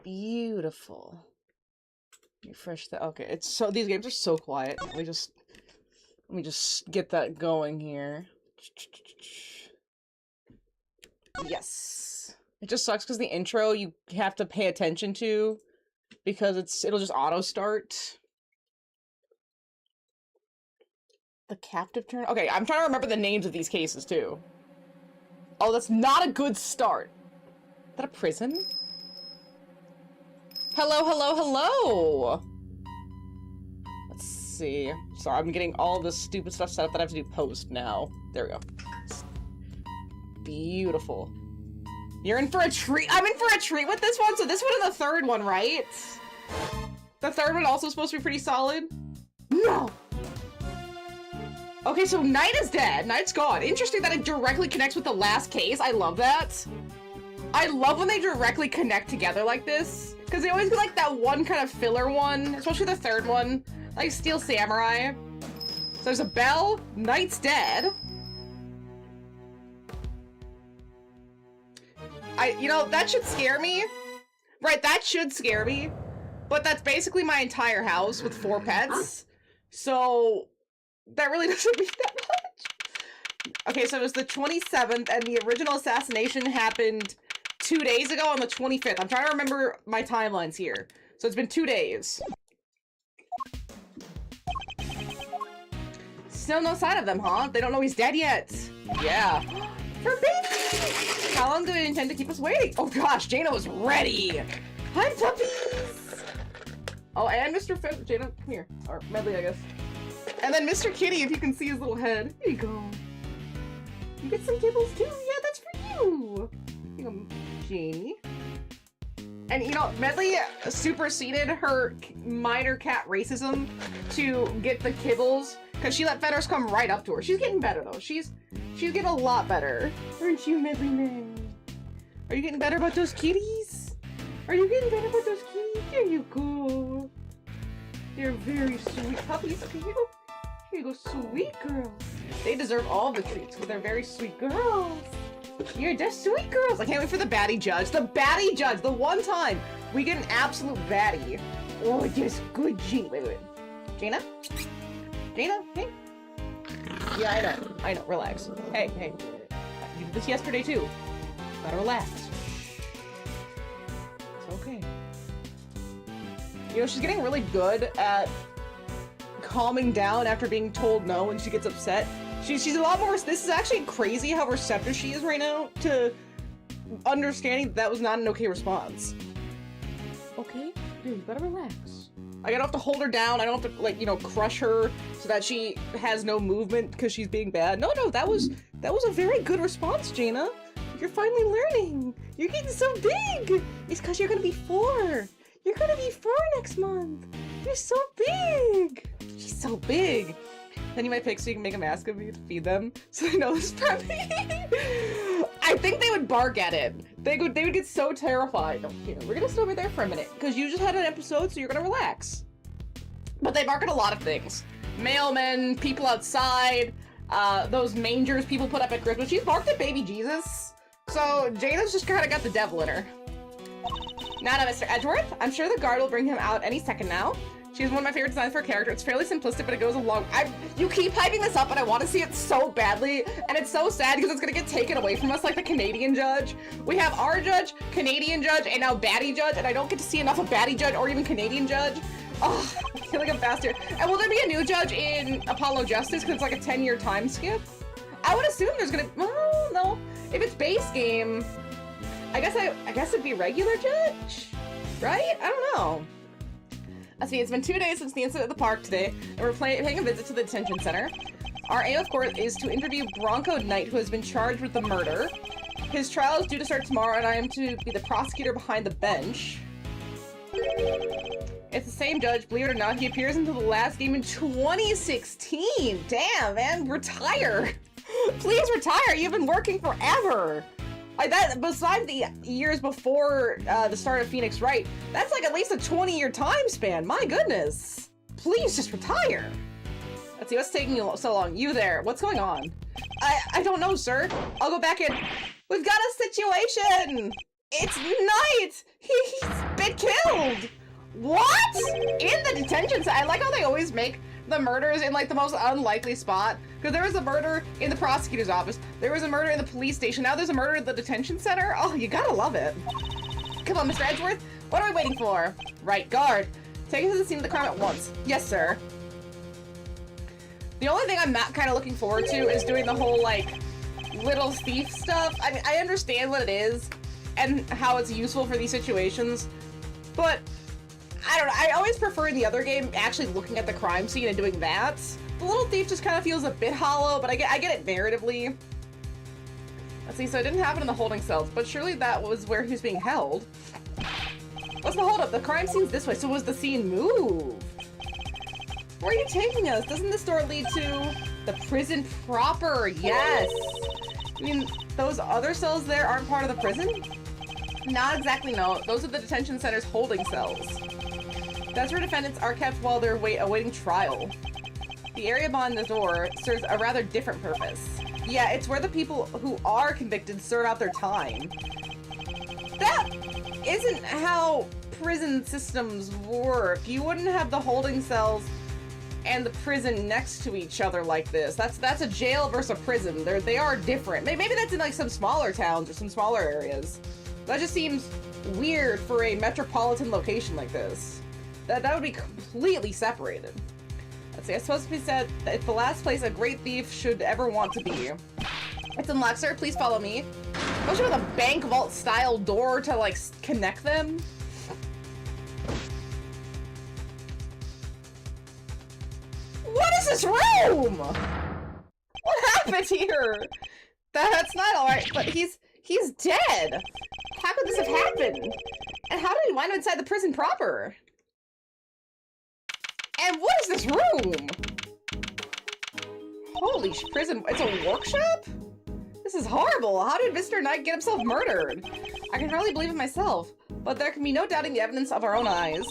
Beautiful. Refresh that. Okay, it's so these games are so quiet. Let me just get that going here. Yes. It just sucks because the intro you have to pay attention to because it'll just auto start. The captive turn. Okay, I'm trying to remember the names of these cases too. Oh, that's not a good start. Is that a prison? Hello, hello, hello! Let's see. Sorry, I'm getting all this stupid stuff set up that I have to do post now. There we go. Beautiful. You're in for a treat. I'm in for a treat with this one. So this one is the third one, right? The third one also supposed to be pretty solid? No! Okay, so Knight is dead. Knight's gone. Interesting that it directly connects with the last case. I love that. I love when they directly connect together like this. Because they always get like that one kind of filler one, especially the third one, like Steel Samurai. So there's a bell, Knight's dead. You know, that should scare me. Right, that should scare me. But that's basically my entire house with 4 pets. So that really doesn't mean that much. Okay, so it was the 27th and the original assassination happened 2 days ago on the 25th. I'm trying to remember my timelines here. So it's been 2 days. Still no sign of them, huh? They don't know he's dead yet. Yeah. For baby! How long do they intend to keep us waiting? Oh gosh, Jaina was ready! Hi, puppies! Oh, and Mr. Finn. Jaina, come here. Or Medley, I guess. And then Mr. Kitty, if you can see his little head. Here you go. You get some kibbles too? Yeah, that's for you! Here you go, Jamie. And you know, Medley superseded her minor cat racism to get the kibbles because she let Feathers come right up to her. She's getting better though. She's getting a lot better. Aren't you, Medley Man? Are you getting better about those kitties? Are you getting better about those kitties? There you go. They're very sweet puppies. Okay, here you go, sweet girls. They deserve all the treats because they're very sweet girls. You're just sweet girls. I can't wait for the baddie judge. The baddie judge. The one time we get an absolute baddie. Oh, just good Gina. Wait. Jaina? Jaina? Hey? Yeah, I know. Relax. Hey. You did this yesterday too. Gotta relax. It's okay. You know, she's getting really good at calming down after being told no when she gets upset. She's a lot more. This is actually crazy how receptive she is right now to understanding that was not an okay response. Okay, dude, you gotta relax. I don't have to hold her down. I don't have to, like, you know, crush her so that she has no movement because she's being bad. No, that was a very good response, Jaina. You're finally learning. You're getting so big. It's because you're gonna be 4. You're gonna be 4 next month. You're so big. She's so big. Then you might pick so you can make a mask of me to feed them. So they know this puppy. I think they would bark at it. They would get so terrified. Okay, we're gonna stay over there for a minute because you just had an episode, so you're gonna relax. But they bark at a lot of things. Mailmen, people outside, those mangers people put up at Christmas. She's barked at baby Jesus. So Jaina's just kind of got the devil in her. Nana, Mr. Edgeworth. I'm sure the guard will bring him out any second now. She's one of my favorite designs for a character. It's fairly simplistic, but it goes along. You keep hyping this up, and I want to see it so badly, and it's so sad because it's gonna get taken away from us like the Canadian judge. We have our judge, Canadian judge, and now baddie judge, and I don't get to see enough of baddie judge or even Canadian judge. Oh, I feel like I'm faster. And will there be a new judge in Apollo Justice because it's like a 10-year time skip? I would assume there's gonna. Oh no, if it's base game, I guess it'd be regular judge, right? I don't know. Let's see, it's been 2 days since the incident at the park today, and we're paying a visit to the detention center. Our aim, of course, is to interview Bronco Knight, who has been charged with the murder. His trial is due to start tomorrow, and I am to be the prosecutor behind the bench. It's the same judge, believe it or not. He appears until the last game in 2016. Damn, man, retire. Please retire. You've been working forever. Like that, besides the years before the start of Phoenix Wright, that's like at least a 20-year time span. My goodness. Please just retire. Let's see, what's taking you so long? You there, what's going on? I don't know, sir. I'll go back in. We've got a situation. It's Knight. been killed! What? In the detention center? I like how they always make the murders in like the most unlikely spot. Because there was a murder in the prosecutor's office. There was a murder in the police station. Now there's a murder in the detention center. Oh, you gotta love it. Come on, Mr. Edgeworth. What are we waiting for? Right, guard. Take us to the scene of the crime at once. Yes, sir. The only thing I'm not kind of looking forward to is doing the whole, like, little thief stuff. I mean, I understand what it is and how it's useful for these situations, but I don't know. I always prefer in the other game actually looking at the crime scene and doing that. The little thief just kind of feels a bit hollow, but I get it narratively. Let's see, so it didn't happen in the holding cells, but surely that was where he was being held. What's the holdup? The crime scene's this way, so was the scene moved? Where are you taking us? Doesn't this door lead to the prison proper? Yes! I mean, those other cells there aren't part of the prison? Not exactly, no. Those are the detention center's holding cells. That's where defendants are kept while they're awaiting trial. The area behind the door serves a rather different purpose. Yeah, it's where the people who are convicted serve out their time. That isn't how prison systems work. You wouldn't have the holding cells and the prison next to each other like this. That's a jail versus a prison. They are different. Maybe that's in like some smaller towns or some smaller areas. That just seems weird for a metropolitan location like this. That would be completely separated. Let's see, I suppose to be said that it's the last place a great thief should ever want to be. It's unlocked, sir. Please follow me. Especially with a bank vault style door to like connect them. What is this room? What happened here? That's not alright, but he's dead. How could this have happened? And how did he wind up inside the prison proper? And what is this room? Holy prison, it's a workshop? This is horrible. How did Mr. Knight get himself murdered? I can hardly believe it myself, but there can be no doubting the evidence of our own eyes.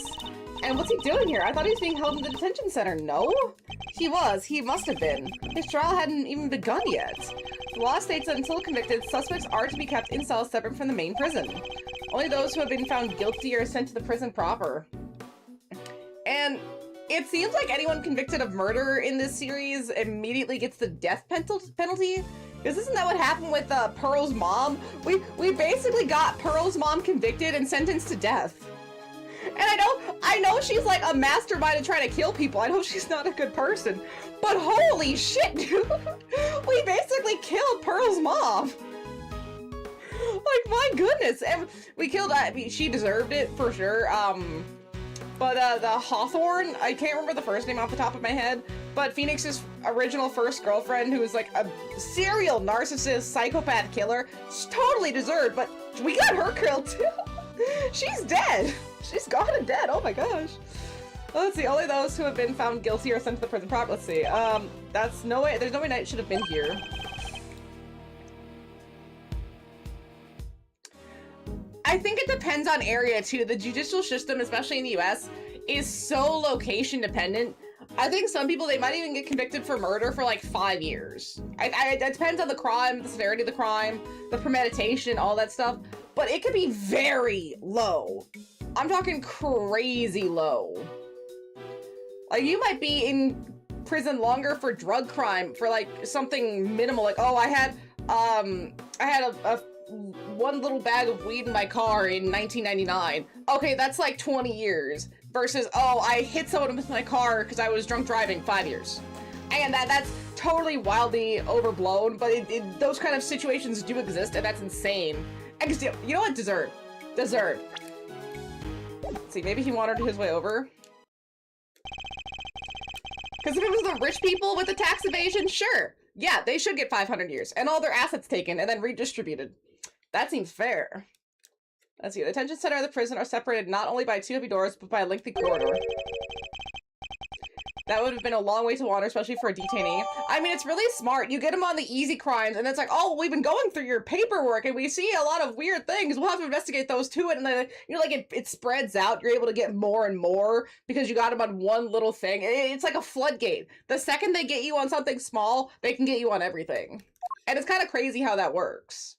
And what's he doing here? I thought he was being held in the detention center. No? He was. He must have been. His trial hadn't even begun yet. The law states that until convicted, suspects are to be kept in cells separate from the main prison. Only those who have been found guilty are sent to the prison proper. And it seems like anyone convicted of murder in this series immediately gets the death penalty. Because isn't that what happened with Pearl's mom? We basically got Pearl's mom convicted and sentenced to death. And I know she's like a mastermind in trying to kill people. I know she's not a good person. But holy shit, dude. We basically killed Pearl's mom. Like, my goodness. And we killed, I mean, she deserved it for sure. But the Hawthorne, I can't remember the first name off the top of my head, but Phoenix's original first girlfriend, who was like a serial narcissist, psychopath killer, totally deserved, but we got her killed too. She's dead. She's gone and dead. Oh my gosh. Well, let's see. Only those who have been found guilty are sent to the prison proper. Let's see. That's no way. There's no way Knight should have been here. I think it depends on area too. The judicial system, especially in the US, is so location dependent. I think some people, they might even get convicted for murder for like 5 years. It depends on the crime, the severity of the crime, the premeditation, all that stuff. But it could be very low. I'm talking crazy low. Like, you might be in prison longer for drug crime, for like something minimal, like, oh, I had a one little bag of weed in my car in 1999. Okay, that's like 20 years. Versus, oh, I hit someone with my car because I was drunk driving, 5 years. And that's totally wildly overblown, but those kind of situations do exist, and that's insane. And you know what? Deserved. Deserved. Let's see, maybe he wandered his way over. Because if it was the rich people with the tax evasion, sure. Yeah, they should get 500 years, and all their assets taken, and then redistributed. That seems fair. Let's see, the detention center and the prison are separated not only by 2 heavy doors, but by a lengthy corridor. That would have been a long way to wander, especially for a detainee. I mean, it's really smart. You get them on the easy crimes, and it's like, oh, we've been going through your paperwork, and we see a lot of weird things. We'll have to investigate those too. And then, you know, like, it spreads out. You're able to get more and more because you got them on one little thing. It's like a floodgate. The second they get you on something small, they can get you on everything. And it's kind of crazy how that works.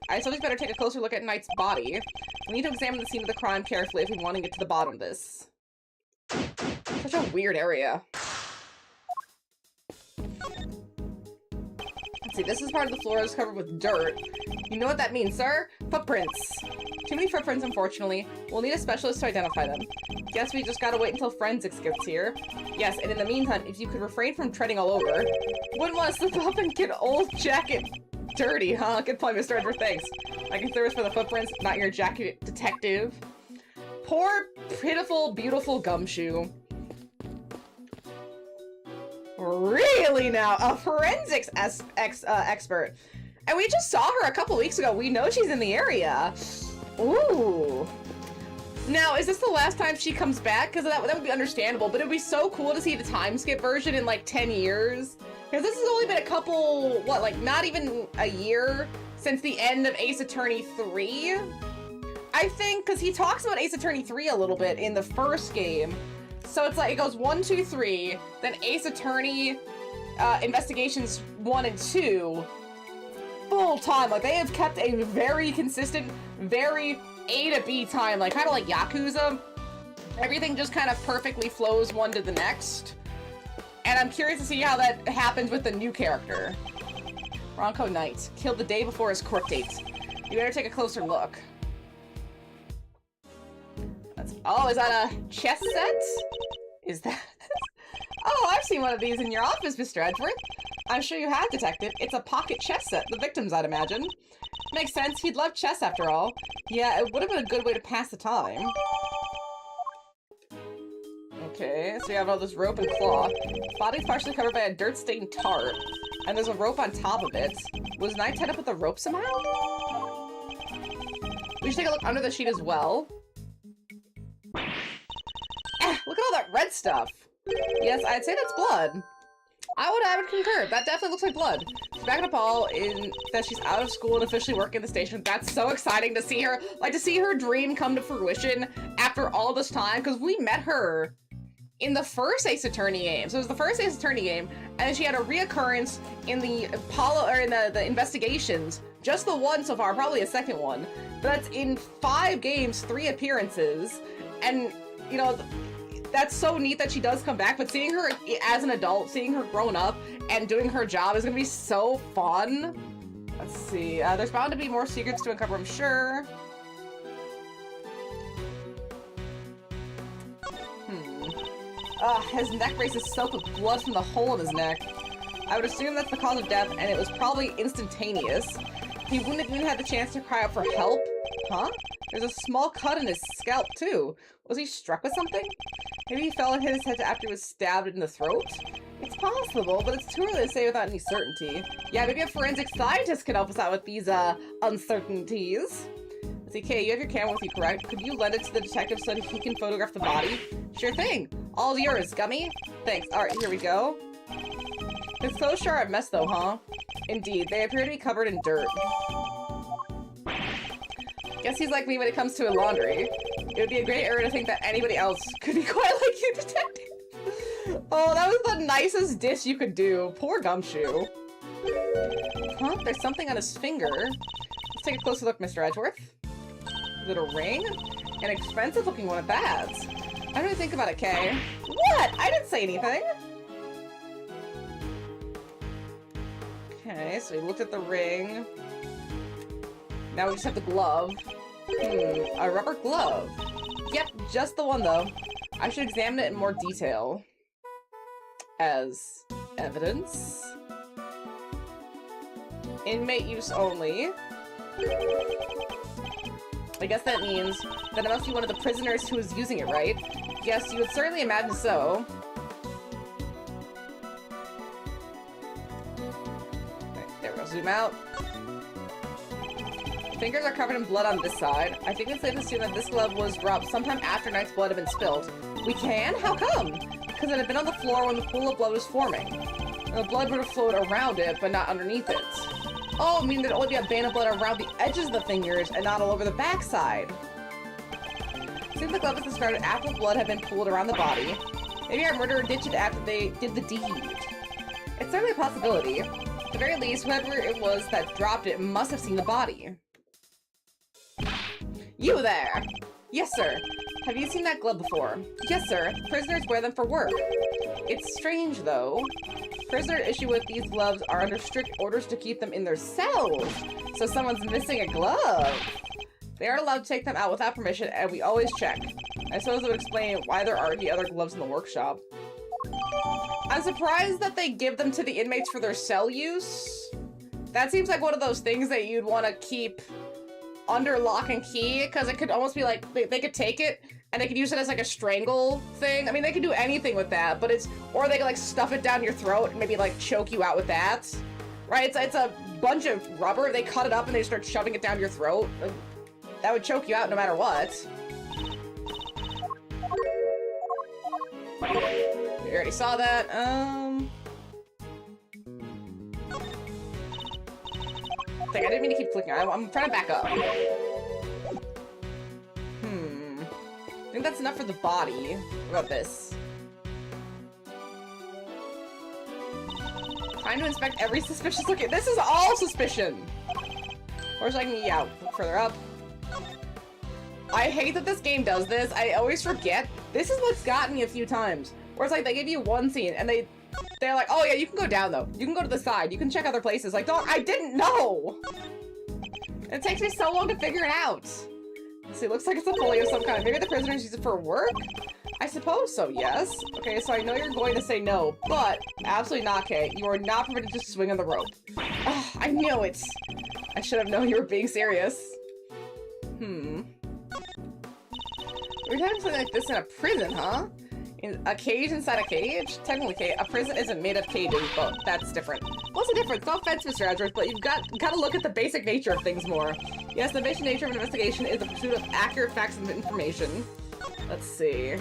I suppose we better take a closer look at Knight's body. We need to examine the scene of the crime carefully if we want to get to the bottom of this. Such a weird area. Let's see, this is part of the floor that's covered with dirt. You know what that means, sir? Footprints. Too many footprints, unfortunately. We'll need a specialist to identify them. Guess we just gotta wait until forensics gets here. Yes, and in the meantime, if you could refrain from treading all over. Wouldn't want to slip up and get old jacket dirty, huh? Good point, Mr. Edward, thanks. I can service for the footprints, not your jacket detective. Poor, pitiful, beautiful Gumshoe. Really now? A forensics expert. And we just saw her a couple weeks ago. We know she's in the area. Ooh. Now, is this the last time she comes back? Because that would be understandable, but it would be so cool to see the time skip version in like 10 years. Because this has only been a couple, what, like not even a year since the end of Ace Attorney 3? I think, because he talks about Ace Attorney 3 a little bit in the first game. So it's like, it goes 1, 2, 3, then Ace Attorney, Investigations 1 and 2, full time. Like, they have kept a very consistent, very A to B time, like, kind of like Yakuza. Everything just kind of perfectly flows one to the next. And I'm curious to see how that happens with the new character. Ronco Knight, killed the day before his court date. You better take a closer look. Oh, is that a chess set? Is that... Oh, I've seen one of these in your office, Mr. Edgeworth. I'm sure you have, Detective. It's a pocket chess set. The victims, I'd imagine. Makes sense. He'd love chess, after all. Yeah, it would have been a good way to pass the time. Okay, so you have all this rope and cloth. Body's partially covered by a dirt-stained tarp. And there's a rope on top of it. Was Knight tied up with the rope somehow? We should take a look under the sheet as well. Look at all that red stuff. Yes, I'd say that's blood. I would concur. That definitely looks like blood. She's back in Nepal in that she's out of school and officially working at the station. That's so exciting to see her. Like, to see her dream come to fruition after all this time. Because we met her in the first Ace Attorney game. So it was the first Ace Attorney game. And then she had a reoccurrence in the Apollo, or in the investigations. Just the one so far, probably a second one. But that's in 5 games, 3 appearances. And, you know, that's so neat that she does come back, but seeing her as an adult, seeing her grown up and doing her job is gonna be so fun. Let's see, there's bound to be more secrets to uncover, I'm sure. His neck brace is soaked with blood from the hole in his neck. I would assume that's the cause of death, and it was probably instantaneous. He wouldn't have even had the chance to cry out for help. Huh? There's a small cut in his scalp, too. Was he struck with something? Maybe he fell and hit his head after he was stabbed in the throat? It's possible, but it's too early to say without any certainty. Yeah, maybe a forensic scientist could help us out with these, uncertainties. Let's see, Kay, you have your camera with you, correct? Could you lend it to the detective so that he can photograph the body? Sure thing. All yours, Gummy. Thanks. Alright, here we go. His clothes sure are a mess, though, huh? Indeed, they appear to be covered in dirt. Guess he's like me when it comes to a laundry. It would be a great error to think that anybody else could be quite like you, Detective. Oh, that was the nicest dish you could do. Poor Gumshoe. Huh? There's something on his finger. Let's take a closer look, Mr. Edgeworth. Is it a ring? An expensive looking one at that. I don't even think about it, Kay. What? I didn't say anything. Okay, so we looked at the ring. Now we just have the glove. A rubber glove. Yep, just the one though. I should examine it in more detail. As evidence. Inmate use only. I guess that means that it must be one of the prisoners who is using it, right? Yes, you would certainly imagine so. Okay, there we go, zoom out. Fingers are covered in blood on this side. I think it's safe to assume that this glove was rubbed sometime after Knight's blood had been spilled. We can? How come? Because it had been on the floor when the pool of blood was forming. And the blood would have flowed around it, but not underneath it. Oh, I mean there'd only be a band of blood around the edges of the fingers and not all over the backside. Seems the glove was discarded after the blood had been pooled around the body. Maybe our murderer ditched it after they did the deed. It's certainly a possibility. At the very least, whoever it was that dropped it must have seen the body. You there! Yes, sir. Have you seen that glove before? Yes, sir. Prisoners wear them for work. It's strange, though. Prisoners issued with these gloves are under strict orders to keep them in their cells. So someone's missing a glove. They aren't allowed to take them out without permission, and we always check. I suppose it would explain why there aren't any other gloves in the workshop. I'm surprised that they give them to the inmates for their cell use. That seems like one of those things that you'd want to keep under lock and key, because it could almost be like they could take it and they could use it as like a strangle thing. I mean, they could do anything with that, but it's, or they could like stuff it down your throat and maybe like choke you out with that, right? It's a bunch of rubber. They cut it up and they start shoving it down your throat. Like, that would choke you out no matter what. We already saw that. I didn't mean to keep clicking. I'm trying to back up. I think that's enough for the body. What about this? Trying to inspect every suspicious look. This is all suspicion! Where's like, yeah, look further up. I hate that this game does this. I always forget. This is what's gotten me a few times. Where it's like, they give you one scene and they're like, oh yeah, you can go down though. You can go to the side. You can check other places. Like, don't, I didn't know! It takes me so long to figure it out. Let's see, it looks like it's a pulley of some kind. Maybe the prisoners use it for work? I suppose so, yes. Okay, so I know you're going to say no, but absolutely not, Kate. You are not permitted to swing on the rope. Ugh, I knew it. I should have known you were being serious. We're having something like this in a prison, huh? In a cage inside a cage? Technically, a prison isn't made of cages, but that's different. What's the difference? No offense, Mr. Edgeworth, but you've got to look at the basic nature of things more. Yes, the basic nature of an investigation is the pursuit of accurate facts and information. Let's see.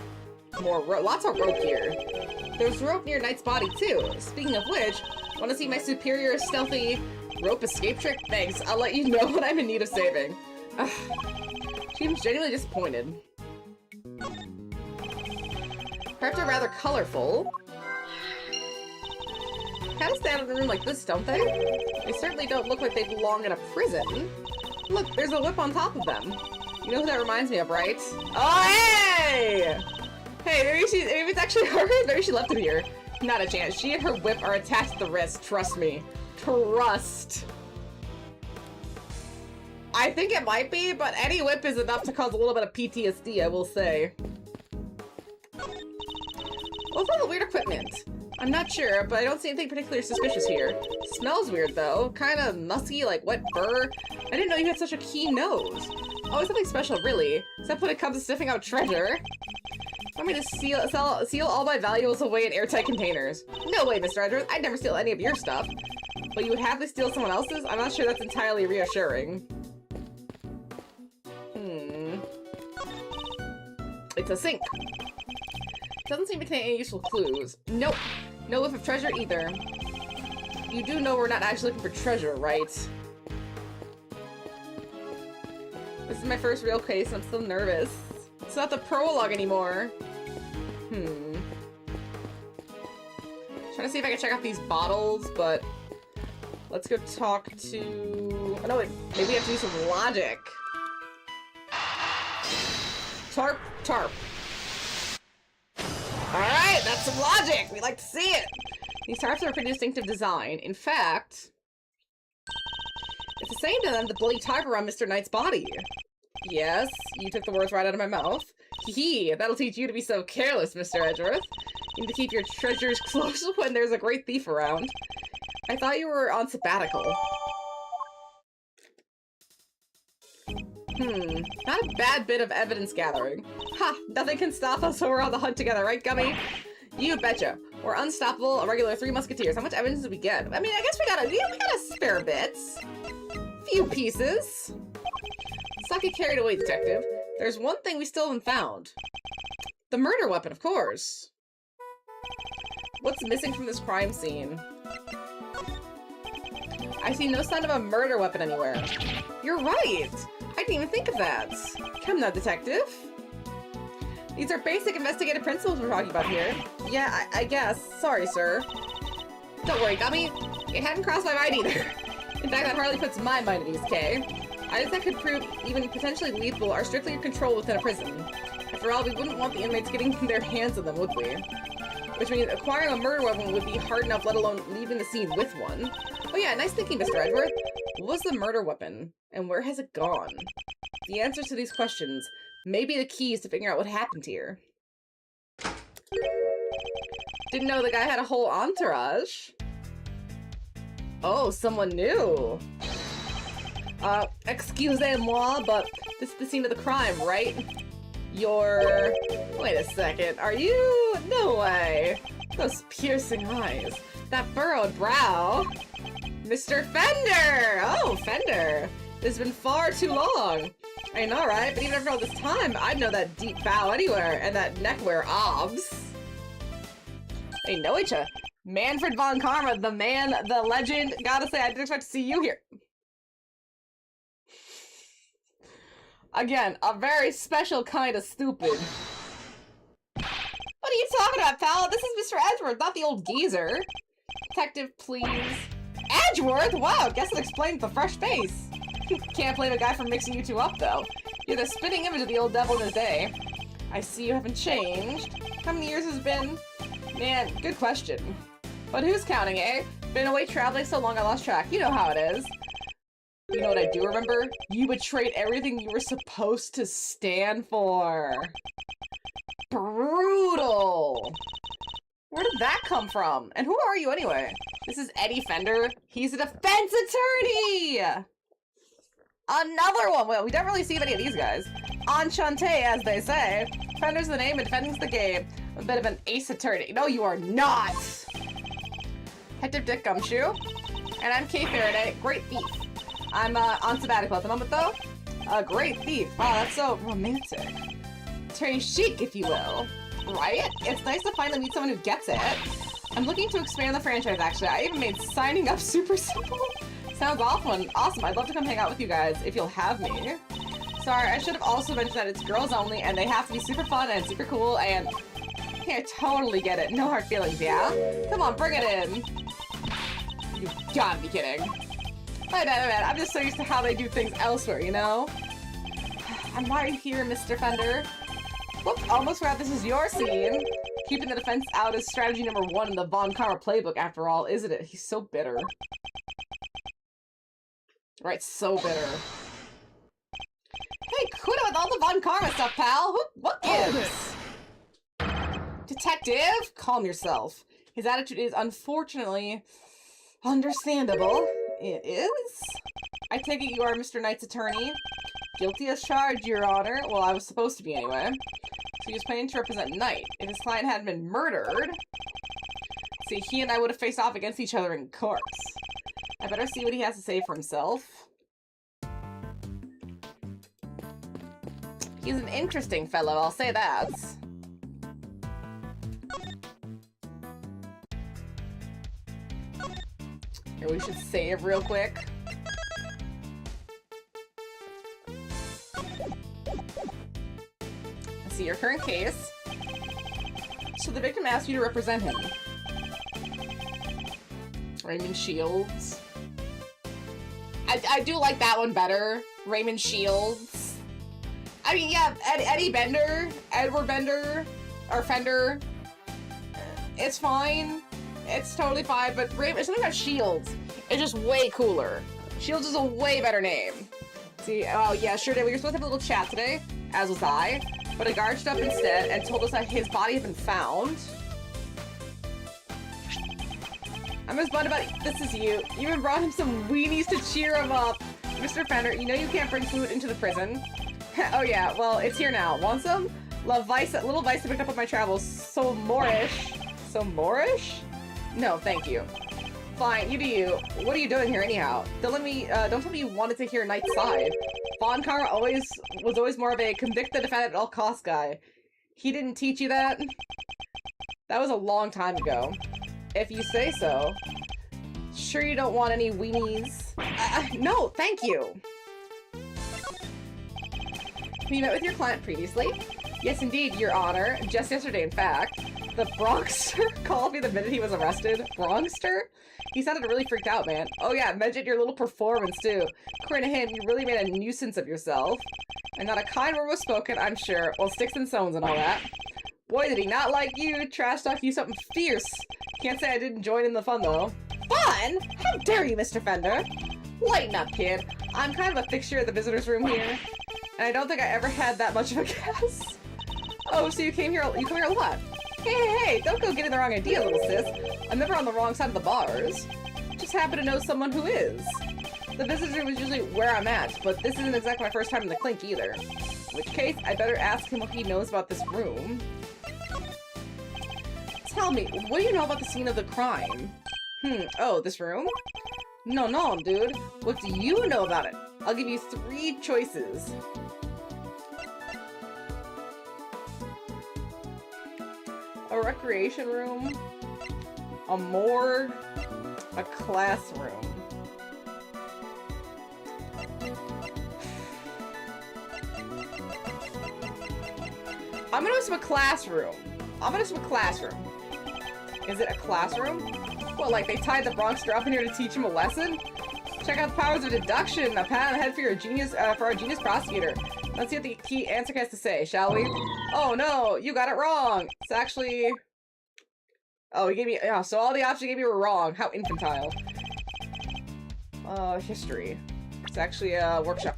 More rope. Lots of rope here. There's rope near Knight's body, too. Speaking of which, want to see my superior stealthy rope escape trick? Thanks. I'll let you know when I'm in need of saving. Seems genuinely disappointed. Perhaps they're rather colorful. Kind of stand in a room like this, don't they? They certainly don't look like they belong in a prison. Look, there's a whip on top of them. You know who that reminds me of, right? Oh, hey! Hey, maybe it's actually her. Maybe she left it here. Not a chance. She and her whip are attached to the wrist. Trust me. Trust. I think it might be, but any whip is enough to cause a little bit of PTSD, I will say. What's all the weird equipment? I'm not sure, but I don't see anything particularly suspicious here. Smells weird, though. Kind of musky, like wet fur. I didn't know you had such a keen nose. Always something special, really. Except when it comes to sniffing out treasure. Want me to seal all my valuables away in airtight containers? No way, Mr. Edgeworth. I'd never steal any of your stuff. But you would have to steal someone else's? I'm not sure that's entirely reassuring. It's a sink. Doesn't seem to contain any useful clues. Nope. No whiff of treasure either. You do know we're not actually looking for treasure, right? This is my first real case and I'm still nervous. It's not the prologue anymore. Trying to see if I can check out these bottles, but let's go talk to... Oh no, wait. Maybe we have to do some logic. Tarp, tarp. Alright, that's some logic! We like to see it! These tarps are a pretty distinctive design. In fact, it's the same to them the bloody tarp around Mr. Knight's body. Yes, you took the words right out of my mouth. Hee, that'll teach you to be so careless, Mr. Edgeworth. You need to keep your treasures close when there's a great thief around. I thought you were on sabbatical. Not a bad bit of evidence gathering. Ha! Nothing can stop us when we're on the hunt together, right, Gummy? You betcha. We're unstoppable, a regular 3 musketeers. How much evidence did we get? I mean, I guess we got a spare bits. Few pieces. Let's not get carried away, detective. There's one thing we still haven't found. The murder weapon, of course. What's missing from this crime scene? I see no sign of a murder weapon anywhere. You're right! I didn't even think of that. Come now, detective. These are basic investigative principles we're talking about here. Yeah, I guess. Sorry, sir. Don't worry, Gummy. It hadn't crossed my mind either. In fact, that hardly puts my mind at ease, Kay. Items that could prove even potentially lethal are strictly controlled within a prison. After all, we wouldn't want the inmates getting their hands on them, would we? Which means acquiring a murder weapon would be hard enough, let alone leaving the scene with one. Oh yeah, nice thinking, Mr. Edgeworth. What was the murder weapon, and where has it gone? The answers to these questions may be the keys to figuring out what happened here. Didn't know the guy had a whole entourage. Oh, someone new. Excusez-moi, but this is the scene of the crime, right? You're... Wait a second, are you... No way. Those piercing eyes. That furrowed brow. Mr. Fender! Oh, Fender. It's been far too long. I know, right? But even after all this time, I'd know that deep bow anywhere, and that neckwear obs. They know each other. Manfred von Karma, the man, the legend. Gotta say, I didn't expect to see you here. Again, a very special kind of stupid. What are you talking about, pal? This is Mr. Edgeworth, not the old geezer. Detective, please. Edgeworth? Wow, guess it explains the fresh face. Can't blame a guy for mixing you two up, though. You're the spitting image of the old devil in his day. I see you haven't changed. How many years has it been? Man, good question. But who's counting, eh? Been away traveling so long I lost track. You know how it is. You know what I do remember? You betrayed everything you were supposed to stand for. Brutal! Where did that come from? And who are you anyway? This is Eddie Fender. He's a defense attorney! Another one! Well, we don't really see many of these guys. Enchante, as they say. Fender's the name and defending's the game. A bit of an ace attorney. No, you are not! Detective Dick Gumshoe. And I'm Kay Faraday, great thief. I'm on sabbatical at the moment, though. A great thief. Wow, that's so romantic. Attorney chic, if you will. Right? It's nice to finally meet someone who gets it. I'm looking to expand the franchise, actually. I even made signing up super simple. Sounds awesome. Awesome. I'd love to come hang out with you guys if you'll have me. Sorry, I should have also mentioned that it's girls only, and they have to be super fun and super cool, and... Yeah, I totally get it. No hard feelings, yeah? Come on, bring it in. You gotta be kidding. I'm just so used to how they do things elsewhere, you know? And why are you here, Mr. Fender? Whoops, almost forgot this is your scene. Keeping the defense out is strategy number 1 in the Von Karma playbook, after all, isn't it? He's so bitter. Right, so bitter. Hey, quit it with all the Von Karma stuff, pal! What gives? Detective? Calm yourself. His attitude is, unfortunately, understandable. It is? I take it you are Mr. Knight's attorney. Guilty as charged, Your Honor. Well, I was supposed to be anyway. So he was planning to represent Knight. If his client hadn't been murdered... See, he and I would have faced off against each other in court. I better see what he has to say for himself. He's an interesting fellow, I'll say that. Here, we should save real quick. Let's see your current case. So the victim asked you to represent him. Raymond Shields. I do like that one better. Raymond Shields. I mean, yeah, Eddie Bender, Edward Bender, or Fender. It's fine. It's totally fine, but something about Shields is just way cooler. Shields is a way better name. See, oh yeah, sure did. We were supposed to have a little chat today, as was I, but a guard showed up instead and told us that his body had been found. I'm just bummed about it. This is you. You even brought him some weenies to cheer him up. Mr. Fender, you know you can't bring food into the prison. Oh yeah, well, it's here now. Want some? Little vice I picked up on my travels. So Moorish. So Moorish? No, thank you. Fine, you do you. What are you doing here anyhow? Don't tell me you wanted to hear Knight's side. Von Karma was always more of a convict the defendant at all costs guy. He didn't teach you that? That was a long time ago. If you say so. Sure you don't want any weenies? No, thank you! You met with your client previously? Yes, indeed, Your Honor. Just yesterday, in fact. the Bronxster called me the minute he was arrested. Bronxster? He sounded really freaked out, man. Oh yeah, mentioned your little performance too. According to him, you really made a nuisance of yourself. And not a kind word was spoken, I'm sure. Well, sticks and stones and all that. Boy, did he not like you. Trash talk you something fierce. Can't say I didn't join in the fun, though. Fun? How dare you, Mr. Fender? Lighten up, kid. I'm kind of a fixture at the visitor's room here. And I don't think I ever had that much of a guess. Oh, so you come here a lot. Hey, don't go getting the wrong idea, little sis. I'm never on the wrong side of the bars. Just happen to know someone who is. The visitor's room is usually where I'm at, but this isn't exactly my first time in the clink either. In which case, I better ask him what he knows about this room. Tell me, what do you know about the scene of the crime? Oh, this room? No, dude. What do you know about it? I'll give you 3 choices. A recreation room, a morgue, a classroom. I'm gonna assume a classroom. Is it a classroom? What, like they tied the Bronxster up in here to teach him a lesson? Check out the powers of deduction. A pat on the head for your genius, for our genius prosecutor. Let's see what the key answer has to say, shall we? Oh no, you got it wrong. It's actually... Oh, he gave me... Yeah, so all the options he gave me were wrong. How infantile. History. It's actually a workshop.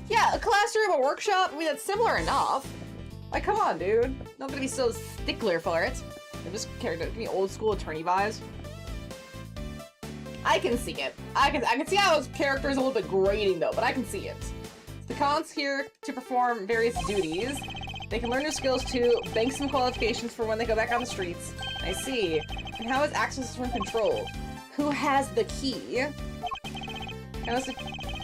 Yeah, a classroom, a workshop. I mean, that's similar enough. Like, come on, dude. Not gonna be so stickler for it. I'm just character, give me old school attorney vibes. I can see it. I can see how his character is a little bit grating though, but I can see it. The cons here to perform various duties. They can learn new skills too, bank some qualifications for when they go back on the streets. I see. And how is access to room controlled? Who has the key? And was a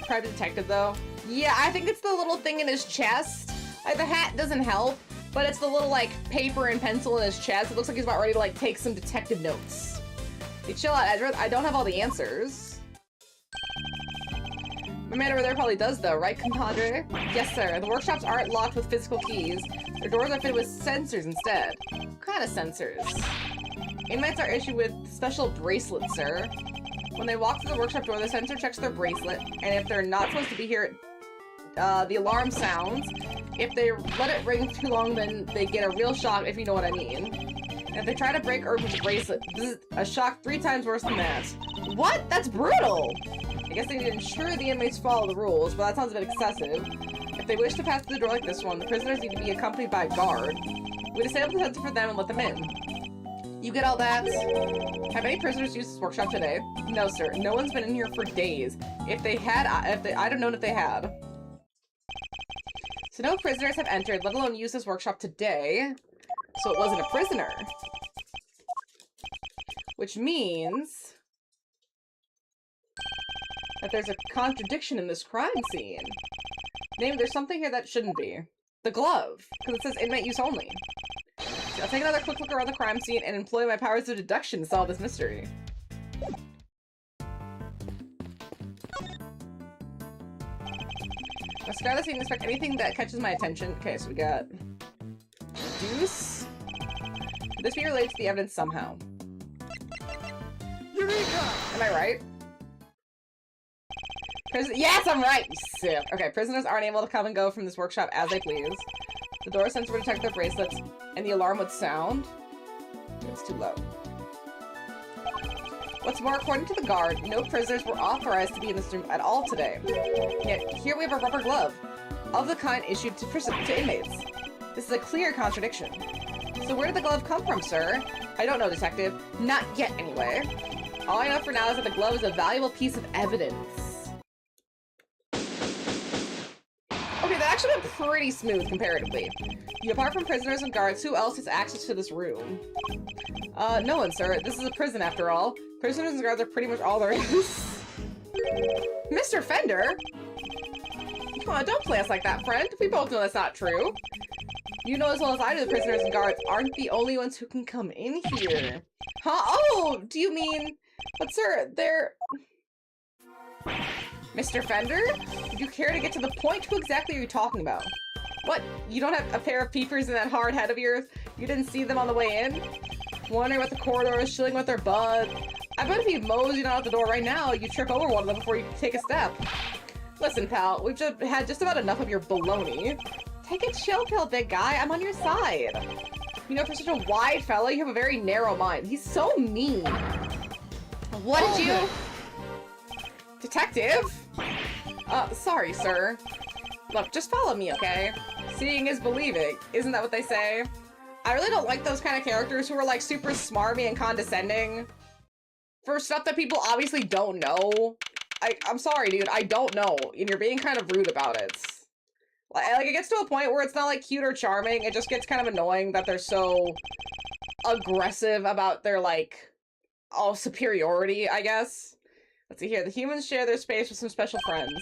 private detective though. Yeah, I think it's the little thing in his chest. Like, the hat doesn't help, but it's the little like paper and pencil in his chest. It looks like he's about ready to like take some detective notes. Hey, chill out, Edward. I don't have all the answers. My man over there probably does though, right, compadre? Yes, sir. The workshops aren't locked with physical keys. Their doors are fitted with sensors instead. What kind of sensors? Inmates are issued with special bracelets, sir. When they walk through the workshop door, the sensor checks their bracelet, and if they're not supposed to be here, the alarm sounds. If they let it ring too long, then they get a real shock, if you know what I mean. And if they try to break or open the bracelet, this is a shock 3 times worse than that. What? That's brutal! I guess they need to ensure the inmates follow the rules, but that sounds a bit excessive. If they wish to pass through the door like this one, the prisoners need to be accompanied by a guard. We disable the sensor for them and let them in. You get all that? Have any prisoners used this workshop today? No, sir. No one's been in here for days. If they had, I'd have known if they had. So no prisoners have entered, let alone used this workshop today. So it wasn't a prisoner. Which means that there's a contradiction in this crime scene. Maybe there's something here that shouldn't be. The glove, because it says inmate use only. So I'll take another quick look around the crime scene and employ my powers of deduction to solve this mystery. I'll scour the scene and inspect anything that catches my attention. Okay, so we got deuce. Could this be related to the evidence somehow? Eureka! Am I right? Yes, I'm right! You sip. Okay, prisoners aren't able to come and go from this workshop as they please. The door sensor would detect their bracelets, and the alarm would sound. It's too low. What's more, according to the guard, no prisoners were authorized to be in this room at all today. Yet, here we have a rubber glove, of the kind issued to inmates. This is a clear contradiction. So where did the glove come from, sir? I don't know, detective. Not yet, anyway. All I know for now is that the glove is a valuable piece of evidence. Okay, that actually went pretty smooth, comparatively. Apart from prisoners and guards, who else has access to this room? No one, sir. This is a prison, after all. Prisoners and guards are pretty much all there is. Mr. Fender? Come on, don't play us like that, friend. We both know that's not true. You know as well as I do the prisoners and guards aren't the only ones who can come in here. Huh? Oh, do you mean... But sir, they're... Mr. Fender? Would you care to get to the point? Who exactly are you talking about? What? You don't have a pair of peepers in that hard head of yours? You didn't see them on the way in? wandering about the corridors, chilling with their bud. I bet if you moseyed out the door right now, you'd trip over one of them before you take a step. Listen, pal, we've just had just about enough of your baloney. Take a chill pill, big guy. I'm on your side. You know, for such a wide fella, you have a very narrow mind. He's so mean. What did you... Detective? Sorry, sir. Look, just follow me, okay? Seeing is believing. Isn't that what they say? I really don't like those kind of characters who are, like, super smarmy and condescending for stuff that people obviously don't know. I'm sorry, dude. I don't know. And you're being kind of rude about it. Like, it gets to a point where it's not, like, cute or charming. It just gets kind of annoying that they're so aggressive about their, like, superiority, I guess. Let's see here. The humans share their space with some special friends.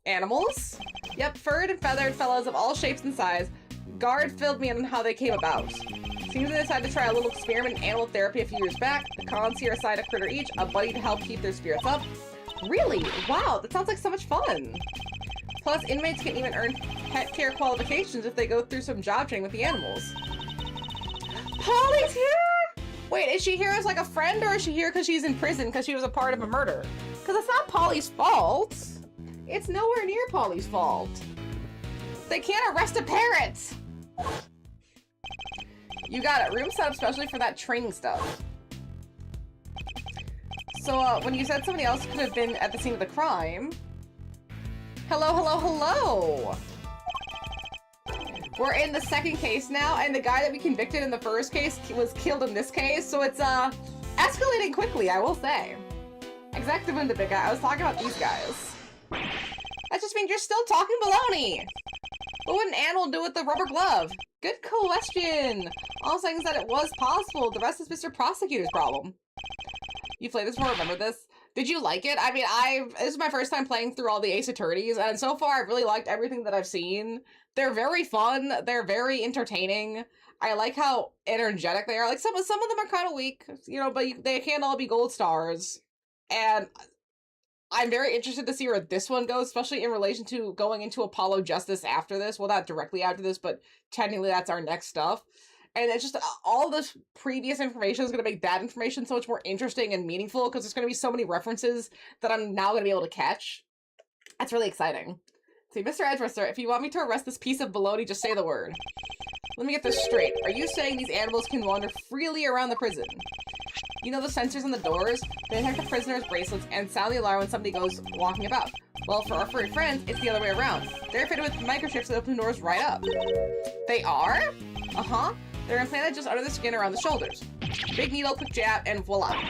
Animals? Yep, furred and feathered fellows of all shapes and size. Guard filled me on how they came about. Seems they decided to try a little experiment in animal therapy a few years back. The cons here assign a critter each, a buddy to help keep their spirits up. Really? Wow, that sounds like so much fun. Plus, inmates can even earn pet care qualifications if they go through some job training with the animals. Polly's here? Wait, is she here as like a friend, or is she here because she's in prison because she was a part of a murder? Because it's not Polly's fault. It's nowhere near Polly's fault. They can't arrest a parrot. You got it. Room set up specially for that training stuff. So, when you said somebody else could have been at the scene of the crime... Hello, hello, hello! We're in the second case now, and the guy that we convicted in the first case was killed in this case, so it's, escalating quickly, I will say. Exactly, the big guy. I was talking about these guys. That just means you're still talking baloney! What would an animal do with the rubber glove? Good question! All I'm saying is that it was possible. The rest is Mr. Prosecutor's problem. You played this before, remember this? Did you like it? I mean, this is my first time playing through all the Ace Attorneys, and so far I've really liked everything that I've seen. They're very fun, they're very entertaining. I like how energetic they are. Like, some of them are kind of weak, you know, but they can't all be gold stars. And I'm very interested to see where this one goes, especially in relation to going into Apollo Justice after this. Well, not directly after this, but technically that's our next stuff. And it's just all this previous information is going to make that information so much more interesting and meaningful because there's going to be so many references that I'm now going to be able to catch. That's really exciting. See, Mr. Edgeworth, sir, if you want me to arrest this piece of baloney, just say the word. Let me get this straight. Are you saying these animals can wander freely around the prison? You know the sensors on the doors? They detect the prisoner's bracelets and sound the alarm when somebody goes walking about. Well, for our furry friends, it's the other way around. They're fitted with microchips that open the doors right up. They are? Uh-huh. They're implanted just under the skin around the shoulders. Big needle, quick jab, and voila.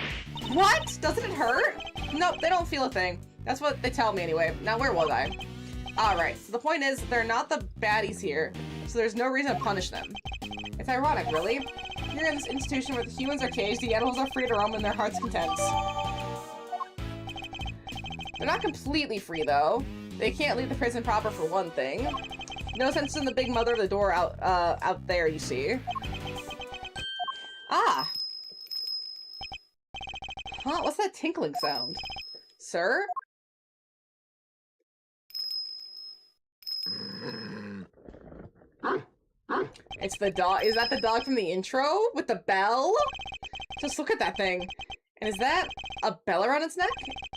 What? Doesn't it hurt? Nope, they don't feel a thing. That's what they tell me anyway. Now, where was I? Alright, so the point is, they're not the baddies here, so there's no reason to punish them. It's ironic, really. Here in this institution where the humans are caged, the animals are free to roam in their heart's content. They're not completely free, though. They can't leave the prison proper for one thing. No sense in the big mother of the door out there, you see. Ah! Huh? What's that tinkling sound? Sir? It's the dog. Is that the dog from the intro? With the bell? Just look at that thing. And is that a bell around its neck?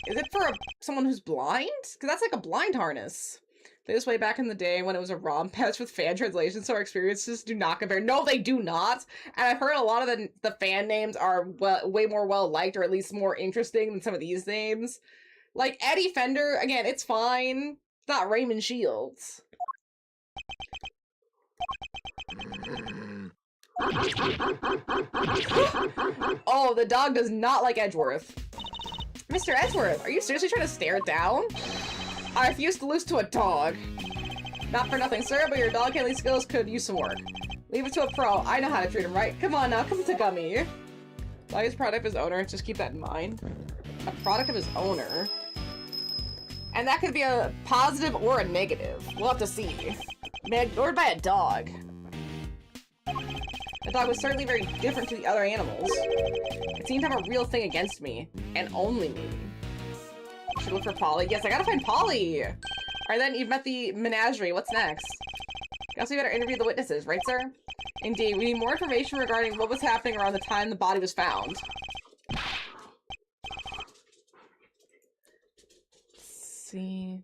Is it for someone who's blind? Because that's like a blind harness. This way back in the day when it was a ROM patch with fan translations, so our experiences do not compare. No, they do not. And I've heard a lot of the fan names are way more well-liked, or at least more interesting than some of these names. Like Eddie Fender, again, it's fine. It's not Raymond Shields. Oh, the dog does not like Edgeworth. Mr. Edgeworth, are you seriously trying to stare it down? I refuse to lose to a dog. Not for nothing, sir, but your dog handling skills could use some work. Leave it to a pro. I know how to treat him right. Come on now, come to Gummy. Dog is a product of his owner. Just keep that in mind. A product of his owner. And that could be a positive or a negative. We'll have to see. Man, ignored by a dog. The dog was certainly very different to the other animals. It seemed to have a real thing against me. And only me. Should look for Polly. Yes, I gotta find Polly! Alright then, you've met the menagerie. What's next? Guess we better interview the witnesses, right, sir? Indeed, we need more information regarding what was happening around the time the body was found. Let's see.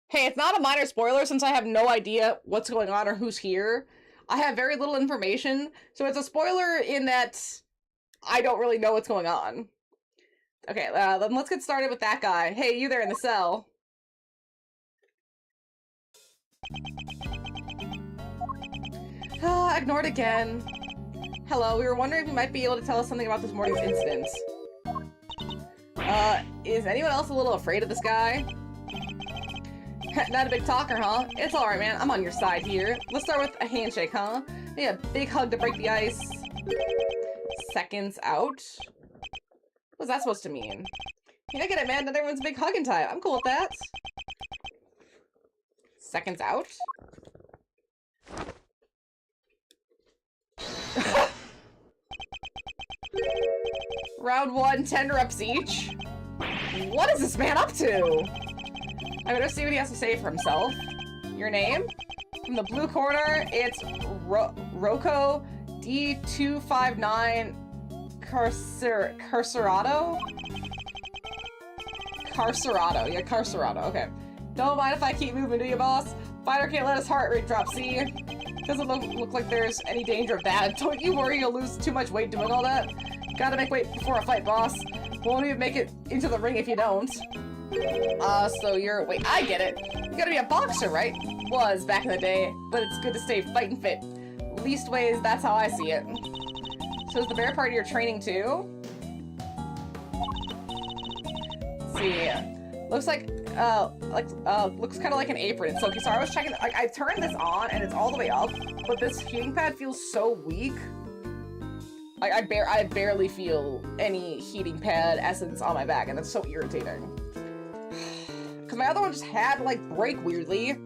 Hey, it's not a minor spoiler since I have no idea what's going on or who's here. I have very little information, so it's a spoiler in that I don't really know what's going on. Okay, then let's get started with that guy. Hey, you there in the cell. Ah, ignored again. Hello, we were wondering if you might be able to tell us something about this morning's incident. Is anyone else a little afraid of this guy? Not a big talker, huh? It's alright, man. I'm on your side here. Let's start with a handshake, huh? Maybe a big hug to break the ice. Seconds out? What's that supposed to mean? You don't get it, man. Not everyone's a big hugging type. I'm cool with that. Seconds out? Round 1, 10 reps each. What is this man up to? I better see what he has to say for himself. Your name? From the blue corner, it's Rocco D259 Carcerado? Carcerado. Yeah, Carcerado. Okay. Don't mind if I keep moving, do you, boss? Fighter can't let his heart rate drop, see? Doesn't look like there's any danger of that. Don't you worry you'll lose too much weight doing all that. Gotta make weight before a fight, boss. Won't even make it into the ring if you don't. So you're- wait, I get it. You gotta be a boxer, right? Was back in the day, but it's good to stay fighting fit. Least ways, that's how I see it. So is the bear part of your training too? Let's see. Looks like, looks kind of like an apron. It's okay, sorry, I was checking, like, I turned this on and it's all the way up, but this heating pad feels so weak. Like, I barely feel any heating pad essence on my back, and that's so irritating. Because my other one just had to, like, break weirdly.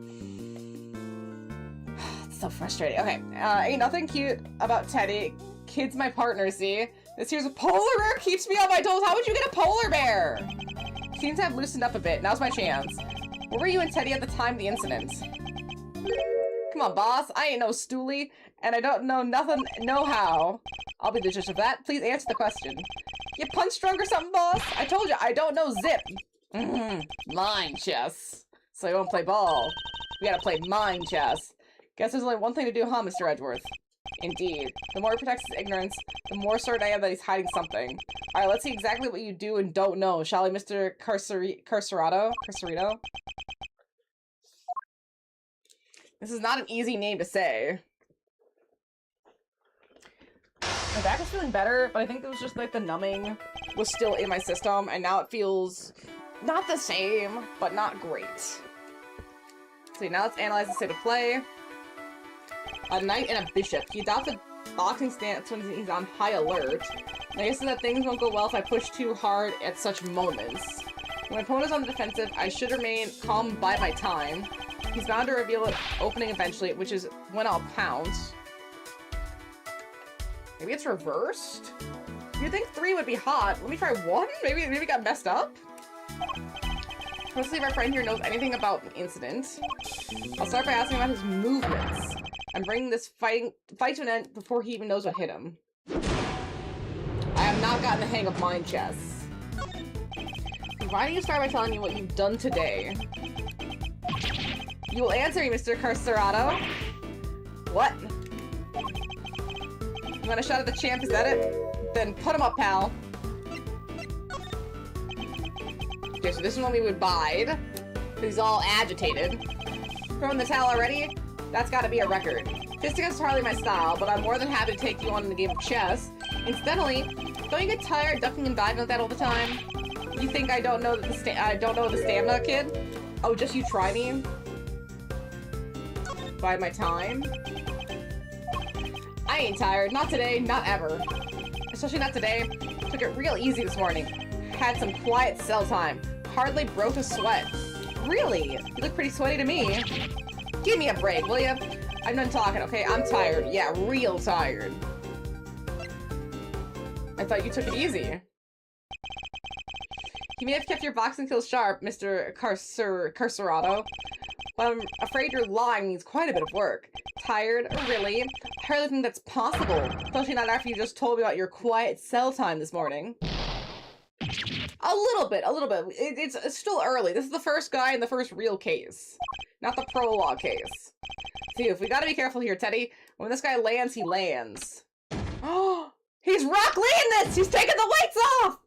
It's so frustrating. Okay, ain't nothing cute about Teddy. Kid's my partner, see? This here's a polar bear keeps me on my toes. How would you get a polar bear? Seems to have loosened up a bit. Now's my chance. Where were you and Teddy at the time of the incident? Come on, boss. I ain't no stoolie, and I don't know nothing, no how. I'll be the judge of that. Please answer the question. You punch drunk or something, boss? I told you, I don't know zip. Mind chess. So you won't play ball. We gotta play mind chess. Guess there's only one thing to do, huh, Mr. Edgeworth? Indeed. The more he protects his ignorance, the more certain I am that he's hiding something. Alright, let's see exactly what you do and don't know, shall we, Mr. Carcerado? Carcerito? This is not an easy name to say. My back is feeling better, but I think it was just like the numbing was still in my system, and now it feels not the same, but not great. So now let's analyze the state of play. A knight and a bishop. He adopts a boxing stance when he's on high alert. I guess that things won't go well if I push too hard at such moments. When my opponent is on the defensive, I should remain calm by my time. He's bound to reveal an opening eventually, which is when I'll pounce. Maybe it's reversed? You'd think 3 would be hot. Let me try 1? Maybe it got messed up? Let's see if our friend here knows anything about the incident. I'll start by asking about his movements. I'm bringing this fight to an end before he even knows what hit him. I have not gotten the hang of mind chess. Why don't you start by telling me what you've done today? You will answer me, Mr. Carcerado. What? You want a shot at the champ, is that it? Then put him up, pal. Okay, so this is when we would bide. He's all agitated. Throwing the towel already? That's gotta be a record. Fisticuffs is hardly my style, but I'm more than happy to take you on in the game of chess. Incidentally, don't you get tired ducking and diving like that all the time? You think I don't know that I don't know the stamina, kid? Oh, just you try me? Bide my time? I ain't tired. Not today, not ever. Especially not today. Took it real easy this morning. Had some quiet cell time. Hardly broke a sweat. Really? You look pretty sweaty to me. Give me a break, will ya? I'm done talking, okay? I'm tired. Yeah, real tired. I thought you took it easy. You may have kept your boxing skills sharp, Mr. Carcerado, But I'm afraid your lying needs quite a bit of work. Tired? Really? I hardly think that's possible. Especially not after you just told me about your quiet cell time this morning. A little bit. It's still early. This is the first guy in the first real case. Not the prologue case. See, if we gotta be careful here, Teddy. When this guy lands, he lands. Oh! He's Rock Leeing this! He's taking the weights off!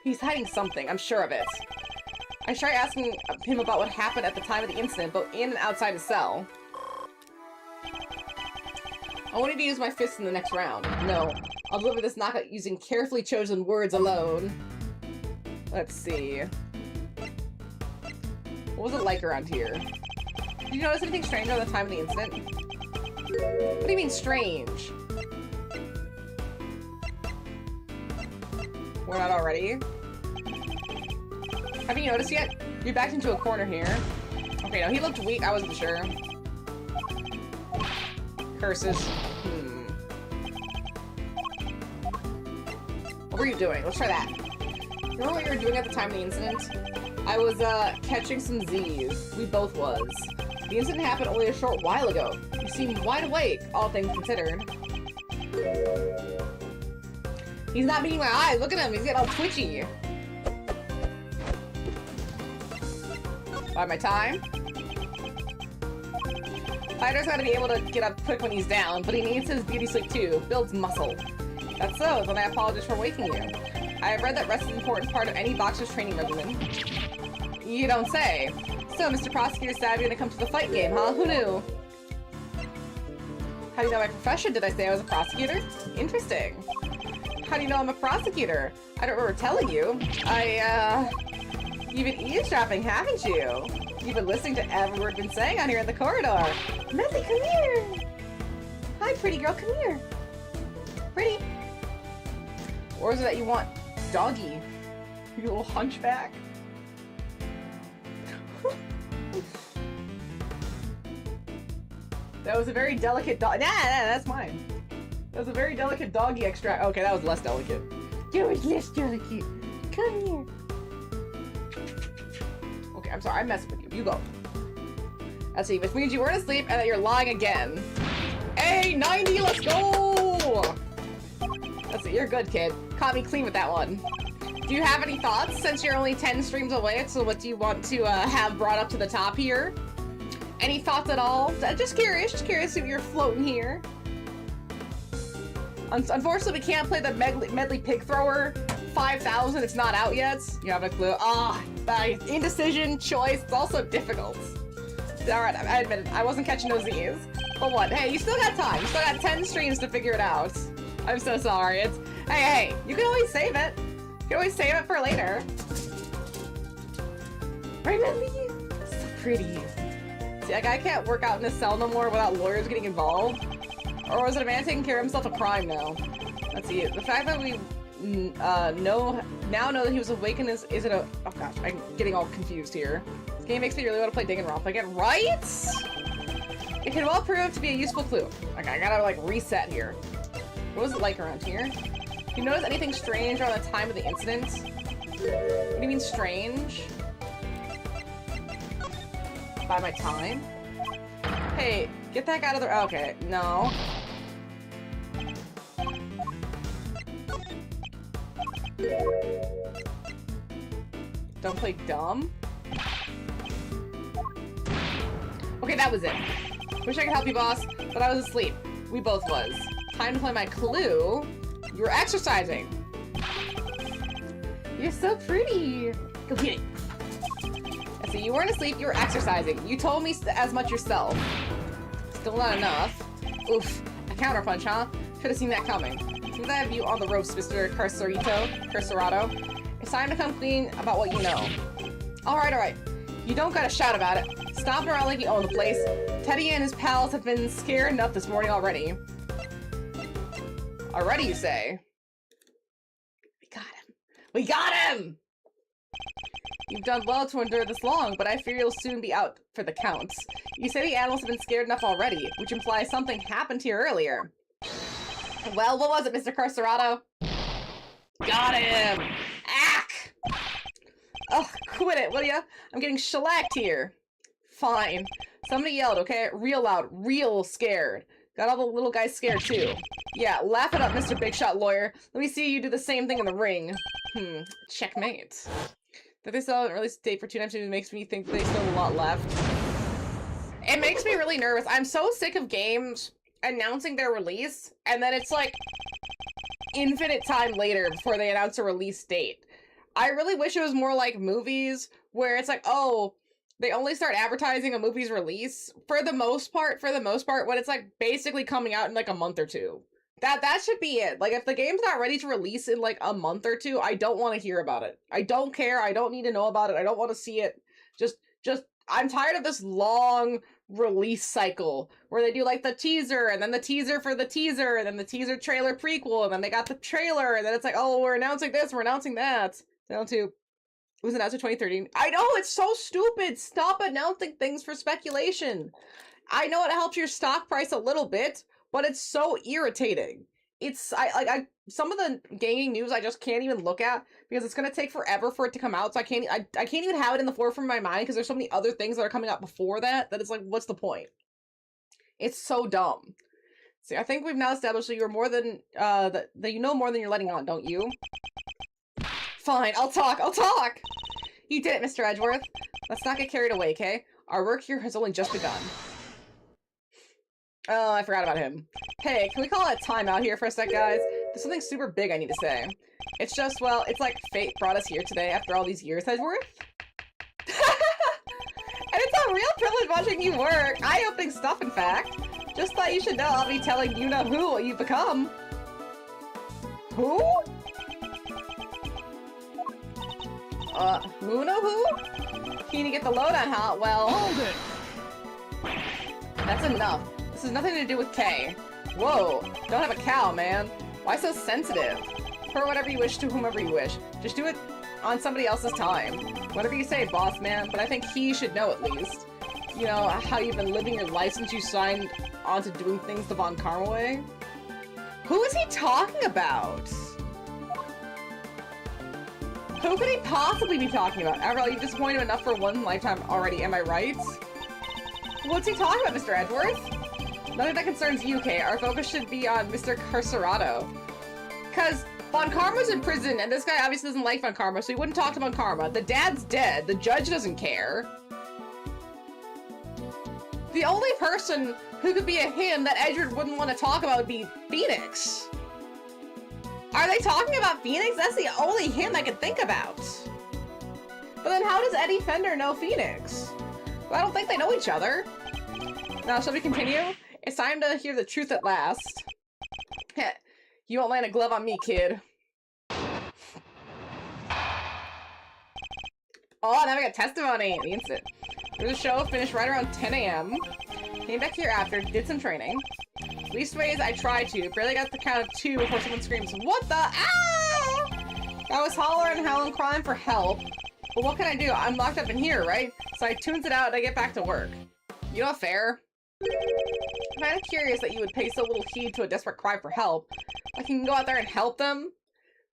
He's hiding something, I'm sure of it. I tried asking him about what happened at the time of the incident, both in and outside his cell. I wanted to use my fists in the next round. No, I'll deliver this knockout using carefully chosen words alone. Let's see. What was it like around here? Did you notice anything strange at the time of the incident? What do you mean, strange? We're not already? Have you noticed yet? You're backed into a corner here. Okay, no, he looked weak. I wasn't sure. Curses. What were you doing? Let's try that. Remember what you were doing at the time of the incident? I was, catching some Z's. We both was. The incident happened only a short while ago. You seem wide awake, all things considered. He's not meeting my eyes. Look at him. He's getting all twitchy. By my time. Fighter's gotta be able to get up quick when he's down, but he needs his beauty sleep too. Builds muscle. That's so, then I apologize for waking you. I have read that rest is an important part of any boxer's training regimen. You don't say. So, Mr. Prosecutor said when it comes to the fight game, huh? Who knew? How do you know my profession? Did I say I was a prosecutor? Interesting. How do you know I'm a prosecutor? I don't remember telling you. You've been eavesdropping, haven't you? You've been listening to every word been saying on here in the corridor. Medley, come here! Hi, pretty girl, come here. Pretty. Or is it that you want doggy? You little hunchback. That was a very delicate dog. Nah, that's mine. That was a very delicate doggy extract. Okay, that was less delicate. That was less delicate. Come here. Okay, I'm sorry. I'm messing with you. You go. Let's see. Which means you weren't asleep and that you're lying again. Hey, 90, let's go! Let's see. You're good, kid. Caught me clean with that one. Do you have any thoughts since you're only 10 streams away? So what do you want to have brought up to the top here? Any thoughts at all? Just curious if you're floating here. Unfortunately, we can't play the Medley Pig Thrower 5000. It's not out yet. You have a clue. Indecision, choice. It's also difficult. Alright, I admit it. I wasn't catching those Z's. But what? Hey, you still got time. You still got 10 streams to figure it out. I'm so sorry. Hey, you can always save it. You can always save it for later. Right, Medley? So pretty. See, like, I can't work out in this cell no more without lawyers getting involved. Or was it a man taking care of himself a crime now? Let's see. The fact that we now know that he was awake is it a... Oh gosh, I'm getting all confused here. This game makes me really want to play Danganronpa again, right? It can well prove to be a useful clue. Okay, I gotta like reset here. What was it like around here? Do you notice anything strange around the time of the incident? What do you mean strange? By my time? Hey, get that guy out of the... Okay, no. Don't play dumb? Okay, that was it. Wish I could help you, boss, but I was asleep. We both was. Time to play my clue. You were exercising. You're so pretty. Go get it. Let's see, you weren't asleep, you were exercising. You told me as much yourself. Still not enough. Oof. A counterpunch, huh? Should have seen that coming. Seems I have you on the ropes, Mr. Carcerado. It's time to come clean about what you know. Alright. You don't gotta shout about it. Stop around like you own the place. Teddy and his pals have been scared enough this morning already. Already, you say? We got him. We got him! You've done well to endure this long, but I fear you'll soon be out for the counts. You say the animals have been scared enough already, which implies something happened here earlier. Well, what was it, Mr. Carcerado? Got him! Ack! Oh, quit it, will ya? I'm getting shellacked here. Fine. Somebody yelled, okay? Real loud, real scared. Got all the little guys scared too. Yeah, laugh it up, Mr. Big Shot Lawyer. Let me see you do the same thing in the ring. Checkmate. That they still haven't released a date for 2 times makes me think they still have a lot left. It makes me really nervous. I'm so sick of games announcing their release, and then it's like infinite time later before they announce a release date. I really wish it was more like movies, where it's like, oh, they only start advertising a movie's release for the most part, when it's like basically coming out in like a month or two. That should be it. Like, if the game's not ready to release in like a month or two, I don't want to hear about it. I don't care. I don't need to know about it. I don't want to see it. Just, I'm tired of this long release cycle where they do like the teaser and then the teaser for the teaser and then the teaser trailer prequel and then they got the trailer and then it's like, oh, we're announcing this, we're announcing that. Down to, it was announced in 2013. I know, it's so stupid. Stop announcing things for speculation. I know it helps your stock price a little bit, but it's so irritating. It's, some of the gaming news I just can't even look at because it's gonna take forever for it to come out, so I can't even have it in the forefront of my mind because there's so many other things that are coming out before that it's like, what's the point? It's so dumb. See, I think we've now established that you're more than, that you know more than you're letting on, don't you? Fine, I'll talk! You did it, Mr. Edgeworth. Let's not get carried away, okay? Our work here has only just begun. Oh, I forgot about him. Hey, can we call it a timeout here for a sec, guys? There's something super big I need to say. It's just, well, it's like fate brought us here today after all these years, Edgeworth. And it's a real privilege watching you work. Eye-opening stuff, in fact. Just thought you should know I'll be telling you-know-who what you've become. Who? Who-know-who? Keen to get the lowdown, huh? Well... Hold it! That's enough. This has nothing to do with Kay. Whoa, don't have a cow, man. Why so sensitive? Pour whatever you wish to whomever you wish. Just do it on somebody else's time. Whatever you say, boss man, but I think he should know at least. You know, how you've been living your life since you signed on to doing things the Von Karma way? Who is he talking about? Who could he possibly be talking about? After all, you've disappointed him enough for one lifetime already, am I right? What's he talking about, Mr. Edgeworth? Nothing that concerns you, Kay. Our focus should be on Mr. Carcerado. Because Von Karma's in prison, and this guy obviously doesn't like Von Karma, so he wouldn't talk to Von Karma. The dad's dead. The judge doesn't care. The only person who could be a him that Edgeworth wouldn't want to talk about would be Phoenix. Are they talking about Phoenix? That's the only him I could think about. But then how does Eddie Fender know Phoenix? Well, I don't think they know each other. Now, shall we continue? It's time to hear the truth at last. Heh, you won't land a glove on me, kid. Oh, now we got testimony! The instant. There was a show, finished right around 10 AM. Came back here after, did some training. Least ways I tried to. Barely got the count of 2 before someone screams, "What the? Ah!" I was hollering and howling, crying for help. But what can I do? I'm locked up in here, right? So I tunes it out and I get back to work. You know, fair. I'm kind of curious that you would pay so little heed to a desperate cry for help. I can go out there and help them.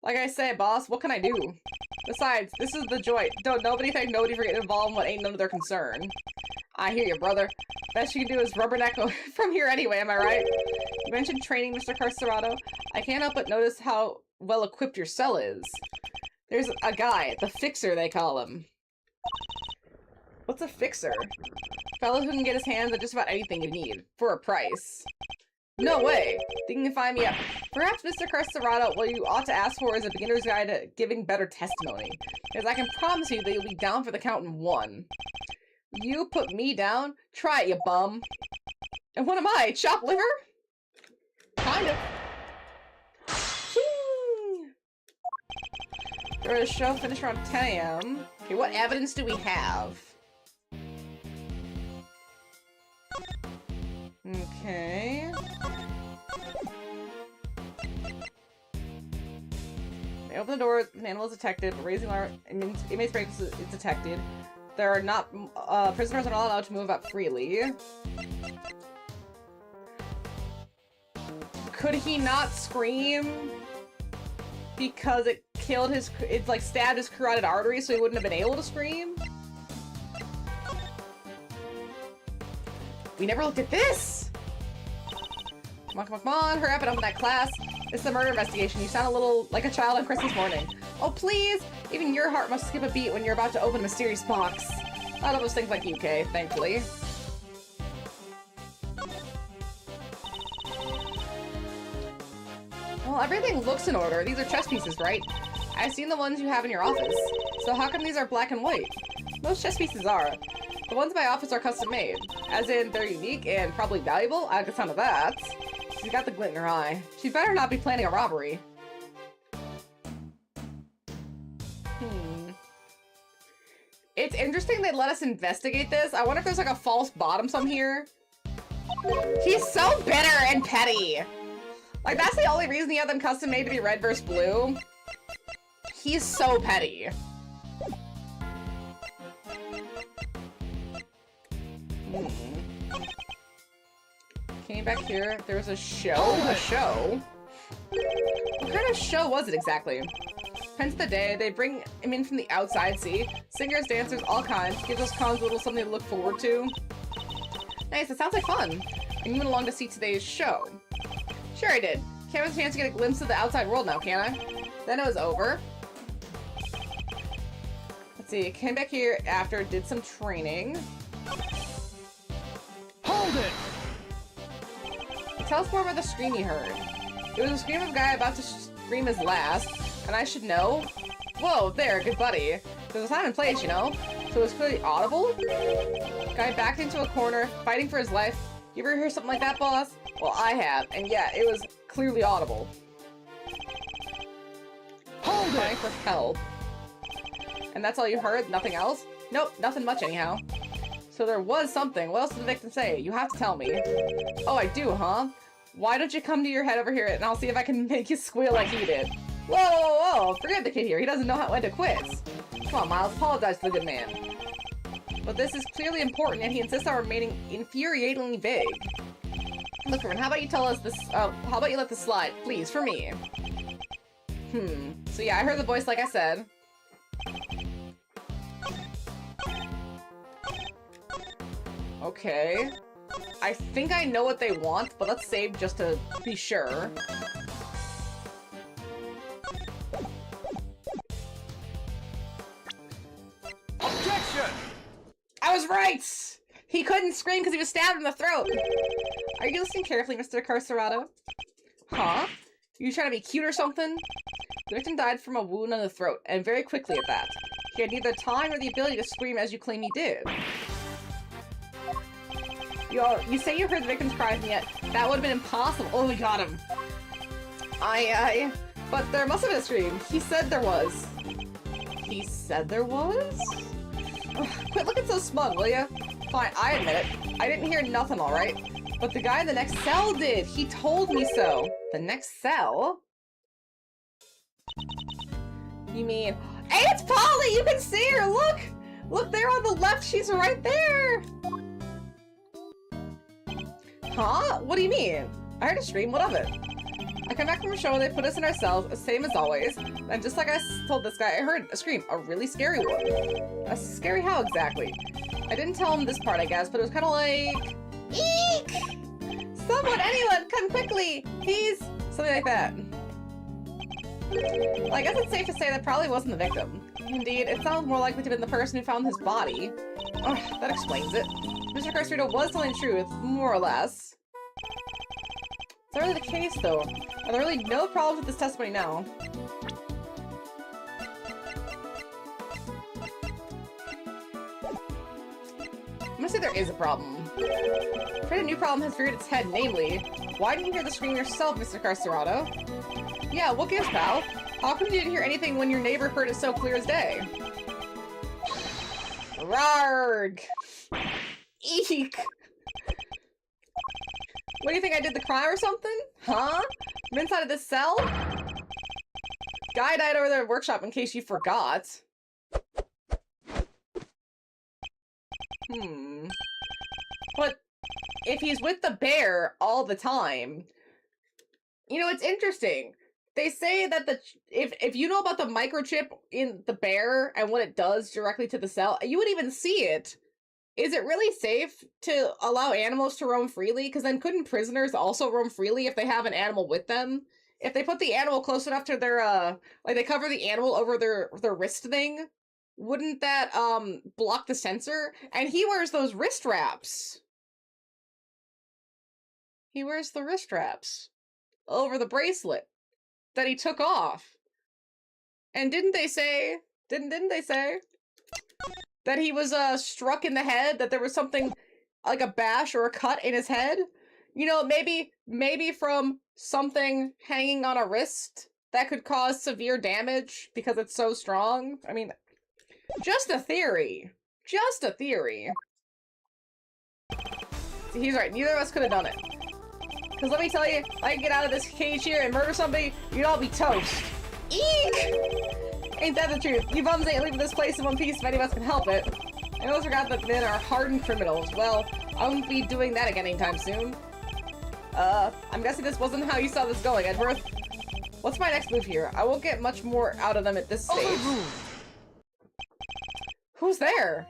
Like I say, boss, what can I do? Besides, this is the joint. Don't nobody thank nobody for getting involved in what ain't none of their concern. I hear you, brother. Best you can do is rubberneck from here anyway, am I right? You mentioned training, Mr. Carcerado. I can't help but notice how well equipped your cell is. There's a guy, the fixer they call him. What's a fixer? Fellow who can get his hands on just about anything you need, for a price. No way! Think you can find me up. Perhaps, Mr. Carcerado, what you ought to ask for is a beginner's guide to giving better testimony. Because I can promise you that you'll be down for the count in 1. You put me down? Try it, you bum. And what am I, chopped liver? Kind of. There was a show finished around 10 AM. Okay, what evidence do we have? Okay. They open the door, an animal is detected, but raising alarm, inmates breakfast is detected. There are not, prisoners are not allowed to move up freely. Could he not scream? Because it killed his, it like stabbed his carotid artery so he wouldn't have been able to scream? We never looked at this! Come on, come on, come on, hurry up and open that class. It's the murder investigation. You sound a little like a child on Christmas morning. Oh, please! Even your heart must skip a beat when you're about to open a mysterious box. Not all those things like UK, thankfully. Well, everything looks in order. These are chess pieces, right? I've seen the ones you have in your office. So how come these are black and white? Most chess pieces are. The ones in my office are custom made. As in, they're unique and probably valuable. I like the sound of that. She's got the glint in her eye. She'd better not be planning a robbery. It's interesting they let us investigate this. I wonder if there's like a false bottom some here. He's so bitter and petty. Like, that's the only reason he had them custom made to be red versus blue. He's so petty. Came back here. There was a show? A show? What kind of show was it exactly? Depends the day. They bring him in from the outside, see? Singers, dancers, all kinds. Gives us cons a little something to look forward to. Nice, it sounds like fun. And you went along to see today's show. Sure I did. Can't have a chance to get a glimpse of the outside world now, can I? Then it was over. Let's see, came back here after, did some training. Hold it! Tell us more about the scream you heard. It was a scream of a guy about to scream his last, and I should know. Whoa, there, good buddy. There's a time and place, you know? So it was clearly audible? Guy backed into a corner, fighting for his life. You ever hear something like that, boss? Well, I have, and yeah, it was clearly audible. Hold it! Crying for help. And that's all you heard? Nothing else? Nope, nothing much anyhow. So there was something. What else did the victim say? You have to tell me. Oh, I do, huh? Why don't you come to your head over here and I'll see if I can make you squeal like he did. Whoa, whoa, whoa! Forget the kid here. He doesn't know when to quit. Come on, Miles. Apologize to the good man. But this is clearly important and he insists on remaining infuriatingly vague. Look, Ren, how about you tell us this, how about you let this slide? Please, for me. So yeah, I heard the voice like I said. Okay. I think I know what they want, but let's save just to be sure. Objection! I was right! He couldn't scream because he was stabbed in the throat! Are you listening carefully, Mr. Carcerado? Huh? You trying to be cute or something? The victim died from a wound on the throat, and very quickly at that. He had neither time or the ability to scream as you claim he did. You say you heard the victim's cries, and yet that would have been impossible. Oh, we got him. But there must have been a scream. He said there was. He said there was? Ugh, quit looking so smug, will ya? Fine, I admit it. I didn't hear nothing, alright? But the guy in the next cell did. He told me so. The next cell? You mean... Hey, it's Polly! You can see her! Look! Look there on the left! She's right there! Huh? What do you mean? I heard a scream. What of it? I come back from a show where they put us in our cells, same as always. And just like I told this guy, I heard a scream. A really scary one. Scary how exactly? I didn't tell him this part, I guess, but it was kind of like... Eek! Someone, anyone, come quickly! Please! Something like that. Well, I guess it's safe to say that probably wasn't the victim. Indeed, it sounds more likely to have been the person who found his body. Oh, that explains it. Mr. Carcerado was telling the truth, more or less. Is that really the case, though? Are there really no problems with this testimony now? I'm gonna say there is a problem. I'm afraid a new problem has reared its head, namely, why didn't you hear the scream yourself, Mr. Carcerado? Yeah, what gives, pal? How come you didn't hear anything when your neighbor heard it so clear as day? Rarg! Eek! What do you think, I did the crime or something? Huh? I'm inside of this cell? Guy died over there at the workshop in case you forgot. But if he's with the bear all the time, you know, it's interesting. They say that if you know about the microchip in the bear and what it does directly to the cell, you would even see it Is it really safe to allow animals to roam freely? Because then couldn't prisoners also roam freely if they have an animal with them? If they put the animal close enough to their, like they cover the animal over their wrist thing, wouldn't that, block the sensor? And he wears those wrist wraps. He wears the wrist wraps over the bracelet that he took off. And didn't they say that he was struck in the head, that there was something like a bash or a cut in his head? You know, maybe from something hanging on a wrist that could cause severe damage because it's so strong. I mean, just a theory. Just a theory. See, he's right. Neither of us could have done it. Because let me tell you, if I can get out of this cage here and murder somebody, you'd all be toast. Eek! Ain't that the truth? You bums ain't leaving this place in one piece if any of us can help it. I almost forgot that men are hardened criminals. Well, I won't be doing that again anytime soon. I'm guessing this wasn't how you saw this going, Edgeworth. What's my next move here? I won't get much more out of them at this stage. Who's there?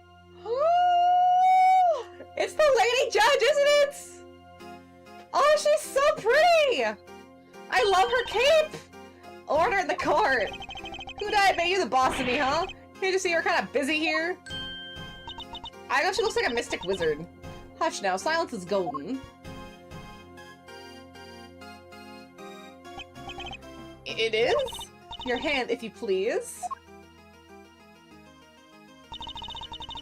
Oh, it's the lady judge, isn't it? Oh, she's so pretty! I love her cape! Order in the court! Who died? Made you the boss of me, huh? Can't you see you're kind of busy here? I know she looks like a mystic wizard. Hush now, silence is golden. It is? Your hand, if you please.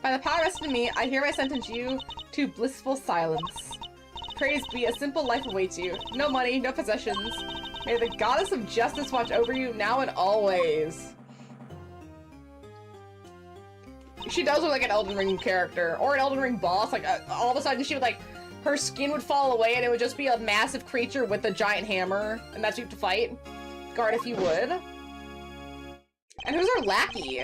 By the power vested in me, I hereby sentence you to blissful silence. Praise be, a simple life awaits you. No money, no possessions. May the goddess of justice watch over you now and always. She does look like an Elden Ring character, or an Elden Ring boss. Like, all of a sudden she would, like, her skin would fall away and it would just be a massive creature with a giant hammer, and that's you have to fight. Guard if you would. And who's our lackey?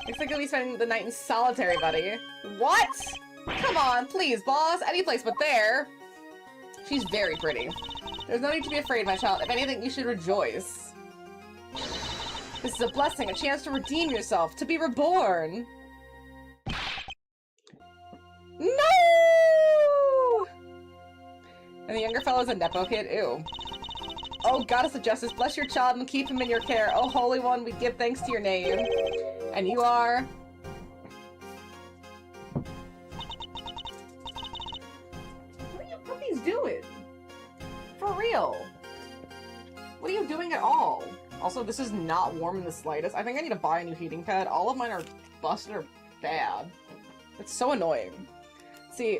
Looks like he'll be spending the night in solitary, buddy. What? Come on, please, boss. Any place but there. She's very pretty. There's no need to be afraid, my child. If anything, you should rejoice. This is a blessing, a chance to redeem yourself, to be reborn. No! And the younger fellow's a Nepo kid? Ew. Oh, goddess of justice, bless your child and keep him in your care. Oh, holy one, we give thanks to your name. And you are... What are these doing? For real. What are you doing at all? Also, this is not warm in the slightest. I think I need to buy a new heating pad. All of mine are busted or bad. It's so annoying. See,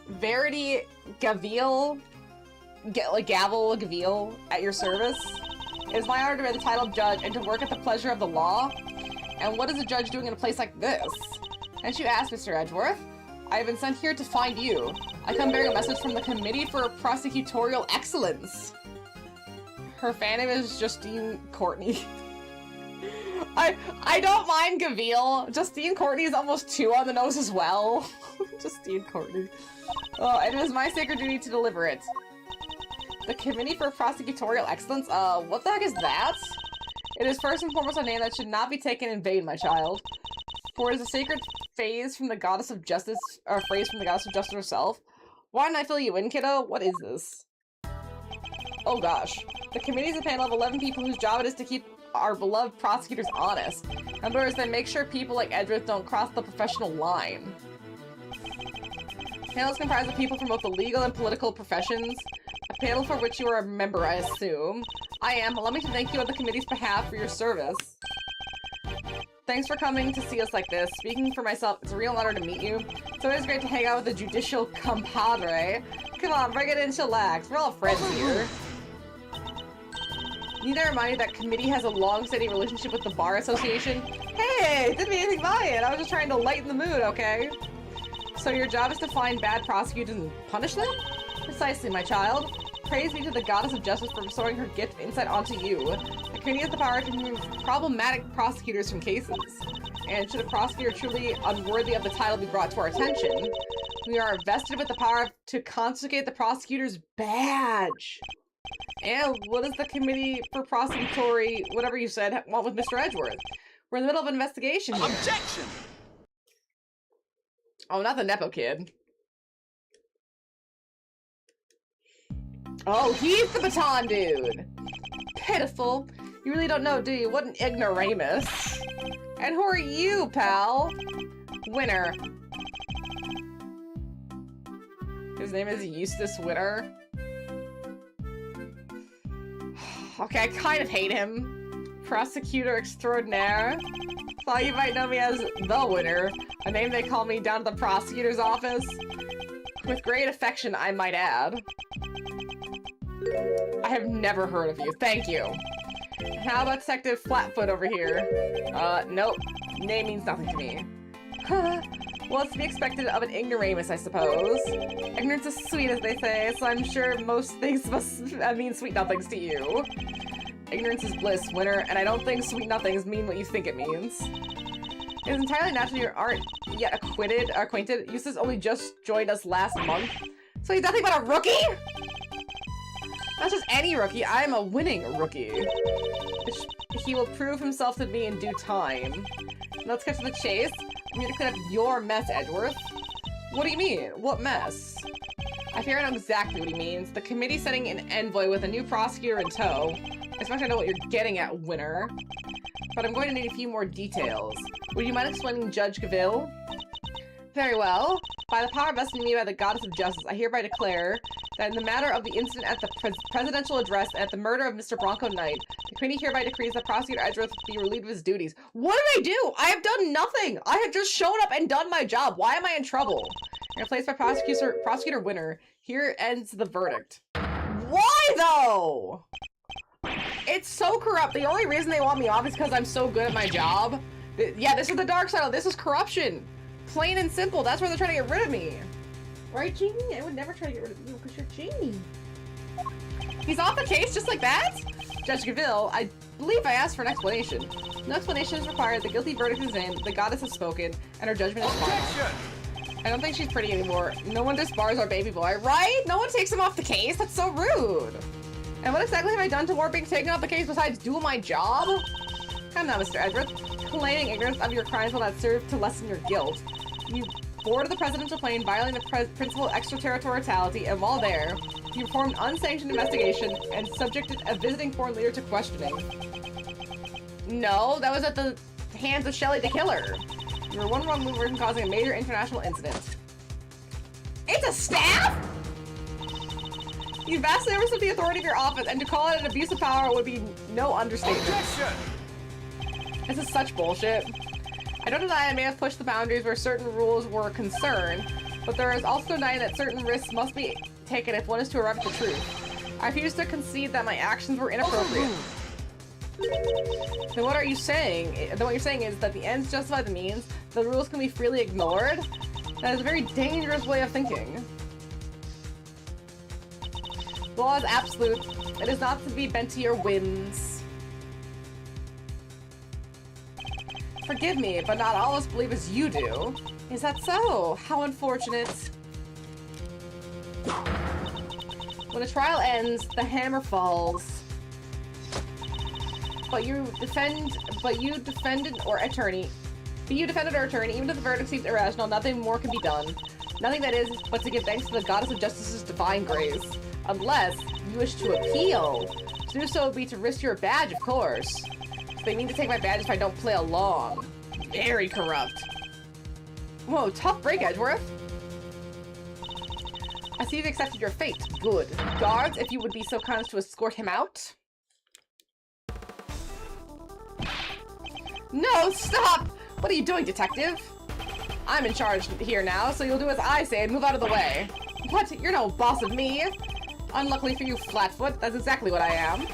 Verity Gavil... Gavel Gavil at your service. It is my honor to be the title judge and to work at the pleasure of the law. And what is a judge doing in a place like this? Can't you ask, Mr. Edgeworth? I have been sent here to find you. I come bearing a message from the Committee for Prosecutorial Excellence. Her fan name is Justine Courtney. I don't mind Gavil. Justine Courtney is almost too on the nose as well. Justine Courtney. Oh, and it is my sacred duty to deliver it. The Committee for Prosecutorial Excellence? What the heck is that? It is first and foremost a name that should not be taken in vain, my child. For it is a sacred phrase from the goddess of justice, or phrase from the goddess of justice herself. Why didn't I fill you in, kiddo? What is this? Oh gosh. The committee is a panel of 11 people whose job it is to keep our beloved prosecutors honest. In other words, they make sure people like Edgeworth don't cross the professional line. The panel is comprised of people from both the legal and political professions. A panel for which you are a member, I assume. I am. Allow me to thank you on the committee's behalf for your service. Thanks for coming to see us like this. Speaking for myself, it's a real honor to meet you. It's always great to hang out with the judicial compadre. Come on, bring it in, chillax. We're all friends here. Need I remind you that committee has a long-standing relationship with the Bar Association? Hey, didn't mean anything by it. I was just trying to lighten the mood, okay? So your job is to find bad prosecutors and punish them? Precisely, my child. Praise be to the goddess of justice for bestowing her gift of insight onto you. The committee has the power to remove problematic prosecutors from cases. And should a prosecutor truly unworthy of the title be brought to our attention, we are vested with the power to confiscate the prosecutor's badge. And what does the Committee for Prosecutory, whatever you said, want with Mr. Edgeworth? We're in the middle of an investigation here. Objection! Oh, not the Nepo kid. Oh, he's the baton dude. Pitiful. You really don't know, do you? What an ignoramus. And who are you, pal? Winner. His name is Eustace Winner. Okay, I kind of hate him. Prosecutor extraordinaire. Thought you might know me as the Winner, a name they call me down to the prosecutor's office. With great affection, I might add. I have never heard of you. Thank you. How about Detective Flatfoot over here? Nope. Name means nothing to me. Well, it's to be expected of an ignoramus, I suppose. Ignorance is sweet, as they say, so I'm sure most things must mean sweet nothings to you. Ignorance is bliss, Winner, and I don't think sweet nothings mean what you think it means. It is entirely natural you aren't yet acquainted. Eustace only just joined us last month, so he's nothing but a rookie? Not just any rookie, I am a winning rookie. He will prove himself to me in due time. Let's get to the chase. I'm here to clean up your mess, Edgeworth. What do you mean? What mess? I fear I know exactly what he means. The committee sending an envoy with a new prosecutor in tow. I expect I know what you're getting at, Winner. But I'm going to need a few more details. Would you mind explaining Judge Gaville? Very well. By the power vested in me by the goddess of justice, I hereby declare that in the matter of the incident at the presidential address and at the murder of Mr. Bronco Knight, the committee hereby decrees that Prosecutor Edgeworth be relieved of his duties. What did I do? I have done nothing! I have just shown up and done my job. Why am I in trouble? And replaced by Prosecutor Winner. Here ends the verdict. Why, though? It's so corrupt. The only reason they want me off is because I'm so good at my job. Yeah, this is the dark side. This is corruption. Plain and simple. That's why they're trying to get rid of me. Right, Jamie? I would never try to get rid of you because you're Jamie. He's off the case just like that? Judge Gaville, I believe I asked for an explanation. No explanation is required. The guilty verdict is in. The goddess has spoken, and her judgment is final. I don't think she's pretty anymore. No one disbars our baby boy, right? No one takes him off the case. That's so rude. And what exactly have I done toward being taken off the case besides do my job? Come now, Mr. Edgeworth. Claiming ignorance of your crimes will not serve to lessen your guilt. You boarded the presidential plane, violating the principle of extraterritoriality, and while there, you performed unsanctioned investigation and subjected a visiting foreign leader to questioning. No, that was at the hands of Shelley the Killer. You were one wrong move from causing a major international incident. It's a staff?! You vastly overstepped the authority of your office, and to call it an abuse of power would be no understatement. Objection! This is such bullshit. I don't deny I may have pushed the boundaries where certain rules were concerned, but there is also denying that certain risks must be taken if one is to arrive at the truth. I refuse to concede that my actions were inappropriate. Then what are you saying? Then what you're saying is that the ends justify the means, the rules can be freely ignored? That is a very dangerous way of thinking. The law is absolute. It is not to be bent to your whims. Forgive me, but not all of us believe as you do. Is that so? How unfortunate. When the trial ends, the hammer falls. But you defended our attorney, even if the verdict seems irrational, nothing more can be done. Nothing that is but to give thanks to the goddess of justice's divine grace. Unless you wish to appeal. To do so would be to risk your badge, of course. They mean to take my badge if I don't play along. Very corrupt. Whoa, tough break, Edgeworth. I see you've accepted your fate. Good. Guards, if you would be so kind as to escort him out. No, stop! What are you doing, detective? I'm in charge here now, so you'll do as I say and move out of the way. What? You're no boss of me. Unluckily for you, Flatfoot, that's exactly what I am.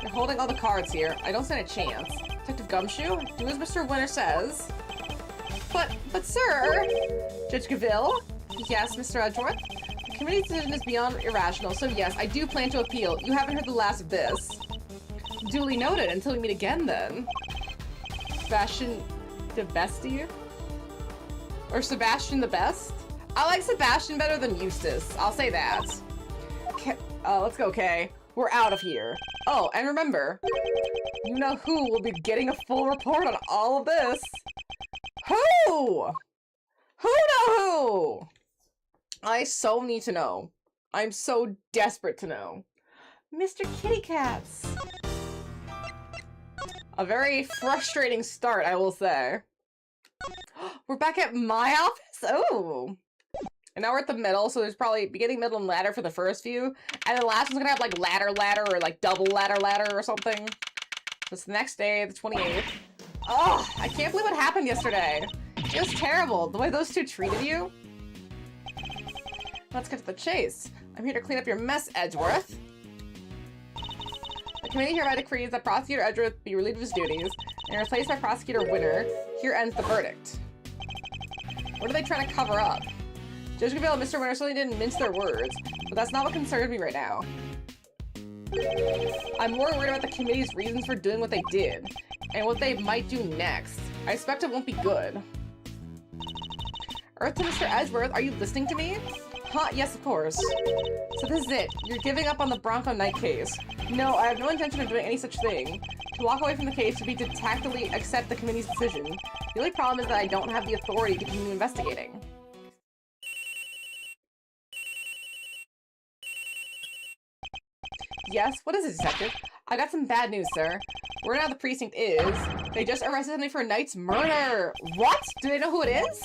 You're holding all the cards here. I don't stand a chance. Detective Gumshoe, do as Mr. Winner says. But sir! Judge Gaville? Yes, Mr. Edgeworth? The committee's decision is beyond irrational, so yes, I do plan to appeal. You haven't heard the last of this. Duly noted. Until we meet again, then. Sebastian the Bestie? Or Sebastian the Best? I like Sebastian better than Eustace. I'll say that. Let's go, Kay. We're out of here. Oh, and remember, you know who will be getting a full report on all of this. Who? Who know who? I so need to know. I'm so desperate to know. Mr. Kitty Cats. A very frustrating start, I will say. We're back at my office? Oh. And now we're at the middle, so there's probably beginning, middle, and ladder for the first few. And the last one's gonna have like ladder, or like double ladder or something. It's the next day, the 28th. Oh, I can't believe what happened yesterday. It was terrible, the way those two treated you. Let's get to the chase. I'm here to clean up your mess, Edgeworth. The committee hereby decrees that Prosecutor Edgeworth be relieved of his duties and replaced by Prosecutor Winter. Here ends the verdict. What are they trying to cover up? Judge Gaville and Mr. Winter certainly didn't mince their words, but that's not what concerns me right now. I'm more worried about the committee's reasons for doing what they did, and what they might do next. I expect it won't be good. Earth to Mr. Edgeworth, are you listening to me? Huh, yes, of course. So this is it. You're giving up on the Bronco Knight case. No, I have no intention of doing any such thing. To walk away from the case would be to tactfully accept the committee's decision. The only problem is that I don't have the authority to continue investigating. Yes, what is it, Detective? I got some bad news, sir. Word now the precinct is they just arrested somebody for Knight's murder. What? Do they know who it is?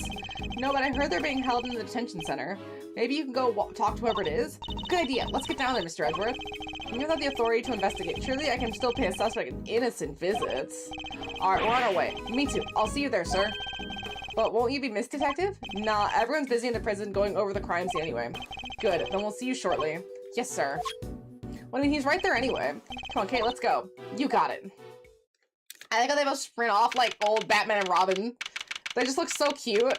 No, but I heard they're being held in the detention center. Maybe you can go talk to whoever it is? Good idea. Let's get down there, Mr. Edgeworth. You don't have the authority to investigate. Surely I can still pay a suspect an innocent visits. Alright, we're on our way. Me too. I'll see you there, sir. But won't you be missed, Detective? Nah, everyone's busy in the prison going over the crime scene anyway. Good, then we'll see you shortly. Yes, sir. Well, I mean, he's right there anyway. Come on, Kate, let's go. You got it. I think how they both sprint off like old Batman and Robin. They just look so cute.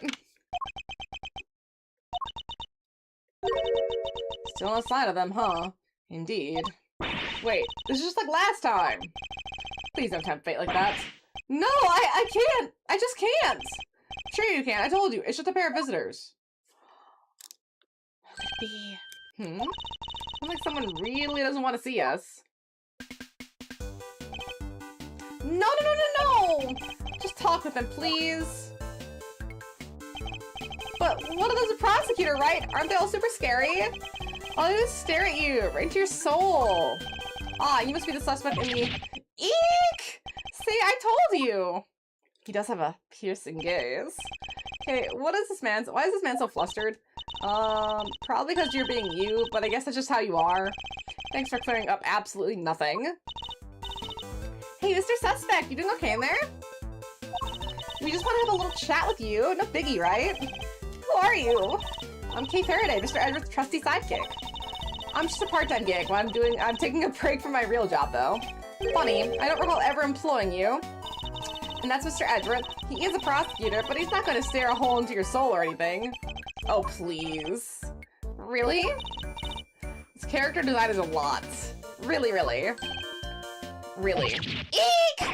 Still no sign of them, huh? Indeed. Wait, this is just like last time. Please don't tempt fate like that. No, I can't. I just can't. Sure you can. I told you. It's just a pair of visitors. Who could it be? Sounds like someone really doesn't want to see us. No! Just talk with them, please. But what are those a prosecutor, right? Aren't they all super scary? All they do is stare at you, right into your soul. Ah, you must be the suspect in the... Eek! See, I told you! He does have a piercing gaze. Okay, what is this man? Why is this man so flustered? Probably because you're being you, but I guess that's just how you are. Thanks for clearing up absolutely nothing. Hey, Mr. Suspect, you doing okay in there? We just want to have a little chat with you. No biggie, right? Who are you? I'm Kay Faraday, Mr. Edward's trusty sidekick. I'm just a part-time gig. I'm taking a break from my real job, though. Funny, I don't recall ever employing you. And that's Mr. Edgeworth. He is a prosecutor, but he's not going to stare a hole into your soul or anything. Oh, please. Really? This character design is a lot. Really. Really. Eek!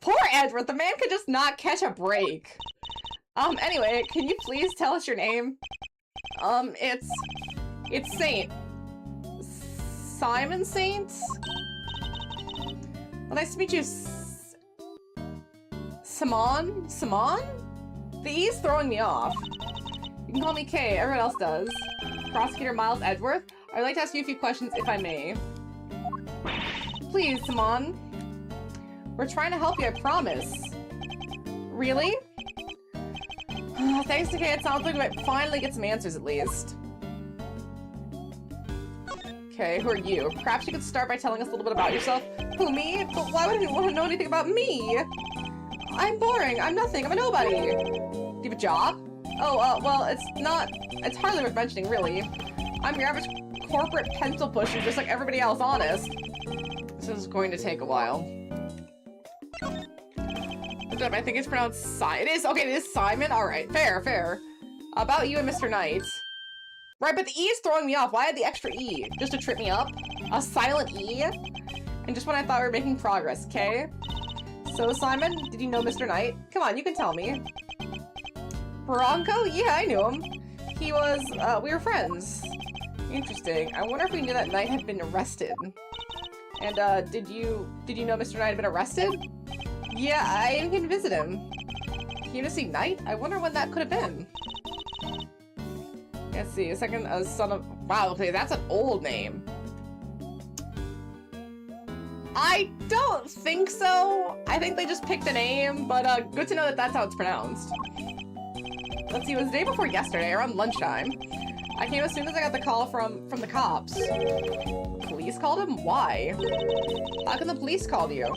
Poor Edgeworth, the man could just not catch a break. Anyway, can you please tell us your name? It's Saint. Simon Saint? Well, nice to meet you, Simon? The E's throwing me off. You can call me Kay, everyone else does. Prosecutor Miles Edgeworth, I'd like to ask you a few questions if I may. Please, Simon. We're trying to help you, I promise. Really? Thanks to Kay, it sounds like we might finally get some answers at least. Okay, who are you? Perhaps you could start by telling us a little bit about yourself. Who, me? But why would you want to know anything about me? I'm boring. I'm nothing. I'm a nobody. Do you have a job? Oh, well, it's hardly worth mentioning, really. I'm your average corporate pencil pusher, just like everybody else, honest. This is going to take a while. I think it's pronounced Simon. It is? Okay, it is Simon? Alright, fair. About you and Mr. Knight. Right, but the E is throwing me off. Why add the extra E? Just to trip me up? A silent E? And just when I thought we were making progress, okay? So, Simon, did you know Mr. Knight? Come on, you can tell me. Bronco? Yeah, I knew him. He was, we were friends. Interesting. I wonder if we knew that Knight had been arrested. And, did you know Mr. Knight had been arrested? Yeah, I even can visit him. Hennessy Knight? I wonder when that could have been. Let's see, a second son of... Wow, okay, that's an old name. I don't think so. I think they just picked a name, but good to know that that's how it's pronounced. Let's see, it was the day before yesterday, around lunchtime. I came as soon as I got the call from the cops. Police called him? Why? How can the police call you?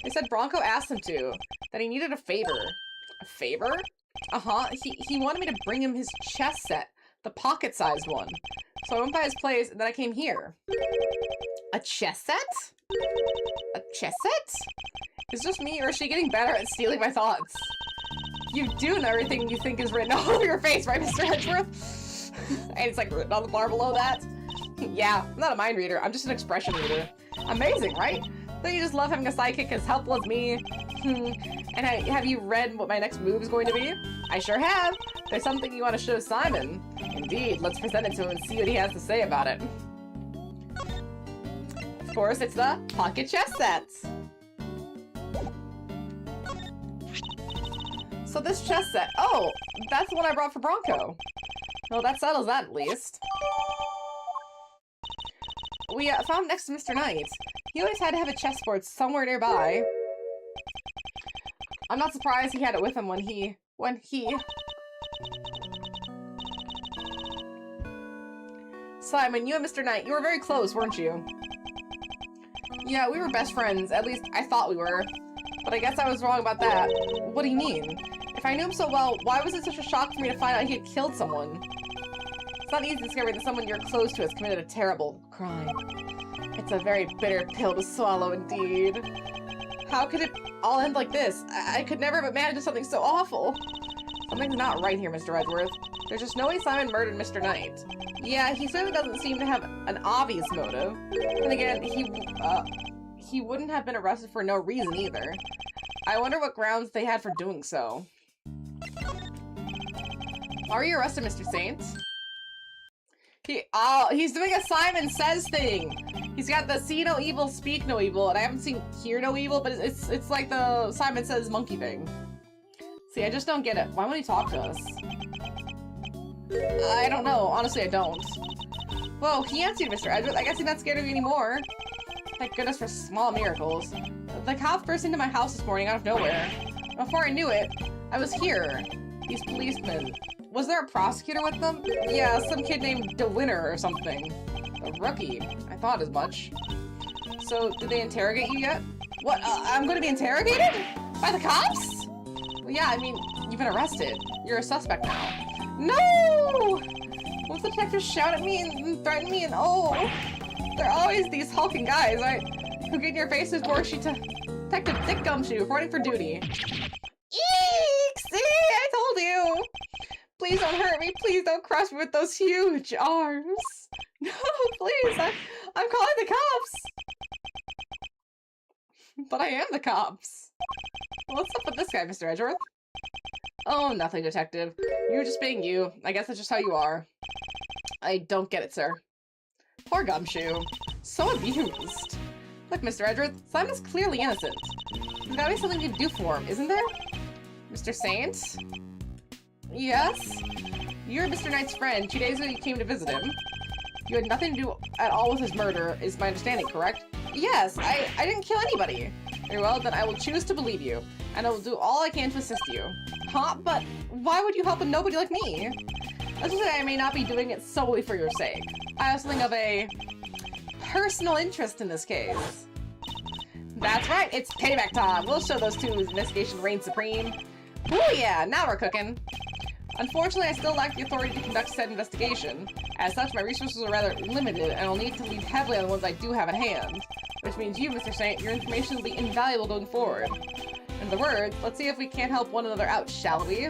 They said Bronco asked him to, that he needed a favor. A favor? Uh-huh, he wanted me to bring him his chess set, the pocket-sized one. So I went by his place, and then I came here. A chess set? A chess set? Is it just me, or is she getting better at stealing my thoughts? You do know everything you think is written all over your face, right, Mr. Edgeworth? And it's like written on the bar below that. Yeah, I'm not a mind reader, I'm just an expression reader. Amazing, right? Don't you just love having a sidekick as helpful as me? And have you read what my next move is going to be? I sure have. There's something you want to show Simon. Indeed, let's present it to him and see what he has to say about it. Of course, it's the pocket chess sets. So this chess set, oh, that's the one I brought for Bronco. Well, that settles that at least. We found next to Mr. Knight. He always had to have a chessboard somewhere nearby. I'm not surprised he had it with him when he... Simon, you and Mr. Knight, you were very close, weren't you? Yeah, we were best friends. At least, I thought we were. But I guess I was wrong about that. What do you mean? If I knew him so well, why was it such a shock for me to find out he had killed someone? It's not easy to discover that someone you're close to has committed a terrible crime. It's a very bitter pill to swallow indeed. How could it all end like this? I could never have imagined something so awful. Something's not right here, Mr. Edgeworth. There's just no way Simon murdered Mr. Knight. Yeah, he certainly doesn't seem to have an obvious motive. And again, he wouldn't have been arrested for no reason either. I wonder what grounds they had for doing so. Are you arrested, Mr. Saint? He's doing a Simon Says thing! He's got the see no evil, speak no evil, and I haven't seen hear no evil, but it's like the Simon Says monkey thing. See, I just don't get it. Why won't he talk to us? I don't know. Honestly, I don't. Whoa, he answered, Mr. Edgeworth. I guess he's not scared of you anymore. Thank goodness for small miracles. The cops burst into my house this morning out of nowhere. Before I knew it, I was here. These policemen. Was there a prosecutor with them? Yeah, some kid named DeWinner or something. A rookie. I thought as much. So, did they interrogate you yet? What? I'm gonna be interrogated? By the cops? Well, yeah, I mean, you've been arrested. You're a suspect now. No! Won't the detectives shout at me and threaten me and oh, there are always these hulking guys, right? Who get in your faces worksheet to Detective Dick Gumshoe reporting for duty. Eek! See, I told you! Please don't hurt me. Please don't crush me with those huge arms. No, please. I'm calling the cops. But I am the cops. What's up with this guy, Mr. Edgeworth? Oh, nothing, Detective. You're just being you. I guess that's just how you are. I don't get it, sir. Poor Gumshoe. So abused. Look, Mr. Edgeworth, Simon's clearly innocent. There's gotta be something you can do for him, isn't there? Mr. Saint? Yes? You're Mr. Knight's friend. 2 days ago you came to visit him. You had nothing to do at all with his murder, is my understanding, correct? Yes, I didn't kill anybody. Very well, then I will choose to believe you, and I will do all I can to assist you. Huh? But why would you help a nobody like me? Let's just say I may not be doing it solely for your sake. I have something of a personal interest in this case. That's right, it's payback time. We'll show those two whose investigation reigns supreme. Oh yeah, now we're cooking. Unfortunately, I still lack the authority to conduct said investigation. As such, my resources are rather limited, and I'll need to lean heavily on the ones I do have at hand. Which means you, Mr. Saint, your information will be invaluable going forward. In other words, let's see if we can't help one another out, shall we?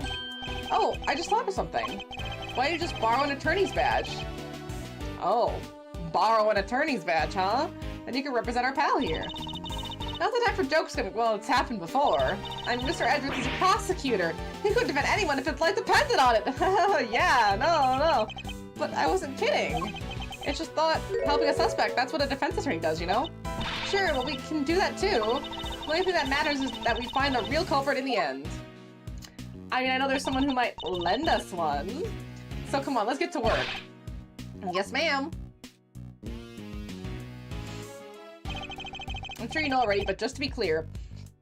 Oh, I just thought of something. Why don't you just borrow an attorney's badge? Oh, borrow an attorney's badge, huh? Then you can represent our pal here. Not the time for jokes, well, it's happened before. I'm Mr. Edgeworth is a prosecutor. He could defend anyone if his life depended on it. Yeah, no. But I wasn't kidding. It's just thought helping a suspect, that's what a defense attorney does, you know? Sure, well, we can do that too. The only thing that matters is that we find the real culprit in the end. I mean, I know there's someone who might lend us one. So come on, let's get to work. Yes, ma'am. I'm sure you know already, but just to be clear,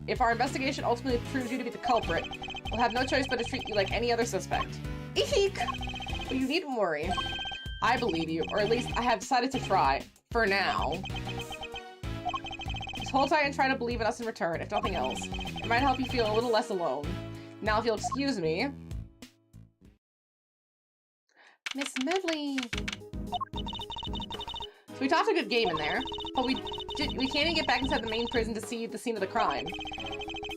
if our investigation ultimately proves you to be the culprit, we'll have no choice but to treat you like any other suspect. Eek! But you needn't worry. I believe you, or at least I have decided to try. For now. Just hold tight and try to believe in us in return, if nothing else. It might help you feel a little less alone. Now, if you'll excuse me... Miss Medley! So we talked a good game in there, but we can't even get back inside the main prison to see the scene of the crime.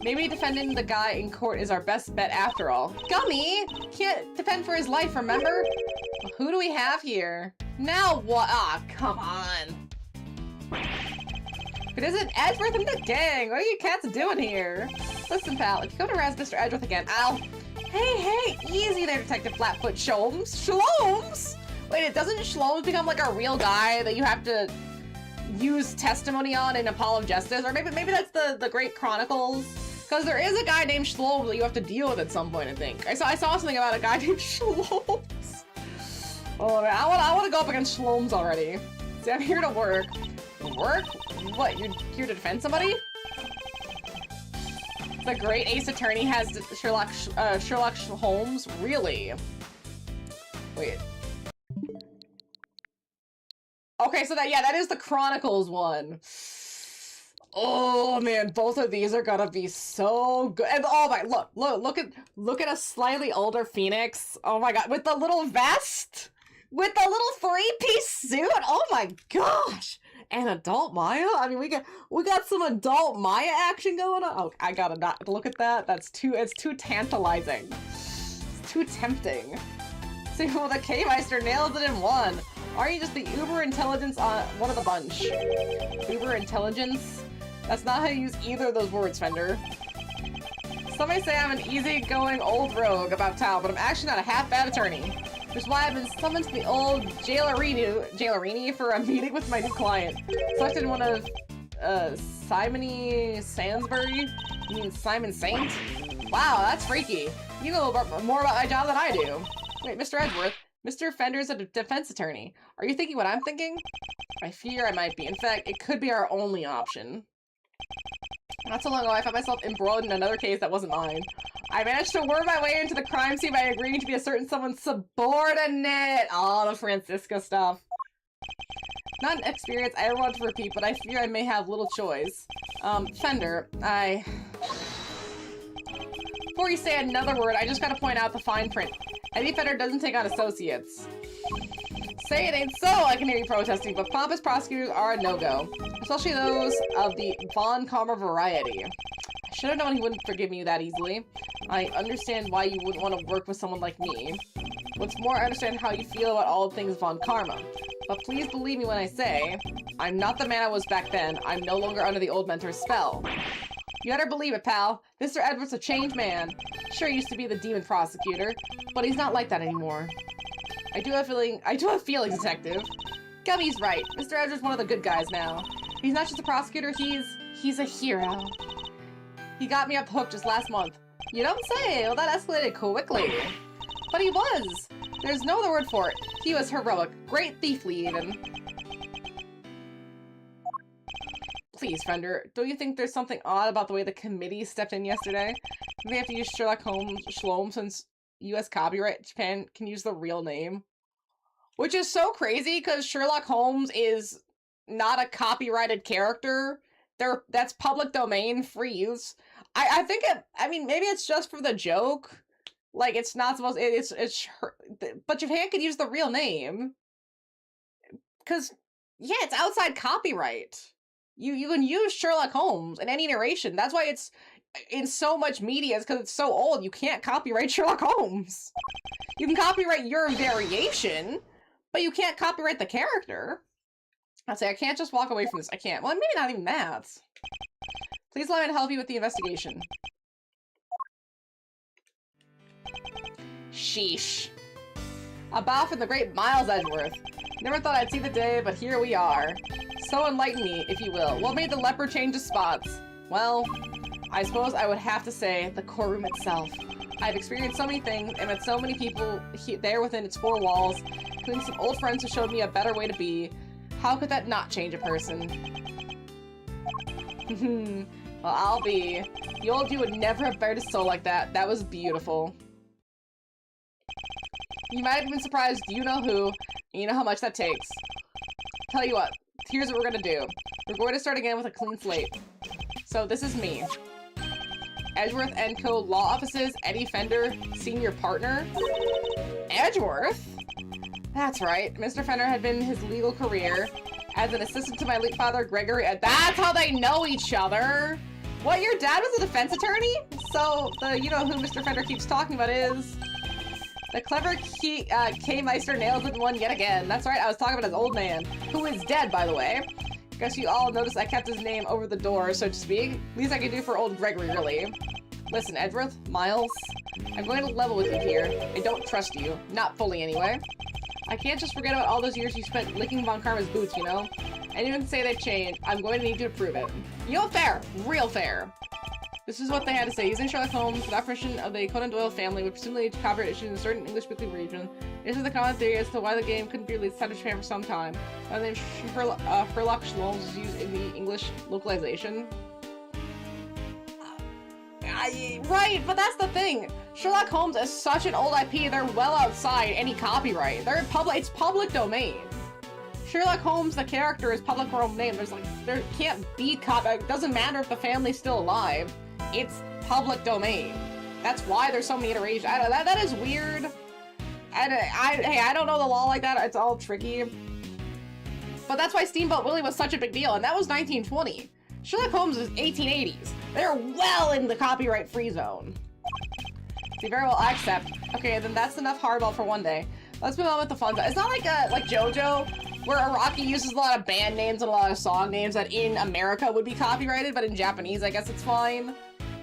Maybe defending the guy in court is our best bet after all. Gummy! Can't defend for his life, remember? Well, who do we have here? Now what? Ah, come on. If it isn't Edgeworth and the gang, what are you cats doing here? Listen, pal, if you go to harass Mr. Edgeworth again, I'll... Hey, easy there, Detective Flatfoot Sholmes. Sholmes? Wait, doesn't Sholmes become like a real guy that you have to use testimony on in a Hall of Justice? Or maybe that's the Great Chronicles? Because there is a guy named Sholmes that you have to deal with at some point, I think. I saw something about a guy named Sholmes. Oh man, I want to go up against Sholmes already. See, I'm here to work. Work? What, you're here to defend somebody? The great Ace Attorney has Sherlock Holmes? Really? Wait. Okay, so that is the Chronicles one. Oh man, both of these are gonna be so good. And oh my, look at a slightly older Phoenix. Oh my god, with the little vest, with the little three-piece suit. Oh my gosh, and adult Maya. I mean, we got some adult Maya action going on. Oh, I gotta not look at that. It's too tantalizing. It's too tempting. See, well, the K-Meister nails it in one. Are you just the uber intelligence on one of the bunch? Uber intelligence? That's not how you use either of those words, Fender. Some may say I'm an easygoing old rogue about town, but I'm actually not a half-bad attorney. Which is why I've been summoned to the old jailerini for a meeting with my new client. Selected one of, Simony Sansbury? You mean Simon Saint? Wow, that's freaky. You know more about my job than I do. Wait, Mr. Edgeworth, Mr. Fender's a defense attorney. Are you thinking what I'm thinking? I fear I might be. In fact, it could be our only option. Not so long ago, I found myself embroiled in another case that wasn't mine. I managed to worm my way into the crime scene by agreeing to be a certain someone's subordinate. Oh, the Francisco stuff. Not an experience I ever want to repeat, but I fear I may have little choice. Fender, Before you say another word, I just gotta point out the fine print. Eddie Fender doesn't take on associates. Say it ain't so, I can hear you protesting, but pompous prosecutors are a no-go. Especially those of the Von Karma variety. I should have known he wouldn't forgive me that easily. I understand why you wouldn't want to work with someone like me. What's more, I understand how you feel about all things Von Karma. But please believe me when I say, I'm not the man I was back then. I'm no longer under the old mentor's spell. You better believe it, pal. Mr. Edwards' a changed man. Sure, he used to be the demon prosecutor, but he's not like that anymore. I do have feelings, Detective. Gummy's right. Mr. Edwards is one of the good guys now. He's not just a prosecutor, he's a hero. He got me up hooked just last month. You don't say. Well, that escalated quickly. But he was. There's no other word for it. He was heroic. Great thiefly, even. Please, Fender, don't you think there's something odd about the way the committee stepped in yesterday? They have to use Sherlock Holmes Sholmes since U.S. copyright Japan can use the real name. Which is so crazy, because Sherlock Holmes is not a copyrighted character. That's public domain, free use. I think I mean, maybe it's just for the joke. Like, it's not supposed but Japan could use the real name. Because, yeah, it's outside copyright. You can use Sherlock Holmes in any narration. That's why it's in so much media, is because it's so old. You can't copyright Sherlock Holmes. You can copyright your variation, but you can't copyright the character. I'd say I can't just walk away from this. I can't. Well, maybe not even that. Please allow me to help you with the investigation. Sheesh. A bow from the great Miles Edgeworth. Never thought I'd see the day, but here we are. So enlighten me, if you will. What made the leper change his spots? Well, I suppose I would have to say the courtroom itself. I've experienced so many things and met so many people there within its four walls, including some old friends who showed me a better way to be. How could that not change a person? Well, I'll be. The old you would never have bared a soul like that. That was beautiful. You might have been surprised you know who, and you know how much that takes. Tell you what, here's what we're gonna do. We're going to start again with a clean slate. So this is me. Edgeworth & Co. Law Offices, Eddie Fender, senior partner. Edgeworth? That's right. Mr. Fender had been his legal career as an assistant to my late father, Gregory. That's how they know each other. What, your dad was a defense attorney? So, the you-know-who Mr. Fender keeps talking about is... The clever K-Meister nails it in one yet again. That's right, I was talking about his old man, who is dead, by the way. Guess you all noticed I kept his name over the door, so to speak. Least I could do for old Gregory, really. Listen, Edgeworth, Miles, I'm going to level with you here. I don't trust you. Not fully, anyway. I can't just forget about all those years you spent licking Von Karma's boots, you know? Anyone can say they've changed. I'm going to need you to prove it. You know, fair. Real fair. This is what they had to say. Using Sherlock Holmes, the definition of the Conan Doyle family, which presumably to copyright issues in a certain English-speaking region. This is the common theory as to why the game couldn't be released out of Japan for some time. The name Sherlock Holmes is used in the English localization. Right, but that's the thing. Sherlock Holmes is such an old IP, they're well outside any copyright. They're it's public domain. Sherlock Holmes, the character, is public domain. There can't be copyright. It doesn't matter if the family's still alive. It's public domain. That's why there's so many iterations. That is weird. Hey, I don't know the law like that. It's all tricky. But that's why Steamboat Willie was such a big deal, and that was 1920. Sherlock Holmes is 1880s. They're well in the copyright-free zone. See, very well, I accept. Okay, then that's enough hardball for one day. Let's move on with the fun stuff. It's not like JoJo, where Araki uses a lot of band names and a lot of song names that in America would be copyrighted, but in Japanese, I guess it's fine.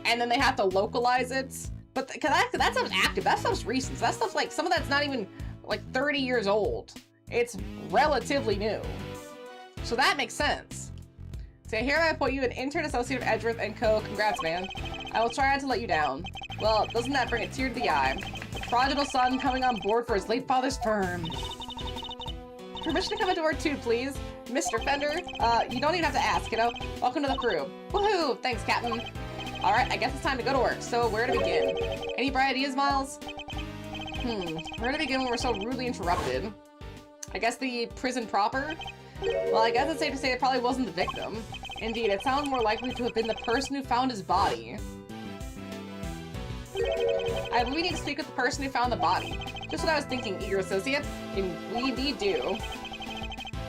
And then they have to localize it. But that stuff's active. That stuff's recent. So that stuff's like, some of that's not even like 30 years old. It's relatively new. So that makes sense. So here I appoint you an intern associate of Edgeworth & Co. Congrats, man. I will try not to let you down. Well, doesn't that bring a tear to the eye? The prodigal son coming on board for his late father's firm. Permission to come into work too, please. Mr. Fender, you don't even have to ask, you know? Welcome to the crew. Woohoo! Thanks, Captain. Alright, I guess it's time to go to work. So, where to begin? Any bright ideas, Miles? Where to begin when we're so rudely interrupted? I guess the prison proper? Well, I guess it's safe to say it probably wasn't the victim. Indeed, it sounds more likely to have been the person who found his body. We need to speak with the person who found the body. Just what I was thinking, eager associate. And we indeed do.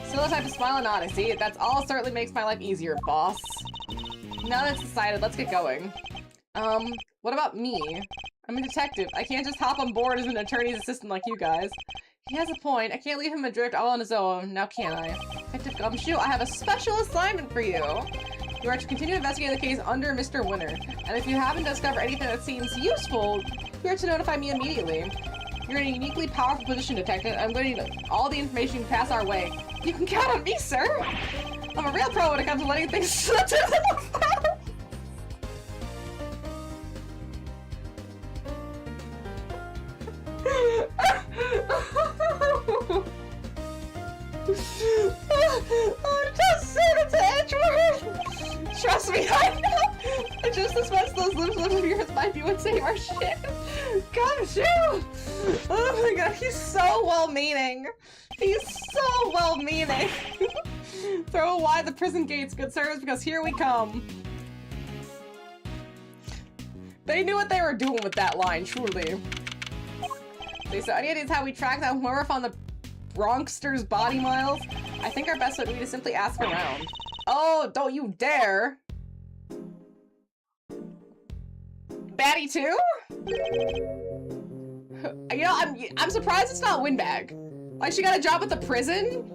Still a type to smile and nod, I see. That's all certainly makes my life easier, boss. Now that's decided, let's get going. What about me? I'm a detective. I can't just hop on board as an attorney's assistant like you guys. He has a point. I can't leave him adrift all on his own. Now can I? Detective Gumshoe, I have a special assignment for you. You are to continue investigating the case under Mr. Winter. And if you happen to discover anything that seems useful, you are to notify me immediately. You're in a uniquely powerful position, Detective. I'm going to need all the information you can pass our way. You can count on me, sir! I'm a real pro when it comes to letting things slip to the Oh, just say it to Edgeworth! Trust me, I know! I just dispensed those lips of yours might be what save our shit. Gumshoe! Oh my god, he's so well-meaning. He's so well-meaning. Throw wide the prison gates, good sirs, because here we come. They knew what they were doing with that line, truly. Okay, so any ideas how we track down whoever found the Bronxster's body, Miles? I think our best would be to simply ask around. Oh, don't you dare! Batty too? You know, I'm surprised it's not Windbag. Like, she got a job at the prison?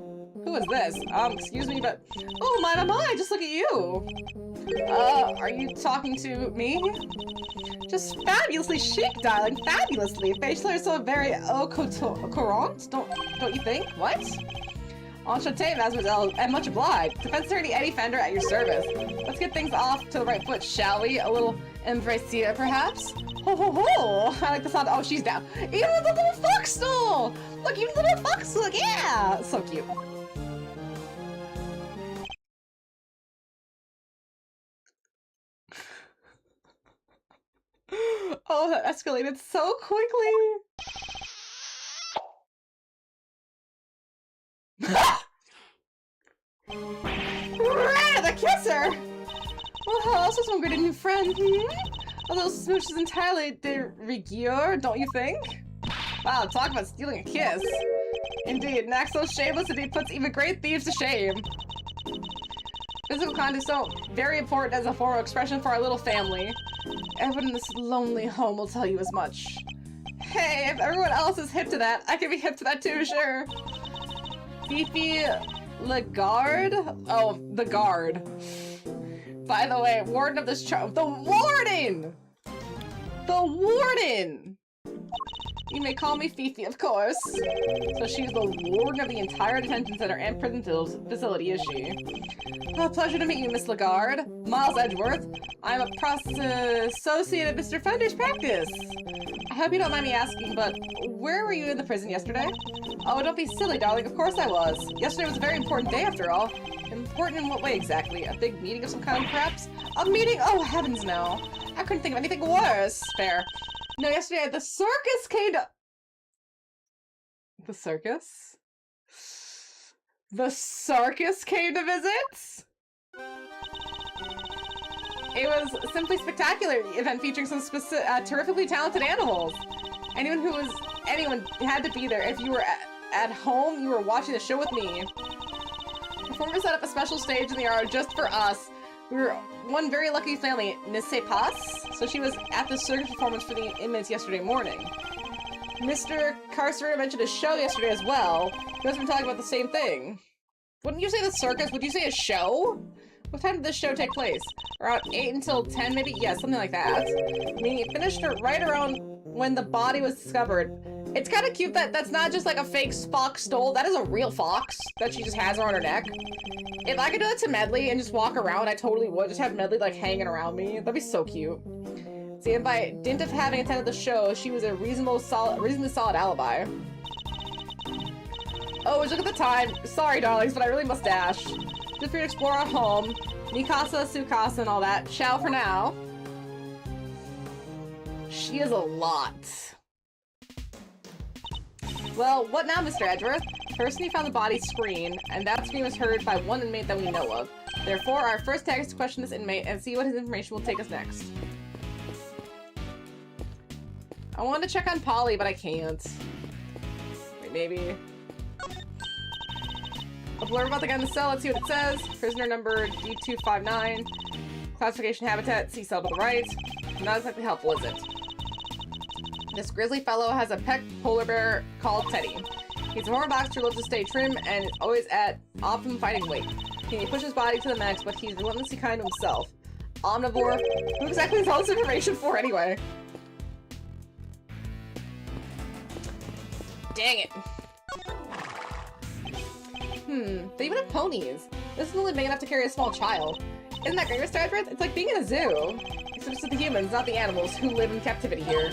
Who is this? Excuse me, but... Oh, my, just look at you! Are you talking to me? Just fabulously chic, darling, fabulously. Facial hair so very au courant, don't you think? What? Enchanté, mademoiselle, and much obliged. Defense attorney Eddie Fender at your service. Let's get things off to the right foot, shall we? A little embracia, perhaps? Ho ho ho! I like the sound. Oh, she's down. Even with the little fox doll! Look, even the little fox, look, yeah! So cute. Oh, that escalated so quickly. The kisser! Well, how else is one good a new friend, A little smooch is entirely de rigueur, don't you think? Wow, talk about stealing a kiss. Indeed, an act so shameless that he puts even great thieves to shame. Physical contact is so very important as a form of expression for our little family. Everyone in this lonely home will tell you as much. Hey, if everyone else is hip to that, I can be hip to that too, sure. Fifi Lagarde? Oh, the guard. By the way, warden of this the warden! The warden! You may call me Fifi, of course. So she's the warden of the entire detention center and prison facility, is she? A pleasure to meet you, Miss Lagarde. Miles Edgeworth. I'm a associate at Mr. Fender's practice. I hope you don't mind me asking, but where were you in the prison yesterday? Oh, don't be silly, darling. Of course I was. Yesterday was a very important day, after all. Important in what way, exactly? A big meeting of some kind, perhaps? A meeting? Oh, heavens no. I couldn't think of anything worse. Fair. No, yesterday the circus came to... The circus? The circus came to visit? It was a simply spectacular event featuring some terrifically talented animals. Anyone had to be there. If you were at home, you were watching the show with me. The performer set up a special stage in the yard just for us. We were one very lucky family, ne sais pas? So she was at the circus performance for the inmates yesterday morning. Mr. Carcer mentioned a show yesterday as well. You guys have been talking about the same thing. Wouldn't you say the circus? Would you say a show? What time did this show take place? Around 8 until 10 maybe? Yeah, something like that. Meaning it finished right around when the body was discovered. It's kind of cute that that's not just like a fake fox doll. That is a real fox that she just has around her neck. If I could do it to Medley and just walk around, I totally would. Just have Medley like hanging around me. That'd be so cute. See, and by dint of having attended the show, she was a reasonably solid alibi. Oh, look at the time. Sorry, darlings, but I really must dash. Feel free to explore our home. Mikasa, Sukasa, and all that. Ciao for now. She is a lot. Well, what now, Mr. Edgeworth? First, we found the body scream, and that scream was heard by one inmate that we know of. Therefore, our first task is to question this inmate and see what his information will take us next. I wanted to check on Polly, but I can't. Wait, maybe. A blurb about the guy in the cell, let's see what it says. Prisoner number D259. Classification habitat, see cell to the right. Not exactly helpful, is it? This grizzly fellow has a pet polar bear called Teddy. He's a former boxer who loves to stay trim and is always at optimum fighting weight. He pushes his body to the max, but he's relentlessly kind to himself. Omnivore. Who exactly is all this information for anyway? Dang it. They even have ponies. This is only big enough to carry a small child. Isn't that great, Mr. Edgeworth? It's like being in a zoo. Except it's the humans, not the animals, who live in captivity here.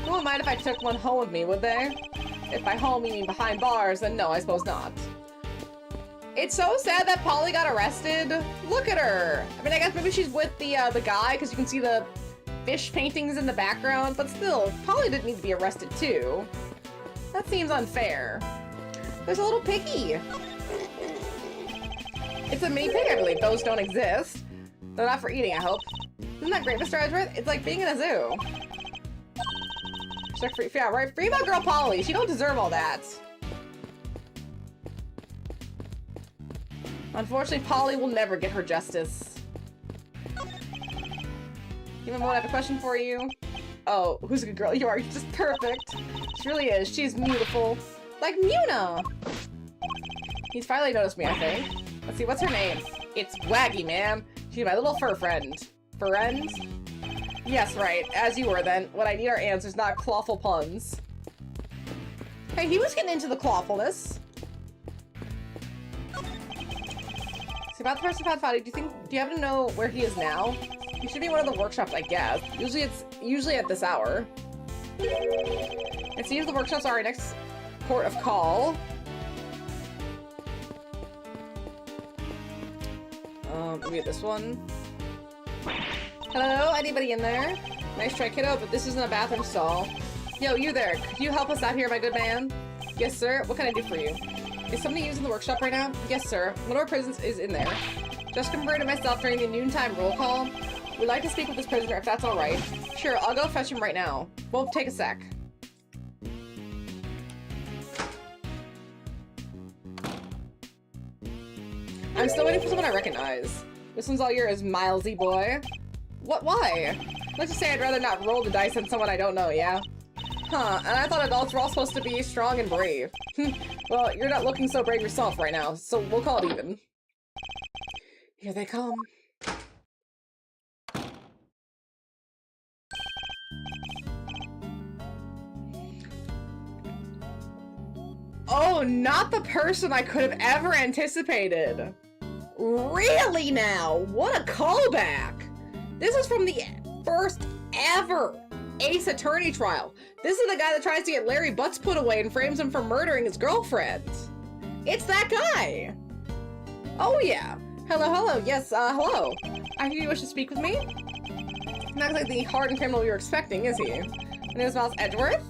No one mind if I took one home with me, would they? If by home you mean behind bars, then no, I suppose not. It's so sad that Polly got arrested. Look at her. I mean, I guess maybe she's with the guy, because you can see the fish paintings in the background, but still, Polly didn't need to be arrested too. That seems unfair. There's a little piggy. It's a mini pig, I believe. Those don't exist. They're not for eating, I hope. Isn't that great, Mr. Edgeworth? It's like being in a zoo. Yeah, right? Free my girl Polly. She don't deserve all that. Unfortunately, Polly will never get her justice. Even though I have a question for you. Oh, who's a good girl? You are just perfect. She really is. She's beautiful. Like Muna. He's finally noticed me, I think. Let's see, what's her name? It's Waggy, ma'am. She's my little fur friend. Friend? Yes, right. As you were then. What I need are answers, not clawful puns. Hey, he was getting into the clawfulness. So about the person found Fowdy, do you happen to know where he is now? He should be in one of the workshops, I guess. Usually at this hour. It seems the workshops are our next port of call. We get this one. Hello, anybody in there? Nice try, kiddo, but this isn't a bathroom stall. Yo, you there. Could you help us out here, my good man? Yes, sir. What can I do for you? Is somebody using the workshop right now? Yes, sir. One of our prisoners is in there. Just converted myself during the noontime roll call. We'd like to speak with this prisoner if that's alright. Sure, I'll go fetch him right now. Won't take a sec. I'm still waiting for someone I recognize. This one's all yours, Milesy boy. What? Why? Let's just say I'd rather not roll the dice than someone I don't know, yeah? Huh, and I thought adults were all supposed to be strong and brave. Well, you're not looking so brave yourself right now, so we'll call it even. Here they come. Oh, not the person I could have ever anticipated. Really now? What a callback! This is from the first ever Ace Attorney trial. This is the guy that tries to get Larry Butts put away and frames him for murdering his girlfriend. It's that guy! Oh yeah. Hello, hello. Yes, hello. I hear you wish to speak with me? Not like the hardened criminal you were expecting, is he? My name is Miles Edgeworth.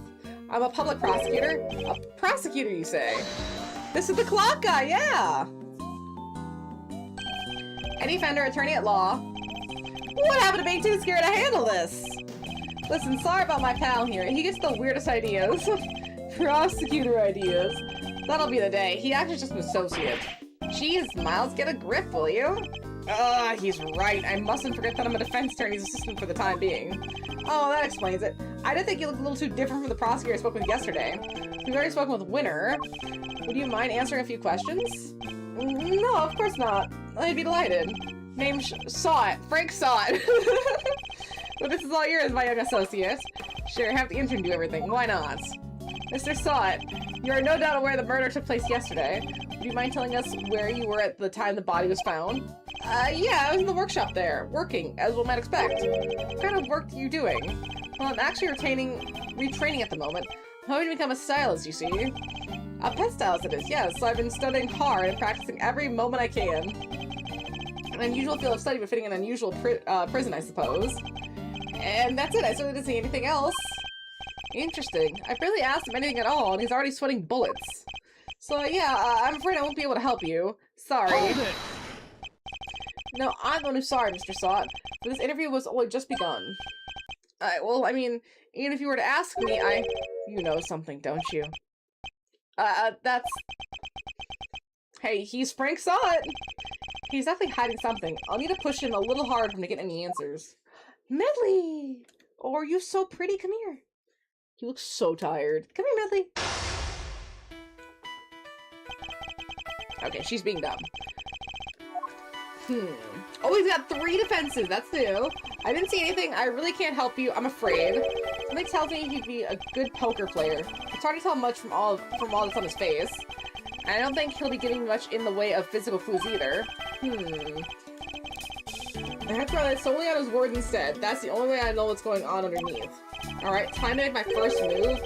I'm a public prosecutor. A prosecutor, you say? This is the clock guy, yeah! Any offender, attorney at law. What happened to being too scared to handle this? Listen, sorry about my pal here. He gets the weirdest ideas. Prosecutor ideas. That'll be the day. He actually just an associate. Jeez, Miles, get a grip, will you? He's right. I mustn't forget that I'm a defense attorney's assistant for the time being. Oh, that explains it. I did think you looked a little too different from the prosecutor I spoke with yesterday. We've already spoken with Winner. Would you mind answering a few questions? No, of course not. I'd be delighted. Name saw it. Frank saw it. Well, this is all yours, my young associate. Sure, have the intern do everything. Why not? Mr. Sawit, you are no doubt aware the murder took place yesterday. Would you mind telling us where you were at the time the body was found? Yeah, I was in the workshop there, working, as one might expect. What kind of work are you doing? Well, I'm actually retraining at the moment. I'm hoping to become a stylist, you see. A pet stylist it is, yes. So I've been studying hard and practicing every moment I can. An unusual field of study befitting an unusual prison, I suppose. And that's it, I certainly didn't see anything else. Interesting. I barely asked him anything at all, and he's already sweating bullets. So yeah, I'm afraid I won't be able to help you. Sorry. Hold it! No, I'm the one who's sorry, Mr. Sot. But this interview was only just begun. Well, I mean, even if you were to ask me, You know something, don't you? That's... Hey, he's Frank Sot! He's definitely hiding something. I'll need to push him a little hard for him to get any answers. Medley! Oh, are you so pretty? Come here. He looks so tired. Come here, Medley. Okay, she's being dumb. Oh, he's got 3 defenses. That's new. I didn't see anything. I really can't help you. I'm afraid. Something tells me he'd be a good poker player. It's hard to tell much from all that's on his face. And I don't think he'll be giving much in the way of physical clues either. I have to rely solely on his word instead. That's the only way I know what's going on underneath. Alright, time to make my first move.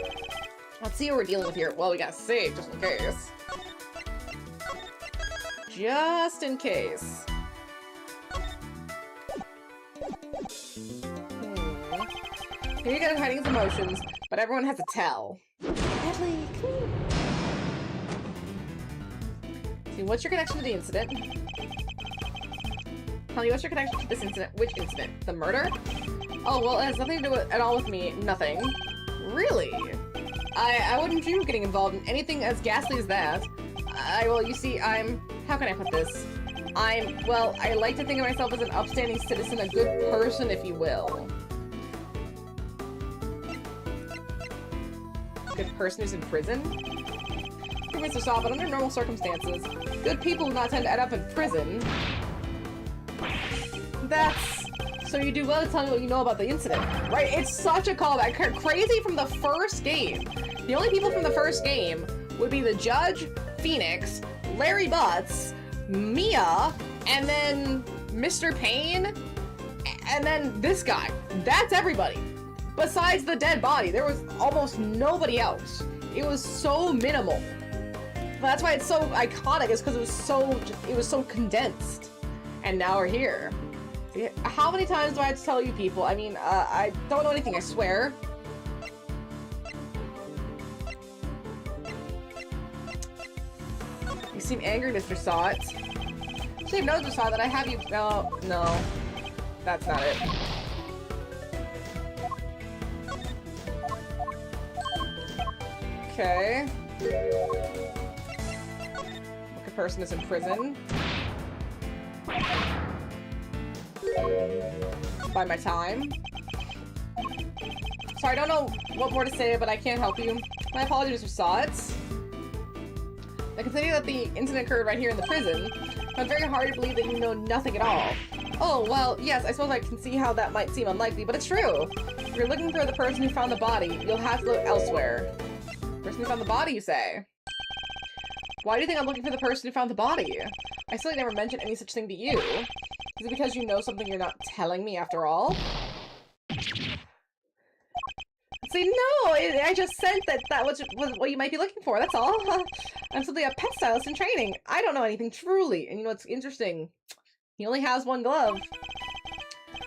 Let's see what we're dealing with here. Well, we gotta save, just in case. Just in case. Here you go, hiding his emotions, but everyone has to tell. Medley, come here. See, what's your connection to the incident? Holly, what's your connection to this incident? Which incident? The murder? Oh, well, it has nothing to do at all with me. Nothing. Really? I wouldn't dream of getting involved in anything as ghastly as that. Well, you see, how can I put this? Well, I like to think of myself as an upstanding citizen, a good person, if you will. Good person who's in prison? Mr. Saw, but under normal circumstances, good people do not tend to end up in prison. That's... So you do well to tell me what you know about the incident. Right, it's such a callback. Crazy from the first game. The only people from the first game would be the Judge, Phoenix, Larry Butts, Mia, and then Mr. Payne, and then this guy. That's everybody. Besides the dead body, there was almost nobody else. It was so minimal. But that's why it's so iconic, is because it was so condensed. And now we're here. How many times do I have to tell you people? I mean, I don't know anything, I swear. You seem angry, Mr. Sot. Shame knows, Mr. Sot, that I have you. No, no. That's not it. Okay. Look, a person is in prison. By my time. Sorry, I don't know what more to say, but I can't help you. My apologies, Mr. Sot. I consider that the incident occurred right here in the prison, but it's very hard to believe that you know nothing at all. Oh, well, yes, I suppose I can see how that might seem unlikely, but it's true. If you're looking for the person who found the body, you'll have to look elsewhere. Person who found the body, you say? Why do you think I'm looking for the person who found the body? I certainly never mentioned any such thing to you. Is it because you know something you're not telling me after all? See, no! I just said that was what you might be looking for, that's all. I'm simply a pet stylist in training. I don't know anything, truly. And you know what's interesting? He only has one glove.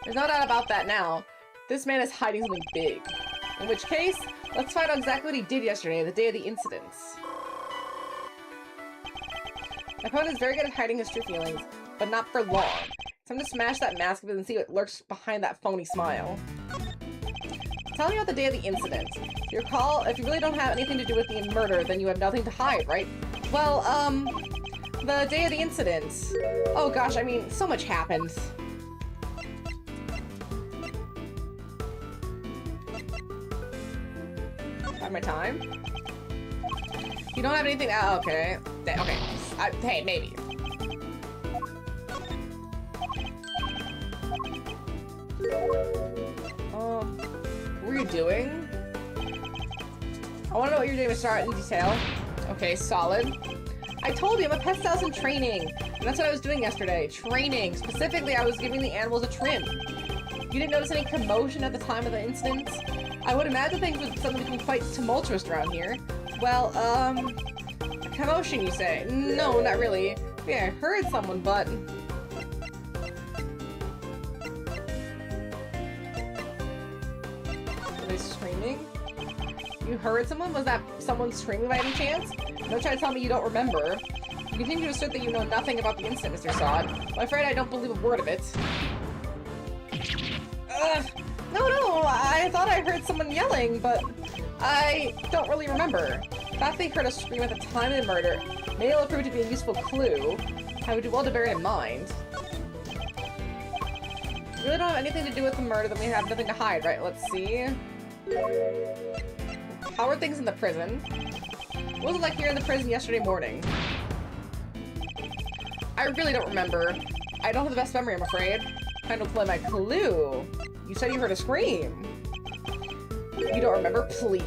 There's no doubt about that now. This man is hiding something big. In which case, let's find out exactly what he did yesterday, the day of the incidents. My opponent is very good at hiding his true feelings, but not for long. It's time to smash that mask of it and see what lurks behind that phony smile. Tell me about the day of the incident. If you really don't have anything to do with the murder, then you have nothing to hide, right? Well, the day of the incident. Oh gosh, I mean, so much happened. Have my time? You don't have anything. Oh, okay. Okay. Hey, maybe. What were you doing? I want to know what you're doing to start in detail. Okay, solid. I told you, I'm a pet stylist in training. And that's what I was doing yesterday. Training. Specifically, I was giving the animals a trim. You didn't notice any commotion at the time of the incident? I would imagine things would suddenly become quite tumultuous around here. Well, a commotion, you say? No, not really. Yeah, I heard someone, but... Are they screaming? You heard someone? Was that someone screaming by any chance? Don't try to tell me you don't remember. You continue to assert that you know nothing about the incident, Mr. Sod. I'm afraid I don't believe a word of it. Ugh. No, I thought I heard someone yelling, but I don't really remember. The fact they heard a scream at the time of the murder may well prove to be a useful clue. I would do well to bear it in mind. We really don't have anything to do with the murder, then we have nothing to hide, right? Let's see. How are things in the prison? What was it like here in the prison yesterday morning? I really don't remember. I don't have the best memory, I'm afraid. Time to play my clue. You said you heard a scream. You don't remember? Please.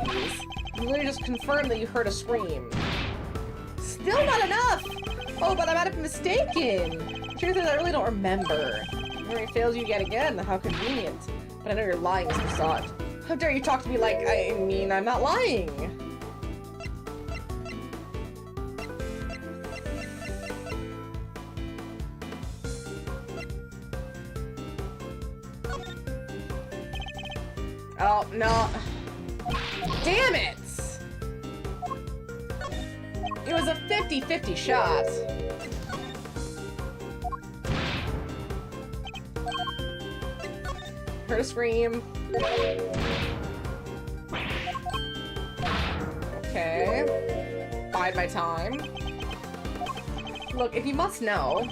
You literally just confirmed that you heard a scream. Still not enough! Oh, but I might have been mistaken. The truth is, I really don't remember. Memory fails you yet again. How convenient. But I know you're lying, Mr. Sot. How dare you talk to me like, I mean, I'm not lying. Oh, no. Damn it! It was a 50-50 shot. Heard a scream. Okay. Bide my time. Look, if you must know,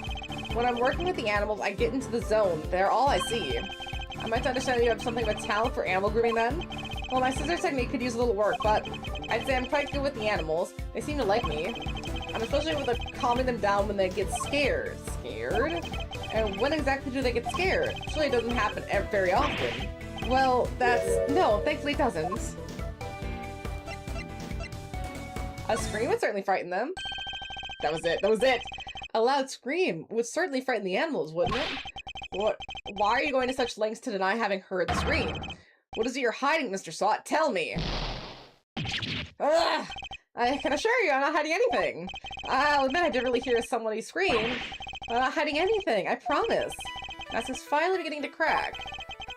when I'm working with the animals, I get into the zone. They're all I see. I might understand you have something of a talent for animal grooming then. Well, my scissors technique could use a little work, but I'd say I'm quite good with the animals. They seem to like me. I'm especially with calming them down when they get scared. Scared? And when exactly do they get scared? Usually it doesn't happen very often. Well, no, thankfully it doesn't. A scream would certainly frighten them. That was it. A loud scream would certainly frighten the animals, wouldn't it? Why are you going to such lengths to deny having heard the scream? What is it you're hiding, Mr. Sot? Tell me! Ugh! I can assure you I'm not hiding anything. I'll admit I did really hear somebody scream. I'm not hiding anything, I promise. Mask is finally beginning to crack.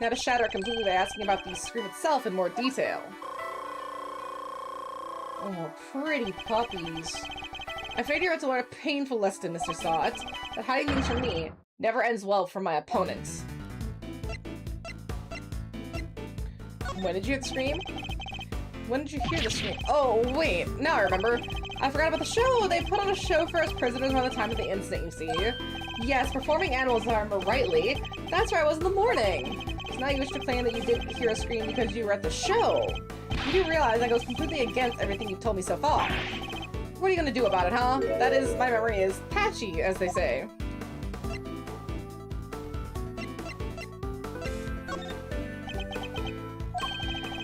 Now to shatter it completely by asking about the scream itself in more detail. Oh, pretty puppies. I figured you're about to learn a painful lesson, Mr. Sot, that hiding things from me never ends well for my opponents. When did you hear the scream? When did you hear the scream? Oh, wait, now I remember. I forgot about the show. They put on a show for us prisoners around the time of the incident, you see. Yes, performing animals, if I remember rightly. That's where I was in the morning. So now you wish to claim that you didn't hear a scream because you were at the show. You do realize that goes completely against everything you've told me so far. What are you gonna do about it, huh? That is, my memory is patchy, as they say.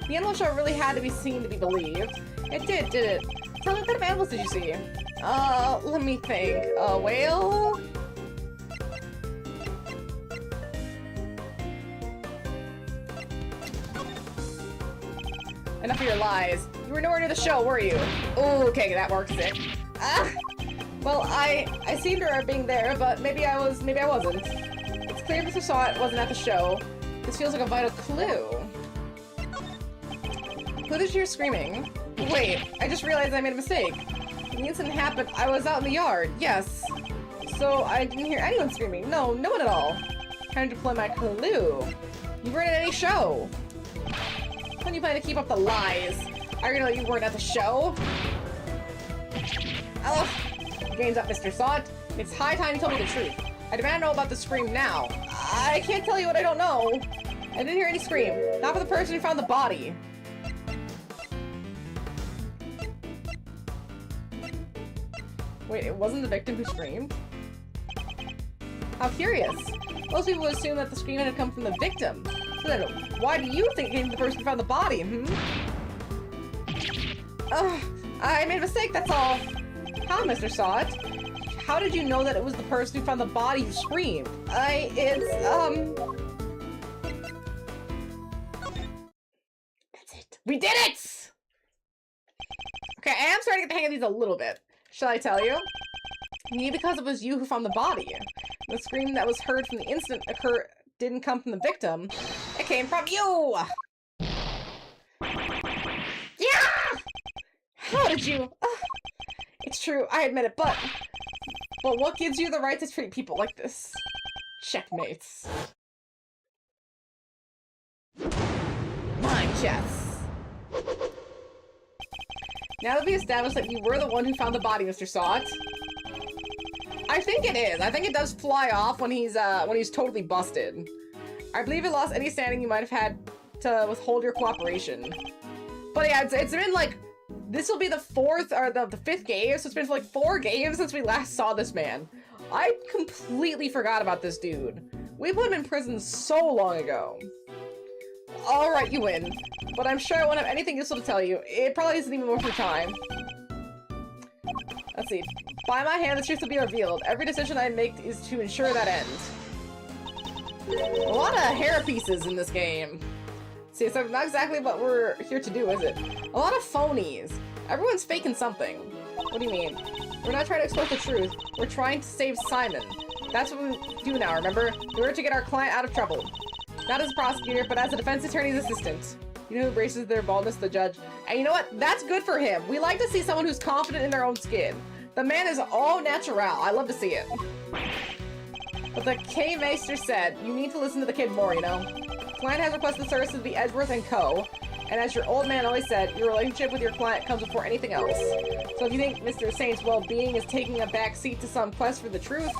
The animal show really had to be seen to be believed. It did it? Tell me, what kind of animals did you see? Let me think. A whale? Enough of your lies. You were nowhere near the show, were you? Oh, okay, that works it. Ah! Well, I seemed to remember being there, but maybe I wasn't. It's clear Mr. Sot wasn't at the show. This feels like a vital clue. Who did you hear screaming? Wait, I just realized I made a mistake. When the incident happened, I was out in the yard, yes. So I didn't hear anyone screaming. No, no one at all. Trying to deploy my clue. You weren't at any show. When you plan to keep up the lies? I already know you weren't at the show. Ugh. Game's up, Mr. Sot. It's high time you told me the truth. I demand to know about the scream now. I can't tell you what I don't know. I didn't hear any scream. Not for the person who found the body. Wait, it wasn't the victim who screamed? How curious. Most people would assume that the scream had come from the victim. So then, why do you think it came from the person who found the body, Ugh, I made a mistake, that's all. How, Mr. Sot? How did you know that it was the person who found the body who screamed? That's it. We did it! Okay, I am starting to get the hang of these a little bit. Shall I tell you? Maybe because it was you who found the body. The scream that was heard from the incident didn't come from the victim. It came from you! Yeah! How did you? It's true, I admit it, but what gives you the right to treat people like this? Checkmates. Mine chess. Now that we established that you were the one who found the body, Mr. Sot. I think it is. I think it does fly off when he's totally busted. I believe it lost any standing you might have had to withhold your cooperation. But yeah, it's been like, this will be the fourth or the fifth game, so it's been like 4 games since we last saw this man. I completely forgot about this dude. We put him in prison so long ago. Alright, you win. But I'm sure I won't have anything useful to tell you. It probably isn't even worth your time. Let's see. By my hand, the truth will be revealed. Every decision I make is to ensure that end. A lot of hair pieces in this game. See, so not exactly what we're here to do, is it? A lot of phonies. Everyone's faking something. What do you mean? We're not trying to expose the truth. We're trying to save Simon. That's what we do now, remember? In order to get our client out of trouble. Not as a prosecutor, but as a defense attorney's assistant. You know who embraces their baldness, the judge. And you know what? That's good for him. We like to see someone who's confident in their own skin. The man is all natural. I love to see it. But the K-Meister said, you need to listen to the kid more, you know? Client has requested the services of the Edgeworth & Co. And as your old man always said, your relationship with your client comes before anything else. So if you think Mr. Saint's well-being is taking a back seat to some quest for the truth,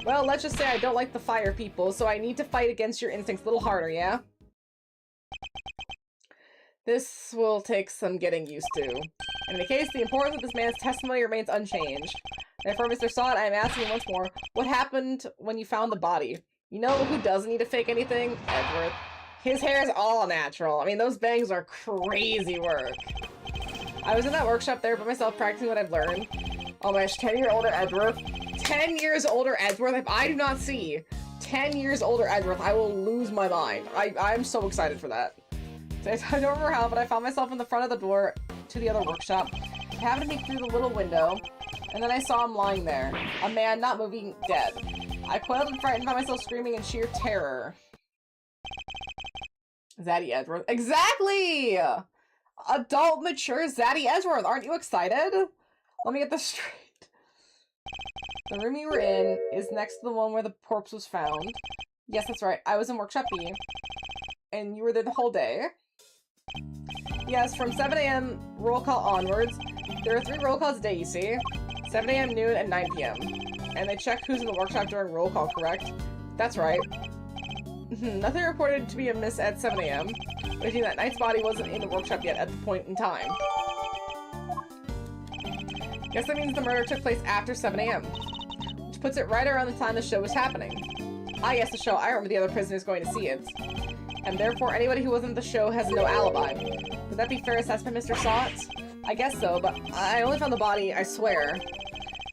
well, let's just say I don't like the fire people, so I need to fight against your instincts a little harder, yeah? This will take some getting used to. In any case, the importance of this man's testimony remains unchanged. Therefore, Mr. Sot, I am asking once more, what happened when you found the body? You know who doesn't need to fake anything? Edgeworth. His hair is all natural. I mean, those bangs are crazy work. I was in that workshop there by myself practicing what I've learned. Oh my gosh, 10-year-older Edgeworth. 10 years older Edgeworth. If I do not see 10 years older Edgeworth, I will lose my mind. I'm so excited for that. So I don't remember how, but I found myself in the front of the door to the other workshop. I happened to peek through the little window, and then I saw him lying there. A man not moving, dead. I coiled and frightened, found myself screaming in sheer terror. Zaddy Edgeworth. Exactly! Adult, mature Zaddy Edgeworth. Aren't you excited? Let me get this straight. The room you were in is next to the one where the corpse was found. Yes, that's right. I was in Workshop B. And you were there the whole day. Yes, from 7 a.m. roll call onwards. There are 3 roll calls a day, you see. 7 a.m., noon, and 9 p.m. And they check who's in the workshop during roll call, correct? That's right. Nothing reported to be amiss at 7 a.m. Meaning that Knight's body wasn't in the workshop yet at the point in time. Guess that means the murder took place after 7 a.m. Which puts it right around the time the show was happening. Ah yes, the show. I remember the other prisoners going to see it. And therefore anybody who wasn't at the show has no alibi. Would that be fair assessment, Mr. Sauts? I guess so, but I only found the body, I swear.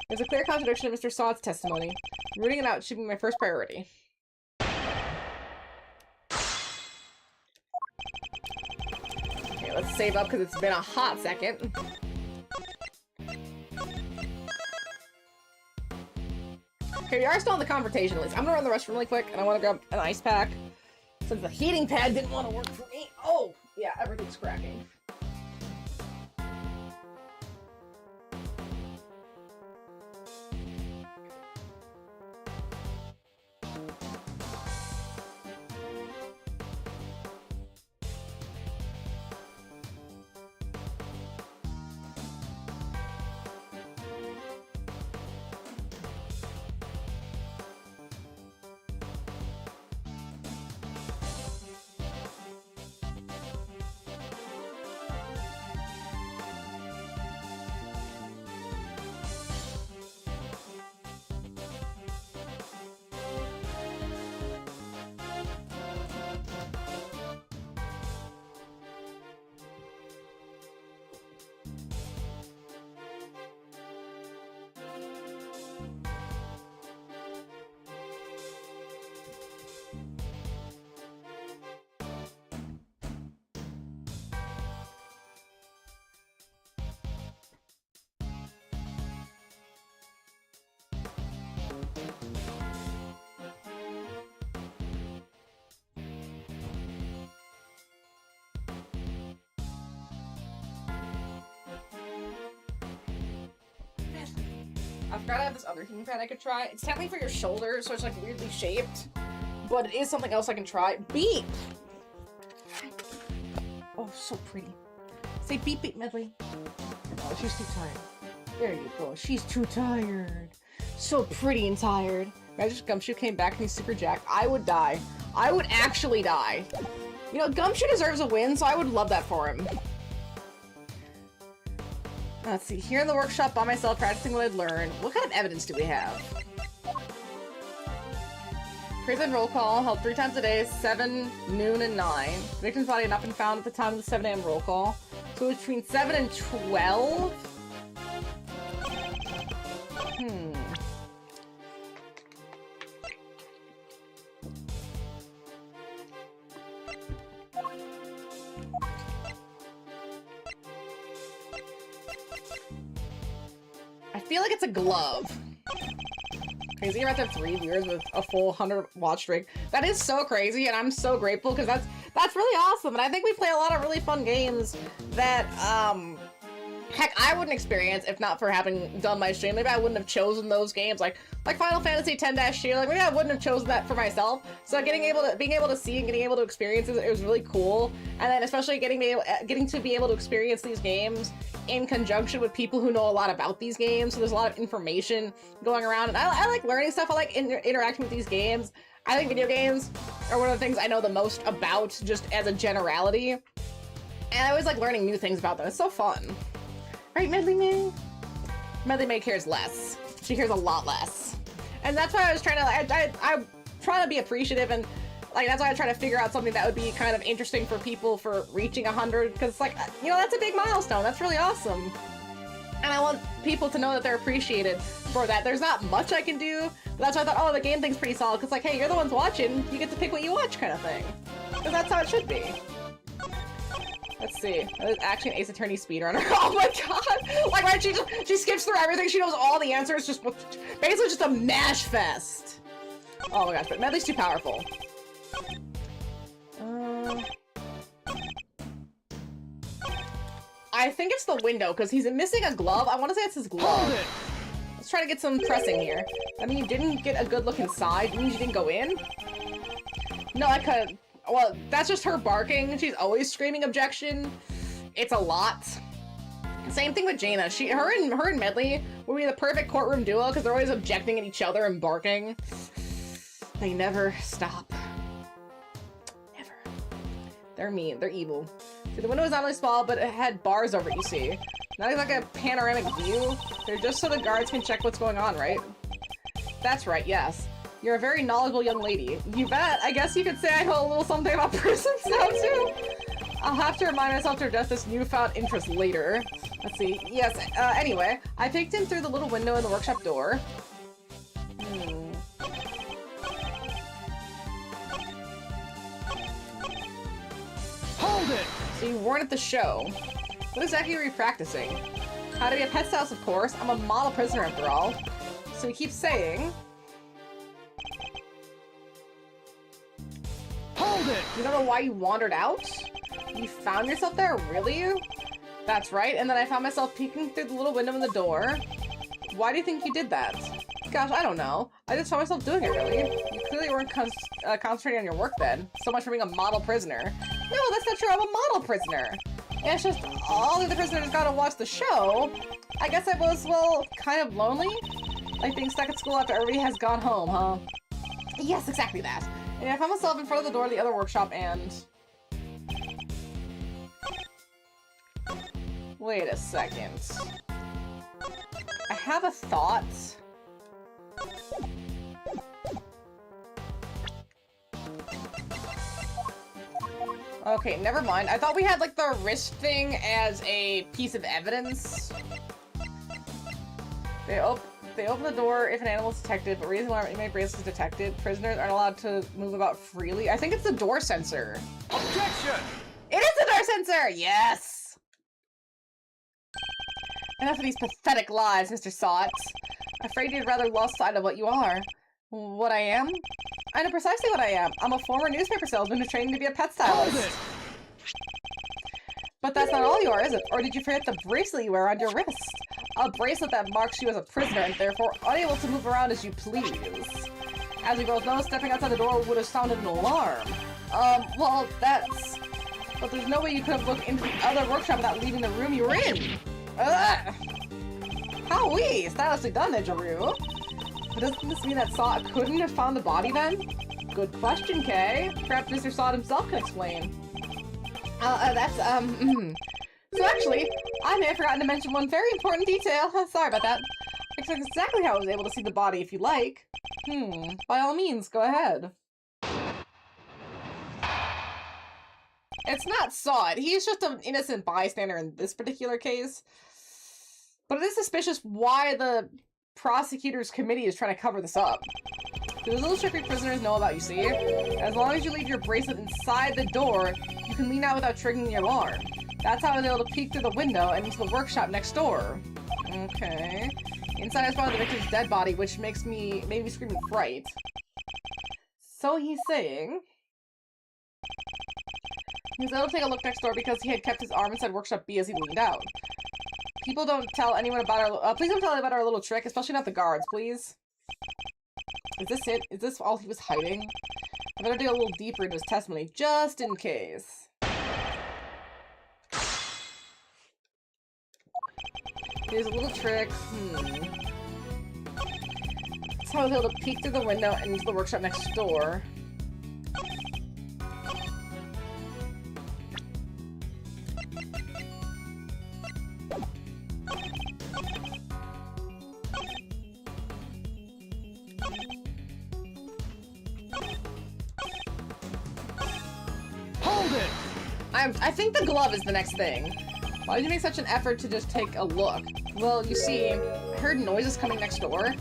There's a clear contradiction in Mr. Sauts' testimony. Rooting it out should be my first priority. Okay, let's save up because it's been a hot second. Okay, we are still in the confrontation at least. I'm gonna run the restroom really quick, and I want to grab an ice pack. Since the heating pad didn't want to work for me. Oh! Yeah, everything's cracking. I forgot I have this other heating pad I could try. It's technically for your shoulder, so it's like weirdly shaped. But it is something else I can try. Beep! Oh, so pretty. Say beep beep, Medley. Oh, she's too tired. There you go. She's too tired. So pretty and tired. Imagine if Gumshoe came back and he's super jacked. I would die. I would actually die. You know, Gumshoe deserves a win, so I would love that for him. Let's see, here in the workshop by myself, practicing what I'd learned. What kind of evidence do we have? Prison roll call, held 3 times a day, 7, noon, and 9. Victim's body had not been found at the time of the 7 a.m. roll call. So it was between 7 and 12? I feel like it's a glove. Crazy about to have 3 viewers with a full 100 watch streak. That is so crazy, and I'm so grateful because that's really awesome. And I think we play a lot of really fun games that heck, I wouldn't experience if not for having done my stream. Maybe I wouldn't have chosen those games, like Final Fantasy X-2. Like maybe I wouldn't have chosen that for myself. So being able to see and getting able to experience it was really cool. And then especially getting to be able to experience these games in conjunction with people who know a lot about these games. So there's a lot of information going around, and I like learning stuff. I like interacting with these games. I think video games are one of the things I know the most about, just as a generality. And I always like learning new things about them. It's so fun. Right, Medley May? Medley May cares less. She cares a lot less. And that's why I was trying to, I'm trying to be appreciative, and like that's why I try to figure out something that would be kind of interesting for people for reaching 100, because it's like, you know, that's a big milestone. That's really awesome. And I want people to know that they're appreciated for that. There's not much I can do, but that's why I thought, oh, the game thing's pretty solid, because like, hey, you're the ones watching, you get to pick what you watch kind of thing. Because that's how it should be. Let's see. There's actually an Ace Attorney speedrunner. Oh my god! Like, right, she skips through everything, she knows all the answers, just basically just a mash fest. Oh my gosh, but Medley's too powerful. I think it's the window, because he's missing a glove. I want to say it's his glove. Let's try to get some pressing here. I mean, you didn't get a good look inside. It means you didn't go in? No, I could. Well, that's just her barking. She's always screaming objection. It's a lot. Same thing with Jaina. Her and Medley would be the perfect courtroom duo, because they're always objecting at each other and barking. They never stop. Never. They're mean. They're evil. See, the window is not only small, but it had bars over it, you see. Not like a panoramic view. They're just so the guards can check what's going on, right? That's right, yes. You're a very knowledgeable young lady. You bet. I guess you could say I know a little something about prisons now, too. I'll have to remind myself to address this newfound interest later. Let's see. Yes, anyway, I peeked in through the little window in the workshop door. Hold it! So you weren't at the show. What exactly are you practicing? How to be a pet stylist, of course. I'm a model prisoner after all. So he keeps saying... Hold it! You don't know why you wandered out? You found yourself there? Really? That's right, and then I found myself peeking through the little window in the door. Why do you think you did that? Gosh, I don't know. I just found myself doing it, really. You clearly weren't concentrating on your work then. So much for being a model prisoner. No, that's not true. I'm a model prisoner. Yeah, it's just all the other prisoners got to watch the show. I guess I was, well, kind of lonely. Like being stuck at school after everybody has gone home, huh? Yes, exactly that. And I found myself in front of the door of the other workshop and... Wait a second. I have a thought. Okay, never mind. I thought we had like the wrist thing as a piece of evidence. They open the door if an animal is detected, but raising alarm inmate bracelets detected. Prisoners aren't allowed to move about freely. I think it's the door sensor. Objection! It is the door sensor! Yes! Enough of these pathetic lies, Mr. Sot. Afraid you'd rather lost sight of what you are. What I am? I know precisely what I am. I'm a former newspaper salesman who's training to be a pet stylist. But that's not all you are, is it? Or did you forget the bracelet you wear around your wrist? A bracelet that marks you as a prisoner and therefore unable to move around as you please. As we both know, stepping outside the door would have sounded an alarm. Well, that's... But there's no way you could have looked into the other workshop without leaving the room you were in. Ugh! How we? Stylistically done there, Jaru. But doesn't this mean that Saw couldn't have found the body then? Good question, Kay. Perhaps Mr. Saw himself can explain. So actually, I may have forgotten to mention one very important detail. Sorry about that. Explain exactly how I was able to see the body if you like. By all means, go ahead. It's not Saw It. He's just an innocent bystander in this particular case. But it is suspicious why the prosecutor's committee is trying to cover this up. Those little trickery prisoners know about, you see. As long as you leave your bracelet inside the door, you can lean out without triggering the alarm. That's how I was able to peek through the window and into the workshop next door. Okay. Inside I spotted the victim's dead body, which made me scream in fright. So he's saying... He was able to take a look next door because he had kept his arm inside workshop B as he leaned out. People don't tell anyone about our- please don't tell anyone about our little trick, especially not the guards, please. Is this it? Is this all he was hiding? I better dig a little deeper into his testimony, just in case. Here's a little trick. That's how I was able to peek through the window and into the workshop next door. I think the glove is the next thing. Why did you make such an effort to just take a look? Well, you see, I heard noises coming next door,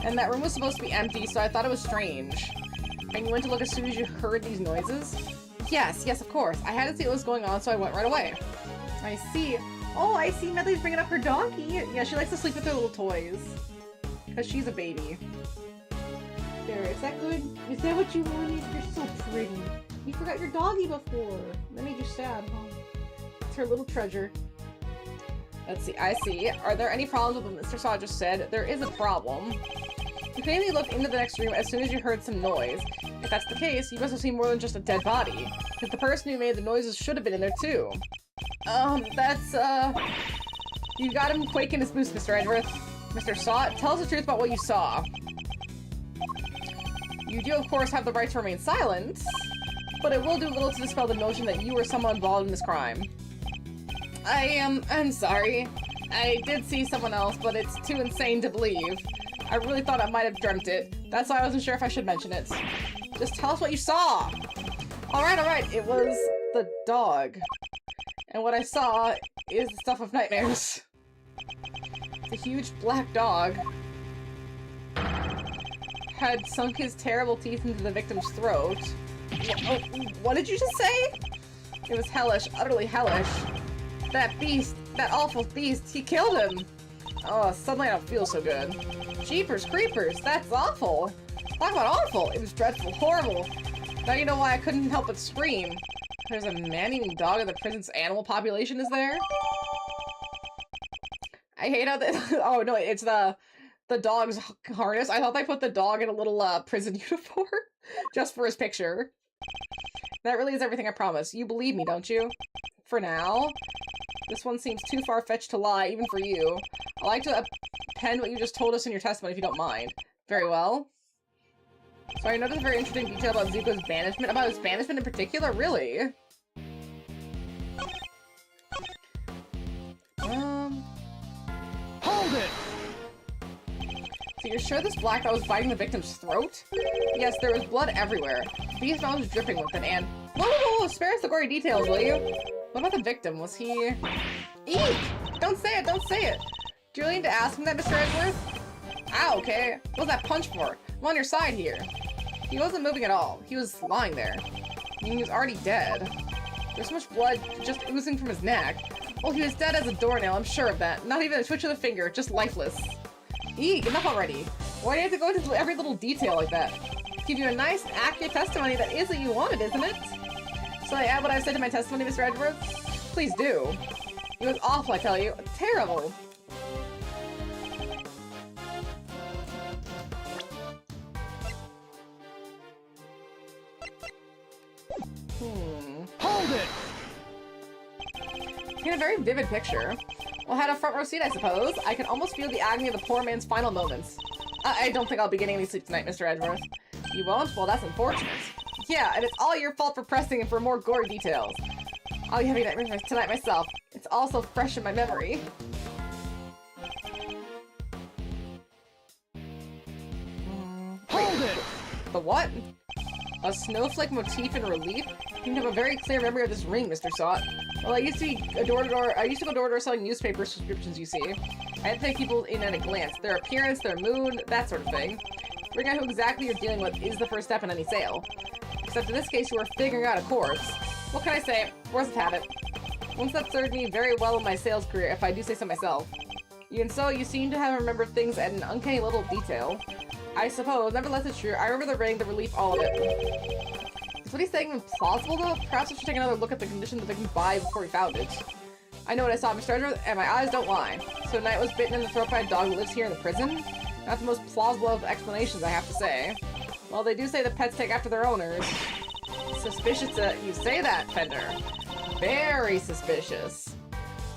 and that room was supposed to be empty, so I thought it was strange. And you went to look as soon as you heard these noises? Yes, of course. I had to see what was going on, so I went right away. I see. Oh, I see Medley's bringing up her donkey. Yeah, she likes to sleep with her little toys. Because she's a baby. There, is that good? Is that what you wanted? You're so pretty. You forgot your doggy before. That made you sad, huh? It's her little treasure. Let's see, I see. Are there any problems with what Mr. Saw just said? There is a problem. You clearly looked into the next room as soon as you heard some noise. If that's the case, you must have seen more than just a dead body. Because the person who made the noises should have been in there too. You got him quake in his boots, Mr. Edgeworth. Mr. Saw, tell us the truth about what you saw. You do, of course, have the right to remain silent, but it will do little to dispel the notion that you or someone involved in this crime. I'm sorry. I did see someone else, but it's too insane to believe. I really thought I might have dreamt it. That's why I wasn't sure if I should mention it. Just tell us what you saw! Alright, it was the dog. And what I saw is the stuff of nightmares. The huge black dog had sunk his terrible teeth into the victim's throat. What did you just say? It was hellish, utterly hellish. That beast, that awful beast, he killed him! Oh, suddenly I don't feel so good. Jeepers creepers, that's awful! Talk about awful! It was dreadful, horrible. Now you know why I couldn't help but scream. There's a man-eating dog in the prison's animal population, is there? I hate how the- oh no, it's the dog's harness. I thought they put the dog in a little prison uniform just for his picture. That really is everything I promise. You believe me, don't you? For now. This one seems too far-fetched to lie, even for you. I'd like to append what you just told us in your testimony, if you don't mind. Very well. So I noticed a very interesting detail about Zuko's banishment. About his banishment in particular? Really? Hold it! So you're sure this black dog was biting the victim's throat? Yes, there was blood everywhere. The beast's mouth was dripping with it, and... Whoa! Spare us the gory details, will you? What about the victim? Was he... Eek! Don't say it! Don't say it! Do you really need to ask him that, Mr. Edgeworth? Ah, okay. What was that punch for? I'm on your side here. He wasn't moving at all. He was lying there. I mean, he was already dead. There's so much blood just oozing from his neck. Well, he was dead as a doornail, I'm sure of that. Not even a twitch of the finger, just lifeless. Eek, enough already. Why do you have to go into every little detail like that? Give you a nice, accurate testimony that is what you wanted, isn't it? Shall I add what I said to my testimony, Mr. Edgeworth? Please do. It was awful, I tell you. Terrible. Hold it! He had a very vivid picture. Well, had a front row seat, I suppose. I can almost feel the agony of the poor man's final moments. I don't think I'll be getting any sleep tonight, Mr. Edgeworth. You won't? Well, that's unfortunate. Yeah, and it's all your fault for pressing and for more gory details. I'll be having nightmares tonight myself. It's all so fresh in my memory. Hold it! The what? A snowflake motif in relief? You have a very clear memory of this ring, Mr. Sot. Well, I used to go door to door selling newspaper subscriptions, you see. I had to take people in at a glance. Their appearance, their mood, that sort of thing. Figuring out who exactly you're dealing with is the first step in any sale. Except in this case, you were figuring out a course. What can I say? Words of habit. Once that served me very well in my sales career, if I do say so myself. And so, you seem to have remembered things at an uncanny little detail. I suppose, nevertheless it's true. I remember the ring, the relief, all of it. Is what he's saying even plausible, though? Perhaps I should take another look at the condition the victim by before we found it. I know what I saw, Mr. Edgeworth, and my eyes don't lie. So Knight was bitten in the throat by a dog that lives here in the prison? Not the most plausible of explanations, I have to say. Well, they do say that pets take after their owners. Suspicious that you say that, Fender. Very suspicious.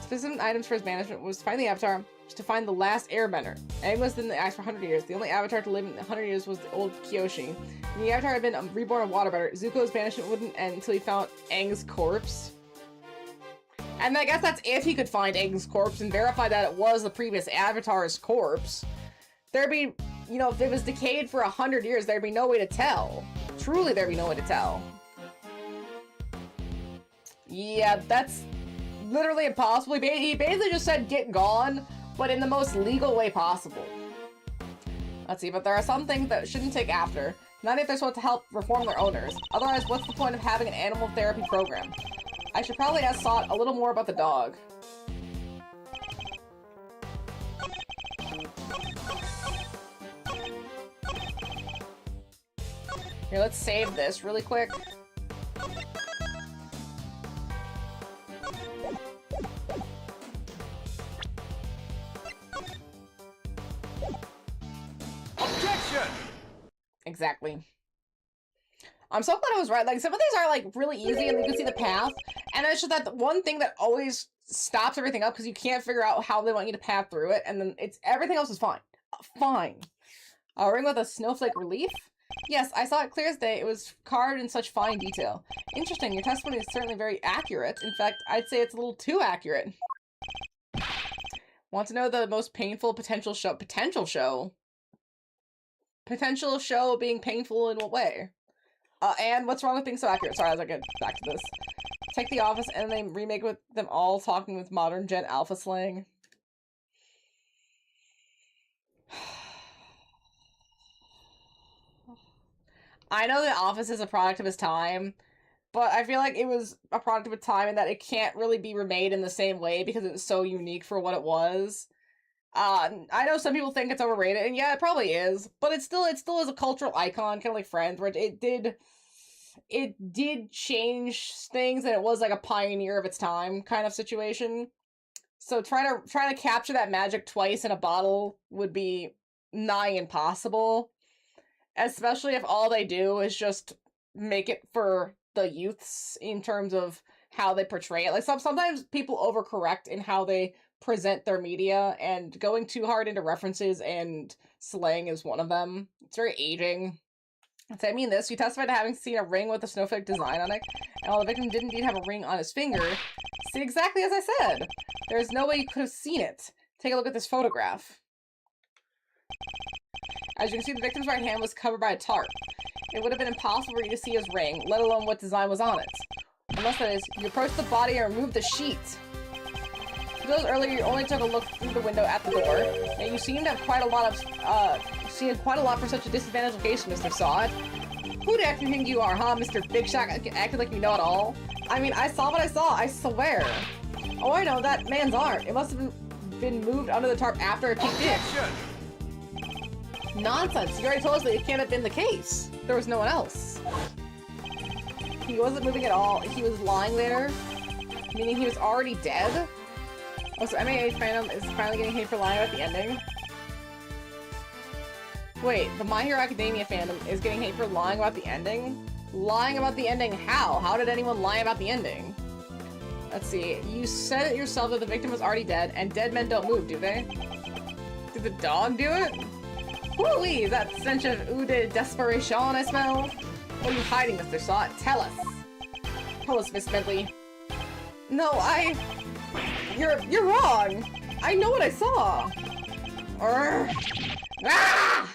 Specific items for his management was to find the Avatar, to find the last airbender. Aang was in the ice for 100 years. The only Avatar to live in 100 years was the old Kyoshi. And the Avatar had been a reborn of waterbender. Zuko's banishment wouldn't end until he found Aang's corpse. And I guess that's if he could find Aang's corpse and verify that it was the previous Avatar's corpse. There'd be, you know, if it was decayed for 100 years, there'd be no way to tell. Truly, there'd be no way to tell. Yeah, that's literally impossible. He basically just said, get gone. but in the most legal way possible. Let's see, but there are some things that shouldn't take after. Not if they're supposed to help reform their owners. Otherwise, what's the point of having an animal therapy program? I should probably ask Sot a little more about the dog. Here, let's save this really quick. Objection! Exactly. I'm so glad I was right. Like, some of these are, like, really easy and you can see the path. And it's just that the one thing that always stops everything up because you can't figure out how they want you to path through it. And then everything else is fine. Fine. A ring with a snowflake relief? Yes, I saw it clear as day. It was carved in such fine detail. Interesting. Your testimony is certainly very accurate. In fact, I'd say it's a little too accurate. Want to know the most painful potential show? Potential show? Potential show being painful in what way? And what's wrong with being so accurate? Sorry, as I get back to this. Take the office and they remake with them all talking with modern Gen Alpha slang. I know The Office is a product of its time, but I feel like it was a product of its time in that it can't really be remade in the same way because it's so unique for what it was. I know some people think it's overrated, and yeah, it probably is, but it still is a cultural icon, kind of like Friends, where it did change things, and it was like a pioneer of its time kind of situation. So trying to capture that magic twice in a bottle would be nigh impossible. Especially if all they do is just make it for the youths in terms of how they portray it. Like sometimes people overcorrect in how they present their media, and going too hard into references and slang is one of them. It's very aging. So I mean this, you testified to having seen a ring with a snowflake design on it, and while the victim did indeed have a ring on his finger, see exactly as I said. There's no way you could have seen it. Take a look at this photograph. As you can see, the victim's right hand was covered by a tarp. It would have been impossible for you to see his ring, let alone what design was on it. Unless that is, you approached the body and removed the sheet. For those earlier, you only took a look through the window at the door. And you seem to have quite a lot for such a disadvantaged location, Mr. Sod. Who do you think you are, huh, Mr. Big Shot, acting like you know it all? I mean, I saw what I saw, I swear. Oh, I know, that man's arm. It must have been moved under the tarp after it peeked in. Nonsense! You already told us that it can't have been the case. There was no one else. He wasn't moving at all. He was lying there, meaning he was already dead. Oh, so MAH fandom is finally getting hate for lying about the ending. Wait, the My Hero Academia fandom is getting hate for lying about the ending? Lying about the ending how? How did anyone lie about the ending? Let's see. You said it yourself that the victim was already dead, and dead men don't move, do they? Did the dog do it? Woo-wee, that stench of eau de desperation I smell. What are you hiding, Mr. Sot? Tell us. Tell us, Miss Medley. No, You're wrong! I know what I saw! Ah!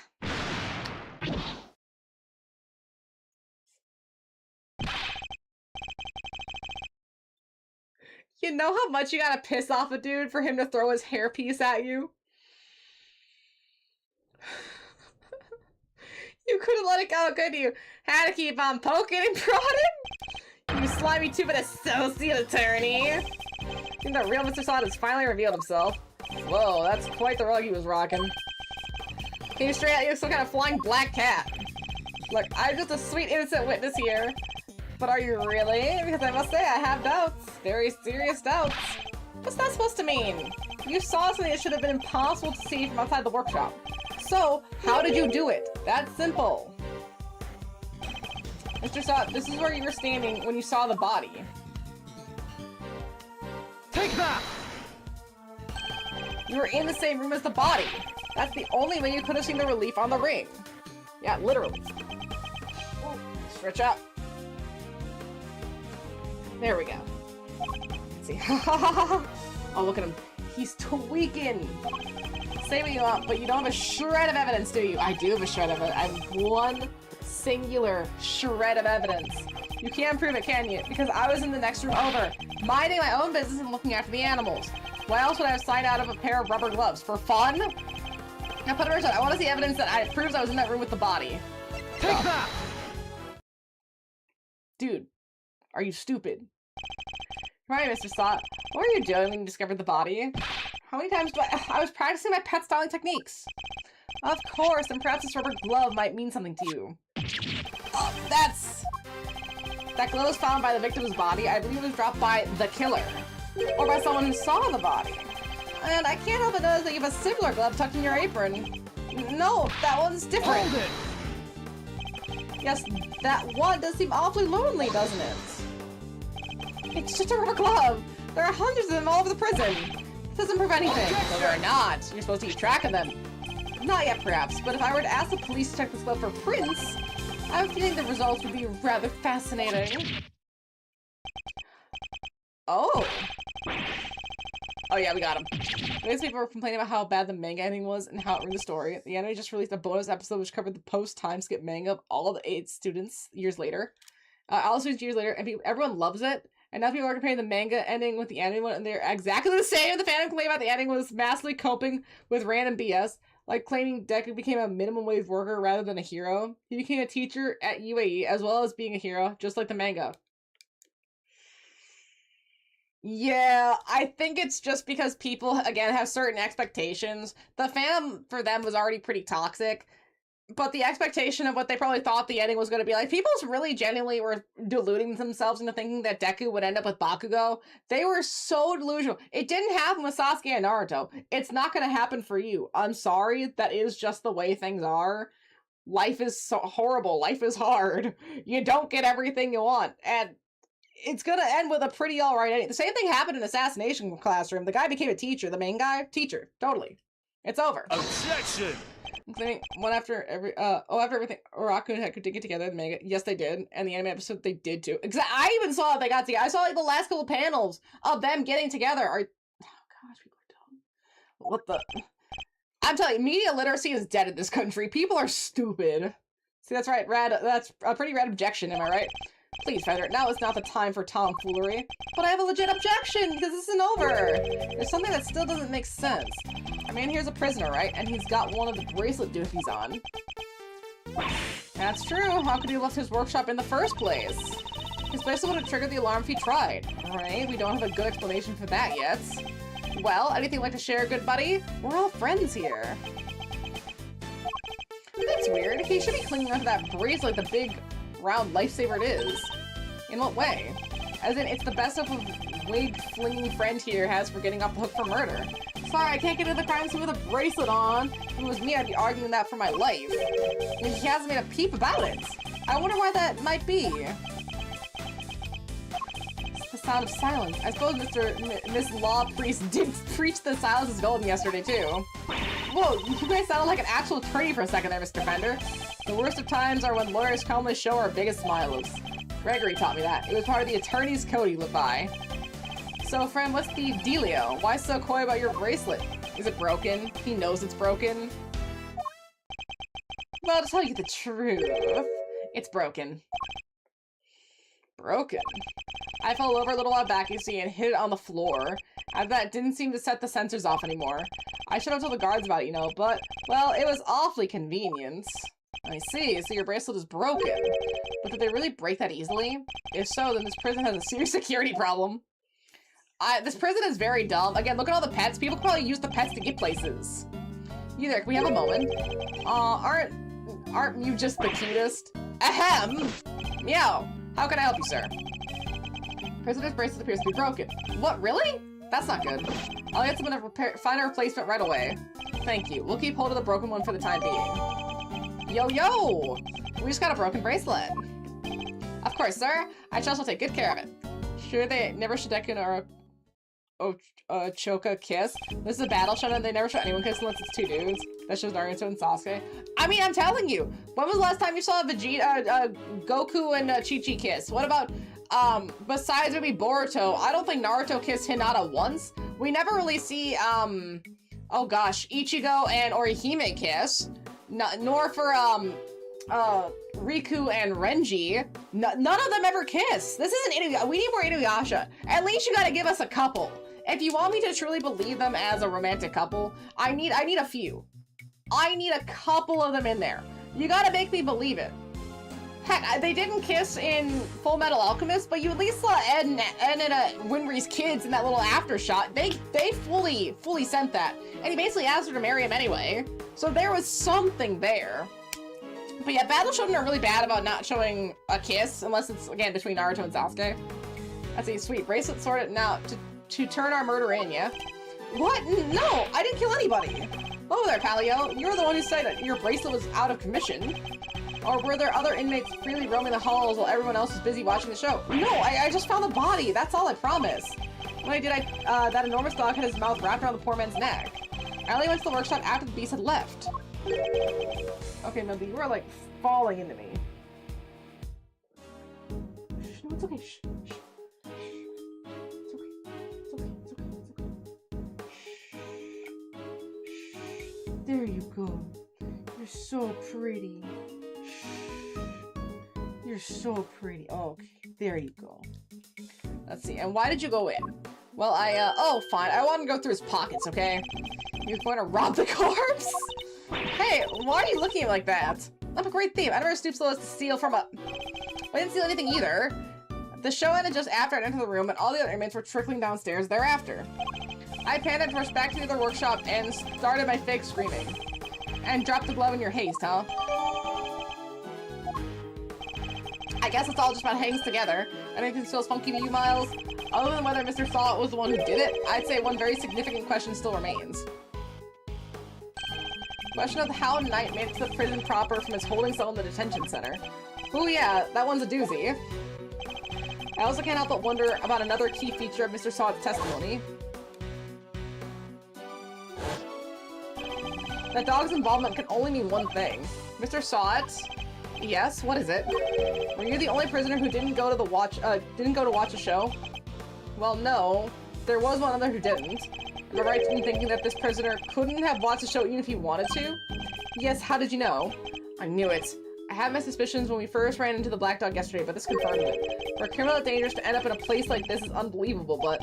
You know how much you gotta piss off a dude for him to throw his hairpiece at you? You couldn't let it go, could you? Had to keep on poking and prodding? You slimy two-bit associate attorney! I think the real Mr. Sod has finally revealed himself. Whoa, that's quite the rug he was rocking. Can you straight out, you're some kind of flying black cat. Look, I'm just a sweet innocent witness here. But are you really? Because I must say, I have doubts. Very serious doubts. What's that supposed to mean? You saw something that should have been impossible to see from outside the workshop. So, how did you do it? That's simple. Mr. Sod, this is where you were standing when you saw the body. Take that! You were in the same room as the body. That's the only way you could have seen the relief on the ring. Yeah, literally. Ooh, stretch out. There we go. Let's see. Oh, look at him. He's tweaking. Say what you want, but you don't have a shred of evidence, do you? I do have a shred of it. I have one singular shred of evidence. You can't prove it, can you? Because I was in the next room over, minding my own business and looking after the animals. Why else would I have signed out of a pair of rubber gloves? For fun? Now put it I want to see evidence that proves I was in that room with the body. Take that! Dude, are you stupid? Right, Mr. Slot. What were you doing when you discovered the body? How many times do I was practicing my pet styling techniques. Of course, and perhaps this rubber glove might mean something to you. Oh, that glove was found by the victim's body. I believe it was dropped by the killer. Or by someone who saw the body. And I can't help but notice that you have a similar glove tucked in your apron. No, that one's different. Hold it! Yes, that one does seem awfully lonely, doesn't it? It's just a rubber glove. There are hundreds of them all over the prison. It doesn't prove anything. No, there are not. You're supposed to keep track of them. Not yet, perhaps, but if I were to ask the police to check this glove for prints, I have a feeling the results would be rather fascinating. Oh. Oh yeah, we got him. These people were complaining about how bad the manga ending was and how it ruined the story. The anime just released a bonus episode which covered the post-time skip manga of all the 8 students years later. All students years later, and everyone loves it. And now people are comparing the manga ending with the anime one, and they're exactly the same. The fandom complained about the ending was massively coping with random BS, like claiming Deku became a minimum wage worker rather than a hero. He became a teacher at UAE as well as being a hero, just like the manga. Yeah, I think it's just because people, again, have certain expectations. The fandom for them was already pretty toxic, but the expectation of what they probably thought the ending was going to be like, people really genuinely were deluding themselves into thinking that Deku would end up with Bakugo. They were so delusional. It didn't happen with Sasuke and Naruto. It's not going to happen for you. I'm sorry, that is just the way things are. Life is so horrible. Life is hard. You don't get everything you want, and it's gonna end with a pretty alright ending. The same thing happened in Assassination Classroom. The guy became a teacher. The main guy, teacher. Totally. It's over. Objection! Including one after every, after everything, Oraku and Heku did get together in the manga. Yes, they did. And the anime episode, they did too. I even saw that they got together. I saw like the last couple panels of them getting together. Oh gosh, people are dumb. What the? I'm telling you, media literacy is dead in this country. People are stupid. See, that's right, Rad. That's a pretty rad objection, am I right? Please, Feather, now is not the time for tomfoolery. But I have a legit objection, because this isn't over. There's something that still doesn't make sense. Our man here's a prisoner, right? And he's got one of the bracelet doofies on. That's true. How could he have left his workshop in the first place? His bracelet would have triggered the alarm if he tried. Right? We don't have a good explanation for that yet. Well, anything you'd like to share, good buddy? We're all friends here. That's weird. He should be clinging onto that bracelet like the big round lifesaver it is. In what way? As in, it's the best of a wig-flinging friend here has for getting off the hook for murder. Sorry, I can't get into the crime scene with a bracelet on. If it was me, I'd be arguing that for my life. And he hasn't made a peep about it. I wonder why that might be. It's the sound of silence. I suppose Miss Law Priest did preach the silence is golden yesterday, too. Whoa, you guys sounded like an actual attorney for a second there, Mr. Fender. The worst of times are when lawyers calmly show our biggest smiles. Gregory taught me that. It was part of the attorney's code he lived by. So, friend, what's the dealio? Why so coy about your bracelet? Is it broken? He knows it's broken. Well, to tell you the truth, it's broken. Broken? I fell over a little while back, you see, and hit it on the floor. And that didn't seem to set the sensors off anymore. I should have told the guards about it, you know, but, well, it was awfully convenient. I see, so your bracelet is broken. But did they really break that easily? If so, then this prison has a serious security problem. This prison is very dumb. Again, look at all the pets. People probably use the pets to get places. You there, can we have a moment? Aren't you just the cutest? Ahem! Meow. How can I help you, sir? Prisoner's bracelet appears to be broken. What, really? That's not good. I'll get someone to find a replacement right away. Thank you. We'll keep hold of the broken one for the time being. Yo! We just got a broken bracelet. Of course, sir. I shall take good care of it. Sure they never Shideki or Choka kiss? This is a battle show and they never show anyone kiss unless it's 2 dudes. That shows Naruto and Sasuke. I mean, I'm telling you. When was the last time you saw Vegeta, Goku and Chi-Chi kiss? What about, besides maybe Boruto, I don't think Naruto kissed Hinata once. We never really see, oh gosh, Ichigo and Orihime kiss. Nor for, Riku and Renji. None of them ever kiss. This isn't Inuyasha. We need more Inuyasha. At least you gotta give us a couple. If you want me to truly believe them as a romantic couple, I need a few. I need a couple of them in there. You gotta make me believe it. Heck, they didn't kiss in Full Metal Alchemist, but you at least saw Ed and Winry's kids in that little after shot. They fully sent that. And he basically asked her to marry him anyway. So there was something there. But yeah, Battle Shonen are really bad about not showing a kiss, unless it's, again, between Naruto and Sasuke. That's a sweet bracelet sorted now to turn our murder in, yeah? What? No, I didn't kill anybody. Oh there, Palio. You're the one who said that your bracelet was out of commission. Or were there other inmates freely roaming the halls while everyone else was busy watching the show? No, I just found the body. That's all, I promise. When I did, that enormous dog had his mouth wrapped around the poor man's neck. I only went to the workshop after the beast had left. Okay, Mildy, you are, like, falling into me. Shh, no, it's okay. Shh. Shh. It's okay. It's okay. It's okay. It's okay. Shh. There you go. You're so pretty. You're so pretty. Oh, okay, there you go. Let's see, and why did you go in? Well, oh, fine. I want to go through his pockets, okay? You're going to rob the corpse? Hey, why are you looking at me like that? I'm a great thief. I never stooped so low as to steal from a... I didn't steal anything either. The show ended just after I entered the room, and all the other inmates were trickling downstairs thereafter. I panicked, rushed back to the workshop, and started my fake screaming. And dropped the glove in your haste, huh? I guess it's all just about hangs together. Anything feels funky to you, Miles? Other than whether Mr. Salt was the one who did it, I'd say one very significant question still remains. Question of how Knight made it to the prison proper from his holding cell in the detention center. Ooh yeah, that one's a doozy. I also can't help but wonder about another key feature of Mr. Salt's testimony. That dog's involvement can only mean one thing. Mr. Salt? Yes, what is it? Were you the only prisoner who didn't go to watch a show? Well, no. There was one other who didn't. Am I right in thinking that this prisoner couldn't have watched the show even if he wanted to? Yes, how did you know? I knew it. I had my suspicions when we first ran into the Black Dog yesterday, but this confirmed it. For a criminal that dangerous to end up in a place like this is unbelievable, but...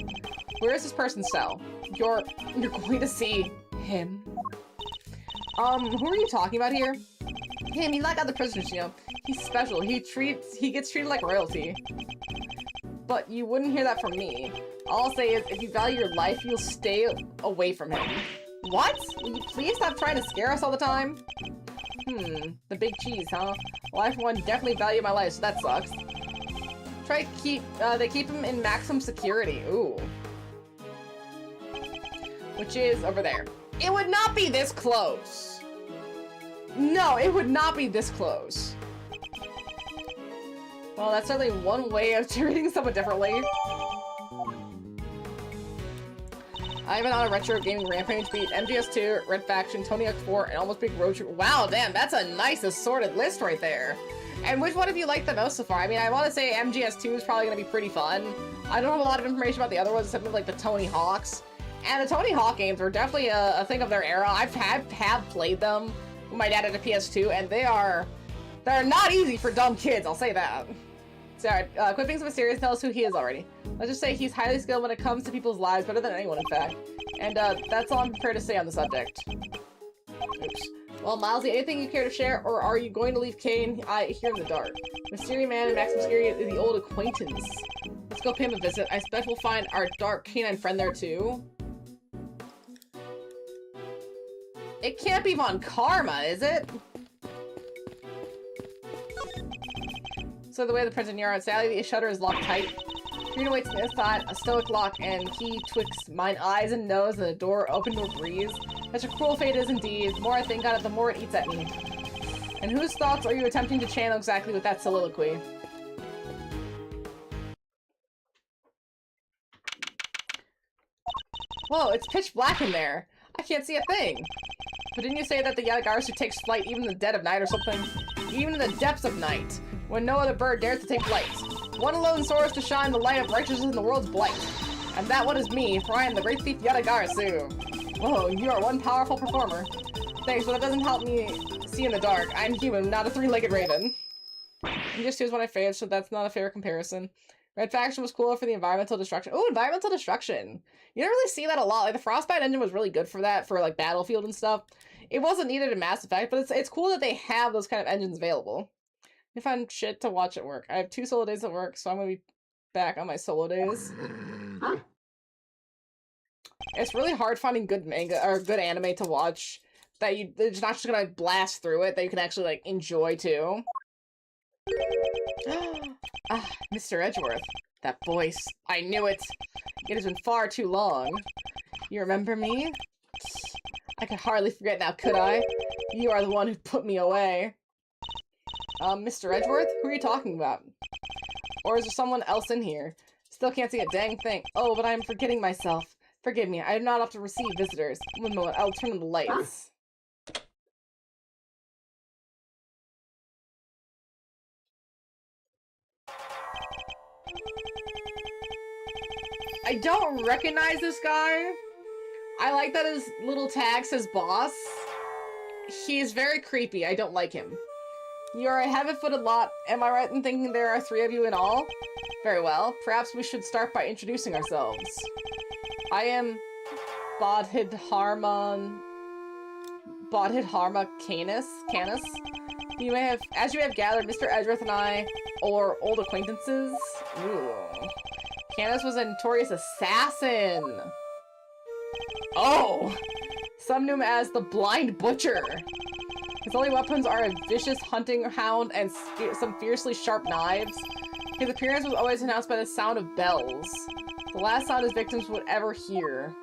Where is this person's cell? You're going to see him? Who are you talking about here? Him, he's like other prisoners, you know. He's special. He gets treated like royalty. But you wouldn't hear that from me. All I'll say is, if you value your life, you'll stay away from him. What? Will you please stop trying to scare us all the time? The big cheese, huh? Well, I, for one, definitely value my life, so that sucks. Try to keep, they keep him in maximum security. Ooh. Which is over there. It would not be this close. No, it would not be this close. Well, that's certainly one way of treating someone differently. I've been on a retro gaming rampage, beat MGS2, Red Faction, Tony Hawk 4, and almost big road trip. Wow, damn, that's a nice assorted list right there. And which one have you liked the most so far? I mean, I want to say MGS2 is probably going to be pretty fun. I don't have a lot of information about the other ones, except for like the Tony Hawks. And the Tony Hawk games were definitely a thing of their era. have played them with my dad at a PS2, and they're not easy for dumb kids, I'll say that. Sorry, quit being so mysterious, tell us who he is already. Let's just say he's highly skilled when it comes to people's lives, better than anyone, in fact. And, that's all I'm prepared to say on the subject. Oops. Well, Milesy, anything you care to share, or are you going to leave Kane here in the dark? Mystery Man and Maximum Scary is the old acquaintance. Let's go pay him a visit. I expect we'll find our dark canine friend there, too. It can't be Von Karma, is it? So the way the prison you're on, Sally, the shutter is locked tight. Rita waits on the inside, a stoic lock, and he twixt mine eyes and nose, and the door open to a breeze. Such a cruel fate is indeed. The more I think on it, the more it eats at me. And whose thoughts are you attempting to channel exactly with that soliloquy? Whoa, it's pitch black in there. I can't see a thing. But didn't you say that the Yatagarasu takes flight even in the dead of night or something? Even in the depths of night, when no other bird dares to take flight. One alone soars to shine the light of righteousness in the world's blight. And that one is me, for I am the great thief Yatagarasu. Whoa, you are one powerful performer. Thanks, but that doesn't help me see in the dark. I'm human, not a three-legged raven. MGS2 is one I failed, so that's not a fair comparison. Red faction was cooler for the environmental destruction. Oh, environmental destruction. You don't really see that a lot. Like, the Frostbite engine was really good for that, for, like, Battlefield and stuff. It wasn't needed in Mass Effect, but it's cool that they have those kind of engines available. I find shit to watch at work. I have 2 solo days at work, so I'm gonna be back on my solo days. It's really hard finding good manga, or good anime to watch that they're not just gonna blast through it, that you can actually, like, enjoy, too. Ah, Mr. Edgeworth. That voice. I knew it. It has been far too long. You remember me? I could hardly forget now, could I? You are the one who put me away. Mr. Edgeworth? Who are you talking about? Or is there someone else in here? Still can't see a dang thing. Oh, but I'm forgetting myself. Forgive me, I do not have to receive visitors. One moment, I'll turn on the lights. I don't recognize this guy. I like that his little tag says boss. He is very creepy. I don't like him. You're a heavy-footed lot. Am I right in thinking there are 3 of you in all? Very well. Perhaps we should start by introducing ourselves. I am Bodhidharma Canis. You may have, as you have gathered, Mr. Edgeworth and I are old acquaintances. Ooh. Canis was a notorious assassin. Oh! Some knew him as the Blind Butcher. His only weapons are a vicious hunting hound and some fiercely sharp knives. His appearance was always announced by the sound of bells. The last sound his victims would ever hear.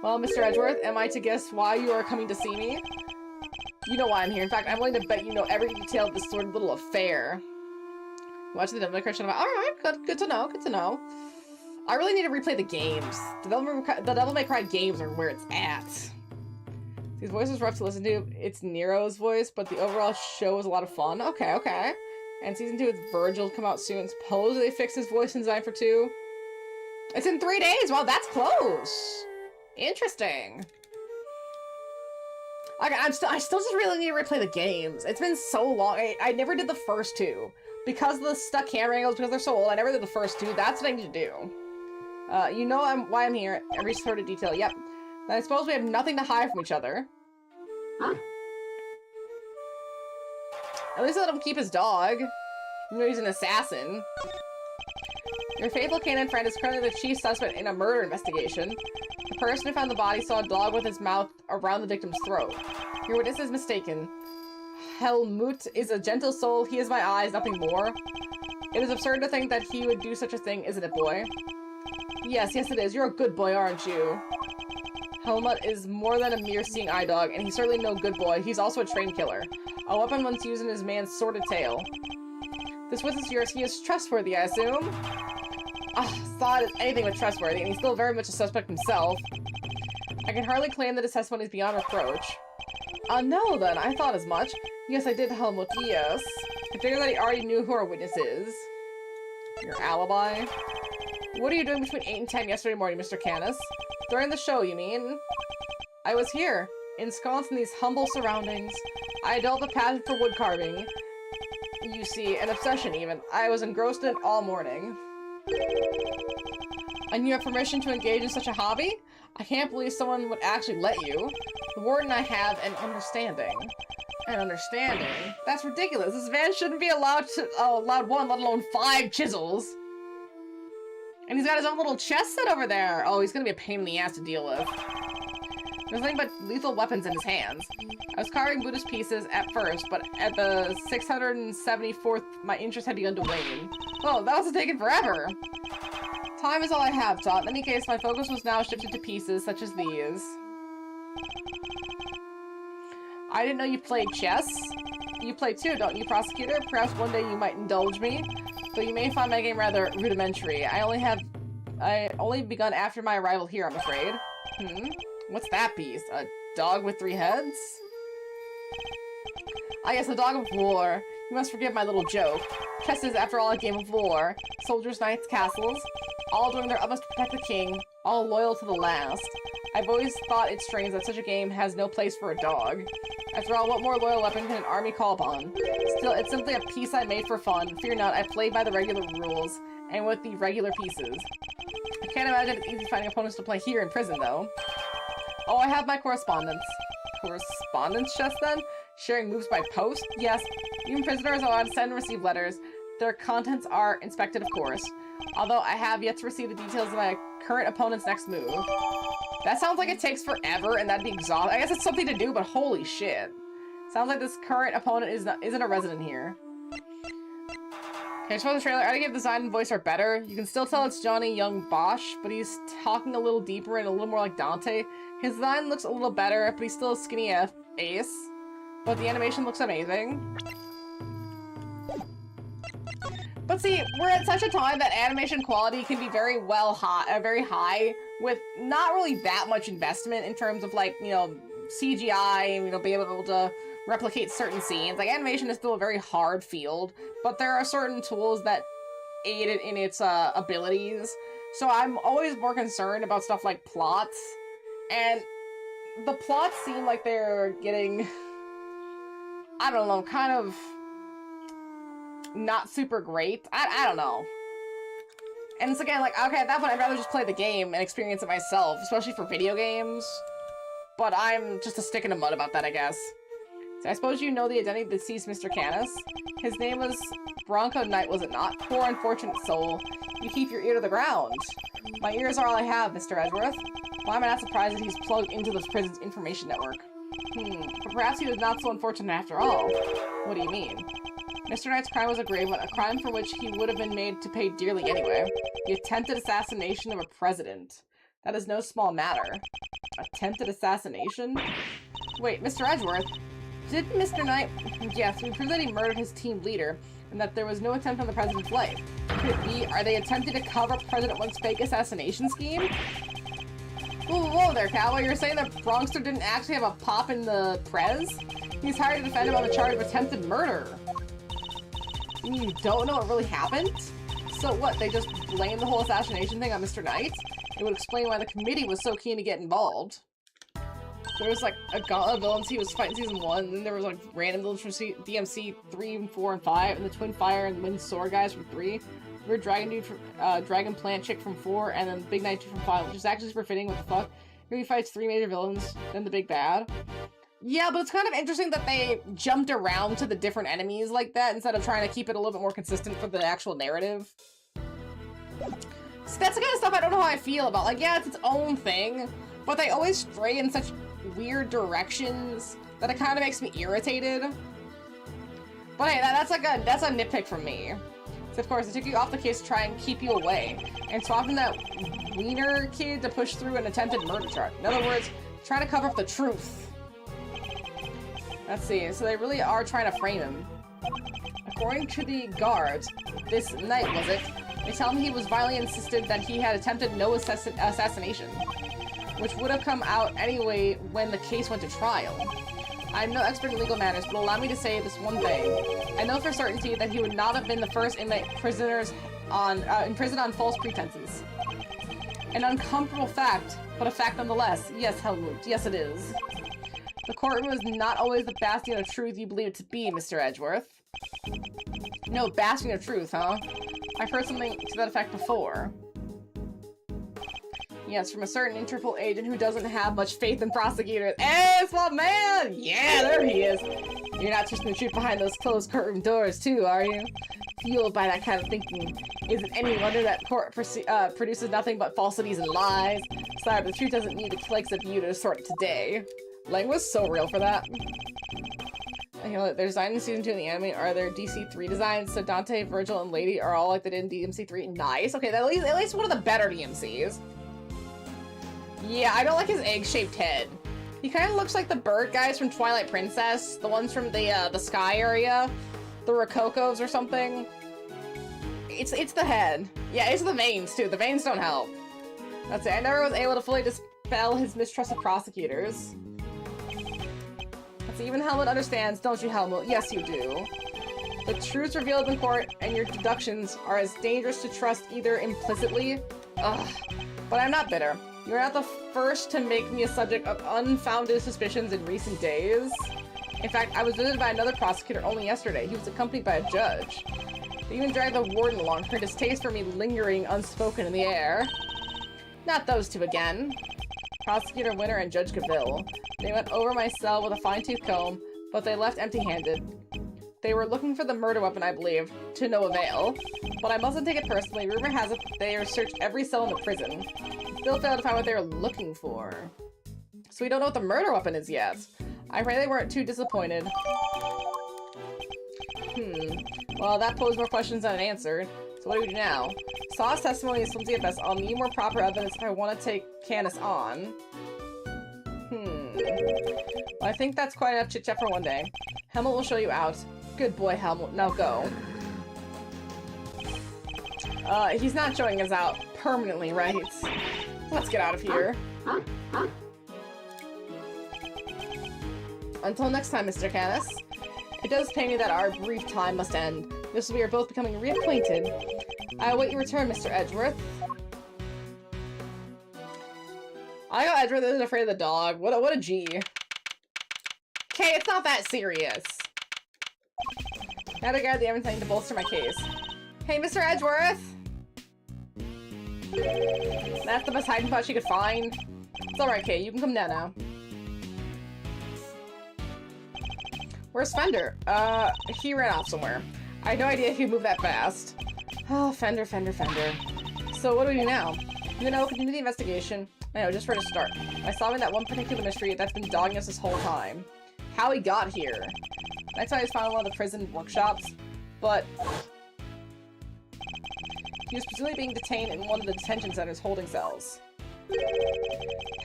Well, Mr. Edgeworth, am I to guess why you are coming to see me? You know why I'm here. In fact, I'm willing to bet you know every detail of this sort of little affair. Watch the Devil May Cry show. Alright, good to know, good to know. I really need to replay the games. The Devil May Cry games are where it's at. These voices are rough to listen to. It's Nero's voice, but the overall show was a lot of fun. Okay, okay. And season 2 with Virgil will come out soon. Suppose they fixed his voice in design for 2. It's in 3 days! Wow, that's close! Interesting. Okay, I still just really need to replay the games. It's been so long. I never did the first 2. Because of the stuck camera angles, because they're so old, I never did the first 2. That's what I need to do. You know why I'm here. Every sort of detail. Yep. Then I suppose we have nothing to hide from each other. Huh? At least I let him keep his dog. You know he's an assassin. Your faithful canine friend is currently the chief suspect in a murder investigation. The person who found the body saw a dog with his mouth around the victim's throat. Your witness is mistaken. Helmut is a gentle soul. He is my eyes, nothing more. It is absurd to think that he would do such a thing, isn't it, boy? Yes, it is. You're a good boy, aren't you? Helmut is more than a mere seeing eye dog, and he's certainly no good boy. He's also a trained killer. A weapon once used in his man's sordid tale. This witness of yours, he is trustworthy, I assume? Thought is anything but trustworthy, and he's still very much a suspect himself. I can hardly claim that his testimony is beyond reproach. No then, I thought as much. Yes, I did, Helmut, yes. I figured that he already knew who our witness is. Your alibi? What are you doing between 8 and 10 yesterday morning, Mr. Canis? During the show, you mean? I was here, ensconced in these humble surroundings. I developed a passion for wood carving. You see, an obsession even. I was engrossed in it all morning. And you have permission to engage in such a hobby? I can't believe someone would actually let you. The warden and I have an understanding. An understanding? That's ridiculous. This man shouldn't be allowed 1, let alone 5 chisels. And he's got his own little chest set over there. Oh, he's gonna be a pain in the ass to deal with. There's nothing but lethal weapons in his hands. I was carving Buddhist pieces at first, but at the 674th, my interest had begun to wane. Oh, that was taking forever. Time is all I have, Todd. In any case, my focus was now shifted to pieces such as these. I didn't know you played chess. You play too, don't you, prosecutor? Perhaps one day you might indulge me. Though you may find my game rather rudimentary. I only begun after my arrival here, I'm afraid. What's that piece? A dog with 3 heads? Ah yes, a dog of war. You must forgive my little joke. Chess is, after all, a game of war. Soldiers, knights, castles, all doing their utmost to protect the king, all loyal to the last. I've always thought it strange that such a game has no place for a dog. After all, what more loyal weapon can an army call upon? Still, it's simply a piece I made for fun. Fear not, I play by the regular rules, and with the regular pieces. I can't imagine it's easy finding opponents to play here in prison, though. Oh, I have my correspondence. Correspondence chest, then? Sharing moves by post? Yes. Even prisoners are allowed to send and receive letters. Their contents are inspected, of course. Although I have yet to receive the details of my current opponent's next move. That sounds like it takes forever, and that'd be exhausting. I guess it's something to do, but holy shit. Sounds like this current opponent isn't a resident here. Okay, so for the trailer, I think if design and voice are better. You can still tell it's Johnny Young Bosch, but he's talking a little deeper and a little more like Dante. His design looks a little better, but he's still a skinny ace. But the animation looks amazing. But see, we're at such a time that animation quality can be very high, with not really that much investment in terms of, like, you know, CGI and, you know, being able to replicate certain scenes. Like, animation is still a very hard field, but there are certain tools that aid it in its abilities. So I'm always more concerned about stuff like plots, and the plots seem like they're getting, I don't know, kind of not super great. I don't know. And it's again like, okay, at that point I'd rather just play the game and experience it myself, especially for video games. But I'm just a stick in the mud about that, I guess. So I suppose you know the identity of the deceased Mr. Canis. His name was Bronco Knight, was it not? Poor unfortunate soul. You keep your ear to the ground. My ears are all I have, Mr. Edgeworth. Why am I not surprised that he's plugged into the prison's information network? But perhaps he was not so unfortunate after all. What do you mean? Mr. Knight's crime was a grave one, a crime for which he would have been made to pay dearly anyway. The attempted assassination of a president. That is no small matter. Attempted assassination? Wait, Mr. Edgeworth? Did Mr. Knight... Yes, we proved that he murdered his team leader, and that there was no attempt on the president's life. Could it be? Are they attempting to cover President One's fake assassination scheme? Whoa there, cowboy. You're saying that Bronxter didn't actually have a pop in the prez? He's hired to defend him on the charge of attempted murder. You don't know what really happened? So what, they just blamed the whole assassination thing on Mr. Knight? It would explain why the committee was so keen to get involved. There was like a gauntlet of villains he was fighting in Season 1, and then there was like random villains from DMC 3, and 4, and 5, and the Twin Fire and Wind Sword guys from 3. Weird Dragon Dude from, Dragon Plant Chick from 4, and then Big Knight 2 from 5, which is actually super fitting, what the fuck. Here he fights 3 major villains, then the Big Bad. Yeah, but it's kind of interesting that they jumped around to the different enemies like that instead of trying to keep it a little bit more consistent for the actual narrative. So that's the kind of stuff I don't know how I feel about. Like, yeah, it's its own thing, but they always stray in such weird directions that it kind of makes me irritated. But hey, that's a nitpick from me. So of course, it took you off the case to try and keep you away, and swapping that wiener kid to push through an attempted murder charge. In other words, trying to cover up the truth. Let's see, so they really are trying to frame him. According to the guards, this night, was it? They tell him he was violently insisted that he had attempted no assassination, which would have come out anyway when the case went to trial. I'm no expert in legal matters, but allow me to say this one thing. I know for certainty that he would not have been the first inmate prisoners in prison on false pretenses. An uncomfortable fact, but a fact nonetheless. Yes, Helmut, yes it is. The courtroom is not always the bastion of truth you believe it to be, Mr. Edgeworth. No, bastion of truth, huh? I've heard something to that effect before. Yes, from a certain Interpol agent who doesn't have much faith in prosecutors. Hey, it's my man! Yeah, there he is! You're not just the truth behind those closed courtroom doors, too, are you? Fueled by that kind of thinking, is it any wonder that court produces nothing but falsities and lies? Sorry, but the truth doesn't need the likes of you to sort it today. Lang was so real for that. You know, they're designed in Season 2 in the anime are their DC3 designs, so Dante, Virgil, and Lady are all like they did in DMC3. Nice. Okay, at least one of the better DMCs. Yeah, I don't like his egg-shaped head. He kind of looks like the bird guys from Twilight Princess, the ones from the sky area, the Rokokos or something. It's the head. Yeah, it's the veins too. The veins don't help. That's it. I never was able to fully dispel his mistrust of prosecutors. That's it. Even Helmut understands, don't you, Helmut? Yes, you do. The truths revealed in court and your deductions are as dangerous to trust either implicitly. Ugh. But I'm not bitter. You're not the first to make me a subject of unfounded suspicions in recent days. In fact, I was visited by another prosecutor only yesterday. He was accompanied by a judge. They even dragged the warden along, her distaste for me lingering unspoken in the air. Not those two again. Prosecutor Winter and Judge Cavill. They went over my cell with a fine-tooth comb, but they left empty-handed. They were looking for the murder weapon, I believe, to no avail. But I mustn't take it personally. Rumor has it that they have searched every cell in the prison. Still failed to find what they were looking for. So we don't know what the murder weapon is yet. I pray they weren't too disappointed. Well, that posed more questions than it answered. So what do we do now? Saw's testimony is flimsy at best. I'll need more proper evidence if I want to take Canis on. Well, I think that's quite enough chit-chat for one day. Helmut will show you out. Good boy, Helmut. Now go. He's not showing us out permanently, right? Let's get out of here. Until next time, Mr. Canis. It does pain me that our brief time must end. This will be our both becoming reacquainted. I await your return, Mr. Edgeworth. I got Edgeworth isn't afraid of the dog. What a G. Okay, it's not that serious. Now to gather the everything to bolster my case. Hey, Mr. Edgeworth! That's the best hiding spot she could find. It's alright, Kay. You can come down now. Where's Fender? He ran off somewhere. I had no idea he moved that fast. Oh, Fender. So what do we do now? You know, continue the investigation. I know, just for to start. By solving that one particular mystery that's been dogging us this whole time. How he got here. Next time he was found in one of the prison workshops, but he was presumably being detained in one of the detention center's holding cells.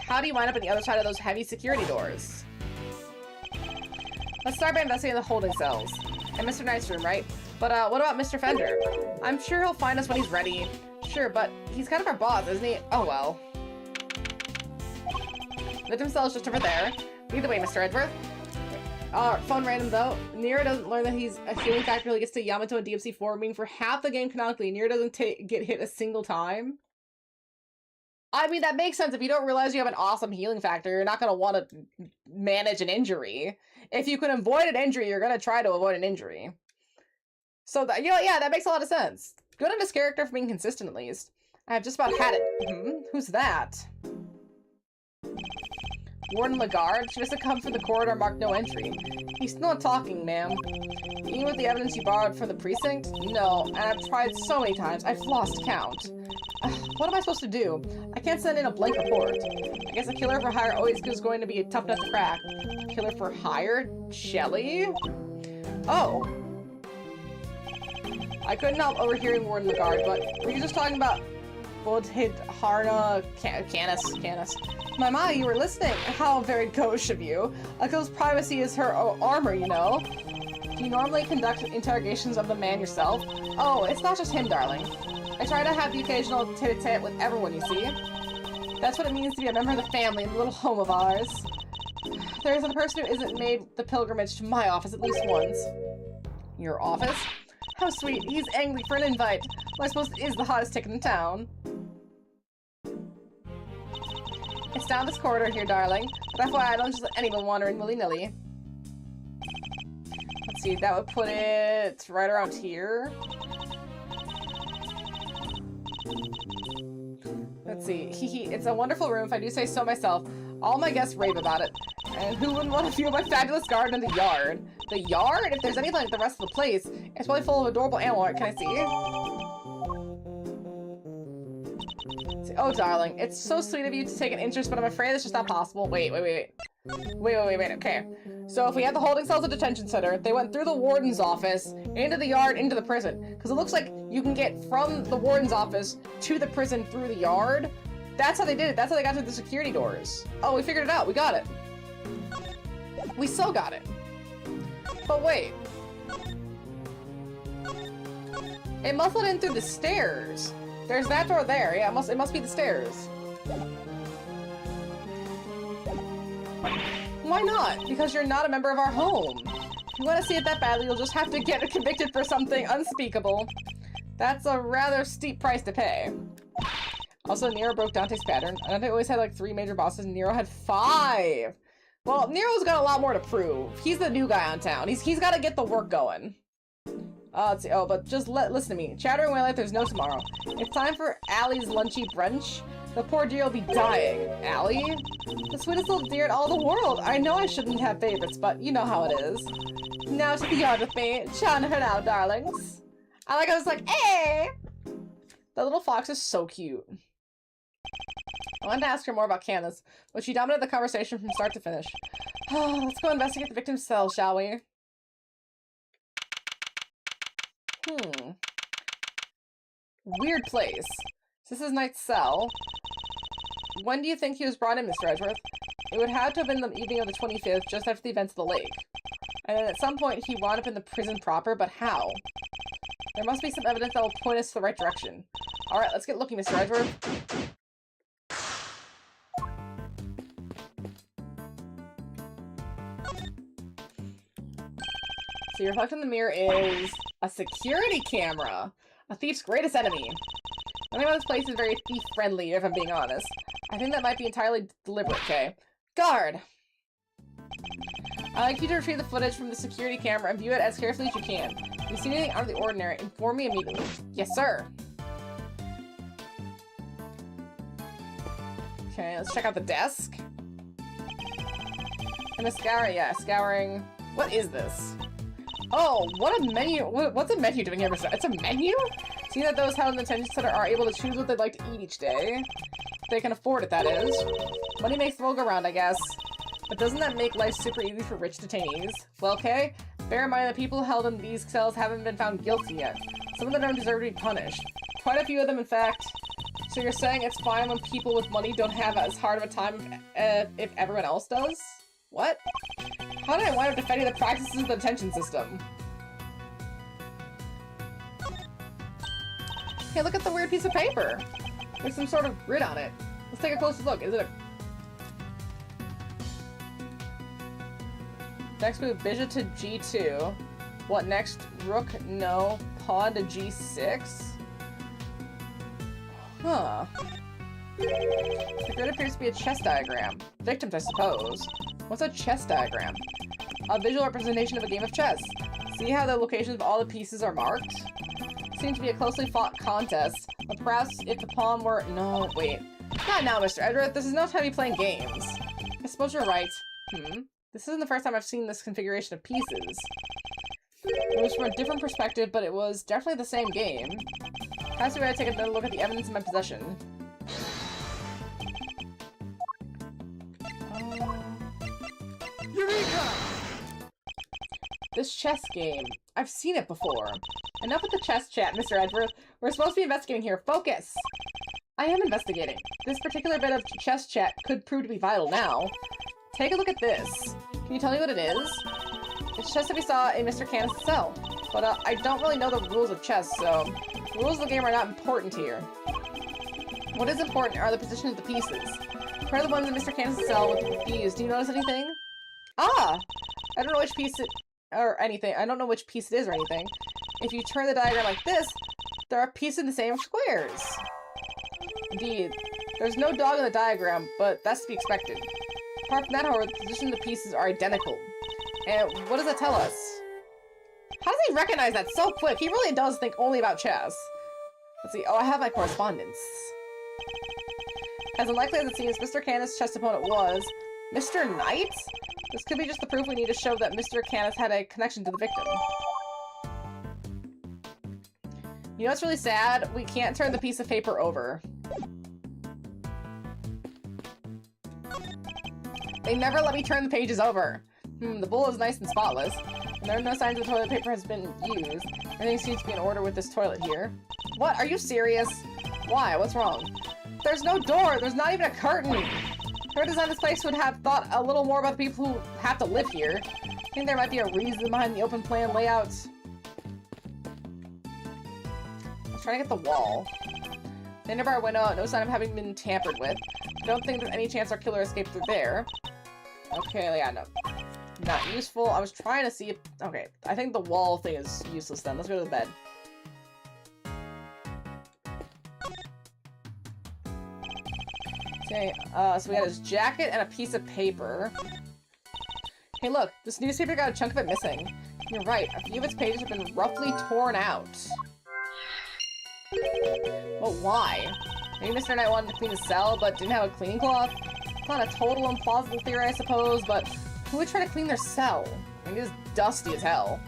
How do you wind up on the other side of those heavy security doors? Let's start by investigating the holding cells. And Mr. Knight's room, right? But what about Mr. Fender? I'm sure he'll find us when he's ready. Sure, but he's kind of our boss, isn't he? Oh well. Victim cell is just over there. Either way, Mr. Edgeworth. Fun random though. Nero doesn't learn that he's a healing factor until he gets to Yamato and DMC4, meaning for half the game canonically, Nero doesn't get hit a single time. I mean, that makes sense. If you don't realize you have an awesome healing factor, you're not going to want to manage an injury. If you can avoid an injury, you're going to try to avoid an injury. So, that, you know, yeah, that makes a lot of sense. Good on his character for being consistent, at least. I have just about had it. Who's that? Warden Lagarde? She must have come from the corridor marked no entry. He's still not talking, ma'am. Even with the evidence you borrowed from the precinct? No, and I've tried so many times, I've lost count. What am I supposed to do? I can't send in a blank report. I guess a killer for hire always is going to be a tough nut to crack. Killer for hire? Shelley? Oh. I couldn't help overhearing Warden Lagarde, but were you just talking about Bodhidharma Canis? My, you were listening. How very gauche of you. A girl's privacy is her armor, you know. Do you normally conduct interrogations of the man yourself? Oh, it's not just him, darling. I try to have the occasional tete-a-tete with everyone, you see. That's what it means to be a member of the family in the little home of ours. There isn't a person who isn't made the pilgrimage to my office at least once. Your office? How sweet. He's angry for an invite. Well, I suppose it is the hottest ticket in town. It's down this corridor here, darling. But FYI, I don't just let anyone wander in willy-nilly. Let's see, that would put it right around here. Let's see. It's a wonderful room, if I do say so myself. All my guests rave about it. And who wouldn't want to view my fabulous garden in the yard? The yard? If there's anything like the rest of the place, it's probably full of adorable animal art. Can I see? Oh, darling, it's so sweet of you to take an interest, but I'm afraid it's just not possible. Wait. Okay. So if we had the holding cells at detention center, they went through the warden's office, into the yard, into the prison. Because it looks like you can get from the warden's office to the prison through the yard. That's how they did it. That's how they got to the security doors. Oh, we figured it out. We got it. We still got it. But wait. It must let in through the stairs. There's that door there. Yeah, it must be the stairs. Why not? Because you're not a member of our home. If you want to see it that badly, you'll just have to get convicted for something unspeakable. That's a rather steep price to pay. Also, Nero broke Dante's pattern. Dante always had like 3 major bosses, and Nero had 5! Well, Nero's got a lot more to prove. He's the new guy on town. He's got to get the work going. Let's see. Oh, but just listen to me. Chattering away like there's no tomorrow. It's time for Allie's lunchy brunch. The poor dear will be dying. Allie? The sweetest little deer in all the world. I know I shouldn't have favorites, but you know how it is. Now to the yard with me. Chowing her now, darlings. I was like, hey! The little fox is so cute. I wanted to ask her more about Candace, but she dominated the conversation from start to finish. Let's go investigate the victim's cell, shall we? Weird place. This is Knight's cell. When do you think he was brought in, Mr. Edgeworth? It would have to have been the evening of the 25th, just after the events of the lake. And then at some point, he wound up in the prison proper, but how? There must be some evidence that will point us to the right direction. Alright, let's get looking, Mr. Edgeworth. So your reflect in the mirror is a security camera. A thief's greatest enemy. Nothing about this place is very thief-friendly, if I'm being honest. I think that might be entirely deliberate, okay? Guard! I'd like you to retrieve the footage from the security camera and view it as carefully as you can. If you see anything out of the ordinary, inform me immediately. Yes, sir! Okay, let's check out the desk. And a scour, yeah, scouring. What is this? Oh, what a menu! What's a menu doing here, Mr.? It's a menu? See that those held in the detention center are able to choose what they'd like to eat each day. They can afford it, that is. Money makes the world go round, I guess. But doesn't that make life super easy for rich detainees? Well, okay. Bear in mind that people held in these cells haven't been found guilty yet. Some of them don't deserve to be punished. Quite a few of them, in fact. So you're saying it's fine when people with money don't have as hard of a time if everyone else does? What? How did I wind up defending the practices of the detention system? Hey, look at the weird piece of paper! There's some sort of grid on it. Let's take a closer look. Is it a... Next move, bishop to g2. What next? Rook, no. Pawn to g6? Huh. The grid appears to be a chess diagram. Victims, I suppose. What's a chess diagram? A visual representation of a game of chess. See how the locations of all the pieces are marked? Seems to be a closely fought contest, but perhaps if the pawn were... No, wait. Not now, Mr. Edgeworth. This is no time to be playing games. I suppose you're right. This isn't the first time I've seen this configuration of pieces. It was from a different perspective, but it was definitely the same game. Perhaps we gotta take another look at the evidence in my possession. Eureka! This chess game. I've seen it before. Enough with the chess chat, Mr. Edgeworth. We're supposed to be investigating here. Focus! I am investigating. This particular bit of chess chat could prove to be vital now. Take a look at this. Can you tell me what it is? It's chess that we saw in Mr. Candace's cell. But I don't really know the rules of chess, so the rules of the game are not important here. What is important are the position of the pieces. Compare the ones in Mr. Candace's cell with these. Do you notice anything? Ah! I don't know which piece it... or anything. I don't know which piece it is or anything. If you turn the diagram like this, there are pieces in the same squares. Indeed. There's no dog in the diagram, but that's to be expected. Apart from that, however, the position of the pieces are identical. And what does that tell us? How does he recognize that so quick? He really does think only about chess. Let's see. Oh, I have my correspondence. As unlikely as it seems, Mr. Candace's chess opponent was Mr. Knight? This could be just the proof we need to show that Mr. Candace had a connection to the victim. You know what's really sad? We can't turn the piece of paper over. They never let me turn the pages over. The bowl is nice and spotless. And there are no signs the toilet paper has been used. Everything seems to be in order with this toilet here. What? Are you serious? Why? What's wrong? There's no door! There's not even a curtain! Whoever designed this place would have thought a little more about the people who have to live here. I think there might be a reason behind the open plan layout. Let's try to get the wall. The end of our window, no sign of having been tampered with. I don't think there's any chance our killer escaped through there. Okay, yeah, no. Not useful. I was trying to see if... Okay, I think the wall thing is useless then. Let's go to the bed. Okay, so we got his jacket and a piece of paper. Hey look, this newspaper got a chunk of it missing. You're right, a few of its pages have been roughly torn out. Well, why? Maybe Mr. Knight wanted to clean his cell, but didn't have a cleaning cloth? It's not a total implausible theory, I suppose, but who would try to clean their cell? Maybe it's dusty as hell.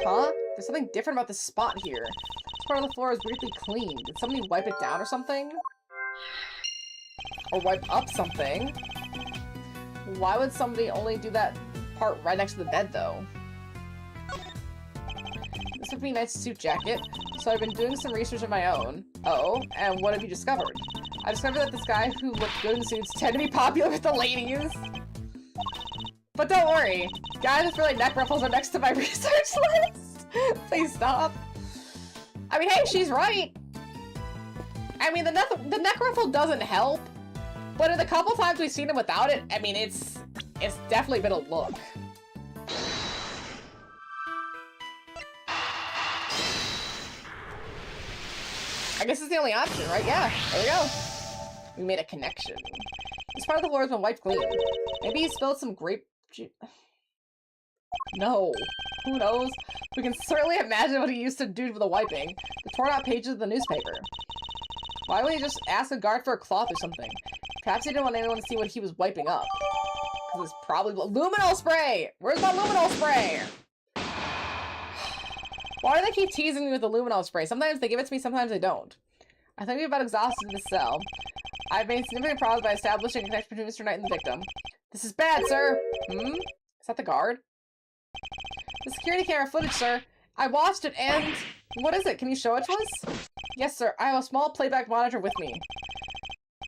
Huh? There's something different about this spot here. This part of the floor is weirdly clean. Did somebody wipe it down or something? Or wipe up something? Why would somebody only do that part right next to the bed, though? This would be a nice suit jacket, so I've been doing some research of my own. Oh, and what have you discovered? I discovered that this guy who looked good in suits tend to be popular with the ladies. But don't worry, guys with really neck ruffles are next to my research list. Please stop. I mean, hey, she's right. I mean, the neck ruffle doesn't help, but in the couple times we've seen him without it, I mean, it's definitely been a look. I guess it's the only option, right? Yeah, there we go. We made a connection. This part of the floor has been wiped clean. Maybe he spilled some grape juice. No. Who knows? We can certainly imagine what he used to do with the wiping. The torn out pages of the newspaper. Why would he just ask a guard for a cloth or something? Perhaps he didn't want anyone to see what he was wiping up. Because it's probably luminol spray! Where's my luminol spray? Why do they keep teasing me with the luminol spray? Sometimes they give it to me, sometimes they don't. I think we've about exhausted this cell. I've made significant progress by establishing a connection between Mr. Knight and the victim. This is bad, sir! Hmm? Is that the guard? The security camera footage, sir. I watched it and... What is it? Can you show it to us? Yes, sir. I have a small playback monitor with me.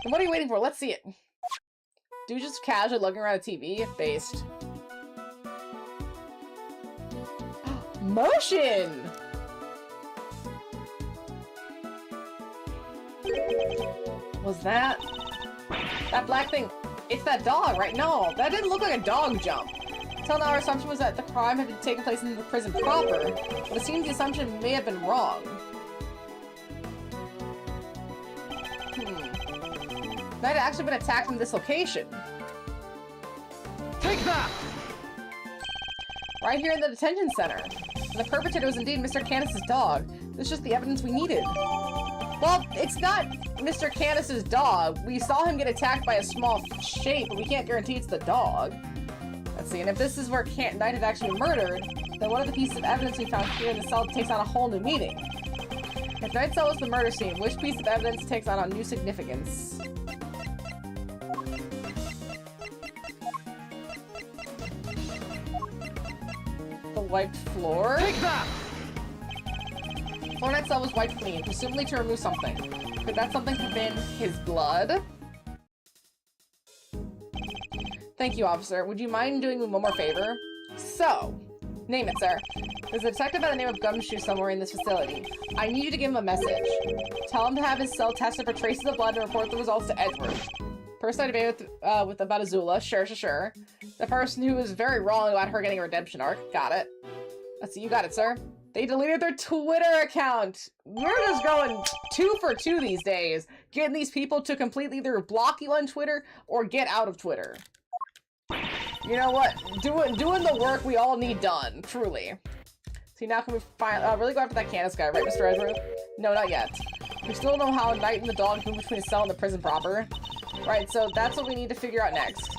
And what are you waiting for? Let's see it. Dude just casually looking around a TV? Based. Motion! Was that black thing? It's that dog, right? No, that didn't look like a dog jump. Until now, our assumption was that the crime had taken place in the prison proper, but it seems the assumption may have been wrong. Knight had actually been attacked from this location. Take that! Right here in the detention center. And the perpetrator was indeed Mr. Candace's dog. This is just the evidence we needed. Well, it's not Mr. Candace's dog. We saw him get attacked by a small shape, but we can't guarantee it's the dog. Let's see, and if this is where Knight had actually been murdered, then one of the pieces of evidence we found here in the cell takes on a whole new meaning. If Knight's cell was the murder scene, which piece of evidence takes on a new significance? The wiped floor? Take that! Floor Knight's cell was wiped clean, presumably to remove something. Could that something have been his blood? Thank you, officer. Would you mind doing me one more favor? So, name it, sir. There's a detective by the name of Gumshoe somewhere in this facility. I need you to give him a message. Tell him to have his cell tested for traces of blood and report the results to Edward. Person I debated with about Azula. Sure. The person who was very wrong about her getting a redemption arc. Got it. Let's see, you got it, sir. They deleted their Twitter account. We're just going 2 for 2 these days. Getting these people to completely either block you on Twitter or get out of Twitter. You know what? Doing the work we all need done, truly. See, now can we really go after that Candace guy, right, Mr. Edward? No, not yet. We still don't know how Knight and the dog move between the cell and the prison proper. Right, so that's what we need to figure out next.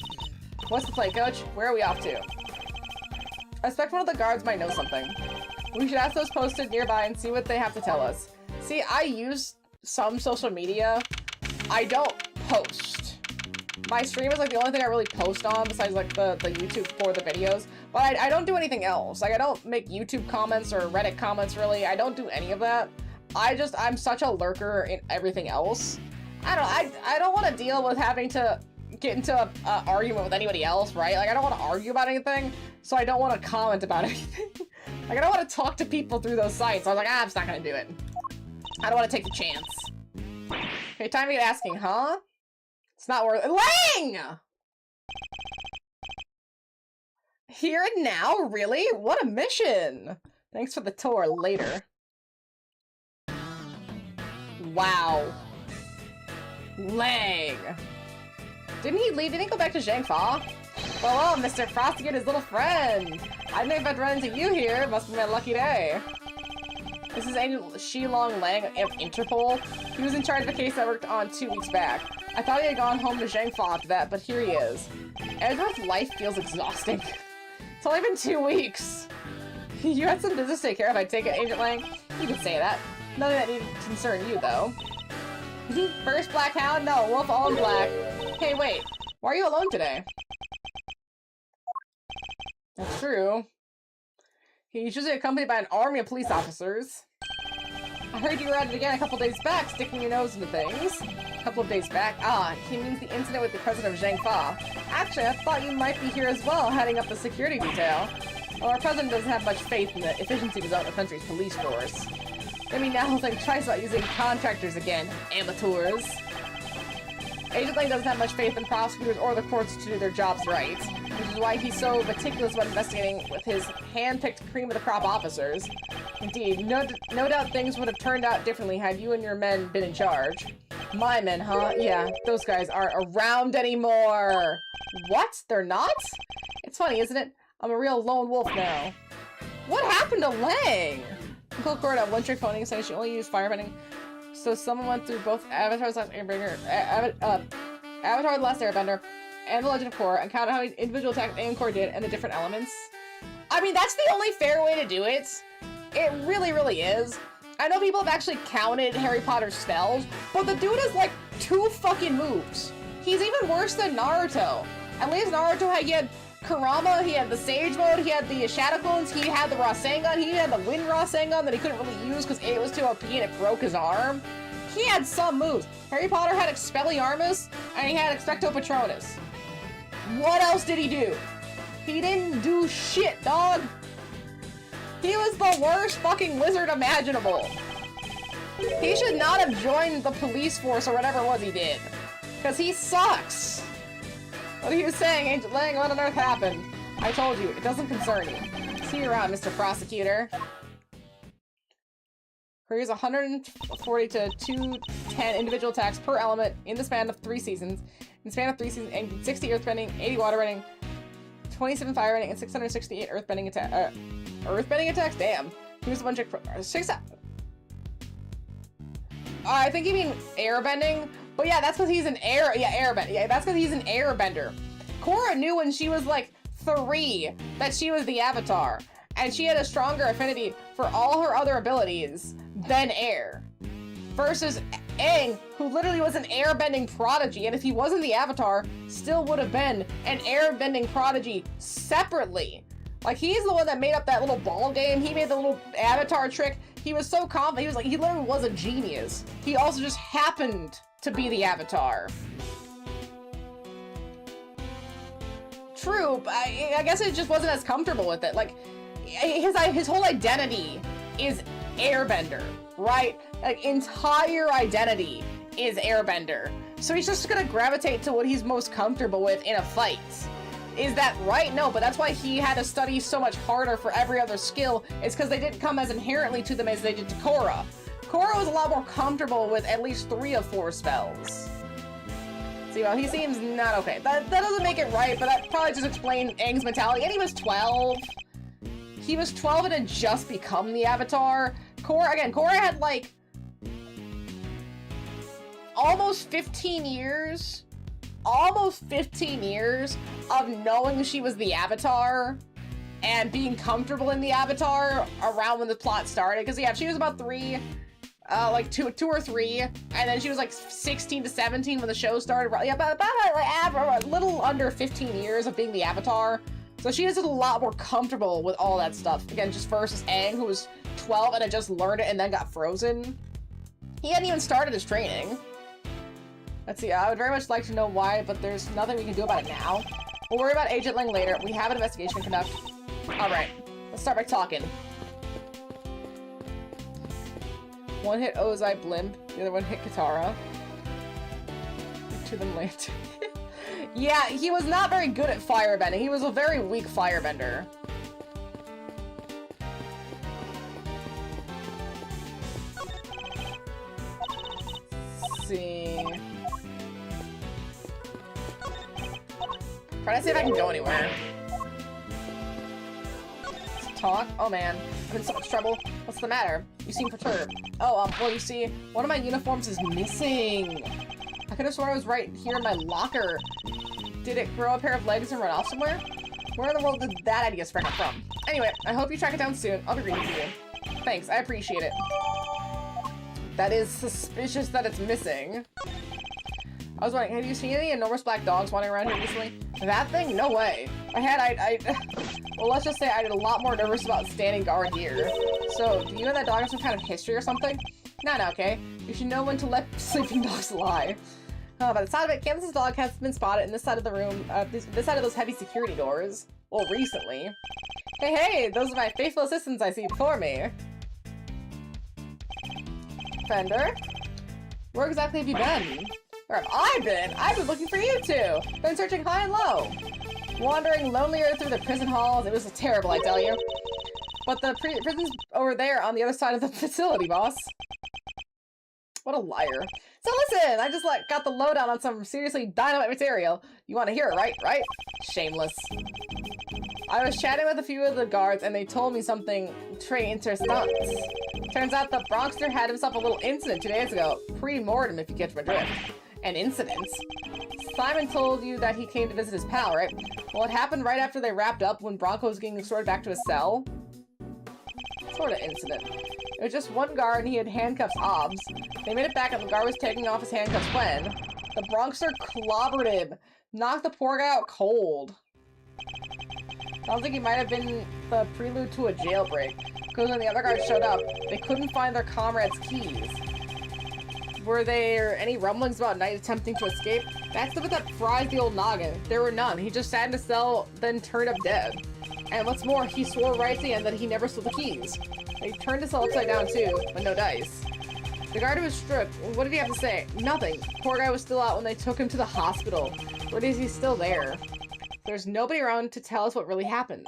What's the play, coach? Where are we off to? I suspect one of the guards might know something. We should ask those posted nearby and see what they have to tell us. See, I use some social media. I don't post. My stream is like the only thing I really post on besides like the YouTube for the videos. But I don't do anything else. Like I don't make YouTube comments or Reddit comments really. I don't do any of that. I'm such a lurker in everything else. I don't want to deal with having to get into an argument with anybody else, right? Like I don't want to argue about anything, so I don't want to comment about anything. Like I don't want to talk to people through those sites. I was like, I'm just not gonna do it. I don't want to take the chance. Okay, time to get asking, huh? It's not worth it. Lang! Here and now? Really? What a mission! Thanks for the tour. Later. Wow. Lang. Didn't he leave? Didn't he go back to Zhangfa? Well, Mr. Prosecutor's little friend. I never had run into you here. Must be my lucky day. This is Agent Shilong Lang of Interpol. He was in charge of a case I worked on 2 weeks back. I thought he had gone home to Zhangfa after that, but here he is. Edward's life feels exhausting. It's only been 2 weeks. You had some business to take care of, I take it, Agent Lang? You could say that. Nothing that needed to concern you, though. First Black Hound? No, Wolf all in black. Hey, wait. Why are you alone today? That's true. He's usually accompanied by an army of police officers. I heard you were at it again a couple days back, sticking your nose into things. A couple of days back? Ah, he means the incident with the president of Zhangfa. Actually, I thought you might be here as well, heading up the security detail. Well, our president doesn't have much faith in the efficiency of the country's police force. Maybe now he'll think twice about using contractors again. Amateurs. Agent Lang doesn't have much faith in prosecutors or the courts to do their jobs right, which is why he's so meticulous about investigating with his hand-picked cream-of-the-crop officers. Indeed, no doubt things would have turned out differently had you and your men been in charge. My men, huh? Yeah, those guys aren't around anymore. What? They're not? It's funny, isn't it? I'm a real lone wolf now. What happened to Lang? Uncle Cord at one-trick pony, saying she only used firebending. So someone went through both Avatar's Last Airbender, Avatar: The Last Airbender, and The Legend of Korra, and counted how many individual attacks Aang and Korra did, and the different elements. I mean, that's the only fair way to do it. It really, really is. I know people have actually counted Harry Potter's spells, but the dude has like 2 fucking moves. He's even worse than Naruto. At least Naruto had Kurama, he had the Sage Mode, he had the Shadow Clones, he had the Rasengan, he had the Wind Rasengan that he couldn't really use because it was too OP and it broke his arm. He had some moves. Harry Potter had Expelliarmus, and he had Expecto Patronus. What else did he do? He didn't do shit, dog. He was the worst fucking wizard imaginable. He should not have joined the police force or whatever it was he did. Because he sucks. What are you saying, Agent Lang? What on earth happened? I told you, it doesn't concern you. See you around, Mr. Prosecutor. Here's 140 to 210 individual attacks per element in the span of 3 seasons. In the span of 3 seasons, and 60 earthbending, 80 waterbending, 27 firebending, and 668 earthbending attacks. Earthbending attacks? Damn. Here's a bunch of... I think you mean airbending. But yeah, that's because he's an airbender. Yeah, that's because he's an airbender. Korra knew when she was like 3 that she was the Avatar, and she had a stronger affinity for all her other abilities than air. Versus Aang, who literally was an airbending prodigy, and if he wasn't the Avatar, still would have been an airbending prodigy separately. Like, he's the one that made up that little ball game. He made the little Avatar trick. He was so confident. He literally was a genius. He also just happened to be the Avatar. True, but I guess it just wasn't as comfortable with it. Like, his whole identity is airbender, right? Like, entire identity is airbender. So he's just gonna gravitate to what he's most comfortable with in a fight. Is that right? No, but that's why he had to study so much harder for every other skill. It's because they didn't come as inherently to them as they did to Korra. Korra was a lot more comfortable with at least 3 of 4 spells. See, well, he seems not okay. That doesn't make it right, but that probably just explains Aang's mentality. And he was 12. He was 12 and had just become the Avatar. Korra had like almost 15 years of knowing she was the Avatar and being comfortable in the Avatar around when the plot started. Because yeah, she was about 3, like 2 or 3, and then she was like 16 to 17 when the show started. Yeah, about like a little under 15 years of being the Avatar. So she is a lot more comfortable with all that stuff. Again, just versus Aang, who was 12 and had just learned it and then got frozen. He hadn't even started his training. Let's see, I would very much like to know why, but there's nothing we can do about it now. We'll worry about Agent Lang later. We have an investigation to conduct. Alright, let's start by talking. One hit Ozai Blimp, the other one hit Katara. To them later. Yeah, he was not very good at firebending. He was a very weak firebender. Let's see. Try to see if I can go anywhere. Talk? Oh man, I'm in so much trouble. What's the matter? You seem perturbed. Oh, well, you see, one of my uniforms is missing. I could have sworn it was right here in my locker. Did it grow a pair of legs and run off somewhere? Where in the world did that idea spring up from? Anyway, I hope you track it down soon. I'll be reading to you. Thanks, I appreciate it. That is suspicious that it's missing. I was wondering, have you seen any enormous black dogs wandering around here recently? That thing? No way. Well, let's just say I did a lot more nervous about standing guard here. So, do you know that dog has some kind of history or something? No, okay. You should know when to let sleeping dogs lie. By the side of it, Candace's dog has been spotted in this side of the room, this side of those heavy security doors. Well, recently. Hey, those are my faithful assistants I see before me. Fender? Where exactly have you been? Where have I been? I've been looking for you two. Been searching high and low. Wandering lonelier through the prison halls. It was terrible, I tell you. But the prison's over there on the other side of the facility, boss. What a liar. So listen, I just got the lowdown on some seriously dynamite material. You want to hear it, right? Shameless. I was chatting with a few of the guards and they told me something très interessant. Turns out the Bronxter had himself a little incident 2 days ago. Pre-mortem, if you catch my drift. An incident? Simon told you that he came to visit his pal, right? Well, it happened right after they wrapped up when Bronco was getting escorted back to his cell. Sort of incident. It was just one guard and he had handcuffs obs. They made it back and the guard was taking off his handcuffs when the Bronxer clobbered him. Knocked the poor guy out cold. Sounds like he might have been the prelude to a jailbreak. Because when the other guards showed up, they couldn't find their comrade's keys. Were there any rumblings about Knight attempting to escape? That's the bit that fries the old noggin. There were none. He just sat in a cell, then turned up dead. And what's more, he swore right at the end that he never stole the keys. They turned his cell upside down too, but no dice. The guard was stripped. What did he have to say? Nothing. Poor guy was still out when they took him to the hospital. But is he still there? There's nobody around to tell us what really happened.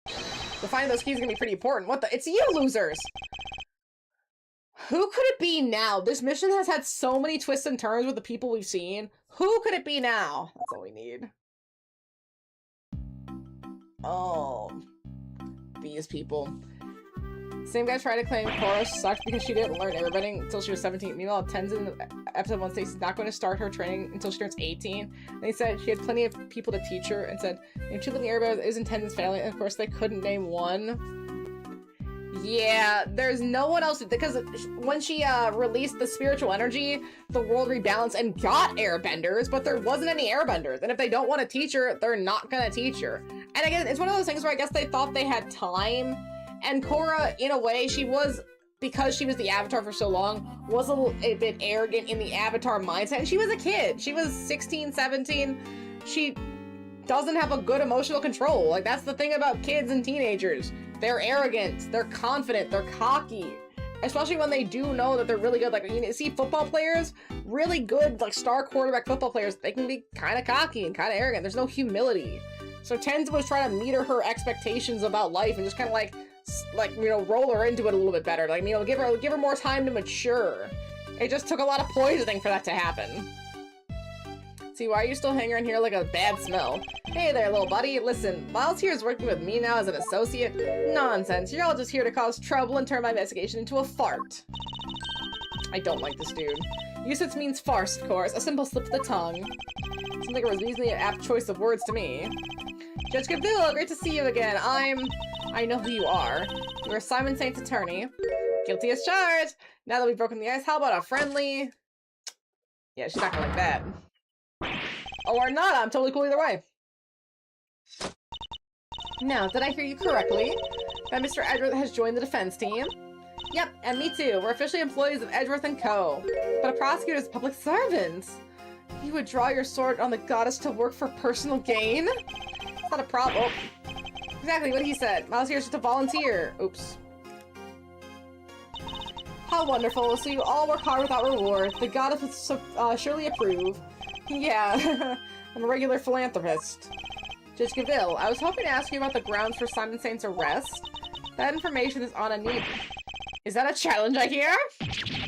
So finding those keys is gonna be pretty important. What the? It's you losers! Who could it be now? This mission has had so many twists and turns with the people we've seen. Who could it be now? That's all we need. Oh. These people. Same guy tried to claim Cora sucked because she didn't learn airbending until she was 17. Meanwhile, Tenzin in episode 1 states she's not going to start her training until she turns 18. And they said she had plenty of people to teach her and said, if two living airbenders isn't Tenzin's family, and of course they couldn't name one. Yeah, there's no one else, because when she released the spiritual energy, the world rebalanced and got airbenders, but there wasn't any airbenders. And if they don't want to teach her, they're not going to teach her. And again, it's one of those things where I guess they thought they had time. And Korra, in a way, she was, because she was the Avatar for so long, was a bit arrogant in the Avatar mindset. And she was a kid. She was 16, 17. She doesn't have a good emotional control. Like, that's the thing about kids and teenagers. They're arrogant, they're confident, they're cocky. Especially when they do know that they're really good. Like, you see football players, really good, like, star quarterback football players, they can be kind of cocky and kind of arrogant. There's no humility. So Tenzin was trying to meet her expectations about life and just kind of like, you know, roll her into it a little bit better. Like, you know, give her more time to mature. It just took a lot of poisoning for that to happen. See, why are you still hanging around here like a bad smell? Hey there, little buddy. Listen, Miles here is working with me now as an associate. Nonsense. You're all just here to cause trouble and turn my investigation into a fart. I don't like this dude. Usage means farce, of course. A simple slip of the tongue. Seems like it was reasonably an apt choice of words to me. Judge Gabil, great to see you again. I know who you are. You're Simon Saint's attorney. Guilty as charged. Now that we've broken the ice, how about a friendly... Yeah, she's not gonna like that. Oh, or not, I'm totally cool either way. Now, did I hear you correctly? That Mr. Edgeworth has joined the defense team? Yep, and me too. We're officially employees of Edgeworth & Co. But a prosecutor is a public servant. You would draw your sword on the goddess to work for personal gain? It's not a problem. Oh, exactly what he said. Miles here is just a volunteer. Oops. How wonderful. So you all work hard without reward. The goddess would surely approve. Yeah, I'm a regular philanthropist. Judge Gabil, I was hoping to ask you about the grounds for Simon Saint's arrest. That information is on a need. Is that a challenge I hear?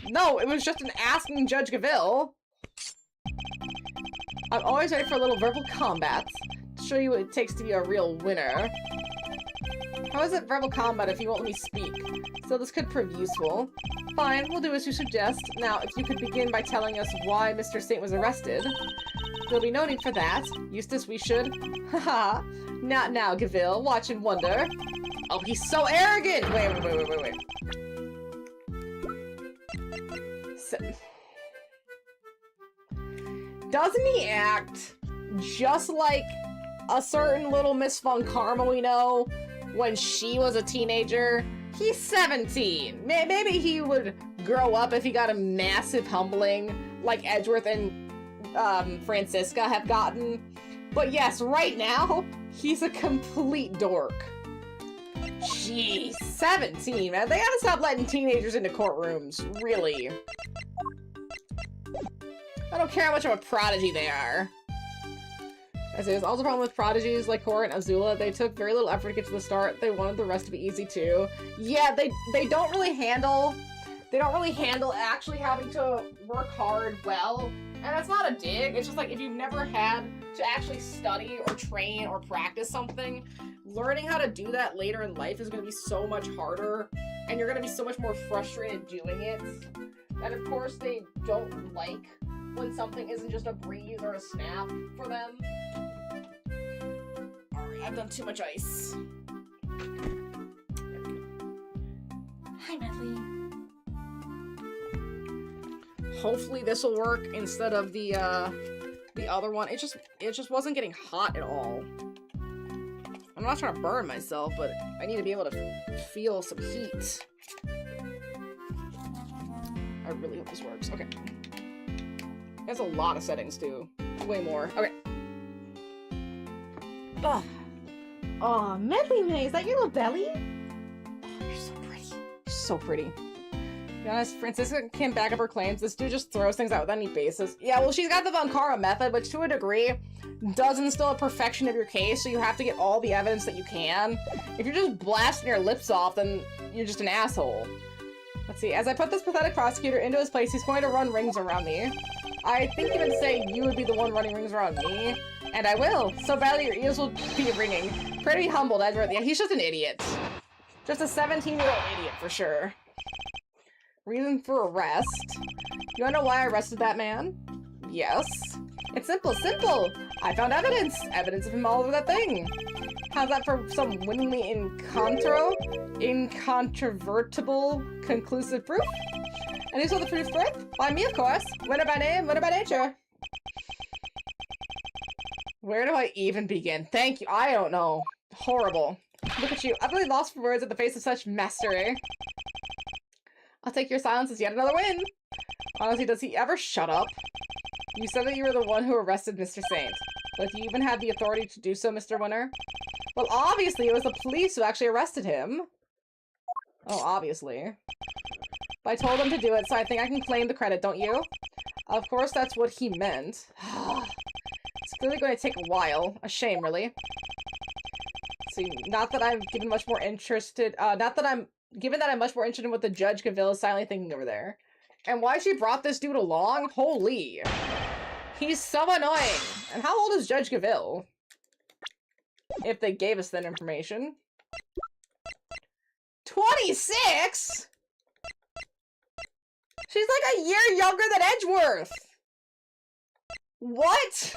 No, it was just an asking Judge Gabil. I'm always ready for a little verbal combat to show you what it takes to be a real winner. How is it verbal combat if you won't let me speak? So this could prove useful. Fine, we'll do as you suggest. Now, if you could begin by telling us why Mr. Saint was arrested. There'll be no need for that. Eustace, we should. Haha. Not now, Gaville. Watch and wonder. Oh, he's so arrogant! Wait. So, doesn't he act just like a certain little Miss Von Karma we know when she was a teenager? He's 17. Maybe he would grow up if he got a massive humbling like Edgeworth and Francisca have gotten. But yes, right now, he's a complete dork. Jeez, 17, man. They gotta stop letting teenagers into courtrooms, really. I don't care how much of a prodigy they are. As it is also a problem with prodigies like Cora and Azula. They took very little effort to get to the start. They wanted the rest to be easy too. Yeah, they don't really handle actually having to work hard well. And that's not a dig. It's just like if you've never had to actually study or train or practice something, learning how to do that later in life is going to be so much harder, and you're going to be so much more frustrated doing it. And of course, they don't like when something isn't just a breeze or a snap for them. Alright, I've done too much ice. Hi, Medley. Hopefully this will work instead of the other one. It just wasn't getting hot at all. I'm not trying to burn myself, but I need to be able to feel some heat. I really hope this works. Okay. There's a lot of settings, too. Way more. Okay. Ugh. Aw, Medley May, is that your little belly? Oh, you're so pretty. You're so pretty. To be honest, Francisca can back up her claims. This dude just throws things out without any basis. Yeah, well, she's got the Von Kara method, which to a degree does instill a perfection of your case, so you have to get all the evidence that you can. If you're just blasting your lips off, then you're just an asshole. Let's see, as I put this pathetic prosecutor into his place, he's going to run rings around me. I think he would say you would be the one running rings around me, and I will. So badly your ears will be ringing. Pretty humbled, Edward. Yeah, he's just an idiot. Just a 17-year-old idiot, for sure. Reason for arrest. You wanna know why I arrested that man? Yes. It's simple. I found evidence. Evidence of him all over that thing. How's that for some winningly incontrovertible, conclusive proof? And who's all the proof worth? Why, me, of course. Winner by name, winner by nature. Where do I even begin? Thank you. I don't know. Horrible. Look at you. I've really lost for words at the face of such mastery. I'll take your silence as yet another win. Honestly, does he ever shut up? You said that you were the one who arrested Mr. Saint. But do you even have the authority to do so, Mr. Winner? Well, obviously, it was the police who actually arrested him. Oh, obviously. But I told him to do it, so I think I can claim the credit, don't you? Of course, that's what he meant. It's clearly going to take a while. A shame, really. See, not that I'm given much more interested, given that I'm much more interested in what the Judge Gaville is silently thinking over there. And why she brought this dude along? Holy. He's so annoying. And how old is Judge Gaville? If they gave us that information. 26?! She's like a year younger than Edgeworth! What?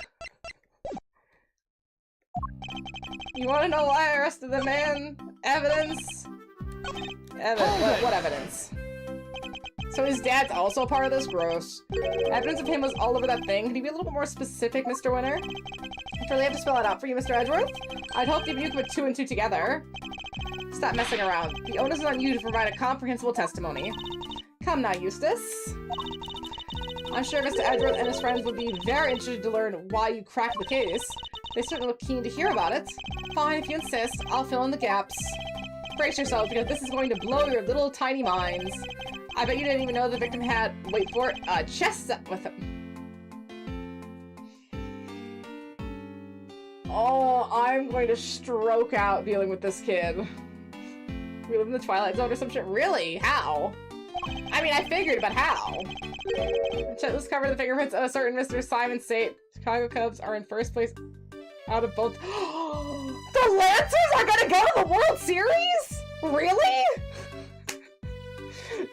You wanna know why I arrested the man? Evidence? What evidence? So his dad's also a part of this? Gross. Evidence of him was all over that thing. Could you be a little bit more specific, Mr. Winner? I really have to spell it out for you, Mr. Edgeworth. I'd hoped if you could put 2 and 2 together. Stop messing around. The onus is on you to provide a comprehensible testimony. Come now, Eustace. I'm sure Mr. Edgeworth and his friends would be very interested to learn why you cracked the case. They certainly look keen to hear about it. Fine, if you insist, I'll fill in the gaps. Brace yourself, because this is going to blow your little tiny minds. I bet you didn't even know the victim had, wait for it, a chest set with him. Oh, I'm going to stroke out dealing with this kid. We live in the Twilight Zone or some shit. Really? How? I mean, I figured, but how? Let's cover the fingerprints of a certain Mr. Simon State. Chicago Cubs are in first place out of both. The Lancers are gonna go to the World Series? Really?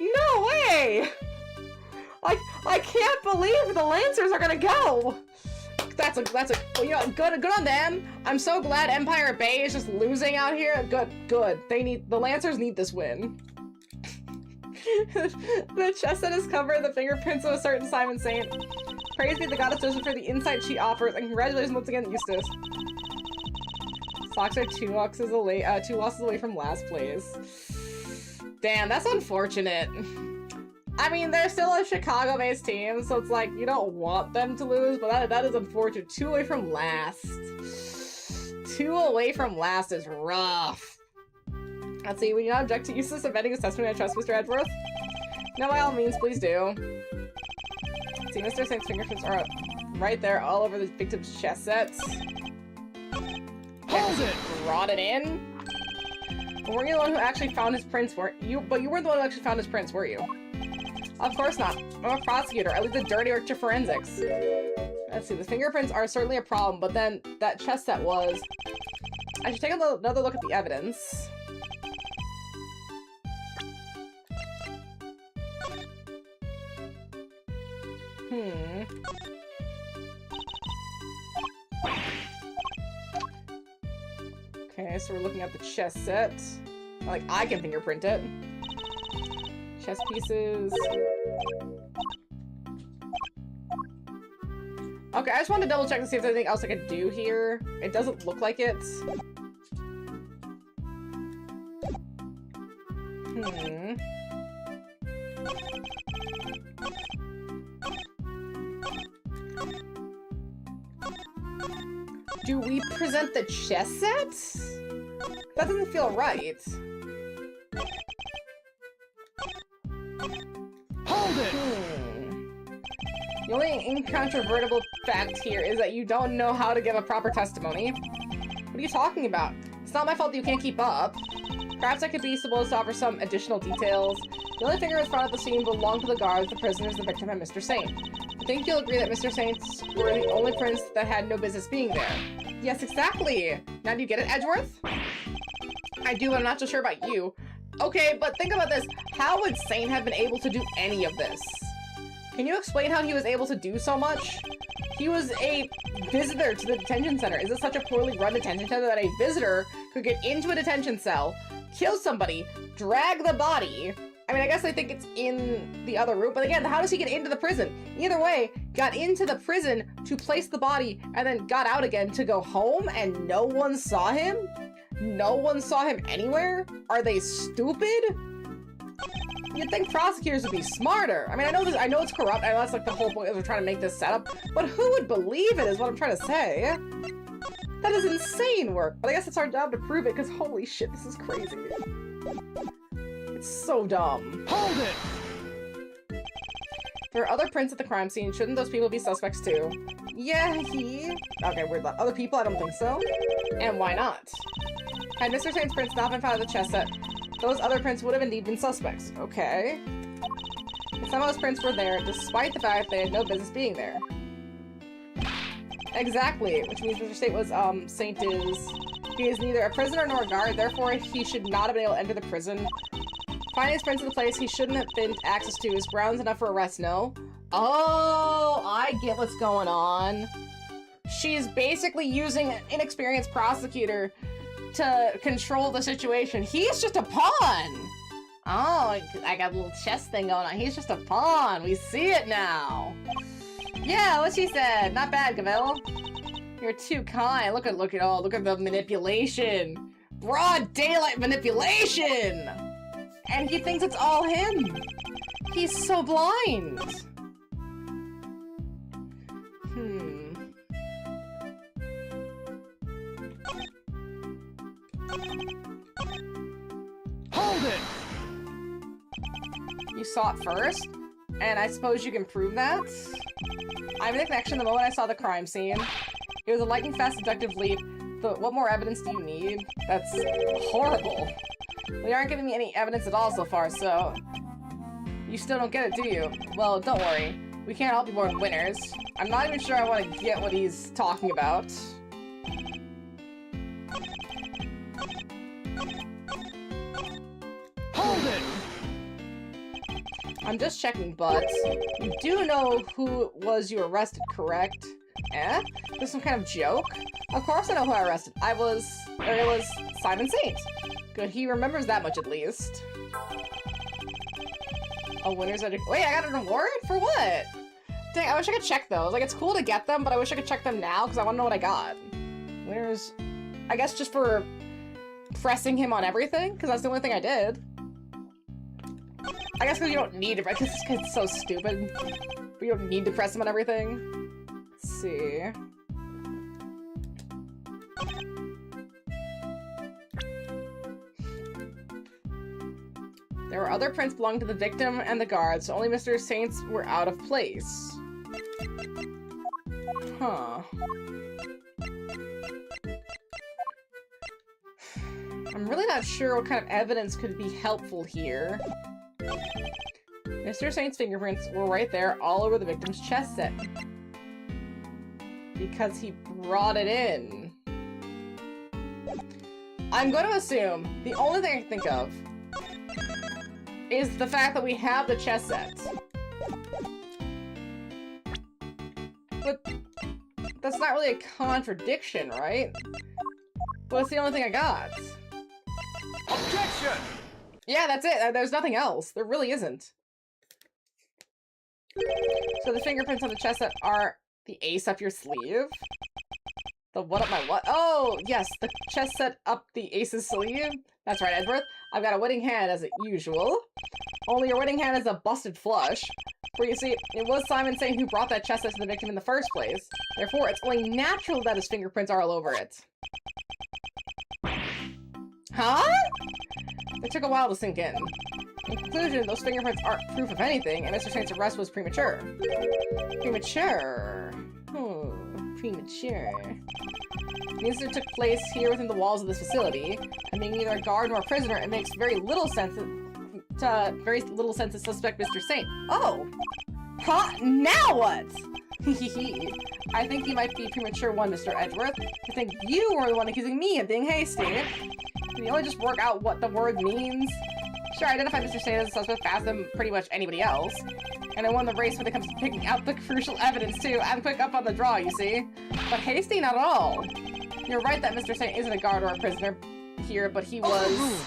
No way! I can't believe the Lancers are gonna go! That's a you know, good on them. I'm so glad Empire Bay is just losing out here. Good. The Lancers need this win. The chest set is covered the fingerprints of a certain Simon Saint. Praise be the goddess Joseph for the insight she offers, and congratulations once again, Eustace. Sox are two losses away from last place. Damn, that's unfortunate. I mean, they're still a Chicago-based team, so it's like, you don't want them to lose, but that is unfortunate. 2 away from last. 2 away from last is rough. Let's see, would you not object to Eustace amending his testimony? I trust Mr. Edgeworth? No, by all means, please do. See, Mr. Saint's fingerprints are right there all over the victim's chest sets. Hold it! Brought it in? But weren't you the one who actually found his prints, weren't you? But you weren't the one who actually found his prints, were you? Of course not. I'm a prosecutor. I leave the dirty work to forensics. Let's see, the fingerprints are certainly a problem, but then that chest set was... I should take another look at the evidence. Okay, so we're looking at the chest set. Like, I can fingerprint it. Chess pieces. Okay, I just wanted to double check to see if there's anything else I could do here. It doesn't look like it. Do we present the chess set? That doesn't feel right. Hold it! The only incontrovertible fact here is that you don't know how to give a proper testimony. What are you talking about? It's not my fault that you can't keep up. Perhaps I could be supposed to offer some additional details. The only fingerprints found at the scene belonged to the guards, the prisoners, the victim, and Mr. Saint. I think you'll agree that Mr. Saints were the only prints that had no business being there. Yes, exactly! Now do you get it, Edgeworth? I do, but I'm not so sure about you. Okay, but think about this. How would Saint have been able to do any of this? Can you explain how he was able to do so much? He was a visitor to the detention center. Is it such a poorly run detention center that a visitor could get into a detention cell, kill somebody, drag the body? I mean, I guess I think it's in the other room, but again, how does he get into the prison? Either way, got into the prison to place the body and then got out again to go home and no one saw him? No one saw him anywhere? Are they stupid? You'd think prosecutors would be smarter. I mean, I know it's corrupt. I know that's like the whole point is we're trying to make this setup, but who would believe it is what I'm trying to say. That is insane work, but I guess it's our job to prove it because holy shit, this is crazy. It's so dumb. Hold it! There are other prints at the crime scene. Shouldn't those people be suspects too? Yeah, Okay, weird. Other people? I don't think so. And why not? Had Mr. Saint's prints not been found at the chest set, those other prints would have indeed been suspects. Okay. And some of those prints were there, despite the fact they had no business being there. Exactly, which means Mr. Saint was, he is neither a prisoner nor a guard, therefore he should not have been able to enter the prison. Finding his prints in the place he shouldn't have been access to is grounds enough for arrest, no? Oh, I get what's going on. She's basically using an inexperienced prosecutor to control the situation. He's just a pawn! Oh, I got a little chess thing going on. He's just a pawn. We see it now. Yeah, what she said. Not bad, Gavel. You're too kind. Look at the manipulation. Broad daylight manipulation! And he thinks it's all him. He's so blind. Hold it! You saw it first? And I suppose you can prove that? I made a connection the moment I saw the crime scene. It was a lightning fast deductive leap, but what more evidence do you need? That's horrible. Well, you aren't giving me any evidence at all so far, so... You still don't get it, do you? Well, don't worry. We can't all be born winners. I'm not even sure I want to get what he's talking about. Hold it! I'm just checking, but you do know who it was you arrested, correct? Eh? This some kind of joke? Of course I know who I arrested. It was Simon Saint. Good, he remembers that much at least. A winner's wait, I got an award? For what? Dang, I wish I could check those. Like, it's cool to get them, but I wish I could check them now because I want to know what I got. Winners, I guess just for pressing him on everything, because that's the only thing I did. I guess because you don't need to, because this kid's so stupid. But you don't need to press him on everything. Let's see. There were other prints belonging to the victim and the guards, so only Mr. Saint's were out of place. Huh. I'm really not sure what kind of evidence could be helpful here. Mr. Saint's fingerprints were right there all over the victim's chest set. Because he brought it in. I'm going to assume the only thing I can think of is the fact that we have the chess set. But that's not really a contradiction, right? But it's the only thing I got. Objection! Yeah, that's it. There's nothing else. There really isn't. So the fingerprints on the chess set are the ace up your sleeve? The what up my what? Oh, yes, the chess set up the ace's sleeve. That's right, Edgeworth. I've got a winning hand as usual. Only your winning hand is a busted flush. For you see, it was Simon Saint who brought that chess set to the victim in the first place. Therefore, it's only natural that his fingerprints are all over it. Huh? It took a while to sink in. In conclusion, those fingerprints aren't proof of anything, and Mr. Saint's arrest was premature. Premature? Premature. The incident took place here within the walls of this facility, and being neither a guard nor a prisoner, it makes very little sense to suspect Mr. Saint. Oh! Huh? Now what? I think you might be premature one, Mr. Edgeworth. I think you were the one accusing me of being hasty. Can you only just work out what the word means? Sure, I identify Mr. Saint as a suspect faster than pretty much anybody else. And I won the race when it comes to picking out the crucial evidence, too. I'm quick up on the draw, you see. But hasty, not at all. You're right that Mr. Saint isn't a guard or a prisoner here, but he was...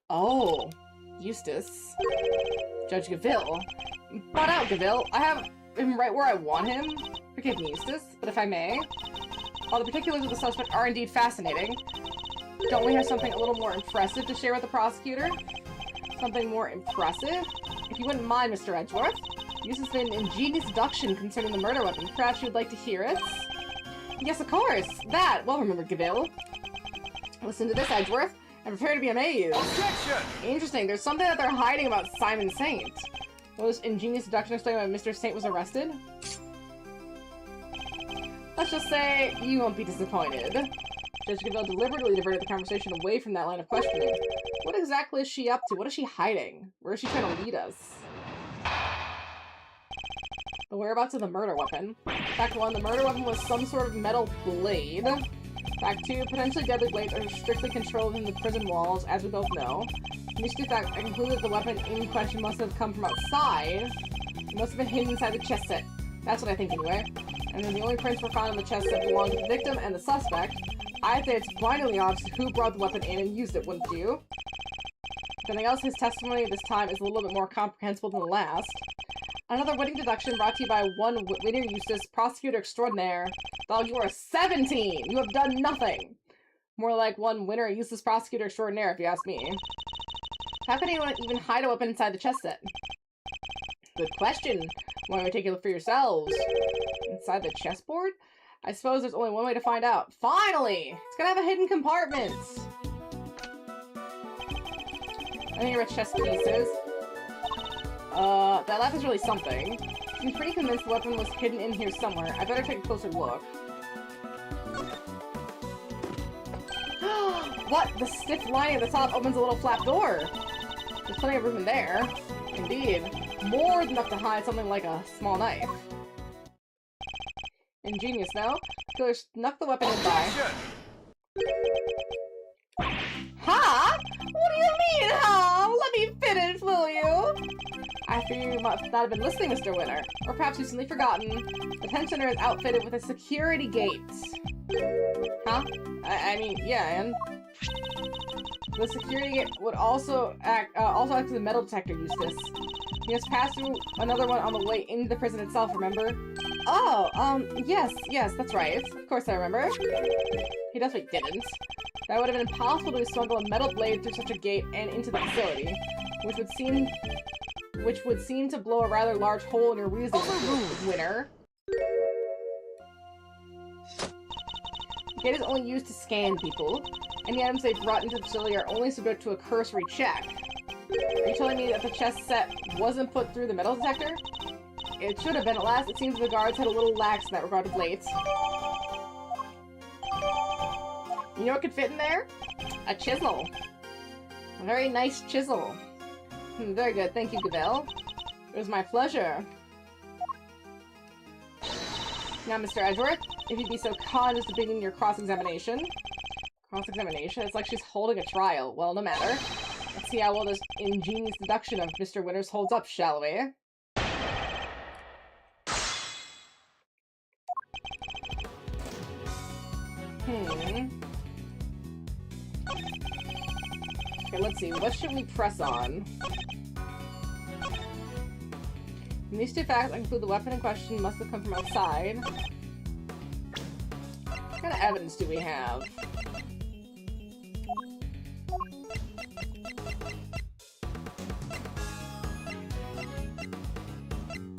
Oh, Eustace. Judge Gaville. Butt out, Gaville. I have him right where I want him. Forgive me, Eustace, but if I may. While the particulars of the suspect are indeed fascinating, don't we have something a little more impressive to share with the prosecutor? Something more impressive? If you wouldn't mind, Mr. Edgeworth. Eustace made an ingenious deduction concerning the murder weapon. Perhaps you would like to hear it? Yes, of course! That! Well remembered, Gaville. Listen to this, Edgeworth, and prepare to be amazed. Objection! Interesting, there's something that they're hiding about Simon Saint. Will this ingenious deduction explain why Mr. Saint was arrested? Let's just say you won't be disappointed. Judge Gaville deliberately diverted the conversation away from that line of questioning. What exactly is she up to? What is she hiding? Where is she trying to lead us? The whereabouts of the murder weapon. Fact 1, the murder weapon was some sort of metal blade. Fact 2, potentially deadly blades are strictly controlled within the prison walls, as we both know. From these two facts, I conclude that the weapon in question must have come from outside. It must have been hidden inside the chest set. That's what I think anyway. And then the only prints were found in the chest set belonged to the victim and the suspect. I think it's blindingly obvious who brought the weapon in and used it, wouldn't you? If anything else, his testimony this time is a little bit more comprehensible than the last. Another winning deduction brought to you by one winner Eustace, prosecutor extraordinaire. Dog, you are 17! You have done nothing! More like one winner Eustace, prosecutor extraordinaire, if you ask me. How could anyone even hide a weapon inside the chest set? Good question. Why don't you take a look for yourselves? Inside the chessboard? I suppose there's only one way to find out. Finally! It's gonna have a hidden compartment! I think your chess pieces. That laugh is really something. I'm pretty convinced the weapon was hidden in here somewhere. I better take a closer look. What? The stiff lining at the top opens a little flap door. There's plenty of room in there. Indeed. More than enough to hide something like a small knife. Ingenious, no? Killer snuck the weapon in by. Huh? What do you mean, huh? Let me finish, will you? I fear you must not have been listening, Mr. Winter. Or perhaps you've simply forgotten. The pen center is outfitted with a security gate. Huh? I mean, yeah, and... The security gate would also act as a metal detector, Eustace. You just passed through another one on the way into the prison itself, remember? Oh, yes, that's right. Of course I remember. He definitely didn't. That would have been impossible to smuggle a metal blade through such a gate and into the facility, which would seem to blow a rather large hole in your reasoning, Winner. The gate is only used to scan people. Any items they brought into the facility are only subject to a cursory check. Are you telling me that the chest set wasn't put through the metal detector? It should have been. At last, it seems the guards had a little lax in that regard of late. You know what could fit in there? A chisel. A very nice chisel. Very good. Thank you, Gavel. It was my pleasure. Now, Mr. Edgeworth, if you'd be so kind as to begin your cross-examination. Cross-examination? It's like she's holding a trial. Well, no matter. Let's see how well this ingenious deduction of Mr. Winters holds up, shall we? Okay, let's see. What should we press on? From these two facts, I conclude the weapon in question must have come from outside. What kind of evidence do we have?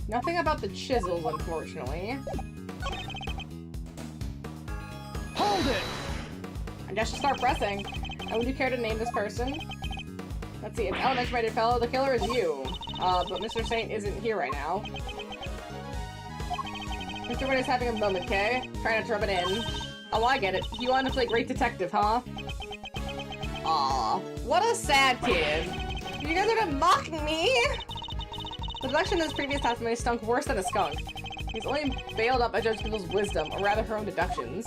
Nothing about the chisels, unfortunately. Hold it! I guess you'll start pressing. And would you care to name this person? Let's see, an elementary fellow. The killer is you. But Mr. Saint isn't here right now. Mr. Winter's having a moment, okay? Try not to rub it in. Oh, I get it. You want to play great detective, huh? Aw, what a sad kid. You guys have been mocking me! The deduction in his previous testimony stunk worse than a skunk. He's only bailed up by Judge Kendall's wisdom, or rather her own deductions.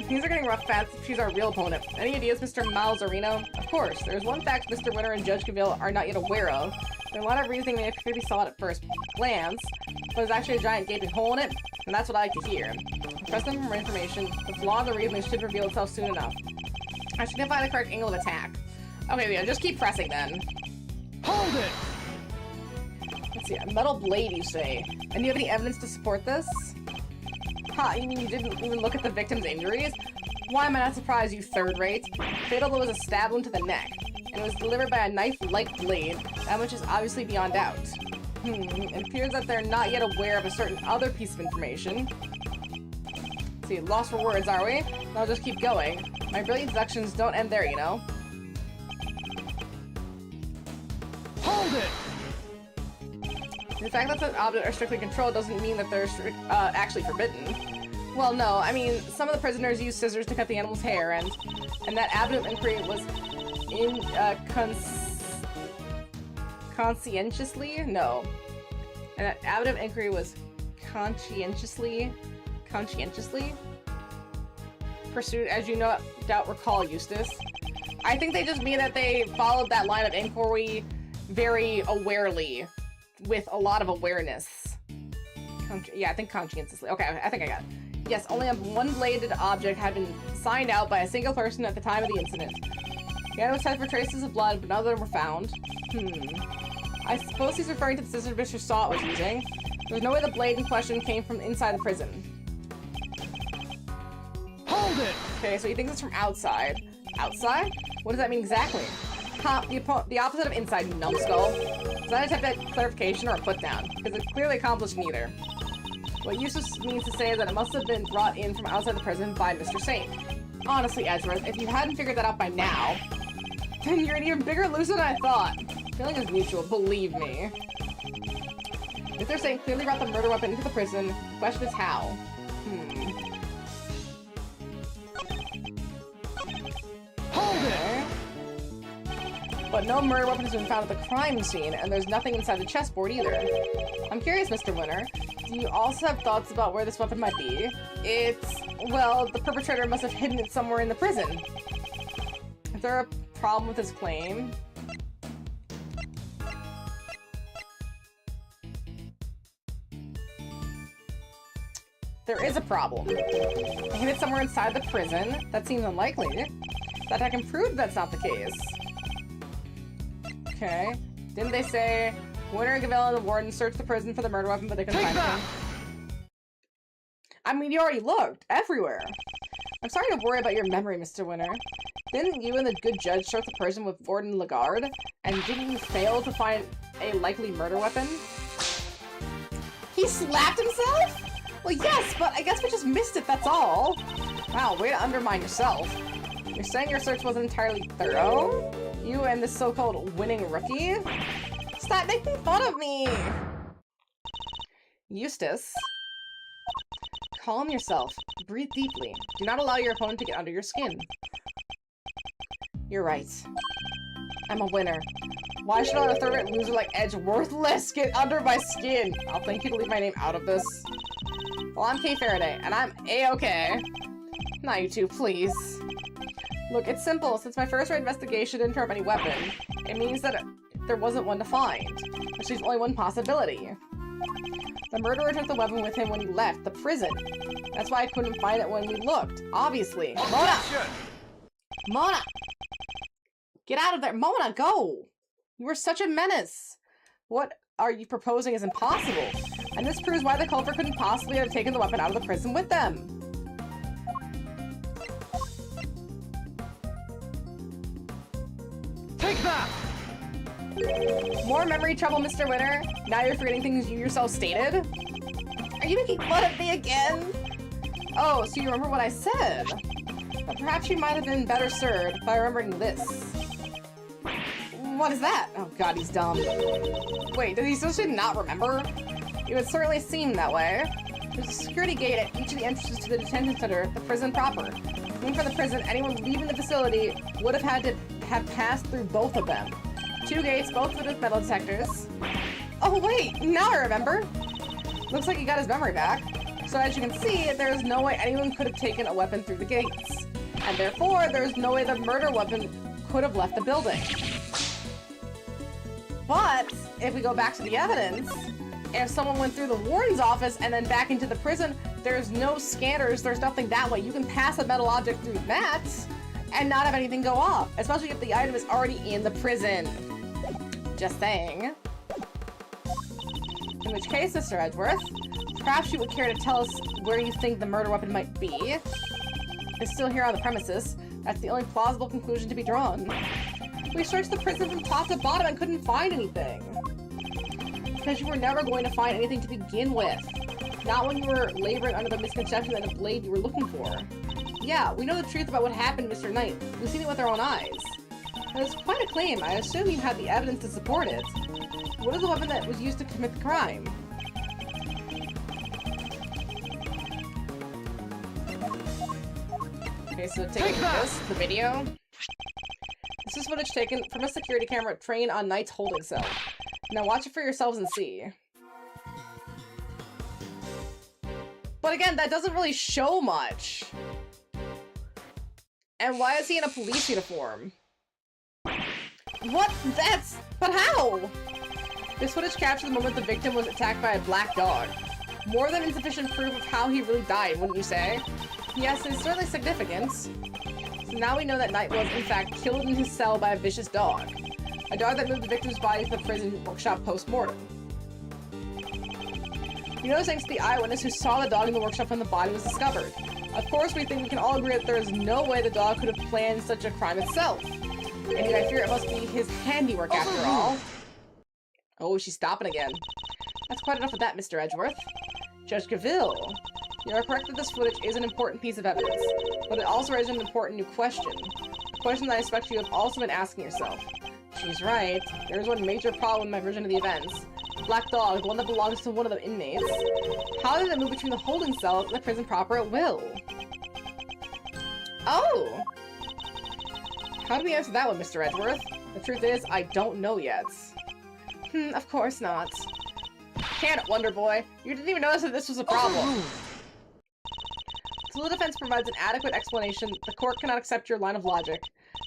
Things are getting rough fast. She's our real opponent. Any ideas, Mr. Malzarino? Of course. There's one fact Mr. Winter and Judge Cavill are not yet aware of. There's a lot of reasoning they clearly saw it at first glance, but there's actually a giant gaping hole in it, and that's what I like to hear. Press them for more information. The flaw in the reasoning should reveal itself soon enough. I should find the correct angle of attack. Okay, yeah, just keep pressing then. Hold it! Let's see, a metal blade, you say. And do you have any evidence to support this? Ha, you mean you didn't even look at the victim's injuries? Why am I not surprised, you third-rate? Fatal blow was a stab wound to the neck, and it was delivered by a knife-like blade, that much is obviously beyond doubt. It appears that they're not yet aware of a certain other piece of information. Let's see, lost for words, are we? I'll just keep going. My brilliant deductions don't end there, you know? Hold it! The fact that the objects are strictly controlled doesn't mean that they're actually forbidden. Well, no, I mean, some of the prisoners used scissors to cut the animal's hair, and that avenue inquiry was conscientiously? No. And that avenue inquiry was conscientiously pursued, as you no doubt recall, Eustace. I think they just mean that they followed that line of inquiry very awarely, with a lot of awareness. Yeah, I think conscientiously. Okay, I think I got it. Yes, only a one-bladed object had been signed out by a single person at the time of the incident. The item was tested for traces of blood, but none of them were found. I suppose he's referring to the scissors Mr. Saw was using. There's no way the blade in question came from inside the prison. Hold it! Okay, so he thinks it's from outside. Outside? What does that mean exactly? The opposite of inside, you numbskull. Is that a type of clarification or a put-down? Because it clearly accomplished neither. What Eustace means to say is that it must have been brought in from outside the prison by Mr. Saint. Honestly, Edgeworth, if you hadn't figured that out by now, then you're an even bigger loser than I thought. Feeling is mutual, believe me. Mr. Saint clearly brought the murder weapon into the prison. The question is how. Hold it! But no murder weapon has been found at the crime scene, and there's nothing inside the chessboard either. I'm curious, Mr. Winter, do you also have thoughts about where this weapon might be? Well, the perpetrator must have hidden it somewhere in the prison. Is there a problem with his claim? There is a problem. I hid it somewhere inside the prison. That seems unlikely. But I can prove that's not the case. Okay. Didn't they say Winter, Gavel, and the warden searched the prison for the murder weapon, but they couldn't find it? I mean, you already looked. Everywhere. I'm sorry to worry about your memory, Mr. Winter. Didn't you and the good judge search the prison with Warden Lagarde? And didn't you fail to find a likely murder weapon? He slapped himself? Well, yes, but I guess we just missed it, that's all. Wow, way to undermine yourself. You're saying your search wasn't entirely thorough? You and this so-called winning rookie? Stop making fun of me! Eustace. Calm yourself. Breathe deeply. Do not allow your opponent to get under your skin. You're right. I'm a winner. Why should a third loser like Edge worthless get under my skin? I'll thank you to leave my name out of this. Well, I'm Kay Faraday, and I'm A-okay. Not you two, please. Look, it's simple. Since my first investigation didn't turn up any weapon, it means that there wasn't one to find, which leaves only one possibility. The murderer took the weapon with him when he left the prison. That's why I couldn't find it when we looked, obviously. Mona! Mona! Get out of there! Mona, go! You were such a menace! What are you proposing is impossible, and this proves why the culprit couldn't possibly have taken the weapon out of the prison with them. Take that! More memory trouble, Mr. Winter? Now you're forgetting things you yourself stated? Are you making fun of me again? Oh, so you remember what I said? But perhaps you might have been better served by remembering this. What is that? Oh god, he's dumb. Wait, did he seriously not remember? It would certainly seem that way. There's a security gate at each of the entrances to the detention center, the prison proper. Looking for the prison, anyone leaving the facility would have had to have passed through both of them. 2 gates, both fitted with metal detectors. Oh wait, now I remember! Looks like he got his memory back. So as you can see, there is no way anyone could have taken a weapon through the gates. And therefore, there is no way the murder weapon could have left the building. But, if we go back to the evidence, if someone went through the warden's office and then back into the prison, there's no scanners, there's nothing that way. You can pass a metal object through that and not have anything go off, especially if the item is already in the prison. Just saying. In which case, Mr. Edgeworth, perhaps you would care to tell us where you think the murder weapon might be. It's still here on the premises. That's the only plausible conclusion to be drawn. We searched the prison from top to bottom and couldn't find anything. Because you were never going to find anything to begin with. Not when you were laboring under the misconception that a blade you were looking for. Yeah, we know the truth about what happened, Mr. Knight. We've seen it with our own eyes. That's quite a claim. I assume you have the evidence to support it. What is the weapon that was used to commit the crime? Okay, so taking this, the video. This is footage taken from a security camera trained on Knight's holding cell. Now watch it for yourselves and see. But again, that doesn't really show much. And why is he in a police uniform? What? But how? This footage captures the moment the victim was attacked by a black dog. More than insufficient proof of how he really died, wouldn't you say? Yes, it's certainly significant. So now we know that Knight was, in fact, killed in his cell by a vicious dog. A dog that moved the victim's body to the prison workshop post-mortem. You know, thanks to the eyewitness who saw the dog in the workshop when the body was discovered. Of course, we think we can all agree that there is no way the dog could have planned such a crime itself. And yet I fear it must be his handiwork after all. Oh, she's stopping again. That's quite enough of that, Mr. Edgeworth. Judge Gaville, you are correct that this footage is an important piece of evidence, but it also raises an important new question. A question that I expect you have also been asking yourself. She's right. There is one major problem in my version of the events. The black dog, the one that belongs to one of the inmates. How did it move between the holding cells and the prison proper at will? Oh! How do we answer that one, Mr. Edgeworth? The truth is, I don't know yet. Of course not. Can't, Wonder Boy. You didn't even notice that this was a problem. Until the defense provides an adequate explanation, the court cannot accept your line of logic.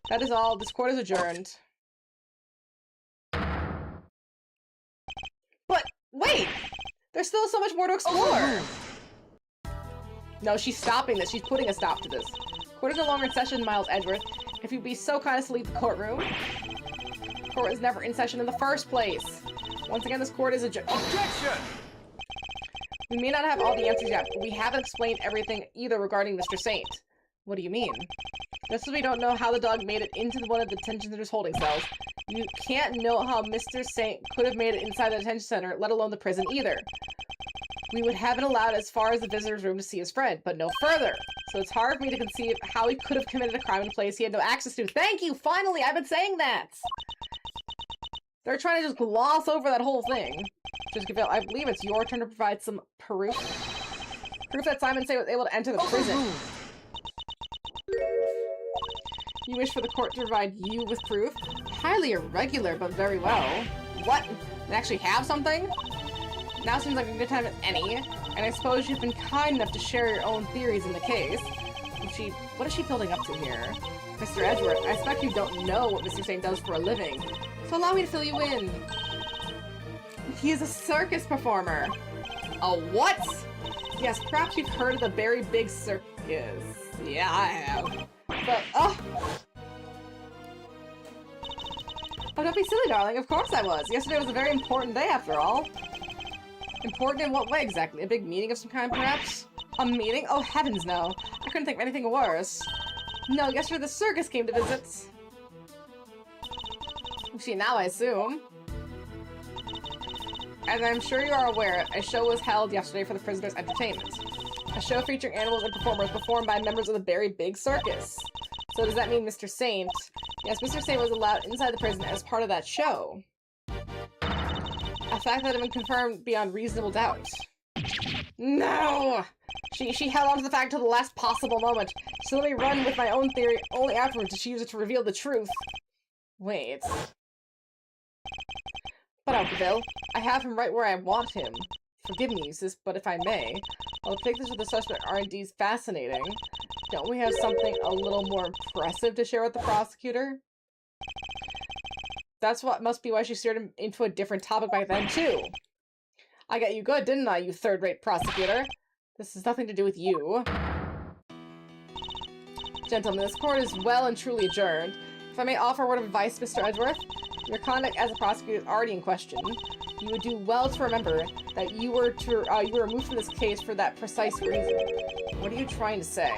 That is all. This court is adjourned. But, wait! There's still so much more to explore! No, she's stopping this. She's putting a stop to this. Court is no longer in session, Miles Edgeworth. If you'd be so kind as to leave the courtroom. Court was never in session in the first place. Once again, this court is adjourned. Objection! We may not have all the answers yet, but we haven't explained everything either regarding Mr. Saint. What do you mean? Just as we don't know how the dog made it into one of the detention center's holding cells, you can't know how Mr. Saint could have made it inside the detention center, let alone the prison either. We would have it allowed as far as the visitor's room to see his friend, but no further. So it's hard for me to conceive how he could have committed a crime in a place he had no access to. Thank you! Finally! I've been saying that! They're trying to just gloss over that whole thing. Just give it, I believe it's your turn to provide some proof. Proof that Simon Say was able to enter the prison. You wish for the court to provide you with proof? Highly irregular, but very well. What? They actually have something? Now seems like a good time as any, and I suppose you've been kind enough to share your own theories in the case. What is she building up to here? Mr. Edgeworth, I expect you don't know what Mr. Saint does for a living, so allow me to fill you in. He is a circus performer. A what? Yes, perhaps you've heard of the very big circus. Yeah, I have. But, oh, don't be silly, darling. Of course I was. Yesterday was a very important day, after all. Important in what way, exactly? A big meeting of some kind, perhaps? A meeting? Oh, heavens, no. I couldn't think of anything worse. No, yesterday the circus came to visit. See, now I assume. As I'm sure you are aware, a show was held yesterday for the prisoners' entertainment. A show featuring animals and performers performed by members of the very big circus. So does that mean Mr. Saint? Yes, Mr. Saint was allowed inside the prison as part of that show. A fact that had been confirmed beyond reasonable doubt. No! She held on to the fact until the last possible moment. She let me run with my own theory, only afterwards did she use it to reveal the truth. Wait. But Alcaville, I have him right where I want him. Forgive me, sis, but if I may, while the pictures of the suspect are indeed fascinating, don't we have something a little more impressive to share with the prosecutor? That's what must be why she steered him into a different topic back then, too. I got you good, didn't I, you third-rate prosecutor? This has nothing to do with you. Gentlemen, this court is well and truly adjourned. If I may offer a word of advice, Mr. Edgeworth, your conduct as a prosecutor is already in question. You would do well to remember that you were removed from this case for that precise reason. What are you trying to say?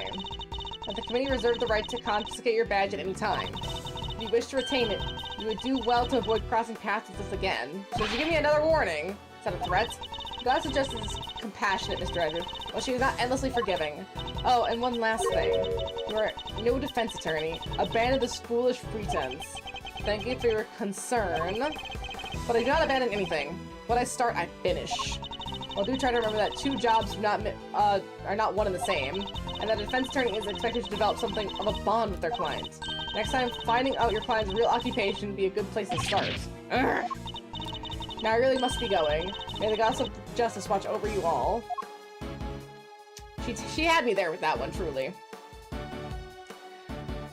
That the committee reserved the right to confiscate your badge at any time. If you wish to retain it, you would do well to avoid crossing paths with this again. So if you give me another warning, is that a threat? God suggests is compassionate, Mr. Edgeworth, but she is not endlessly forgiving. Oh, and one last thing. You are no defense attorney. Abandon this foolish pretense. Thank you for your concern, but I do not abandon anything. What I start, I finish. Well, do try to remember that two jobs are not one and the same, and that a defense attorney is expected to develop something of a bond with their client. Next time, finding out your client's real occupation would be a good place to start. Urgh. Now I really must be going. May the gods of justice watch over you all. She had me there with that one, truly.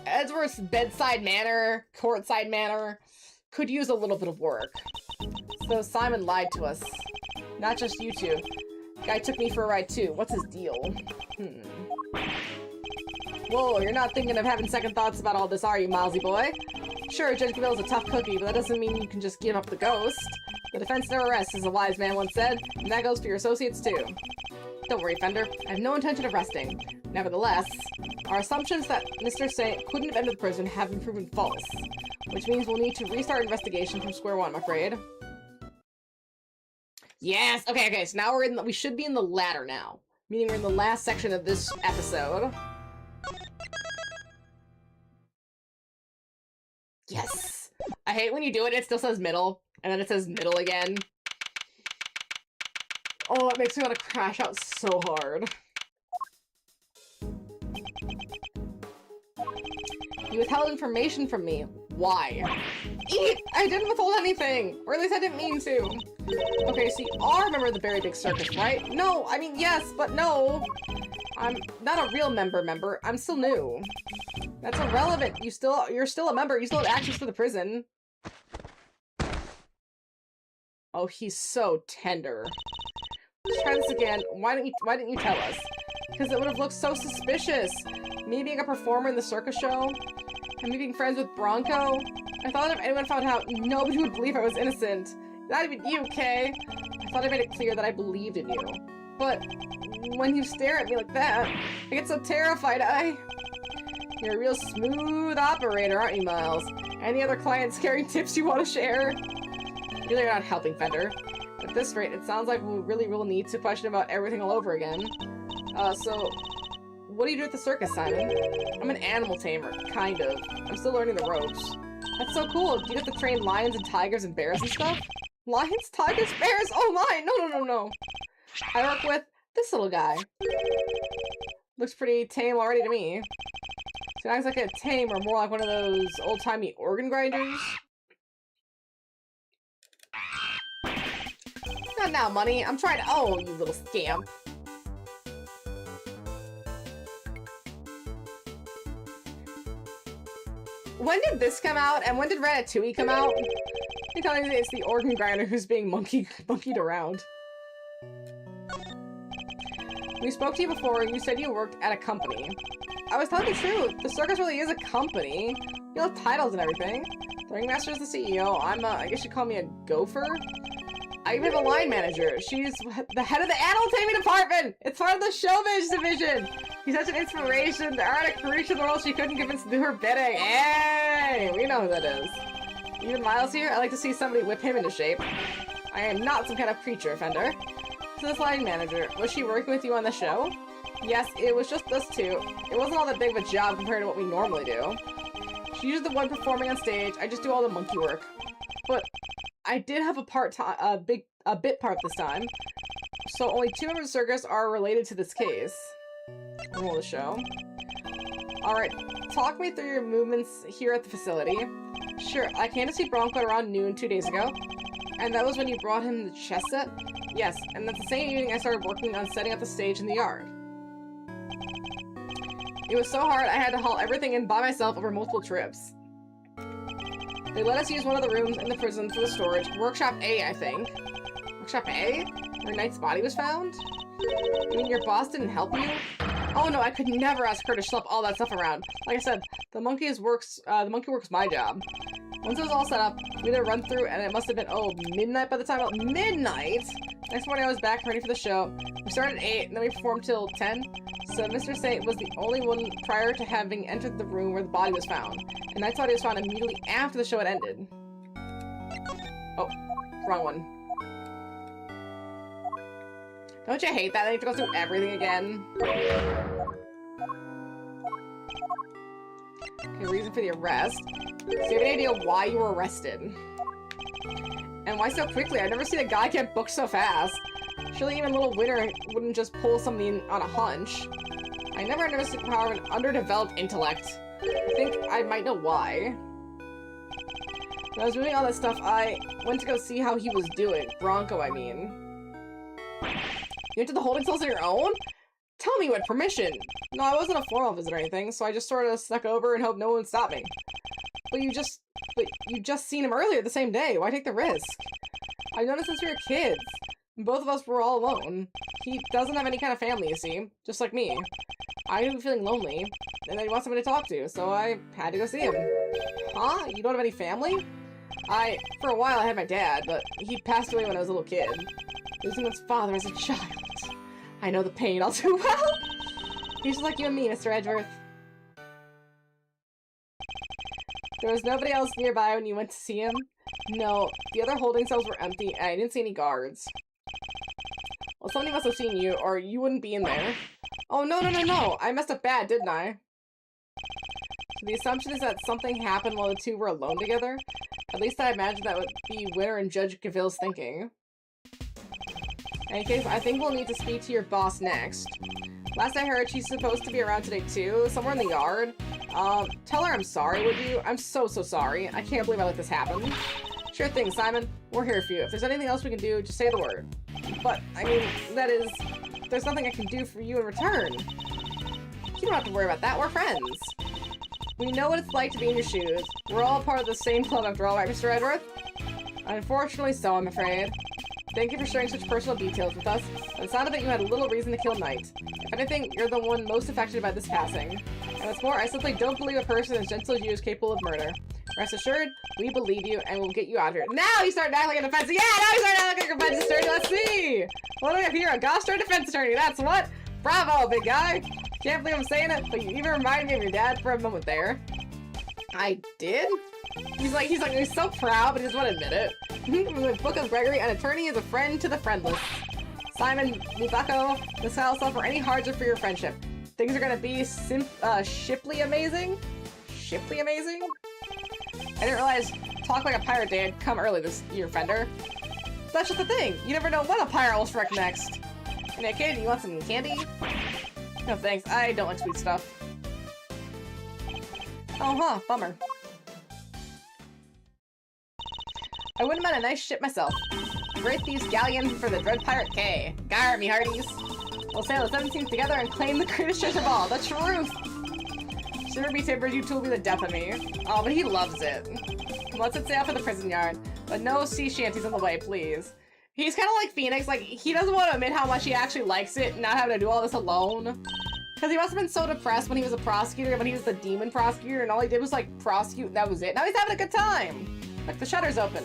Edgeworth's bedside manner, courtside manner, could use a little bit of work. So Simon lied to us. Not just you two. Guy took me for a ride too. What's his deal? Whoa, you're not thinking of having second thoughts about all this, are you, Milesy boy? Sure, Judge Gaville's a tough cookie, but that doesn't mean you can just give up the ghost. The defense never rests, as a wise man once said, and that goes for your associates too. Don't worry, Fender. I have no intention of resting. Nevertheless, our assumptions that Mr. Saint couldn't have entered the prison have been proven false, which means we'll need to restart investigation from square one, I'm afraid. Yes! Okay, so now we should be in the ladder now. Meaning we're in the last section of this episode. Yes! I hate when you do it, it still says middle, and then it says middle again. Oh, it makes me want to crash out so hard. You withheld information from me. Why? Eat! I didn't withhold anything! Or at least I didn't mean to. Okay, so you are a member of the Very Big Circus, right? No, I mean, yes, but no. I'm not a real member. I'm still new. That's irrelevant. You're still a member. You still have access to the prison. Oh, he's so tender. Let's try this again. Why didn't you tell us? Because it would have looked so suspicious. Me being a performer in the circus show, and me being friends with Bronco. I thought if anyone found out, nobody would believe I was innocent. Not even you, Kay. I thought I made it clear that I believed in you. But when you stare at me like that, I get so terrified. You're a real smooth operator, aren't you, Miles? Any other clients carrying tips you want to share? Really, you're not helping, Fender. At this rate, it sounds like we really will need to question about everything all over again. So, what do you do at the circus, Simon? I'm an animal tamer, kind of. I'm still learning the ropes. That's so cool. Do you get to train lions and tigers and bears and stuff? Lions, tigers, bears? Oh my! No. I work with this little guy. Looks pretty tame already to me. So acts like a tame or more like one of those old-timey organ grinders. Not now, money. I'm trying to— oh, you little scamp. When did this come out? And when did Ratatouille come out? You're telling me it's the organ grinder who's being monkeyed around. We spoke to you before and you said you worked at a company. I was telling the truth. The circus really is a company. You have titles and everything. The ringmaster's the CEO. I guess you call me a gopher? I even have a line manager. She's the head of the animal taming department! It's part of the showbiz division! He's such an inspiration. There aren't a creature in the world she couldn't convince to do her bidding. Hey! We know who that is. Even Miles here? I like to see somebody whip him into shape. I am not some kind of creature, Fender. So this line manager, was she working with you on the show? Yes, it was just us two. It wasn't all that big of a job compared to what we normally do. She's usually the one performing on stage. I just do all the monkey work. But I did have a bit part this time. So only 2 members of the circus are related to this case. Roll the show. Alright, talk me through your movements here at the facility. Sure, I came to see Bronco around noon 2 days ago. And that was when you brought him the chess set? Yes, and that's the same evening I started working on setting up the stage in the yard. It was so hard I had to haul everything in by myself over multiple trips. They let us use one of the rooms in the prison for the storage. Workshop A, I think. Workshop A? Where Knight's body was found? You mean your boss didn't help you? Oh no, I could never ask her to schlep all that stuff around. Like I said, the monkey work's my job. Once it was all set up, we did a run through and it must have been, midnight by the time— midnight? Next morning I was back ready for the show. We started at 8 and then we performed till 10. So Mr. Saint was the only one prior to having entered the room where the body was found. And Knight's body was found immediately after the show had ended. Oh, wrong one. Don't you hate that? I have to go through everything again. Okay, reason for the arrest. So you have any idea why you were arrested? And why so quickly? I've never seen a guy get booked so fast. Surely even little Winter wouldn't just pull something on a hunch. I never understood the power of an underdeveloped intellect. I think I might know why. When I was doing all that stuff, I went to go see how he was doing. Bronco, I mean. You went to the holding cells on your own? Tell me you had permission! No, I wasn't a formal visit or anything, so I just sort of snuck over and hoped no one would stop me. But you just seen him earlier the same day. Why take the risk? I've known him since we were kids. And both of us were all alone. He doesn't have any kind of family, you see. Just like me. I knew he was feeling lonely, and then he wants somebody to talk to, so I had to go see him. Huh? You don't have any family? For a while I had my dad, but he passed away when I was a little kid. Losing one's father as a child. I know the pain all too well. He's just like you and me, Mr. Edgeworth. There was nobody else nearby when you went to see him? No, the other holding cells were empty, and I didn't see any guards. Well, somebody must have seen you, or you wouldn't be in there. Oh, no. I messed up bad, didn't I? So the assumption is that something happened while the two were alone together? At least I imagine that would be Winter and Judge Gaville's thinking. In any case, I think we'll need to speak to your boss next. Last I heard, she's supposed to be around today too, somewhere in the yard. Tell her I'm sorry, would you? I'm so sorry. I can't believe I let this happen. Sure thing, Simon. We're here for you. If there's anything else we can do, just say the word. But, I mean, that is... There's nothing I can do for you in return. You don't have to worry about that. We're friends. We know what it's like to be in your shoes. We're all part of the same club after all, right, Mr. Edgeworth? Unfortunately so, I'm afraid. Thank you for sharing such personal details with us. It sounded that you had little reason to kill Knight. If anything, you're the one most affected by this passing. And what's more, I simply don't believe a person as gentle as you is capable of murder. Rest assured, we believe you and we'll get you out of here. Now he's starting to act like a defense. Yeah, now he's starting to act like a defense attorney. Let's see. What do we have here? A gosh darn defense attorney. That's what? Bravo, big guy. Can't believe I'm saying it, but you even reminded me of your dad for a moment there. I did? He's so proud, but he doesn't want to admit it. From the Book of Gregory, an attorney is a friend to the friendless. Simon Mubako, this will suffer any hardship for your friendship. Things are gonna be shiply amazing? Shiply amazing? I didn't realize Talk Like a Pirate Day had come early this year, Fender. That's just the thing. You never know what a pirate will strike next. Hey, kid, you want some candy? No thanks, I don't like sweet stuff. Oh, huh, bummer. I wouldn't mind a nice ship myself. Great thieves galleon for the Dread Pirate K. Gar, me hearties. We'll sail the 17th together and claim the greatest treasure of all, the truth! Shiver be timbers, you two will be the death of me. Oh, but he loves it. Let's set sail for the prison yard. But no sea shanties on the way, please. He's kind of like Phoenix, like, he doesn't want to admit how much he actually likes it, not having to do all this alone. Because he must have been so depressed when he was a prosecutor, when he was the demon prosecutor, and all he did was, like, prosecute, and that was it. Now he's having a good time! Like, the shutter's open.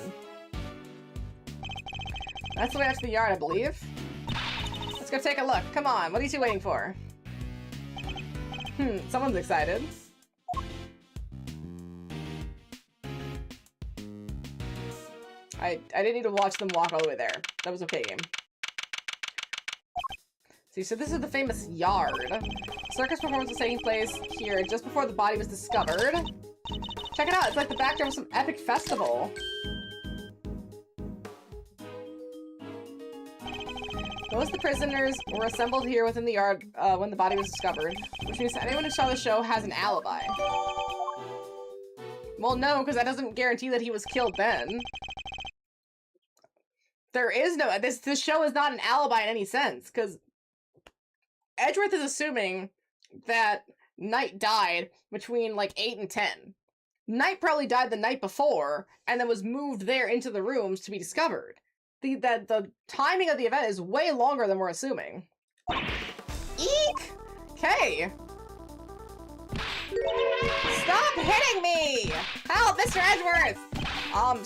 That's the way up to the yard, I believe. Let's go take a look. Come on, what are you two waiting for? Someone's excited. I didn't need to watch them walk all the way there. That was okay, game. See, so this is the famous yard. Circus performance was taking place here just before the body was discovered. Check it out, it's like the backdrop of some epic festival. Most of the prisoners were assembled here within the yard when the body was discovered, which means anyone who saw the show has an alibi. Well, no, because that doesn't guarantee that he was killed then. There is no... This show is not an alibi in any sense, because Edgeworth is assuming that Knight died between, like, 8 and 10. Knight probably died the night before, and then was moved there into the rooms to be discovered. The timing of the event is way longer than we're assuming. Eek! Okay. Stop hitting me! Help, Mr. Edgeworth!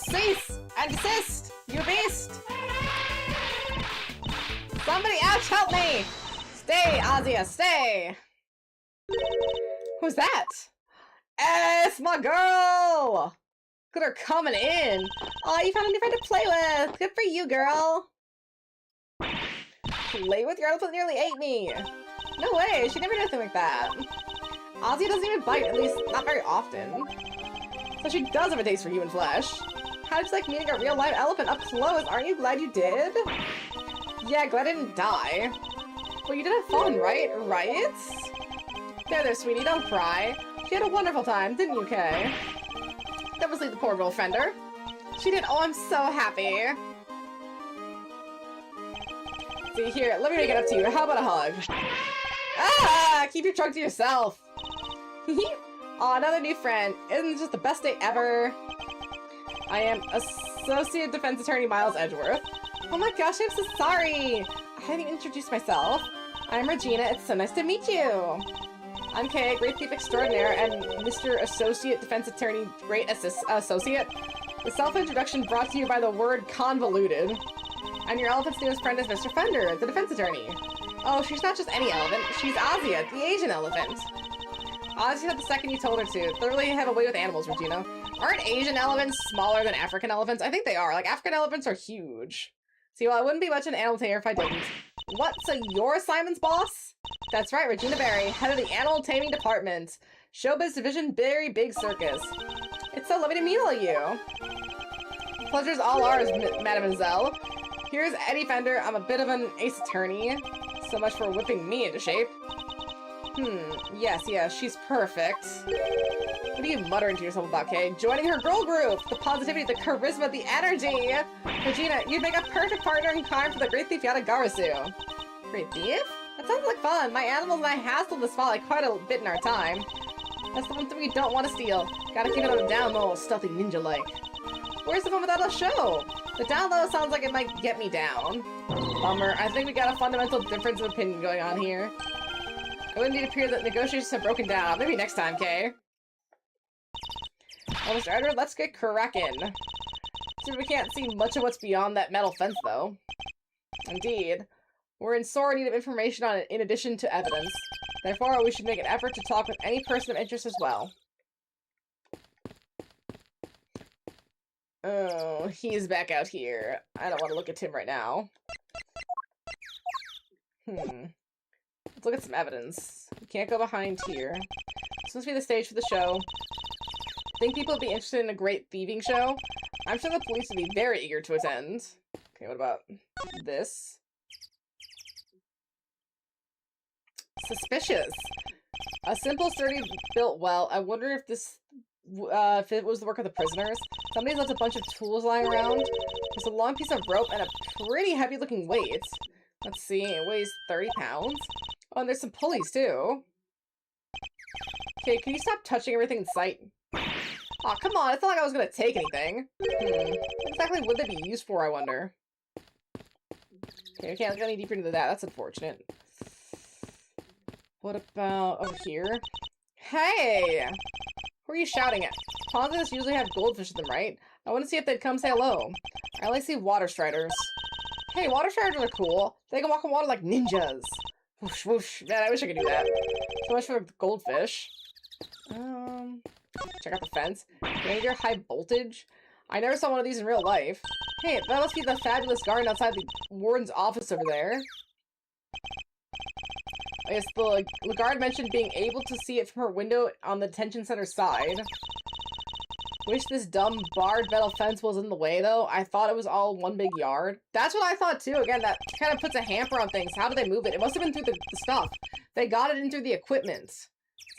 Cease and desist, you beast! Somebody ouch, help me! Stay, Azia, stay! Who's that? It's my girl! Look at her coming in. Oh, you found a new friend to play with. Good for you, girl. Play with your elephant nearly ate me. No way, she never did anything like that. Ozzy doesn't even bite, at least not very often. So she does have a taste for human flesh. How'd you like meeting a real live elephant up close? Aren't you glad you did? Yeah, glad I didn't die. Well, you did have fun, right? Right? There, sweetie, don't cry. She had a wonderful time, didn't you, Kay? That was like the poor girl Fender. She did. Oh, I'm so happy. See here, let me make it up to you. How about a hug? Ah! Keep your trunk to yourself. Oh, another new friend. Isn't this just the best day ever? I am Associate Defense Attorney Miles Edgeworth. Oh my gosh, I'm so sorry. I hadn't even introduced myself. I'm Regina. It's so nice to meet you. I'm Kay, Great Thief Extraordinaire, and Mr. Associate Defense Attorney, Great Associate. The self-introduction brought to you by the word convoluted. And your elephant's newest friend is Mr. Fender, the defense attorney. Oh, she's not just any elephant, she's Azia, the Asian elephant. Ozzy had the second you told her to. They really have a way with animals, Regina. Aren't Asian elephants smaller than African elephants? I think they are. Like, African elephants are huge. See, well, I wouldn't be much an animal tamer if I didn't. What, so you're Simon's boss? That's right, Regina Berry, head of the Animal Taming Department. Showbiz Division, Berry Big Circus. It's so lovely to meet all of you. Pleasure's all ours, mademoiselle. Here's Eddie Fender. I'm a bit of an ace attorney. So much for whipping me into shape. Yes, she's perfect. What are you muttering to yourself about, Kay? Joining her girl group! The positivity, the charisma, the energy! Regina, you'd make a perfect partner in crime for the great thief Yatagarasu. Great thief? That sounds like fun. My animals and I hassled this fall like quite a bit in our time. That's the one thing we don't want to steal. Gotta keep it on the down low, stealthy ninja-like. Where's the fun without a show? The down low sounds like it might get me down. Bummer. I think we got a fundamental difference of opinion going on here. It wouldn't need to appear that negotiations have broken down. Maybe next time, Kay. Well, Mr. Edward, let's get cracking. See, we can't see much of what's beyond that metal fence, though. Indeed. We're in sore need of information on it in addition to evidence. Therefore, we should make an effort to talk with any person of interest as well. Oh, he's back out here. I don't want to look at him right now. Let's look at some evidence. We can't go behind here. This must be the stage for the show. Think people would be interested in a great thieving show? I'm sure the police would be very eager to attend. Okay, what about this? Suspicious. A simple, sturdy built well. I wonder if this, if it was the work of the prisoners. Somebody's left a bunch of tools lying around. There's a long piece of rope and a pretty heavy-looking weight. Let's see, it weighs 30 pounds. Oh, and there's some pulleys, too. Okay, can you stop touching everything in sight? Aw, come on, it's not like I was gonna take anything. What exactly would they be used for, I wonder? Okay, we can't go any deeper into that. That's unfortunate. What about over here? Hey! Who are you shouting at? Ponds usually have goldfish in them, right? I want to see if they'd come say hello. I only see water striders. Hey, water striders are cool. They can walk on water like ninjas. Whoosh, whoosh. Man, I wish I could do that. So much for goldfish. Check out the fence. Danger, high voltage. I never saw one of these in real life. Hey, that must be the fabulous garden outside the warden's office over there. I guess the guard mentioned being able to see it from her window on the detention center side. Wish this dumb barred metal fence was in the way, though. I thought it was all one big yard. That's what I thought, too. Again, that kind of puts a hamper on things. How did they move it? It must have been through the stuff. They got it in through the equipment.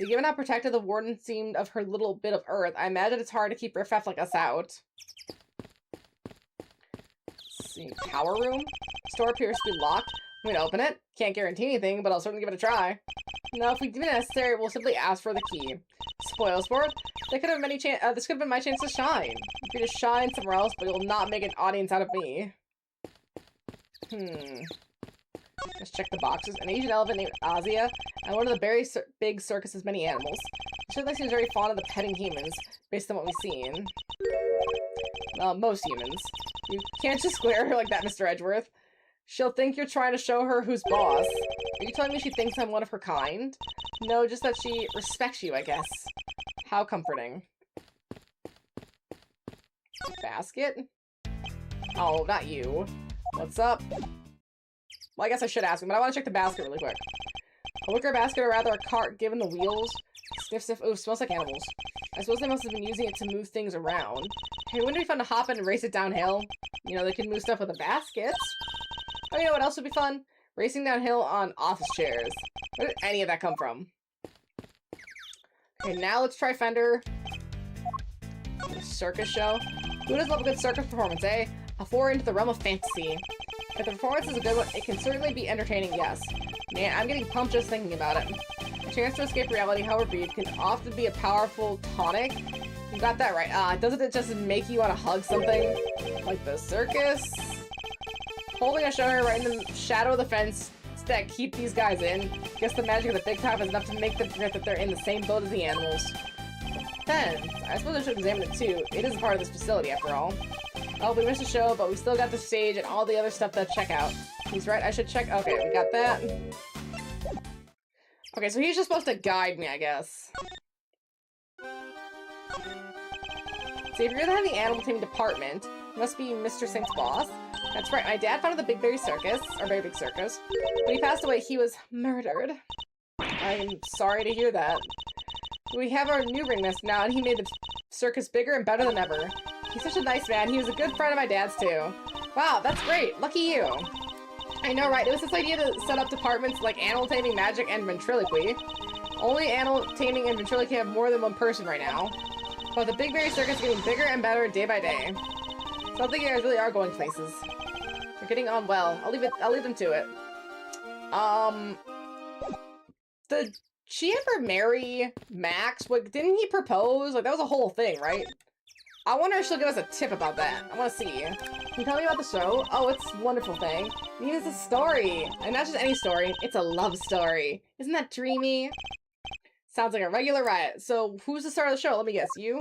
So given how protective the warden seemed of her little bit of earth, I imagine it's hard to keep riffraff like us out. Let's see. Power room? Store appears to be locked. I'm gonna open it. Can't guarantee anything, but I'll certainly give it a try. Now, if we deem it necessary, we'll simply ask for the key. Spoil sport. This could have been my chance to shine. You could just shine somewhere else, but you'll not make an audience out of me. Let's check the boxes. An Asian elephant named Azia, and one of the very big circus's many animals. She certainly seems very fond of the petting humans, based on what we've seen. Well, most humans. You can't just glare at her like that, Mr. Edgeworth. She'll think you're trying to show her who's boss. Are you telling me she thinks I'm one of her kind? No, just that she respects you, I guess. How comforting. Basket? Oh, not you. What's up? Well, I guess I should ask him, but I want to check the basket really quick. A wicker basket, or rather a cart, given the wheels. Sniff, sniff. Ooh, smells like animals. I suppose they must have been using it to move things around. Hey, wouldn't it be fun to hop in and race it downhill? You know, they can move stuff with a basket. Oh, you know what else would be fun? Racing downhill on office chairs. Where did any of that come from? Okay, now let's try Fender. Circus show. Who doesn't love a good circus performance, eh? A foray into the realm of fantasy. If the performance is a good one, it can certainly be entertaining, yes. Man, I'm getting pumped just thinking about it. A chance to escape reality, however brief, can often be a powerful tonic. You got that right. Doesn't it just make you want to hug something? Like the circus? Holding a shower right in the shadow of the fence that keep these guys in. Guess the magic of the big top is enough to make them forget that they're in the same boat as the animals. Fence. I suppose I should examine it too. It is a part of this facility after all. Oh, we missed a show, but we still got the stage and all the other stuff to check out. He's right, I should check. Okay, we got that. Okay, so he's just supposed to guide me, I guess. So if you're the head of the animal team department, you must be Mr. Saint's boss. That's right, my dad founded the Big Berry Circus, or Very Big Circus. When he passed away, he was murdered. I'm sorry to hear that. We have our new ringmaster now, and he made the circus bigger and better than ever. He's such a nice man. He was a good friend of my dad's, too. Wow, that's great. Lucky you. I know, right? It was this idea to set up departments like animal taming, magic, and ventriloquy. Only animal taming and ventriloquy have more than one person right now. But the Big Berry Circus is getting bigger and better day by day. Some of the guys really are going places. They're getting on well. I'll leave them to it. Did she ever marry Max? Like, didn't he propose? Like, that was a whole thing, right? I wonder if she'll give us a tip about that. I want to see. Can you tell me about the show? Oh, it's a wonderful thing. I mean, it's a story. And not just any story. It's a love story. Isn't that dreamy? Sounds like a regular riot. So, who's the star of the show? Let me guess. You?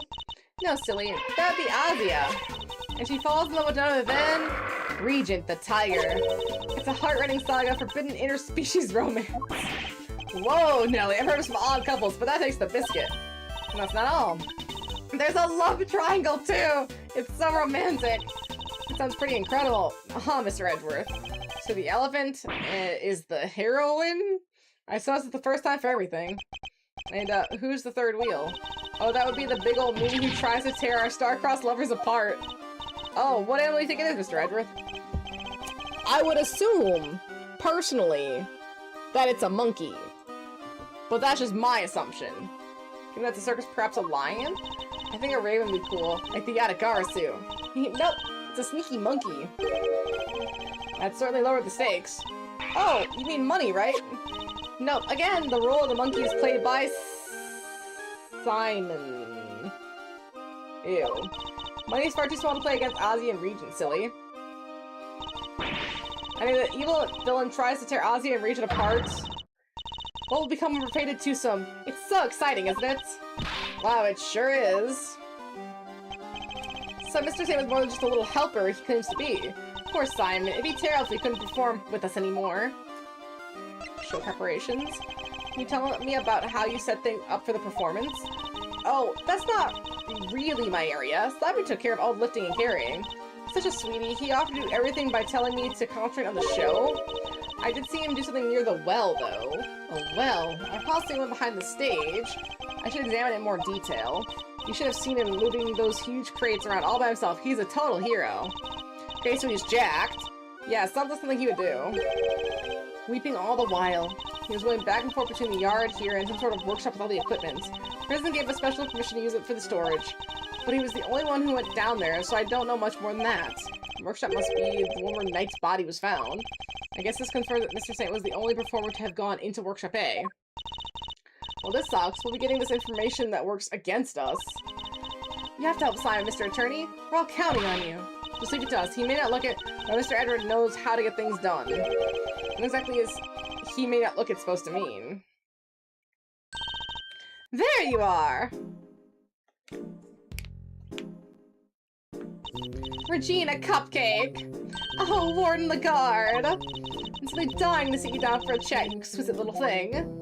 No, silly. That'd be Azia. And she falls in love with none other than Regent the Tiger. It's a heart-rending saga of forbidden interspecies romance. Whoa, Nelly. I've heard of some odd couples, but that takes the biscuit. And that's not all. There's a love triangle, too! It's so romantic! It sounds pretty incredible. Mr. Edgeworth. So the elephant is the heroine? I suppose it's the first time for everything. And, who's the third wheel? Oh, that would be the big old meanie who tries to tear our star-crossed lovers apart. Oh, what animal do you think it is, Mr. Edgeworth? I would assume, personally, that it's a monkey. But that's just my assumption. Given that the circus, perhaps a lion? I think a raven would be cool, like the Yatagarasu. Nope, it's a sneaky monkey. That certainly lowered the stakes. Oh, you mean money, right? Nope, again, the role of the monkey is played by Simon. Ew. Money's far too small to play against Ozzy and Regent, silly. I mean, the evil villain tries to tear Ozzy and Regent apart. What will become of her fated twosome? It's so exciting, isn't it? Wow, it sure is. So Mr. Sam was more than just a little helper he claims to be. Poor Simon, it'd be terrible if he couldn't perform with us anymore. Show preparations. Can you tell me about how you set things up for the performance? Oh, that's not really my area. Simon took care of all the lifting and carrying. Such a sweetie, he offered to do everything by telling me to concentrate on the show. I did see him do something near the well, though. A well? I possibly went behind the stage. I should examine it in more detail. You should have seen him moving those huge crates around all by himself. He's a total hero. Okay, so he's jacked. Yeah, sounds like something he would do. Weeping all the while. He was going back and forth between the yard here and some sort of workshop with all the equipment. The president gave us special permission to use it for the storage. But he was the only one who went down there, so I don't know much more than that. The workshop must be the one where Knight's body was found. I guess this confirms that Mr. Saint was the only performer to have gone into Workshop A. Well, this sucks. We'll be getting this information that works against us. You have to help Simon, Mr. Attorney. We're all counting on you. Just leave it to us. He may not look it, but Mr. Edward knows how to get things done. What exactly is he may not look it's supposed to mean? There you are! Regina Cupcake! Oh, Warden the Guard! I'm simply dying to sit you down for a chat, you exquisite little thing.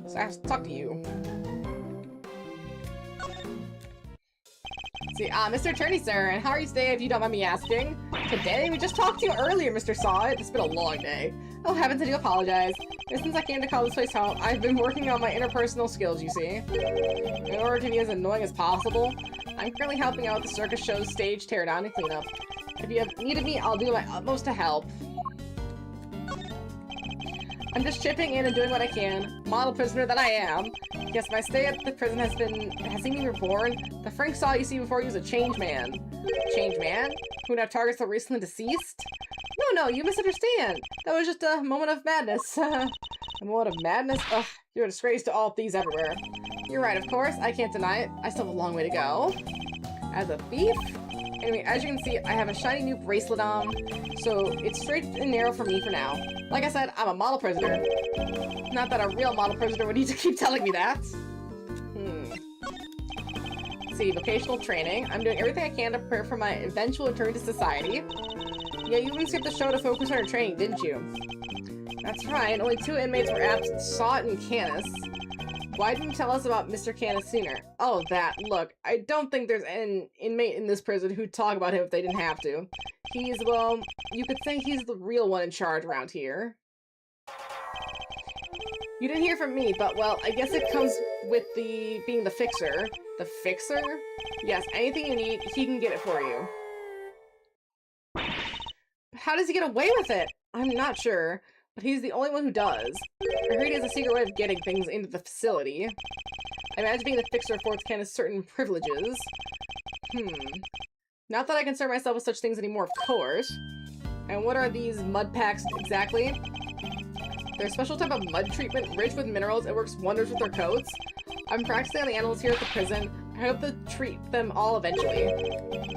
So I have to talk to you. See, Mr. Attorney, sir, and how are you today, if you don't mind me asking? Today? We just talked to you earlier, Mr. Saw. It's been a long day. Oh, heavens, I do apologize. Ever since I came to call this place home, I've been working on my interpersonal skills, you see. In order to be as annoying as possible, I'm currently helping out with the circus show's stage teardown and cleanup. If you have needed me, I'll do my utmost to help. I'm just chipping in and doing what I can. Model prisoner that I am. Yes, my stay at the prison has seen me reborn. The Frank Saw you see before you was a change man. Change man? Who now targets the recently deceased? No, you misunderstand. That was just a moment of madness. A moment of madness? Ugh, you're a disgrace to all thieves everywhere. You're right, of course. I can't deny it. I still have a long way to go. As a thief? Anyway, as you can see, I have a shiny new bracelet on, so it's straight and narrow for me for now. Like I said, I'm a model prisoner. Not that a real model prisoner would need to keep telling me that. Let's see, vocational training. I'm doing everything I can to prepare for my eventual return to society. Yeah, you even skipped the show to focus on your training, didn't you? That's right, only 2 inmates were absent, Saw and Canis. Why didn't you tell us about Mr. Canis sooner? Oh, that. Look, I don't think there's an inmate in this prison who'd talk about him if they didn't have to. He's, well, you could say he's the real one in charge around here. You didn't hear from me, but well, I guess it comes with being the fixer. The fixer? Yes, anything you need, he can get it for you. How does he get away with it? I'm not sure, but he's the only one who does. I heard he has a secret way of getting things into the facility. I imagine being the fixer affords kind of certain privileges. Not that I concern myself with such things anymore, of course. And what are these mud packs exactly? They're a special type of mud treatment, rich with minerals. It works wonders with their coats. I'm practicing on the animals here at the prison. I hope to treat them all eventually.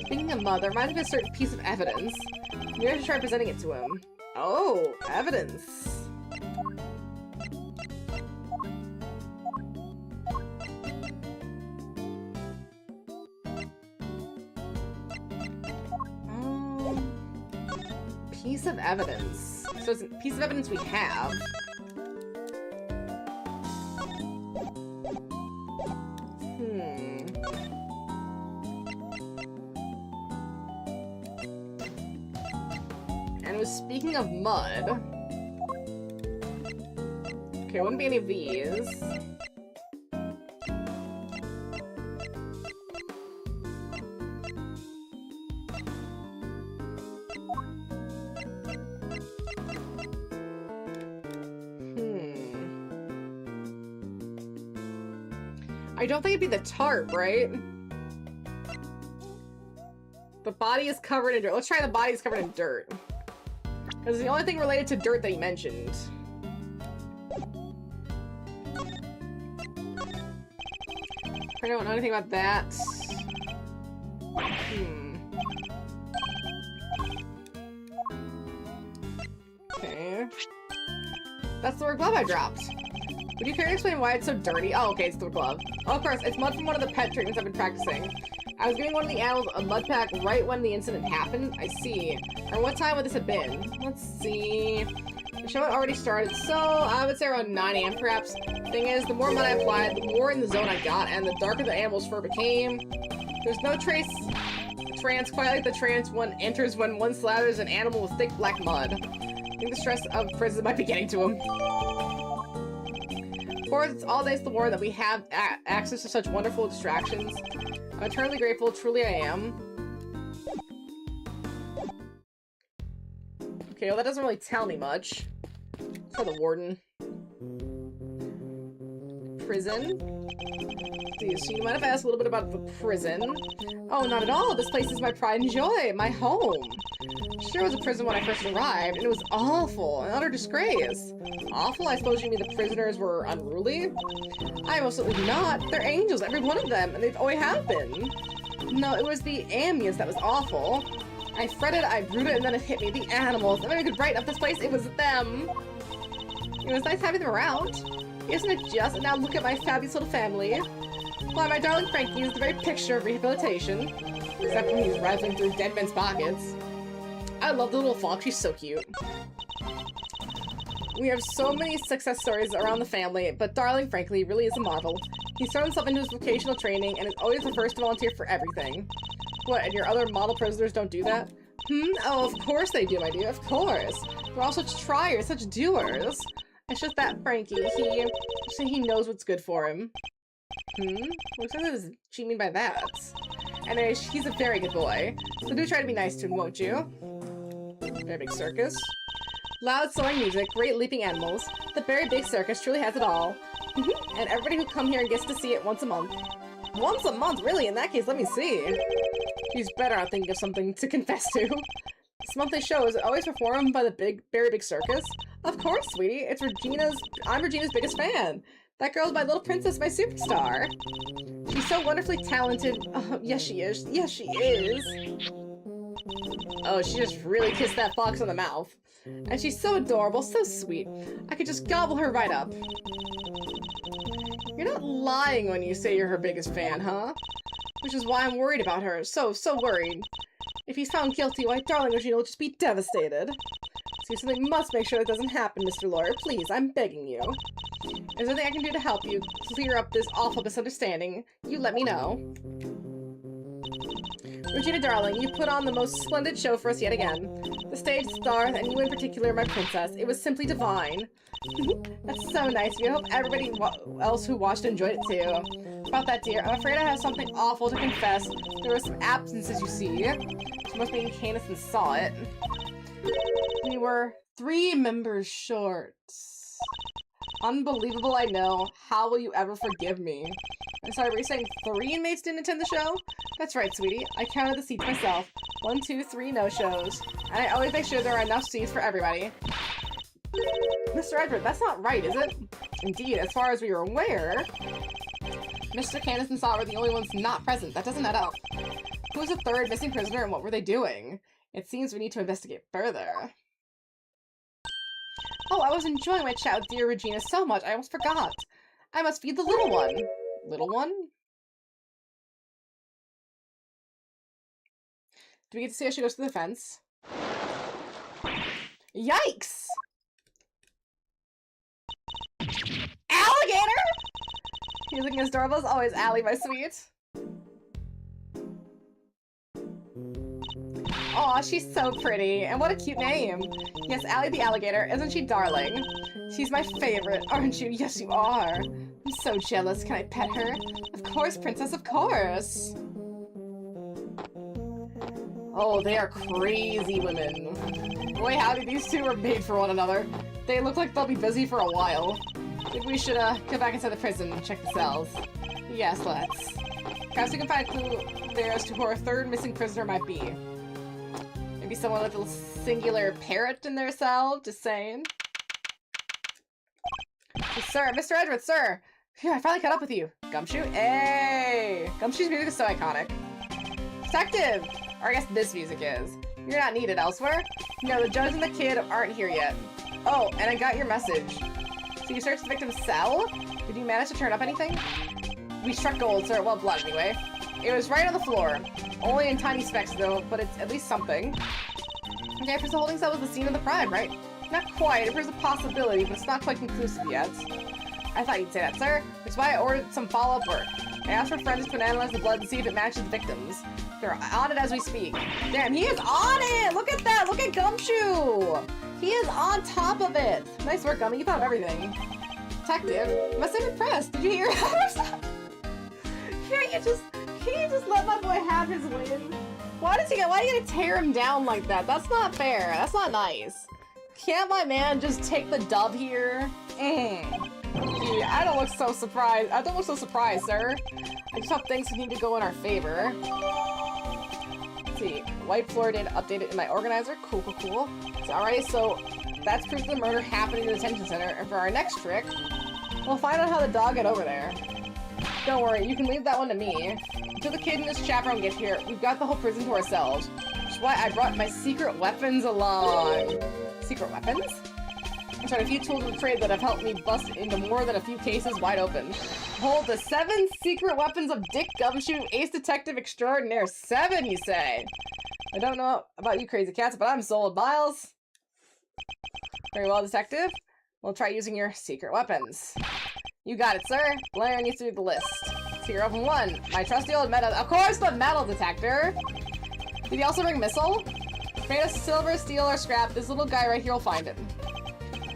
Speaking of mud, that reminds me of a certain piece of evidence. Maybe I should try presenting it to him. Oh, evidence. Piece of evidence. So it's a piece of evidence we have. And it was speaking of mud. Okay, it wouldn't be any of these. I don't think it'd be the tarp, right? The body is covered in dirt. Let's try the body is covered in dirt. Because it's the only thing related to dirt that he mentioned. I don't know anything about that. Okay. That's the word glove I dropped. Would you care to explain why it's so dirty? Oh, okay, it's the glove. Oh, of course, it's mud from one of the pet treatments I've been practicing. I was giving one of the animals a mud pack right when the incident happened. I see. Or what time would this have been? Let's see. The show had already started, so I would say around 9 AM perhaps. Thing is, the more mud I applied, the more in the zone I got, and the darker the animal's fur became. There's no trance quite like the trance one enters when one slathers an animal with thick black mud. I think the stress of prison might be getting to him. Of course, it's all thanks to the war that we have access to such wonderful distractions. I'm eternally grateful, truly I am. Okay, well that doesn't really tell me much. For the warden. Prison? Do you mind if I ask a little bit about the prison? Oh, not at all. This place is my pride and joy, my home. Sure was a prison when I first arrived, and it was awful, an utter disgrace. Awful? I suppose you mean the prisoners were unruly? I most certainly do not. They're angels, every one of them, and they've always have been. No, it was the ambience that was awful. I fretted, I brooded, and then it hit me. The animals. If I could brighten up this place, it was them. It was nice having them around. Isn't it just? And now look at my fabulous little family. Why, my darling Frankie is the very picture of rehabilitation. Except when he's rifling through dead men's pockets. I love the little fox, she's so cute. We have so many success stories around the family, but darling Frankie really is a marvel. He's thrown himself into his vocational training and is always the first to volunteer for everything. What, and your other model prisoners don't do that? Oh, of course they do, my dear, of course. They're all such triers, such doers. It's just that Frankie, he knows what's good for him. What does she mean by that? Anyway, he's a very good boy. So do try to be nice to him, won't you? Very big circus. Loud soaring music, great leaping animals. The very big circus truly has it all. And everybody who come here gets to see it once a month. Once a month? Really? In that case, let me see. She's better at thinking of something to confess to. This monthly show is always performed by the very big circus. Of course, sweetie. I'm Regina's biggest fan. That girl's my little princess, my superstar. She's so wonderfully talented. Oh, yes, she is. Yes, she is. Oh, she just really kissed that fox on the mouth. And she's so adorable, so sweet. I could just gobble her right up. You're not lying when you say you're her biggest fan, huh? Which is why I'm worried about her. So worried. If he's found guilty, why, darling Regina will just be devastated. So something must make sure that doesn't happen, Mr. Lawyer. Please, I'm begging you. Is there anything I can do to help you clear up this awful misunderstanding? You let me know. Regina darling, you put on the most splendid show for us yet again. The stage, the stars, and you in particular, my princess. It was simply divine. That's so nice of you. I hope everybody else who watched enjoyed it too. About that, dear, I'm afraid I have something awful to confess. There were some absences, you see. She must be in Canis and saw it. We were 3 members short. Unbelievable, I know. How will you ever forgive me? I'm sorry, were you saying 3 inmates didn't attend the show? That's right, sweetie. I counted the seats myself. 1, 2, 3 no-shows. And I always make sure there are enough seats for everybody. Mr. Edward, that's not right, is it? Indeed, as far as we were aware, Mr. Candace and Saw were the only ones not present. That doesn't add up. Who was the 3rd missing prisoner and what were they doing? It seems we need to investigate further. Oh, I was enjoying my chat with dear Regina so much, I almost forgot. I must feed the little one. Little one? Do we get to see how she goes through the fence? Yikes! Alligator? You're looking as adorable as always, Allie, my sweet. Aw, she's so pretty. And what a cute name. Yes, Allie the alligator. Isn't she darling? She's my favorite, aren't you? Yes, you are. I'm so jealous. Can I pet her? Of course, princess, of course. Oh, they are crazy women. Boy, howdy, these two are made for one another. They look like they'll be busy for a while. Think we should, go back inside the prison and check the cells. Yes, let's. Perhaps we can find a clue there as to who our 3rd missing prisoner might be. Maybe someone with a singular parrot in their cell? Just saying. Sir, Mr. Edward, sir! Phew, I finally caught up with you. Gumshoe? Hey! Gumshoe's music is so iconic. Detective! Or I guess this music is. You're not needed elsewhere? No, the judge and the kid aren't here yet. Oh, and I got your message. So you searched the victim's cell? Did you manage to turn up anything? We struck gold, sir. Well, blood anyway. It was right on the floor. Only in tiny specks, though, but it's at least something. Okay, for the holding cell was the scene of the crime, right? Not quite. It proves a possibility, but it's not quite conclusive yet. I thought you'd say that, sir. That's why I ordered some follow-up work. I asked for friends to analyze the blood to see if it matches the victims. They're on it as we speak. Damn, he is on it! Look at that! Look at Gumshoe! He is on top of it! Nice work, Gummy. You thought of everything. Detective, you must have been impressed. Did you hear that? Can't you just let my boy have his win? Why are you gonna tear him down like that? That's not fair. That's not nice. Can't my man just take the dub here? Gee, I don't look so surprised. I don't look so surprised, sir. I just hope things need to go in our favor. Let's see. White floor data updated in my organizer. Cool, cool, cool. So, alright, so that's proof of the murder happening in the detention center. And for our next trick, we'll find out how the dog got over there. Don't worry, you can leave that one to me. Until the kid and his chaperone get here, we've got the whole prison to ourselves. Which is why I brought my secret weapons along. Secret weapons? I'm sorry, a few tools of the trade that have helped me bust into more than a few cases wide open. Hold the 7 secret weapons of Dick Gumshoe, Ace Detective Extraordinaire. 7, you say? I don't know about you crazy cats, but I'm sold. Miles? Very well, detective. We'll try using your secret weapons. You got it, sir. Blaring you through the list. Secret weapon 1. My trusty old metal... Of course, the metal detector! Did he also bring missile? Made of silver, steel, or scrap, this little guy right here will find it.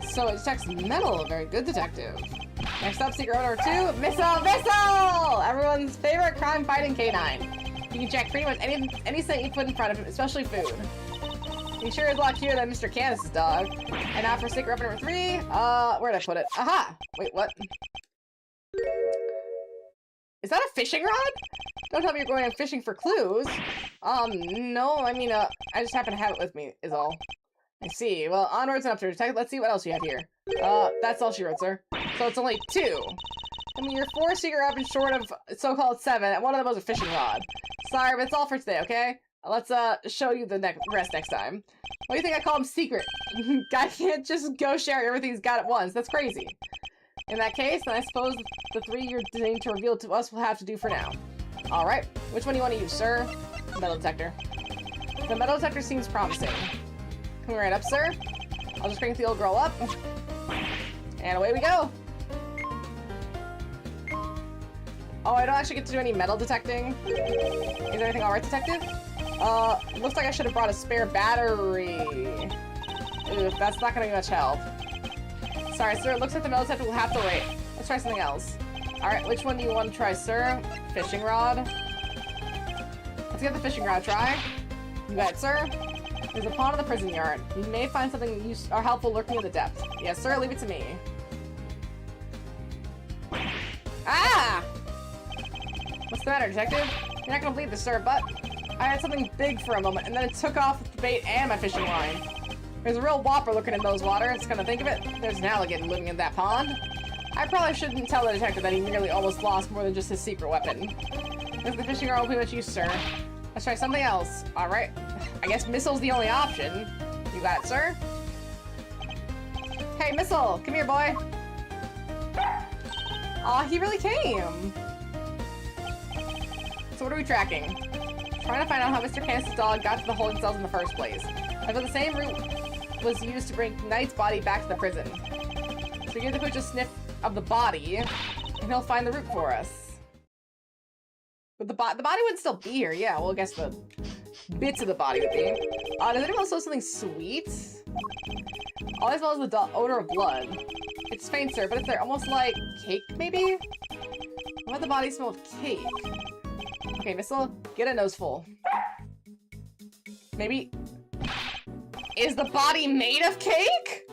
So it detects metal. Very good, detective. Next up, secret number 2. Missile! Missile! Everyone's favorite crime-fighting canine. You can check pretty much anything you put in front of him, especially food. He sure is a lot cuter than Mr. Candace's dog. And now for secret weapon number 3. Where'd I put it? Aha! Wait, what? Is that a fishing rod? Don't tell me you're going fishing for clues. No, I mean, I just happen to have it with me, is all. I see. Well, onwards and upwards. Let's see what else you have here. That's all she wrote, sir. So it's only 2. I mean, you're 4 secret weapons short of so-called 7, and one of them was a fishing rod. Sorry, but it's all for today, okay? Let's, show you the rest next time. What do you think I call him secret? Guy can't just go share everything he's got at once. That's crazy. In that case, then I suppose the 3 you're designed to reveal to us will have to do for now. Alright, which one do you want to use, sir? Metal detector. The metal detector seems promising. Coming right up, sir. I'll just crank the old girl up. And away we go! Oh, I don't actually get to do any metal detecting. Is everything alright, detective? Looks like I should have brought a spare battery. Oof, that's not gonna be much help. Sorry, sir, it looks like the metal detector will have to wait. Let's try something else. Alright, which one do you want to try, sir? Fishing rod. Let's get the fishing rod try. You got it, sir. There's a pond in the prison yard. You may find something helpful lurking in the depth. Yes, sir, leave it to me. Ah! What's the matter, detective? You're not gonna believe this, sir, but I had something big for a moment, and then it took off with the bait and my fishing line. There's a real whopper looking in those waters. Come to think of it, there's an alligator living in that pond. I probably shouldn't tell the detective that he nearly almost lost more than just his secret weapon. If the fishing rod will be much use, sir. Let's try something else. Alright. I guess missile's the only option. You got it, sir? Hey, Missile! Come here, boy! Aw, he really came! So what are we tracking? Trying to find out how Mr. Canis' dog got to the holding cells in the first place. I thought the same route was used to bring Knight's body back to the prison. So we give the pooch a sniff of the body, and he'll find the route for us. But the body would still be here, yeah. Well, I guess the bits of the body would be. Does anyone else smell something sweet? All I smell is the odor of blood. It's faint, sir, but it's there. Almost like cake, maybe? Why the body smell of cake? Okay, Missile, get a nose full. Maybe... Is the body made of cake?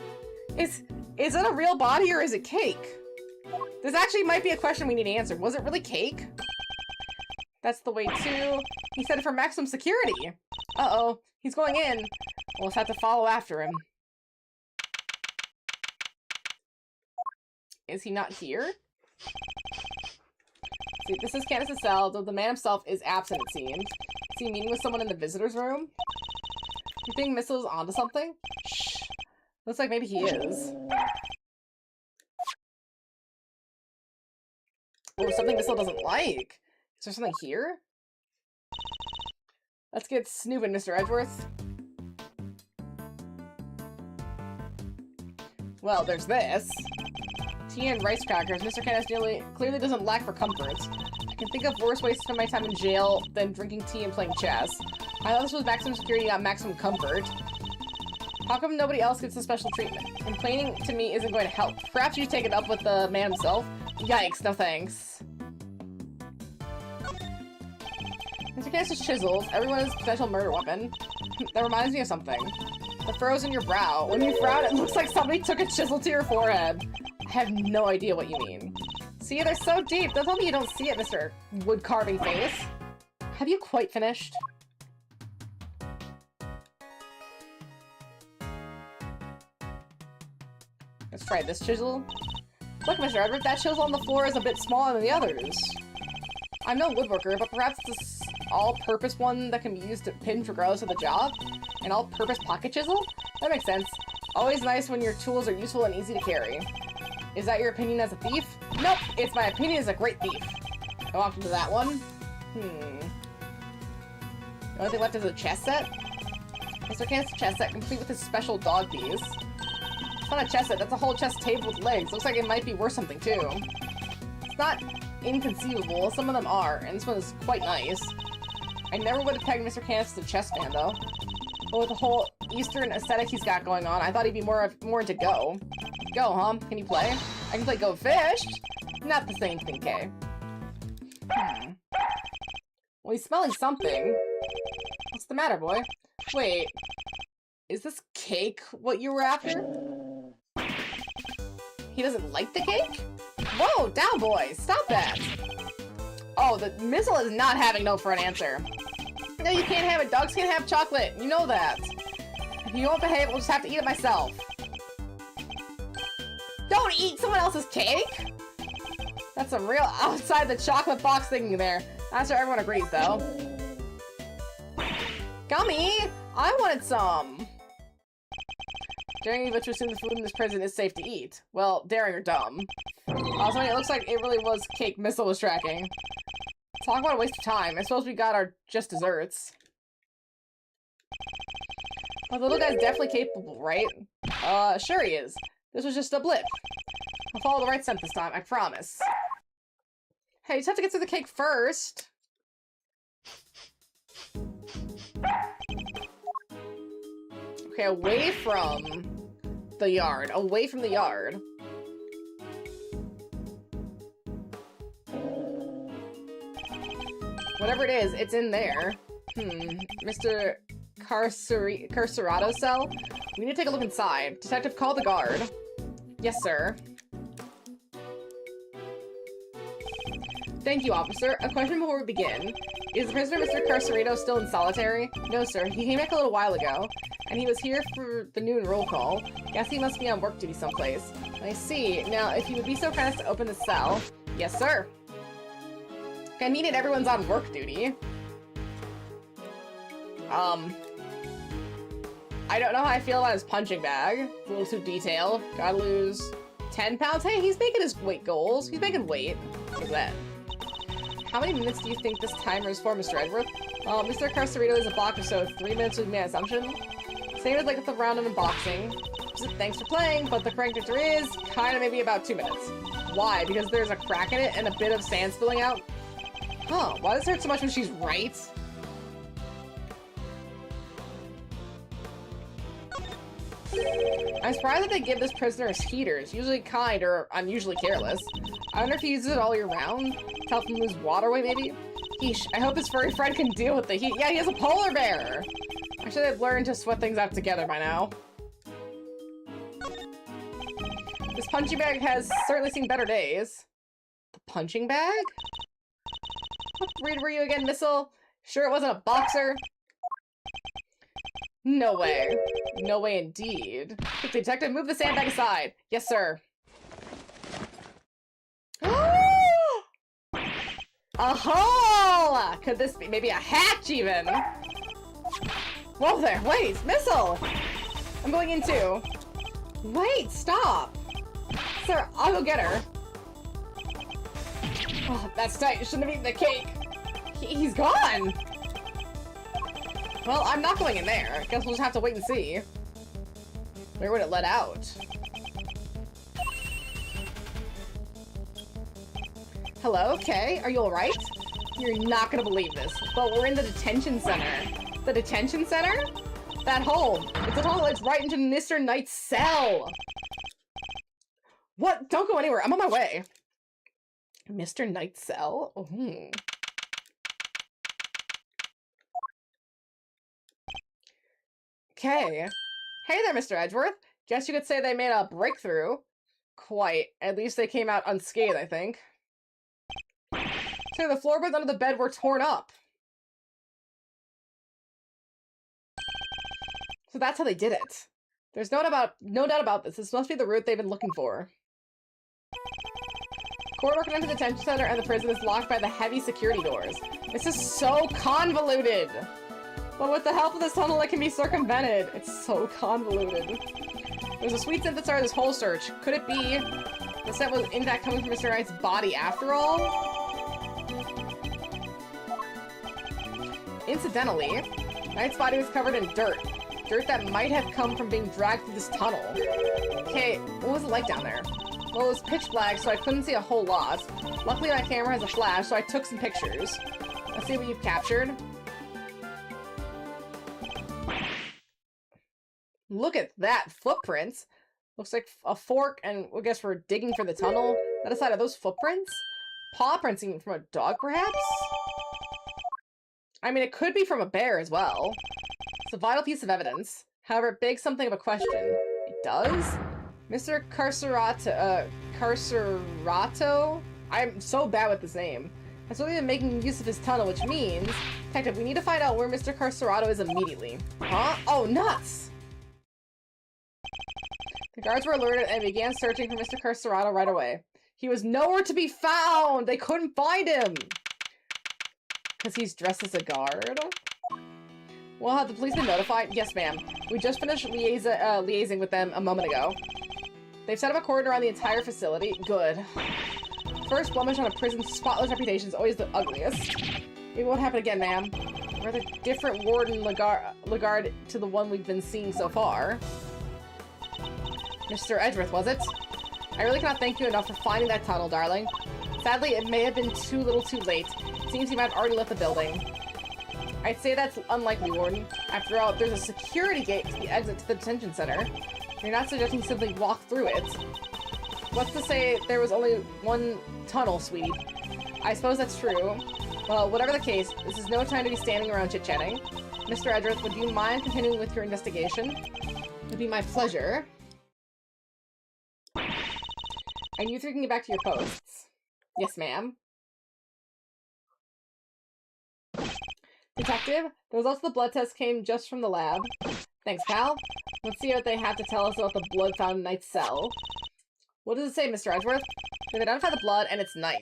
Is it a real body or is it cake? This actually might be a question we need answered. Was it really cake? That's the way too. He said it for maximum security. Uh-oh, he's going in. We'll just have to follow after him. Is he not here? See, this is Canis' cell, though the man himself is absent, it seems. Is he meeting with someone in the visitor's room? Do you think Missile's onto something? Shh. Looks like maybe he is. Oh, something Missile doesn't like. Is there something here? Let's get snooping, Mr. Edgeworth. Well, there's this. Tea and rice crackers. Mr. Canis clearly doesn't lack for comforts. I can think of worse ways to spend my time in jail than drinking tea and playing chess. I thought this was maximum security, not maximum comfort. How come nobody else gets the special treatment? Complaining to me isn't going to help. Perhaps you take it up with the man himself? Yikes, no thanks. Mr. Canis' chisels. Everyone is a potential murder weapon. That reminds me of something. The furrows in your brow. When you frown, it looks like somebody took a chisel to your forehead. I have no idea what you mean. See, they're so deep. Don't tell me you don't see it, Mr. Wood Carving Face. Have you quite finished? Let's try this chisel. Look, Mr. Edward, that chisel on the floor is a bit smaller than the others. I'm no woodworker, but perhaps this all-purpose one that can be used to pinch regardless of the job? An all-purpose pocket chisel? That makes sense. Always nice when your tools are useful and easy to carry. Is that your opinion as a thief? Nope, it's my opinion as a great thief. Go off into that one. The only thing left is a chess set. Mr. Canis' chess set, complete with his special dog piece. It's not a chess set, that's a whole chess table with legs. Looks like it might be worth something too. It's not inconceivable, some of them are, and this one is quite nice. I never would have pegged Mr. Canis as a chess fan though. But with the whole Eastern aesthetic he's got going on, I thought he'd be more into Go. Go, huh? Can you play? I can play Go Fish. Not the same thing, Kay. Well, he's smelling something. What's the matter, boy? Wait. Is this cake what you were after? He doesn't like the cake? Whoa, down, boy! Stop that! Oh, the Missile is not having no for an answer. No, you can't have it. Dogs can't have chocolate. You know that. If you don't behave, we'll just have to eat it myself. Don't eat someone else's cake! That's a real outside the chocolate box thingy there. Not sure everyone agrees, though. Gummy! I wanted some! Daring you to assume the food in this prison is safe to eat. Well, daring or dumb. Also, it looks like it really was cake Missile was tracking. Talk about a waste of time. I suppose we got our just desserts. Well, the little guy's definitely capable, right? Sure he is. This was just a blip. I'll follow the right scent this time, I promise. Hey, you just have to get through the cake first. Okay, away from the yard. Away from the yard. Whatever it is, it's in there. Mr. Carcerato's cell? We need to take a look inside. Detective, call the guard. Yes, sir. Thank you, officer. A question before we begin. Is the prisoner, Mr. Carcerato, still in solitary? No, sir. He came back a little while ago, and he was here for the noon roll call. Guess he must be on work duty someplace. I see. Now, if you would be so kind as to open the cell. Yes, sir. I needed everyone's on work duty. I don't know how I feel about his punching bag. It's a little too detailed. Gotta lose 10 pounds. Hey, he's making his weight goals. He's making weight. Look at that. How many minutes do you think this timer is for, Mr. Edgeworth? Mr. Carcerito is a boxer, so 3 minutes would be my assumption. Same as like the round in boxing. Thanks for playing, but the correct answer is kind of maybe about 2 minutes. Why? Because there's a crack in it and a bit of sand spilling out? Huh, why does it hurt so much when she's right? I'm surprised that they give this prisoner heaters, usually kind or unusually careless. I wonder if he uses it all year round? To help him lose water weight, maybe? Eesh, I hope his furry friend can deal with the heat. Yeah, he has a polar bear! I should have learned to sweat things out together by now. This punching bag has certainly seen better days. The punching bag? What breed were you again, Missile? Sure it wasn't a boxer? No way. No way indeed. Quick, detective, move the sandbag aside. Yes, sir. A hole! Could this be maybe a hatch even? Whoa there, wait, Missile! I'm going in too. Wait, stop! Sir, I'll go get her. Oh, that's tight. You shouldn't have eaten the cake. He's gone! Well, I'm not going in there. Guess we'll just have to wait and see. Where would it let out? Hello, okay. Are you alright? You're not gonna believe this, but we're in the detention center. The detention center? That hole. It's a tunnel that's right into Mr. Knight's cell. What? Don't go anywhere. I'm on my way. Mr. Knight's cell? Ooh. Okay. Hey there, Mr. Edgeworth. Guess you could say they made a breakthrough. Quite. At least they came out unscathed, I think. So the floorboards under the bed were torn up. So that's how they did it. There's no doubt about this. This must be the route they've been looking for. Corridor connected to the detention center and the prison is locked by the heavy security doors. This is so convoluted. But with the help of this tunnel, it can be circumvented. It's so convoluted. There's a sweet sense that started this whole search. Could it be the scent was in fact coming from Mr. Knight's body after all? Incidentally, Knight's body was covered in dirt. Dirt that might have come from being dragged through this tunnel. Okay, what was it like down there? Well, it was pitch black, so I couldn't see a whole lot. Luckily, my camera has a flash, so I took some pictures. Let's see what you've captured. Look at that! Footprints! Looks like a fork, and I guess we're digging for the tunnel. That aside, are those footprints? Paw prints even from a dog, perhaps? I mean, it could be from a bear as well. It's a vital piece of evidence. However, it begs something of a question. It does? Mr. Carcerato? I'm so bad with this name. Has really been making use of his tunnel, which means... Detective, we need to find out where Mr. Carcerato is immediately. Huh? Oh, nuts! The guards were alerted and began searching for Mr. Carcerato right away. He was nowhere to be found! They couldn't find him! Because he's dressed as a guard? Well, have the police been notified? Yes, ma'am. We just finished liaising with them a moment ago. They've set up a cordon around the entire facility. Good. First blemish on a prison's spotless reputation is always the ugliest. Maybe it won't happen again, ma'am. We're the different warden Lagarde to the one we've been seeing so far. Mr. Edgeworth, was it? I really cannot thank you enough for finding that tunnel, darling. Sadly, it may have been too little too late. It seems you might have already left the building. I'd say that's unlikely, Warden. After all, there's a security gate to the exit to the detention center. You're not suggesting simply walk through it. What's to say there was only one tunnel, sweetie? I suppose that's true. Well, whatever the case, this is no time to be standing around chit-chatting. Mr. Edgeworth, would you mind continuing with your investigation? It'd be my pleasure. And you three can get back to your posts. Yes, ma'am. Detective, the results of the blood test came just from the lab. Thanks, pal. Let's see what they have to tell us about the blood found in Knight's cell. What does it say, Mr. Edgeworth? They've identified the blood, and it's Knight's.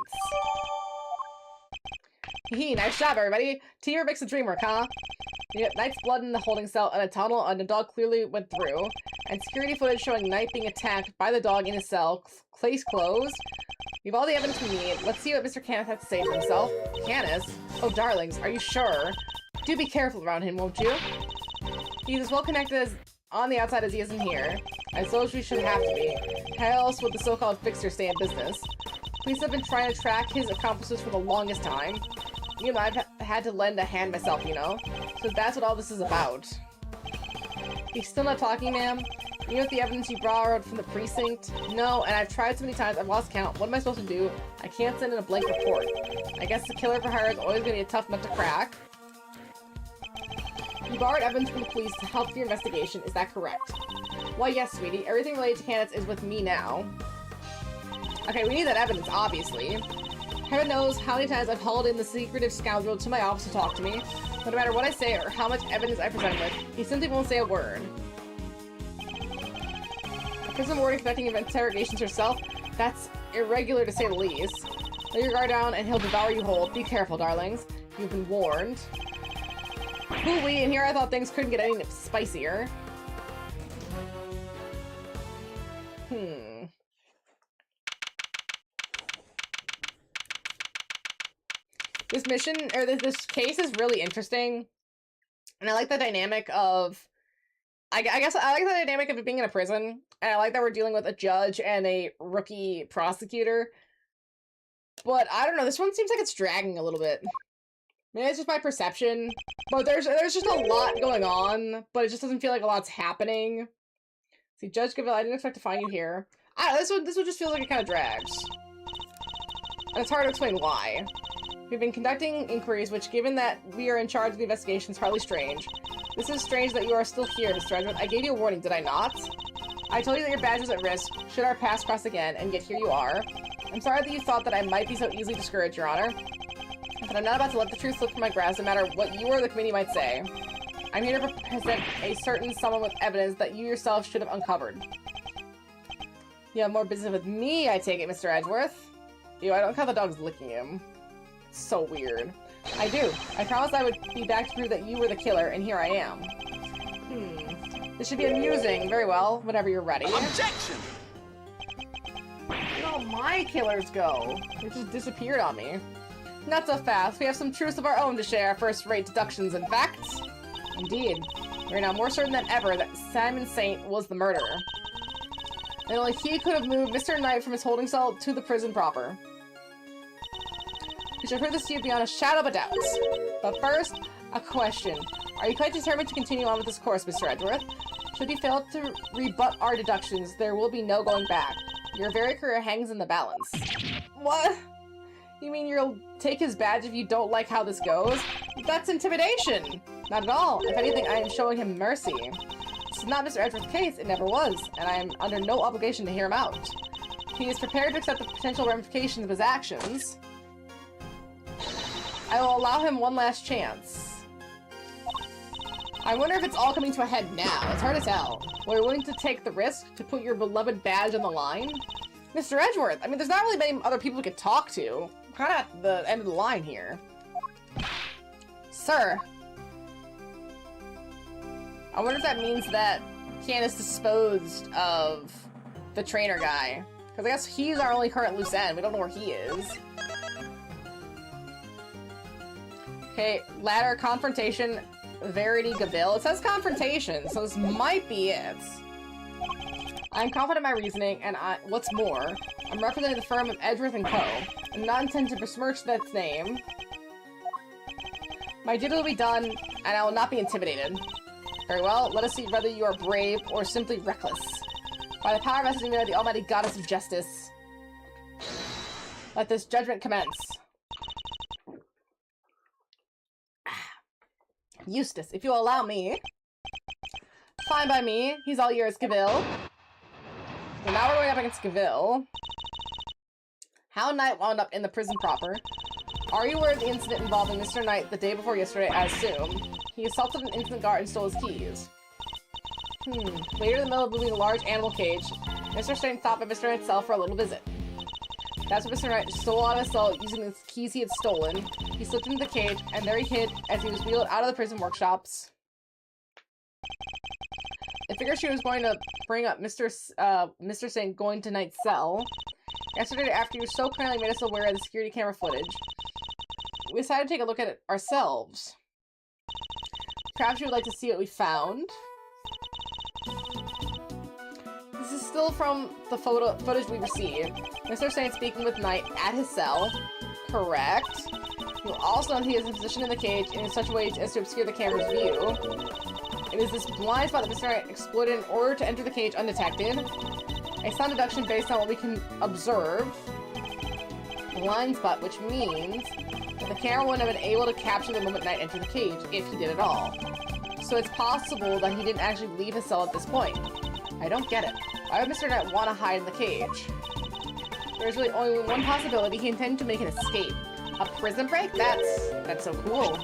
Hee, nice job, everybody. Teamwork makes the dream work, huh? Yep, Knight's blood in the holding cell and a tunnel and a dog clearly went through. And security footage showing Knight being attacked by the dog in his cell. Case closed. We have all the evidence we need. Let's see what Mr. Canis has to say for himself. Canis? Oh, darlings, are you sure? Do be careful around him, won't you? He's as well connected as on the outside as he is in here. I suppose we should have to be. How else would the so-called fixer stay in business? Police have been trying to track his accomplices for the longest time. You know, I've had to lend a hand myself, you know? So that's what all this is about. He's still not talking, ma'am? You know what the evidence you borrowed from the precinct? No, and I've tried so many times, I've lost count. What am I supposed to do? I can't send in a blank report. I guess the killer for hire is always going to be a tough nut to crack. You borrowed evidence from the police to help your investigation, is that correct? Why, yes, sweetie. Everything related to candidates is with me now. Okay, we need that evidence, obviously. Heaven knows how many times I've hauled in the secretive scoundrel to my office to talk to me. But no matter what I say or how much evidence I present with, he simply won't say a word. A prison warden conducting interrogations herself? That's irregular to say the least. Lay your guard down and he'll devour you whole. Be careful, darlings. You've been warned. Hoo-wee, and here I thought things couldn't get any spicier. This mission, or this case is really interesting. And I like the dynamic of... I guess I like the dynamic of it being in a prison. And I like that we're dealing with a judge and a rookie prosecutor. But I don't know, this one seems like it's dragging a little bit. Maybe it's just my perception. But there's just a lot going on, but it just doesn't feel like a lot's happening. See, Judge Gaville, I didn't expect to find you here. This one just feels like it kind of drags. And it's hard to explain why. We've been conducting inquiries, which, given that we are in charge of the investigation, is hardly strange. This is strange that you are still here, Mr. Edgeworth. I gave you a warning, did I not? I told you that your badge was at risk, should our paths cross again, and yet here you are. I'm sorry that you thought that I might be so easily discouraged, Your Honor. But I'm not about to let the truth slip from my grasp, no matter what you or the committee might say. I'm here to present a certain someone with evidence that you yourself should have uncovered. You have more business with me, I take it, Mr. Edgeworth. Ew, I don't count the dog's licking him. It's so weird. I do. I promised I would be back to prove that you were the killer, and here I am. This should be amusing. Very well, whenever you're ready. Objection! Where'd all my killers go? They just disappeared on me. Not so fast. We have some truths of our own to share. First-rate deductions and facts. Indeed. We're now more certain than ever that Simon Saint was the murderer. And only he could have moved Mr. Knight from his holding cell to the prison proper. We shall prove this to you beyond a shadow of a doubt. But first, a question. Are you quite determined to continue on with this course, Mr. Edgeworth? Should you fail to rebut our deductions, there will be no going back. Your very career hangs in the balance. What? You mean you'll take his badge if you don't like how this goes? That's intimidation! Not at all. If anything, I am showing him mercy. This is not Mr. Edgeworth's case, it never was, and I am under no obligation to hear him out. He is prepared to accept the potential ramifications of his actions. I will allow him one last chance. I wonder if it's all coming to a head now. It's hard to tell. Were you willing to take the risk to put your beloved badge on the line? Mr. Edgeworth, I mean, there's not really many other people we could talk to. I'm kind of at the end of the line here. Sir. I wonder if that means that Candace disposed of the trainer guy. Because I guess he's our only current loose end. We don't know where he is. Okay, ladder, confrontation, Verity, Gaville. It says confrontation, so this might be it. I'm confident in my reasoning, and what's more, I'm representing the firm of Edgeworth & Co. and not intend to besmirch that name. My duty will be done, and I will not be intimidated. Very well, let us see whether you are brave or simply reckless. By the power vested in me by the almighty goddess of justice, let this judgment commence. Eustace, if you'll allow me. Fine by me. He's all yours, Gaville. So now we're going up against Gaville. How Knight wound up in the prison proper. Are you aware of the incident involving Mr. Knight the day before yesterday, I assume? He assaulted an innocent guard and stole his keys. Later in the middle of moving a large animal cage, Mr. Stain stopped by Mr. Knight's cell for a little visit. That's when Mr. Knight stole out of his cell using the keys he had stolen. He slipped into the cage, and there he hid as he was wheeled out of the prison workshops. I figured she was going to bring up Mr. Stain going to Knight's cell. Yesterday, after you so kindly made us aware of the security camera footage, we decided to take a look at it ourselves. Perhaps you would like to see what we found. This is still from the footage we received. Mr. Stain speaking with Knight at his cell. Correct. You'll also note he is in position in the cage in such a way as to obscure the camera's view. It is this blind spot that Mr. Knight exploited in order to enter the cage undetected. A sound deduction based on what we can observe. Blind spot, which means that the camera wouldn't have been able to capture the moment Knight entered the cage, if he did at all. So it's possible that he didn't actually leave his cell at this point. I don't get it. Why would Mr. Knight want to hide in the cage? There's really only one possibility. He intended to make an escape. A prison break? That's so cool.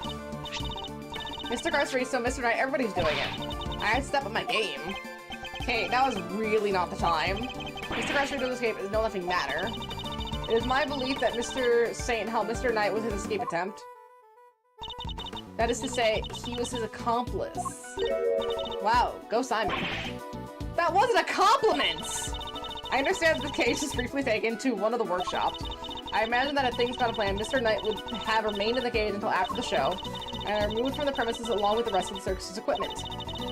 Mr. Garcereso, Mr. Knight, everybody's doing it. I had to step up my game. Okay, that was really not the time. Mr. Garcereso's escape is no nothing matter. It is my belief that Mr. Saint helped Mr. Knight with his escape attempt. That is to say, he was his accomplice. Wow, go Simon. That wasn't a compliment! I understand that the cage is briefly taken to one of the workshops. I imagine that if things got a plan, Mr. Knight would have remained in the cage until after the show, and removed from the premises along with the rest of the circus's equipment.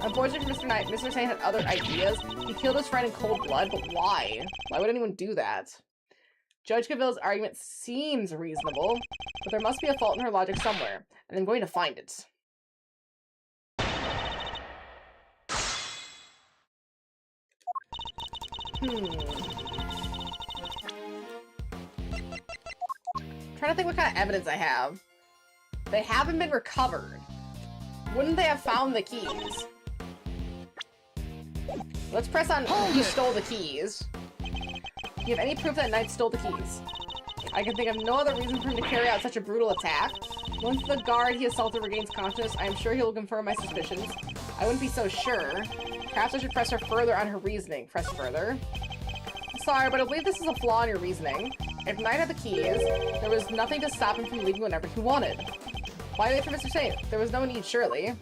Unfortunately for Mr. Knight, Mr. Saint had other ideas. He killed his friend in cold blood, but why? Why would anyone do that? Judge Caville's argument seems reasonable, but there must be a fault in her logic somewhere, and I'm going to find it. Trying to think what kind of evidence I have. They haven't been recovered. Wouldn't they have found the keys? Let's press on who stole the keys. Do you have any proof that Knight stole the keys? I can think of no other reason for him to carry out such a brutal attack. Once the guard he assaulted regains consciousness, I am sure he will confirm my suspicions. I wouldn't be so sure. Perhaps I should press her further on her reasoning. Press further. Sorry, but I believe this is a flaw in your reasoning. If Knight had the keys, there was nothing to stop him from leaving whenever he wanted. Why wait for Mr. Saint? There was no need, surely.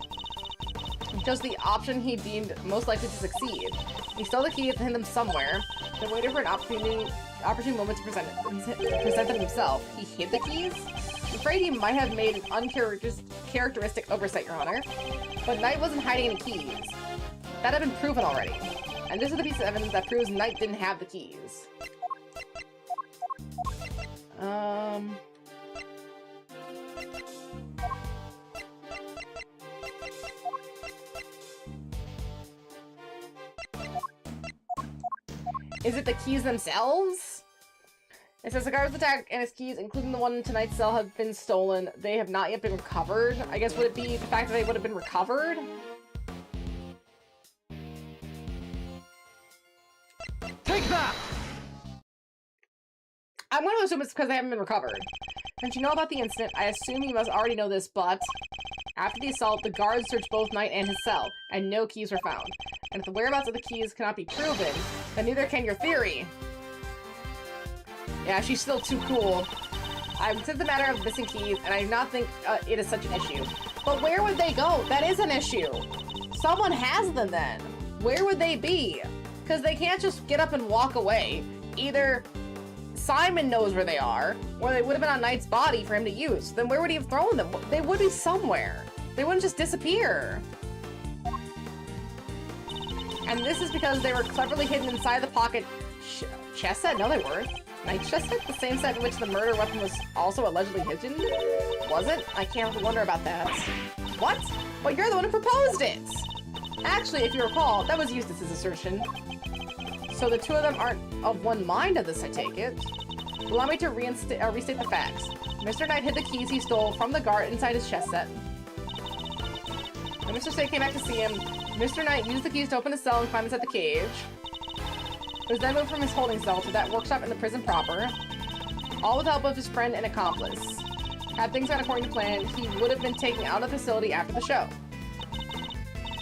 He chose the option he deemed most likely to succeed. He stole the keys and hid them somewhere, then waited for an opportune moment to present them himself. He hid the keys? I'm afraid he might have made an uncharacteristic oversight, Your Honor. But Knight wasn't hiding any keys. That had been proven already. And this is the piece of evidence that proves Knight didn't have the keys. Is it the keys themselves? It says the guard was attacked and his keys, including the one in tonight's cell, have been stolen. They have not yet been recovered. I guess would it be the fact that they would have been recovered? Take that! I'm going to assume it's because they haven't been recovered. Since you know about the incident, I assume you must already know this, but after the assault, the guards searched both Knight and his cell, and no keys were found. And if the whereabouts of the keys cannot be proven, then neither can your theory. Yeah, she's still too cool. I've considered the matter of missing keys, and I do not think it is such an issue. But where would they go? That is an issue. Someone has them then. Where would they be? Because they can't just get up and walk away. Either Simon knows where they are, or they would have been on Knight's body for him to use. Then where would he have thrown them? They would be somewhere. They wouldn't just disappear. And this is because they were cleverly hidden inside the pocket chess set? No, they weren't. Night chess set? The same set in which the murder weapon was also allegedly hidden? Was it? I can't wonder about that. What? Well, you're the one who proposed it! Actually, if you recall, that was Eustace's assertion. So the two of them aren't of one mind on this, I take it. Allow me to restate the facts. Mr. Knight hid the keys he stole from the guard inside his chess set. When Mr. Say came back to see him, Mr. Knight used the keys to open his cell and climb inside the cage. He was then moved from his holding cell to that workshop in the prison proper, all with the help of his friend and accomplice. Had things gone according to plan, he would have been taken out of the facility after the show.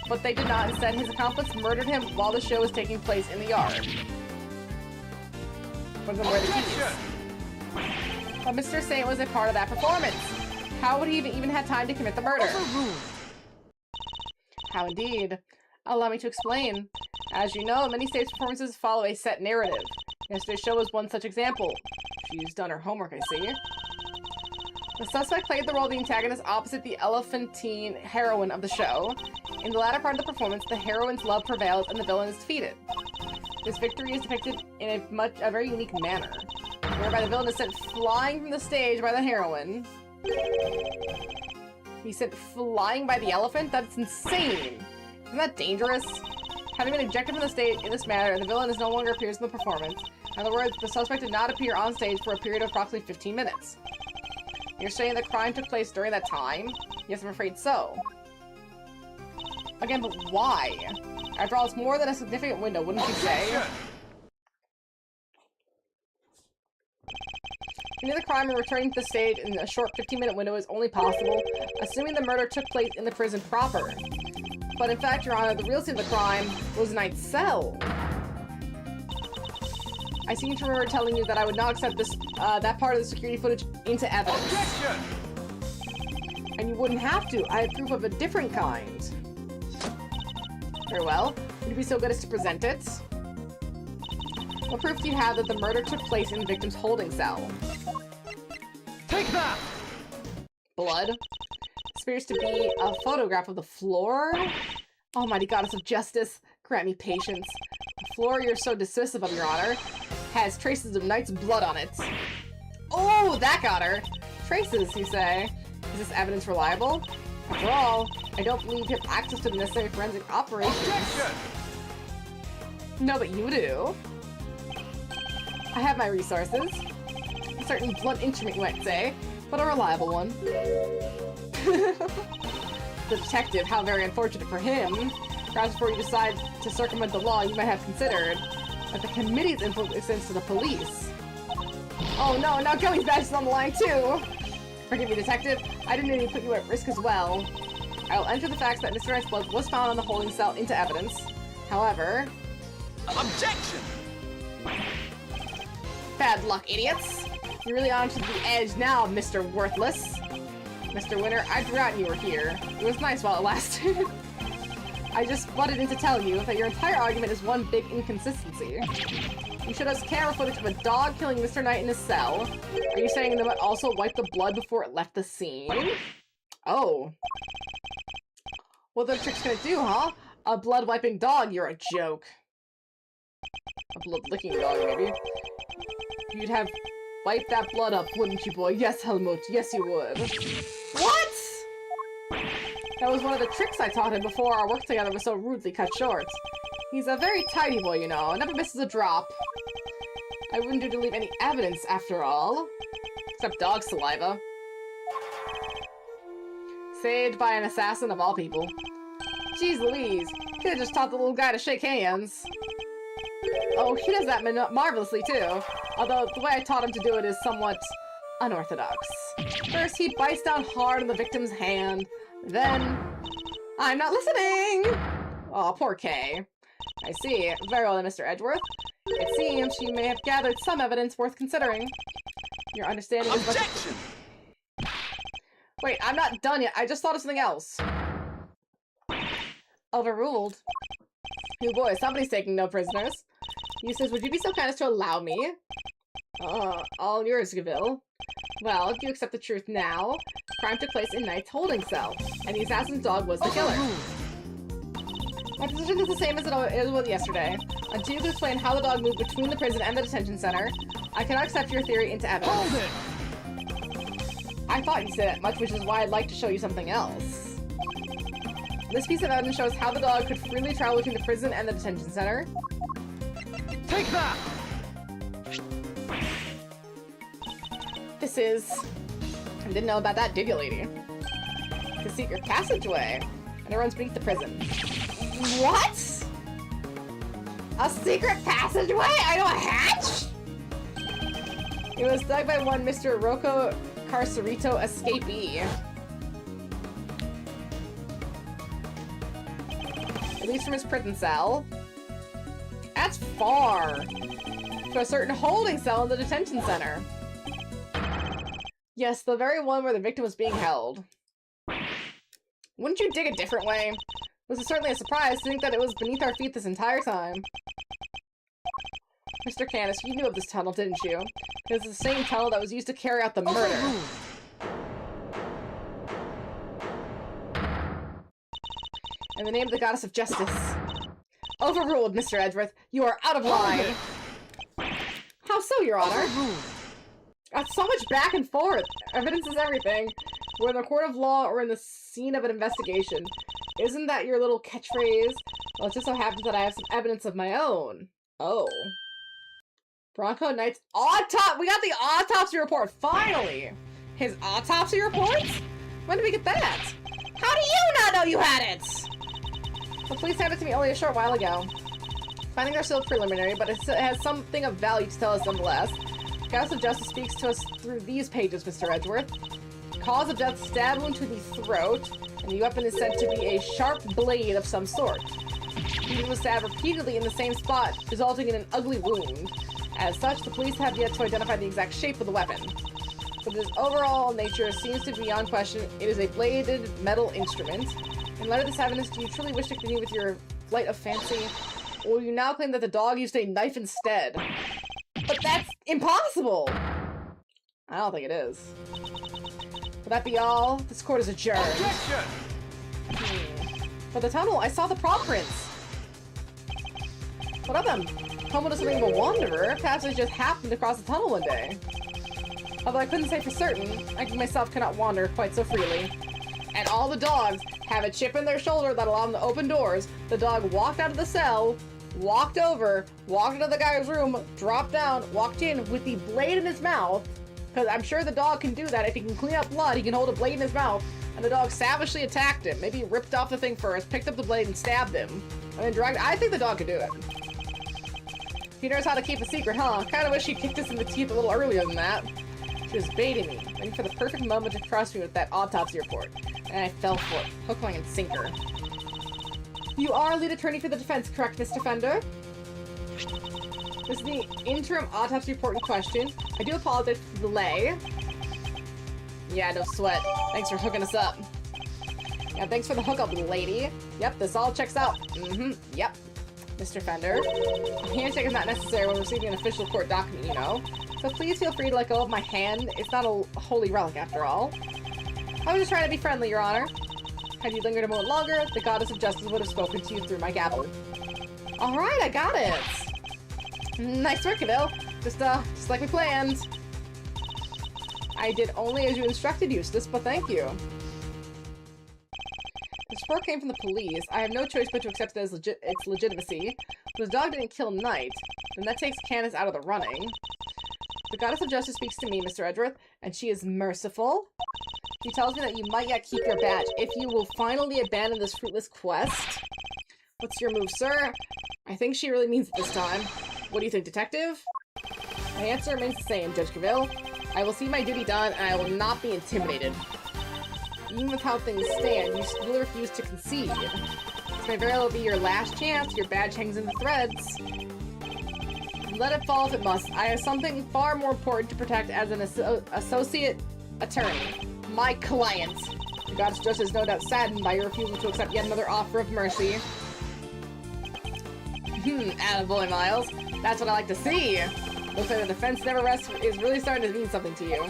But they did not. Instead, his accomplice murdered him while the show was taking place in the yard. But Mr. Saint was a part of that performance. How would he even have time to commit the murder? How indeed. Allow me to explain. As you know, many stage performances follow a set narrative. Yesterday's show was one such example. She's done her homework, I see. The suspect played the role of the antagonist opposite the elephantine heroine of the show. In the latter part of the performance, the heroine's love prevails and the villain is defeated. This victory is depicted in a very unique manner, whereby the villain is sent flying from the stage by the heroine. He's sent flying by the elephant? That's insane! Isn't that dangerous? Having been ejected from the stage in this manner, the villain no longer appears in the performance. In other words, the suspect did not appear on stage for a period of approximately 15 minutes. You're saying the crime took place during that time? Yes, I'm afraid so. Again, but why? After all, it's more than a significant window, wouldn't you say? Ending the crime and returning to the stage in a short 15-minute window is only possible, assuming the murder took place in the prison proper. But in fact, Your Honor, the real scene of the crime was Knight's cell. I seem to remember telling you that I would not accept this, that part of the security footage into evidence. Objection! And you wouldn't have to. I have proof of a different kind. Very well. Would you be so good as to present it? What proof do you have that the murder took place in the victim's holding cell? Take that! Blood. This appears to be a photograph of the floor. Almighty goddess of justice, grant me patience. The floor you're so dismissive of, Your Honor, has traces of Knight's blood on it. Oh, that got her! Traces, you say? Is this evidence reliable? After all, I don't believe you have access to the necessary forensic operations. Objection! No, but you do. I have my resources. A certain blunt instrument, you might say, but a reliable one. The detective, how very unfortunate for him. Perhaps before you decide to circumvent the law, you might have considered that the committee's influence extends to the police. Oh no, now Kelly's badge is on the line too! Forgive me, detective. I didn't even put you at risk as well. I will enter the facts that Mr. Knight's blood was found on the holding cell into evidence. However... Objection! Bad luck, idiots! You're really on to the edge now, Mr. Worthless. Mr. Winter, I'd forgotten you were here. It was nice while it lasted. I just wanted in to tell you that your entire argument is one big inconsistency. You showed us camera footage of a dog killing Mr. Knight in his cell. Are you saying that it also wiped the blood before it left the scene? Oh. What the trick's gonna do, huh? A blood-wiping dog, you're a joke. A blood-licking dog, maybe. You'd have wiped that blood up, wouldn't you, boy? Yes, Helmut, yes you would. What?! That was one of the tricks I taught him before our work together was so rudely cut short. He's a very tidy boy, you know, never misses a drop. I wouldn't do to leave any evidence, after all. Except dog saliva. Saved by an assassin of all people. Jeez Louise, he could've just taught the little guy to shake hands. Oh, he does that marvelously, too. Although, the way I taught him to do it is somewhat unorthodox. First, he bites down hard on the victim's hand. Then... I'm not listening! Aw, poor Kay. I see. Very well then, Mr. Edgeworth. It seems she may have gathered some evidence worth considering. Your understanding is... Objection! Wait, I'm not done yet. I just thought of something else. Overruled. Oh boy, somebody's taking no prisoners. Eustace, would you be so kind as to allow me? All yours, Gaville. Well, do you accept the truth now? The crime took place in Knight's holding cell, and the assassin's dog was the killer. My position is the same as it was yesterday. Until you can explain how the dog moved between the prison and the detention center, I cannot accept your theory into evidence. Hold it! I thought you said that much, which is why I'd like to show you something else. This piece of evidence shows how the dog could freely travel between the prison and the detention center. Take that! This is... I didn't know about that, did you, lady? The secret passageway. And it runs beneath the prison. What? A secret passageway? I know a hatch? It was dug by one Mr. Rocco Carcerito escapee. Released from his prison cell. That's far. To a certain holding cell in the detention center. Yes, the very one where the victim was being held. Wouldn't you dig a different way? This is certainly a surprise to think that it was beneath our feet this entire time. Mr. Canis, you knew of this tunnel, didn't you? It was the same tunnel that was used to carry out the murder. In the name of the goddess of justice. Overruled, Mr. Edgeworth. You are out of line. How so, Your Honor? That's so much back and forth. Evidence is everything. We're in the court of law or in the scene of an investigation. Isn't that your little catchphrase? Well, it just so happens that I have some evidence of my own. Oh. Bronco Knight's autopsy. We got the autopsy report, finally! His autopsy report? When did we get that? How do you not know you had it? The police handed it to me only a short while ago. Findings are still preliminary, but it has something of value to tell us nonetheless. Goddess of Justice speaks to us through these pages, Mr. Edgeworth. Cause of death, stab wound to the throat, and the weapon is said to be a sharp blade of some sort. He was stabbed repeatedly in the same spot, resulting in an ugly wound. As such, the police have yet to identify the exact shape of the weapon. But its overall nature seems to be beyond question. It is a bladed metal instrument. In light of this evidence, do you truly wish to continue with your flight of fancy? Or will you now claim that the dog used a knife instead? But that's impossible! I don't think it is. Will that be all? This court is adjourned. Objection! But the tunnel, I saw the paw prints! What of them? Home was something of a wanderer. Perhaps I just happened to cross the tunnel one day. Although I couldn't say for certain, I myself cannot wander quite so freely. And all the dogs have a chip in their shoulder that allow them to open doors. The dog walked out of the cell, walked over, walked into the guy's room, dropped down, walked in with the blade in his mouth. Because I'm sure the dog can do that. If he can clean up blood, he can hold a blade in his mouth. And the dog savagely attacked him. Maybe he ripped off the thing first, picked up the blade, and stabbed him. And then dragged. I think the dog could do it. He knows how to keep a secret, huh? Kinda wish she kicked us in the teeth a little earlier than that. She was baiting me, waiting for the perfect moment to cross me with that autopsy report. And I fell for it. Hook, line, and sinker. You are lead attorney for the defense, correct, Mr. Fender? This is the interim autopsy report in question. I do apologize for the delay. Yeah, no sweat. Thanks for hooking us up. Yeah, thanks for the hookup, lady. Yep, this all checks out. Yep. Mr. Fender. A handshake is not necessary when receiving an official court document, you know. So please feel free to let go of my hand. It's not a holy relic, after all. I was just trying to be friendly, Your Honor. Had you lingered a moment longer, the goddess of justice would have spoken to you through my gavel. Alright, I got it! Nice work, Camille. Just like we planned. I did only as you instructed, Eustace, but thank you. This report came from the police. I have no choice but to accept it as its legitimacy. But the dog didn't kill Knight, then that takes Canis out of the running. The goddess of justice speaks to me, Mr. Edgeworth, and she is merciful. She tells me that you might yet keep your badge if you will finally abandon this fruitless quest. What's your move, sir? I think she really means it this time. What do you think, detective? My answer remains the same, Judge Cavill. I will see my duty done, and I will not be intimidated. Even with how things stand, you still refuse to concede. This may very well be your last chance. Your badge hangs in the threads. Let it fall if it must. I have something far more important to protect as an associate attorney. My client. The goddess of justice is no doubt saddened by your refusal to accept yet another offer of mercy. Attaboy, Miles. That's what I like to see. Looks like the defense never rests is really starting to mean something to you.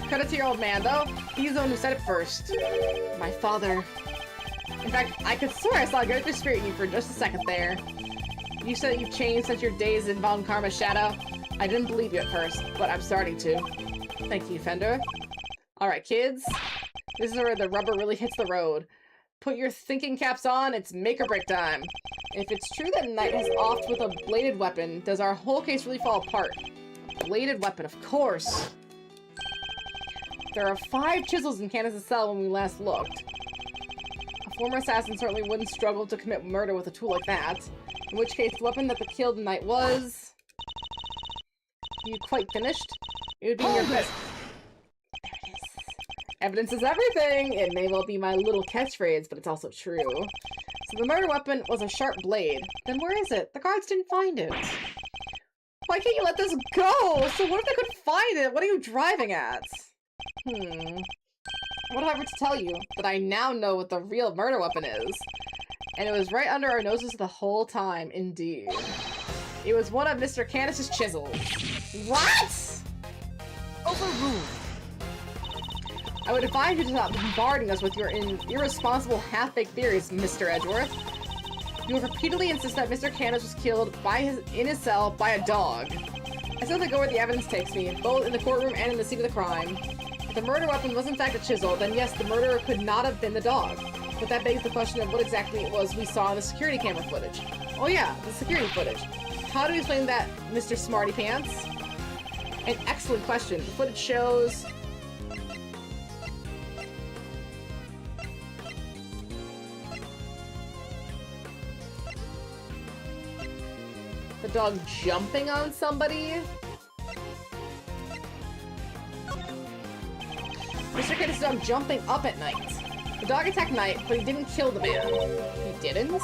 Credit to your old man, though. He's the one who said it first. My father. In fact, I could swear I saw a good spirit in you for just a second there. You said you've changed since your days in Von Karma's shadow. I didn't believe you at first, but I'm starting to. Thank you, Fender. Alright, kids. This is where the rubber really hits the road. Put your thinking caps on, it's make or break time. If it's true that Knight has offed with a bladed weapon, does our whole case really fall apart? Bladed weapon, of course. There are 5 chisels in Candace's cell when we last looked. A former assassin certainly wouldn't struggle to commit murder with a tool like that. In which case, the weapon that killed Knight was... Are you quite finished? It would be in your best... There it is. Evidence is everything! It may well be my little catchphrase, but it's also true. So the murder weapon was a sharp blade. Then where is it? The guards didn't find it. Why can't you let this go? So what if they could find it? What are you driving at? What have I to tell you? That I now know what the real murder weapon is. And it was right under our noses the whole time, indeed. It was one of Mr. Candace's chisels. What? Overruled. I would advise you to stop bombarding us with your irresponsible half-baked theories, Mr. Edgeworth. You have repeatedly insisted that Mr. Candace was killed in his cell by a dog. I still have to go where the evidence takes me, both in the courtroom and in the scene of the crime. If the murder weapon was in fact a chisel, then yes, the murderer could not have been the dog. But that begs the question of what exactly it was we saw in the security camera footage. Oh yeah, the security footage. How do we explain that, Mr. Smarty Pants? An excellent question. The footage shows... the dog jumping on somebody? Mr. Candace's dog jumping up at Knight. The dog attacked Knight, but he didn't kill the man. He didn't?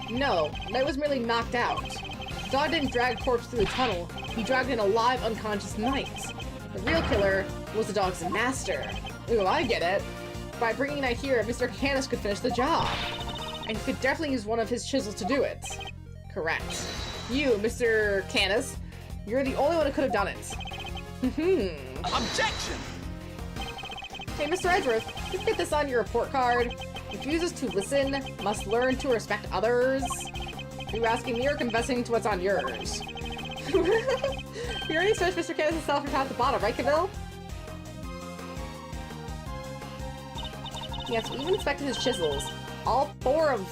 No, Knight was merely knocked out. The dog didn't drag a corpse through the tunnel. He dragged an alive, unconscious Knight. The real killer was the dog's master. Ooh, I get it. By bringing Knight here, Mr. Candace could finish the job. And he could definitely use one of his chisels to do it. Correct. You, Mr. Candace, you're the only one who could have done it. Objection! Hey, Mr. Edgeworth, just get this on your report card. Refuses to listen, must learn to respect others. Are you asking me or confessing to what's on yours? You already searched Mr. Candace's cell from top to bottom, right, Camille? Yes, we even inspected his chisels. All 4 of...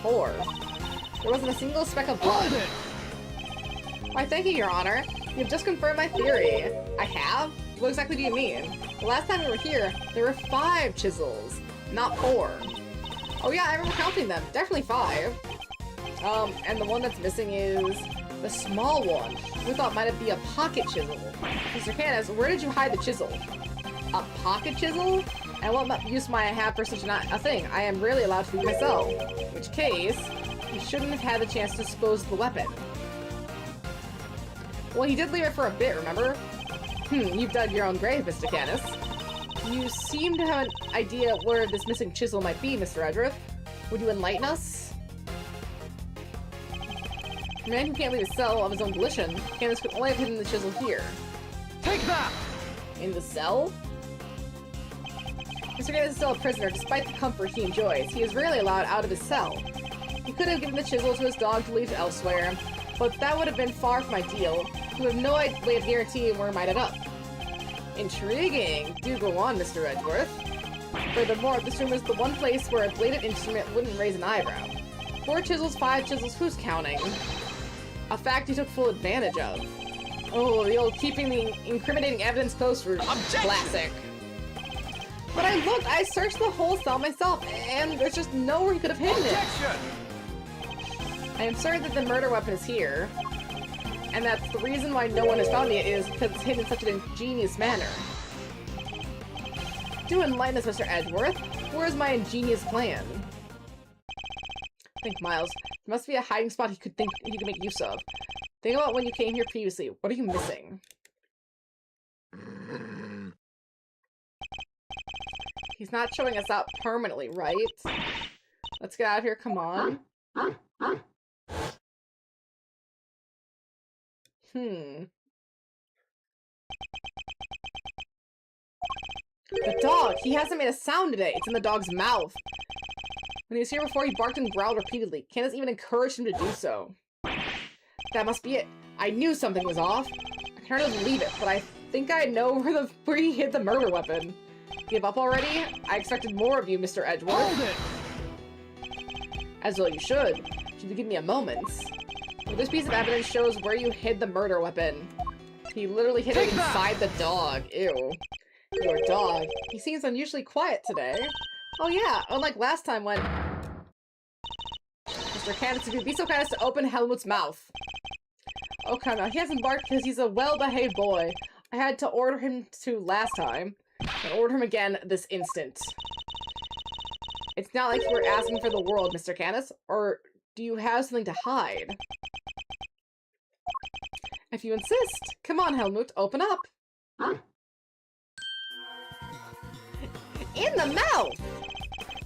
4. There wasn't a single speck of blood. Why, thank you, Your Honor. You've just confirmed my theory. I have? What exactly do you mean? The last time we were here, there were 5 chisels, not 4. Oh yeah, I remember counting them. Definitely 5. And the one that's missing is the small one. We thought might be a pocket chisel. Mr. Candace, where did you hide the chisel? A pocket chisel? And what use might I have for such a thing? I am rarely allowed to leave my cell. In which case, you shouldn't have had the chance to dispose of the weapon. Well, he did leave it for a bit, remember? You've dug your own grave, Mr. Candace. You seem to have an idea where this missing chisel might be, Mr. Edgeworth. Would you enlighten us? A man who can't leave his cell of his own volition, Candace could only have hidden the chisel here. Take that! In the cell? Mr. Candace is still a prisoner, despite the comfort he enjoys. He is rarely allowed out of his cell. He could have given the chisel to his dog to leave elsewhere, but that would have been far from ideal. He would have no way of guaranteeing where he might end up. Intriguing! Do go on, Mr. Edgeworth. Furthermore, this room is the one place where a bladed instrument wouldn't raise an eyebrow. 4 chisels, 5 chisels, who's counting? A fact he took full advantage of. Oh, the old keeping the incriminating evidence close route. Classic. But I searched the whole cell myself, and there's just nowhere he could have hidden it. I am certain that the murder weapon is here, and that's the reason why no one has found it is because it's hidden in such an ingenious manner. Do enlighten us, Mr. Edgeworth. Where is my ingenious plan? Think, Miles. There must be a hiding spot he could make use of. Think about when you came here previously. What are you missing? He's not showing us out permanently, right? Let's get out of here, come on. The dog! He hasn't made a sound today! It's in the dog's mouth! When he was here before, he barked and growled repeatedly. Candace even encouraged him to do so. That must be it. I knew something was off. I can hardly believe it, but I think I know where he hid the murder weapon. Give up already? I expected more of you, Mr. Edgeworth. Hold it! As well you should. If you give me a moment. Well, this piece of evidence shows where you hid the murder weapon. He literally hid it inside the dog. Ew. Your dog. He seems unusually quiet today. Oh yeah, unlike last time when... Mr. Candace, if you'd be so kind as to open Helmut's mouth. Oh, come on. He hasn't barked because he's a well-behaved boy. I had to order him to last time. And order him again this instant. It's not like you were asking for the world, Mr. Candace. Or do you have something to hide? If you insist. Come on, Helmut. Open up. In the mouth!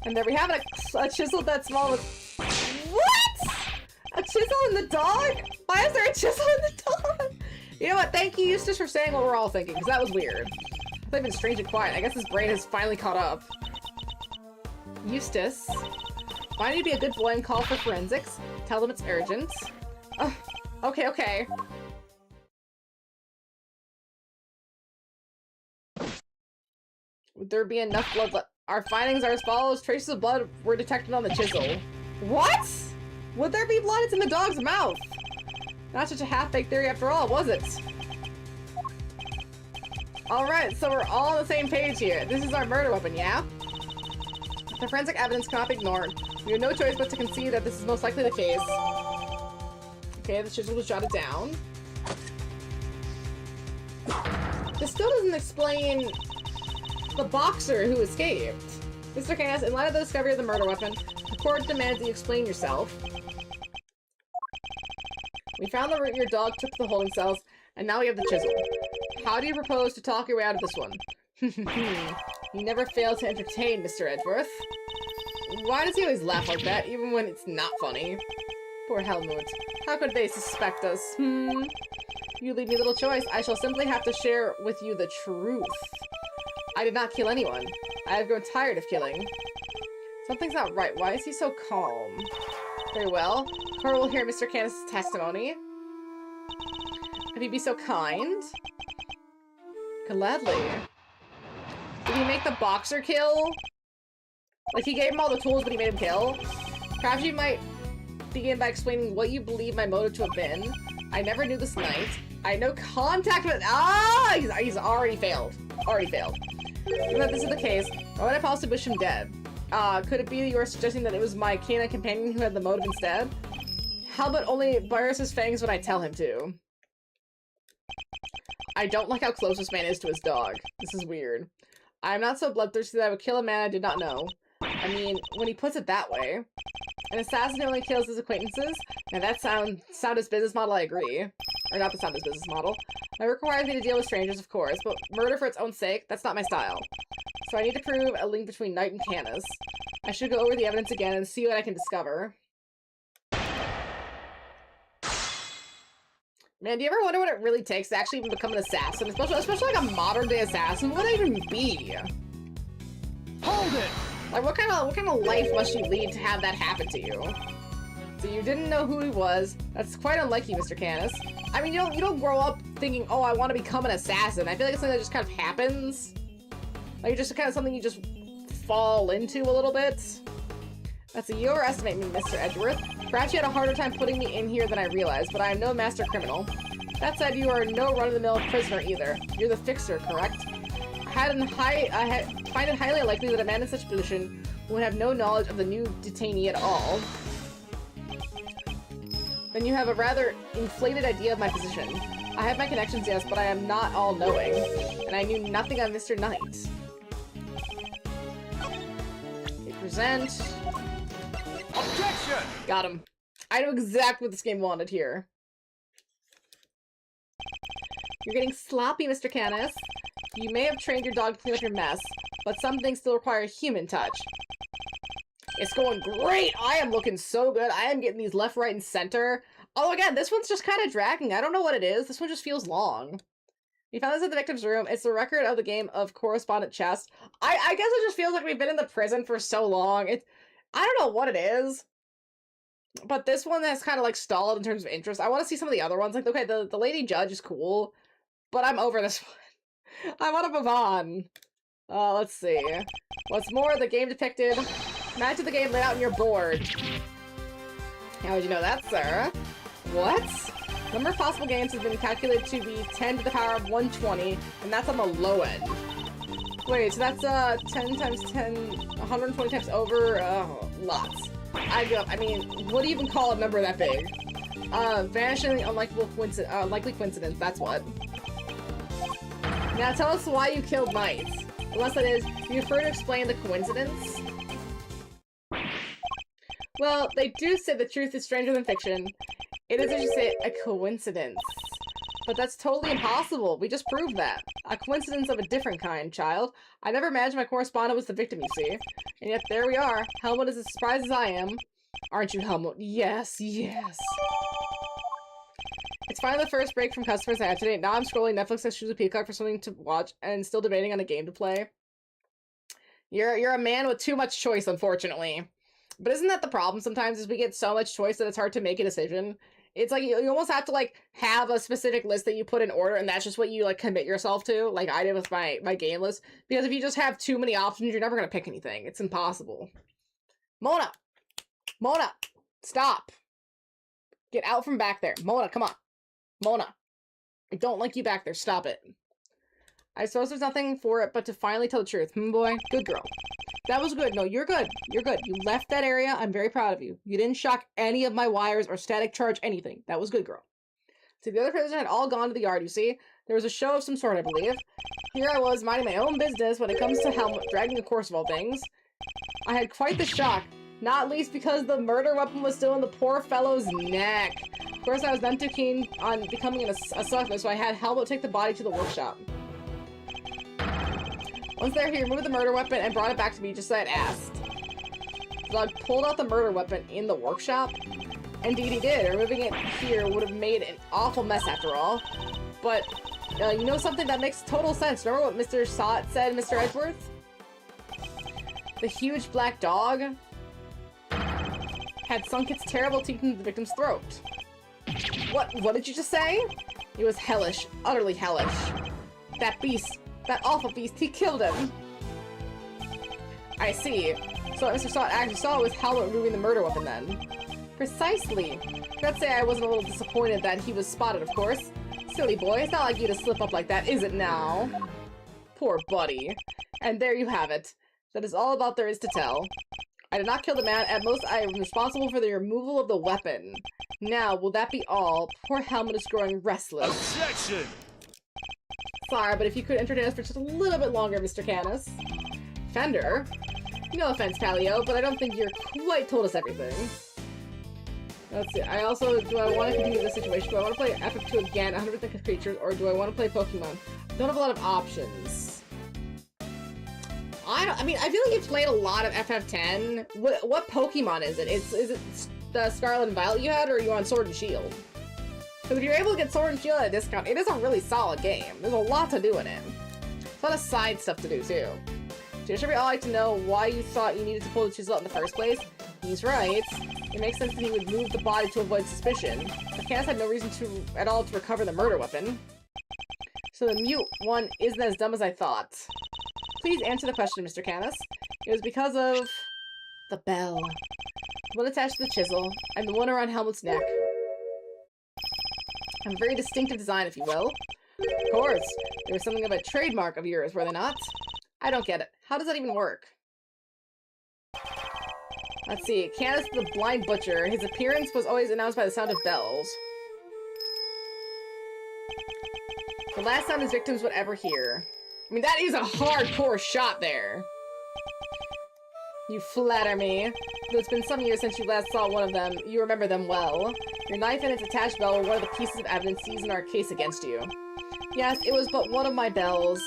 And there we have it, a chisel that small with... What?! A chisel in the dog? Why is there a chisel in the dog? You know what, thank you, Eustace, for saying what we're all thinking, because that was weird. I've been strangely quiet. I guess his brain has finally caught up. Eustace. Why don't you be a good boy and call for forensics? Tell them it's urgent. Okay. Would there be enough blood left? Our findings are as follows. Traces of blood were detected on the chisel. What? Would there be blood? It's in the dog's mouth. Not such a half-baked theory after all, was it? Alright, so we're all on the same page here. This is our murder weapon, yeah? The forensic evidence cannot be ignored. We have no choice but to concede that this is most likely the case. Okay, the chisel was jotted down. This still doesn't explain the boxer who escaped. Mr. Candace, in light of the discovery of the murder weapon, the court demands that you explain yourself. We found the route your dog took to the holding cells, and now we have the chisel. How do you propose to talk your way out of this one? You never fail to entertain, Mr. Edgeworth. Why does he always laugh like that, even when it's not funny? Poor Helmut. How could they suspect us? You leave me little choice. I shall simply have to share with you the truth. I did not kill anyone. I have grown tired of killing. Something's not right. Why is he so calm? Very well. Court will hear Mr. Candace's testimony. If you'd be so kind. Gladly. Did he make the boxer kill? Like, he gave him all the tools, but he made him kill? Perhaps you might begin by explaining what you believe my motive to have been. I never knew this night. I had no contact with- Ah! He's already failed. Already failed. Even if this is the case, why would I possibly wish him dead? Could it be that you are suggesting that it was my canine companion who had the motive instead? Halbert only bares his fangs when I tell him to. I don't like how close this man is to his dog. This is weird. I'm not so bloodthirsty that I would kill a man I did not know. I mean, when he puts it that way. An assassin who only kills his acquaintances? Now that soundest business model, I agree. Or not the soundest business model. My work requires me to deal with strangers, of course, but murder for its own sake, that's not my style. So I need to prove a link between Knight and Candace. I should go over the evidence again and see what I can discover. Man, do you ever wonder what it really takes to actually even become an assassin? Especially like a modern-day assassin? What would that even be? Hold it! Like, what kind of life must you lead to have that happen to you? So you didn't know who he was. That's quite unlike you, Mr. Candace. I mean, you don't grow up thinking, oh, I want to become an assassin. I feel like it's something that just kind of happens. Like, just kind of something you just fall into a little bit. That's you overestimate me, Mr. Edgeworth. Perhaps you had a harder time putting me in here than I realized, but I am no master criminal. That said, you are no run-of-the-mill prisoner either. You're the fixer, correct? I find it highly unlikely that a man in such a position would have no knowledge of the new detainee at all. Then you have a rather inflated idea of my position. I have my connections, yes, but I am not all-knowing, and I knew nothing of Mr. Knight. Okay, present. Objection! Got him. I know exactly what this game wanted here. You're getting sloppy, Mr. Candace. You may have trained your dog to clean up your mess, but some things still require a human touch. It's going great! I am looking so good. I am getting these left, right, and center. Oh, again, this one's just kind of dragging. I don't know what it is. This one just feels long. We found this in the victim's room. It's the record of the game of correspondent chess. I guess it just feels like we've been in the prison for so long. I don't know what it is. But this one has kind of like stalled in terms of interest. I want to see some of the other ones. Like, okay, the lady judge is cool, but I'm over this one. I want to move on. Let's see. What's more, the game depicted. Match of the game laid out on your board. How would you know that, sir? What? Number of possible games has been calculated to be 10 to the power of 120, and that's on the low end. Wait, so that's 10 times 10, 120 times over, lots. I mean, what do you even call a number that big? Vanishingly unlikely coincidence, that's what. Now tell us why you killed mice. Unless that is, you prefer to explain the coincidence? Well, they do say the truth is stranger than fiction. It is, as you say, a coincidence. But that's totally impossible. We just proved that. A coincidence of a different kind, child. I never imagined my correspondent was the victim, you see. And yet there we are. Helmut is as surprised as I am. Aren't you, Helmut? Yes, yes. It's finally the first break from customers I have today. Now I'm scrolling Netflix and choose a Peacock for something to watch and still debating on a game to play. You're a man with too much choice, unfortunately. But isn't that the problem sometimes, is we get so much choice that it's hard to make a decision? It's like, you almost have to, like, have a specific list that you put in order, and that's just what you, like, commit yourself to, like I did with my game list. Because if you just have too many options, you're never gonna pick anything. It's impossible. Mona! Mona! Stop! Get out from back there. Mona, come on. Mona. I don't like you back there. Stop it. I suppose there's nothing for it but to finally tell the truth. Boy? Good girl. That was good. No, you're good. You're good. You left that area. I'm very proud of you. You didn't shock any of my wires or static charge anything. That was good, girl. So the other prisoners had all gone to the yard, you see. There was a show of some sort, I believe. Here I was, minding my own business when it comes to Helmut dragging the course of all things. I had quite the shock. Not least because the murder weapon was still in the poor fellow's neck. Of course, I was none too keen on becoming a suspect, so I had Helmut take the body to the workshop. Once there, he removed the murder weapon and brought it back to me just as I had asked. So I pulled out the murder weapon in the workshop. Indeed he did. Removing it here would have made an awful mess after all. But, you know something that makes total sense. Remember what Mr. Sott said, Mr. Edgeworth? The huge black dog had sunk its terrible teeth into the victim's throat. What did you just say? It was hellish. Utterly hellish. That beast. That awful beast, he killed him! I see. So what Mr. Stott actually saw was Helmut removing the murder weapon then. Precisely. Let's say I wasn't a little disappointed that he was spotted, of course. Silly boy, it's not like you to slip up like that, is it now? Poor buddy. And there you have it. That is all about there is to tell. I did not kill the man. At most, I am responsible for the removal of the weapon. Now, will that be all? Poor Helmut is growing restless. Objection! Sorry, but if you could entertain us for just a little bit longer, Mr. Canis. Fender? No offense, Palio, but I don't think you're quite told us everything. Let's see, do I want to continue this situation? Do I want to play FF2 again, 100% creatures, or do I want to play Pokemon? I don't have a lot of options. I feel like you've played a lot of FF10. What Pokemon is it? Is it the Scarlet and Violet you had, or are you on Sword and Shield? Because if you're able to get Sword and Shield at a discount, it is a really solid game. There's a lot to do in it. There's a lot of side stuff to do, too. So should we all like to know why you thought you needed to pull the chisel out in the first place? He's right. It makes sense that he would move the body to avoid suspicion. But Canis had no reason at all to recover the murder weapon. So the mute one isn't as dumb as I thought. Please answer the question, Mr. Canis. It was because of the bell. The one attached to the chisel, and the one around Helmut's neck. A very distinctive design, if you will. Of course, there was something of a trademark of yours, were they not? I don't get it. How does that even work? Let's see. Canis the Blind Butcher. His appearance was always announced by the sound of bells. The last sound his victims would ever hear. I mean, that is a hardcore shot there. You flatter me. Though it's been some years since you last saw one of them, you remember them well. Your knife and its attached bell were one of the pieces of evidence used in our case against you. Yes, it was but one of my bells.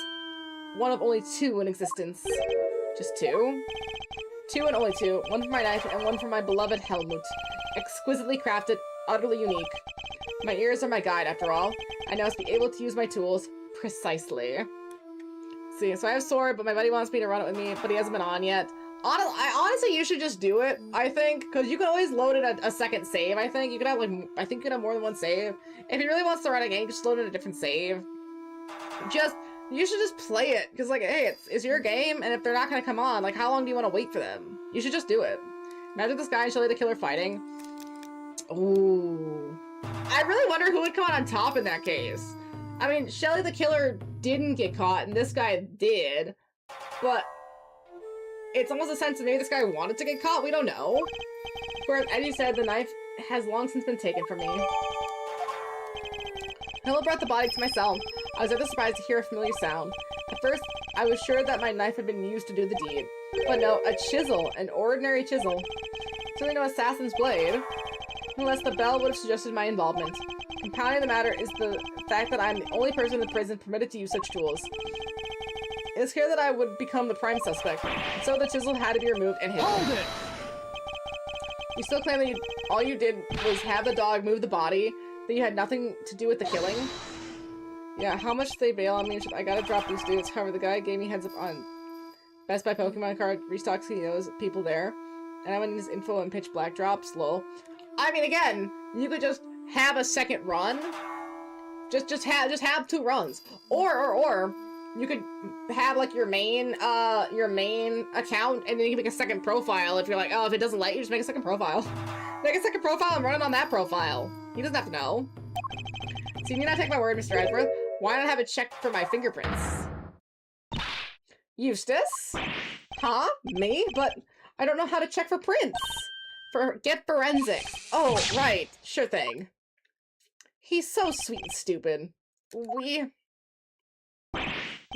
One of only two in existence. Just two? Two and only two. One for my knife and one for my beloved Helmut. Exquisitely crafted, utterly unique. My ears are my guide, after all. I now must be able to use my tools. Precisely. See, so I have sword, but my buddy wants me to run it with me, but he hasn't been on yet. Honestly, you should just do it, I think, because you can always load it a second save, I think. You could have, like, I think you could have more than one save. If he really wants to run a game, just load in a different save. You should just play it, because, like, hey, it's your game, and if they're not going to come on, like, how long do you want to wait for them? You should just do it. Imagine this guy and Shelly the Killer fighting. Ooh. I really wonder who would come out on top in that case. I mean, Shelly the Killer didn't get caught, and this guy did, but it's almost a sense that maybe this guy wanted to get caught, we don't know. Of course, as you said, the knife has long since been taken from me. Hello brought the body to my cell. I was rather surprised to hear a familiar sound. At first, I was sure that my knife had been used to do the deed. But no, a chisel, an ordinary chisel. Certainly no assassin's blade. Unless the bell would have suggested my involvement. Compounding the matter is the fact that I'm the only person in the prison permitted to use such tools. It is clear that I would become the prime suspect, and so the chisel had to be removed and hidden. Hold it! You still claim that all you did was have the dog move the body, that you had nothing to do with the killing? Yeah, how much they bail on me? I gotta drop these dudes. However, the guy gave me heads up on Best Buy Pokemon card restocks. He knows people there, and I went in his info and pitch black drops. Lol. I mean, again, you could just have a second run. Just have 2 runs, or you could have, like, your main account, and then you can make a second profile if you're like, oh, if it doesn't let you, just make a second profile. Make a second profile and run it on that profile. He doesn't have to know. So you need not take my word, Mr. Edgeworth. Why not have it checked for my fingerprints? Eustace? Huh? Me? But I don't know how to check for prints. Get forensics. Oh, right. Sure thing. He's so sweet and stupid. We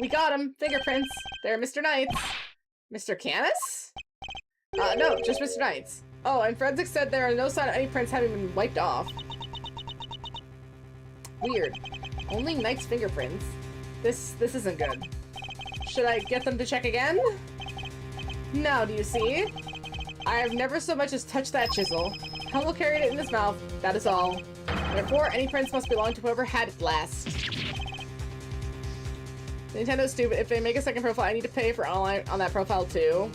got him. Fingerprints. They're Mr. Knight's. Mr. Canis? No, just Mr. Knight's. Oh, and forensics said there are no sign of any prints having been wiped off. Weird. Only Knight's fingerprints. This isn't good. Should I get them to check again? Now, do you see? I have never so much as touched that chisel. Hummel carried it in his mouth, that is all. Therefore, any prints must belong to whoever had it last. Nintendo's stupid. If they make a second profile, I need to pay for online on that profile too.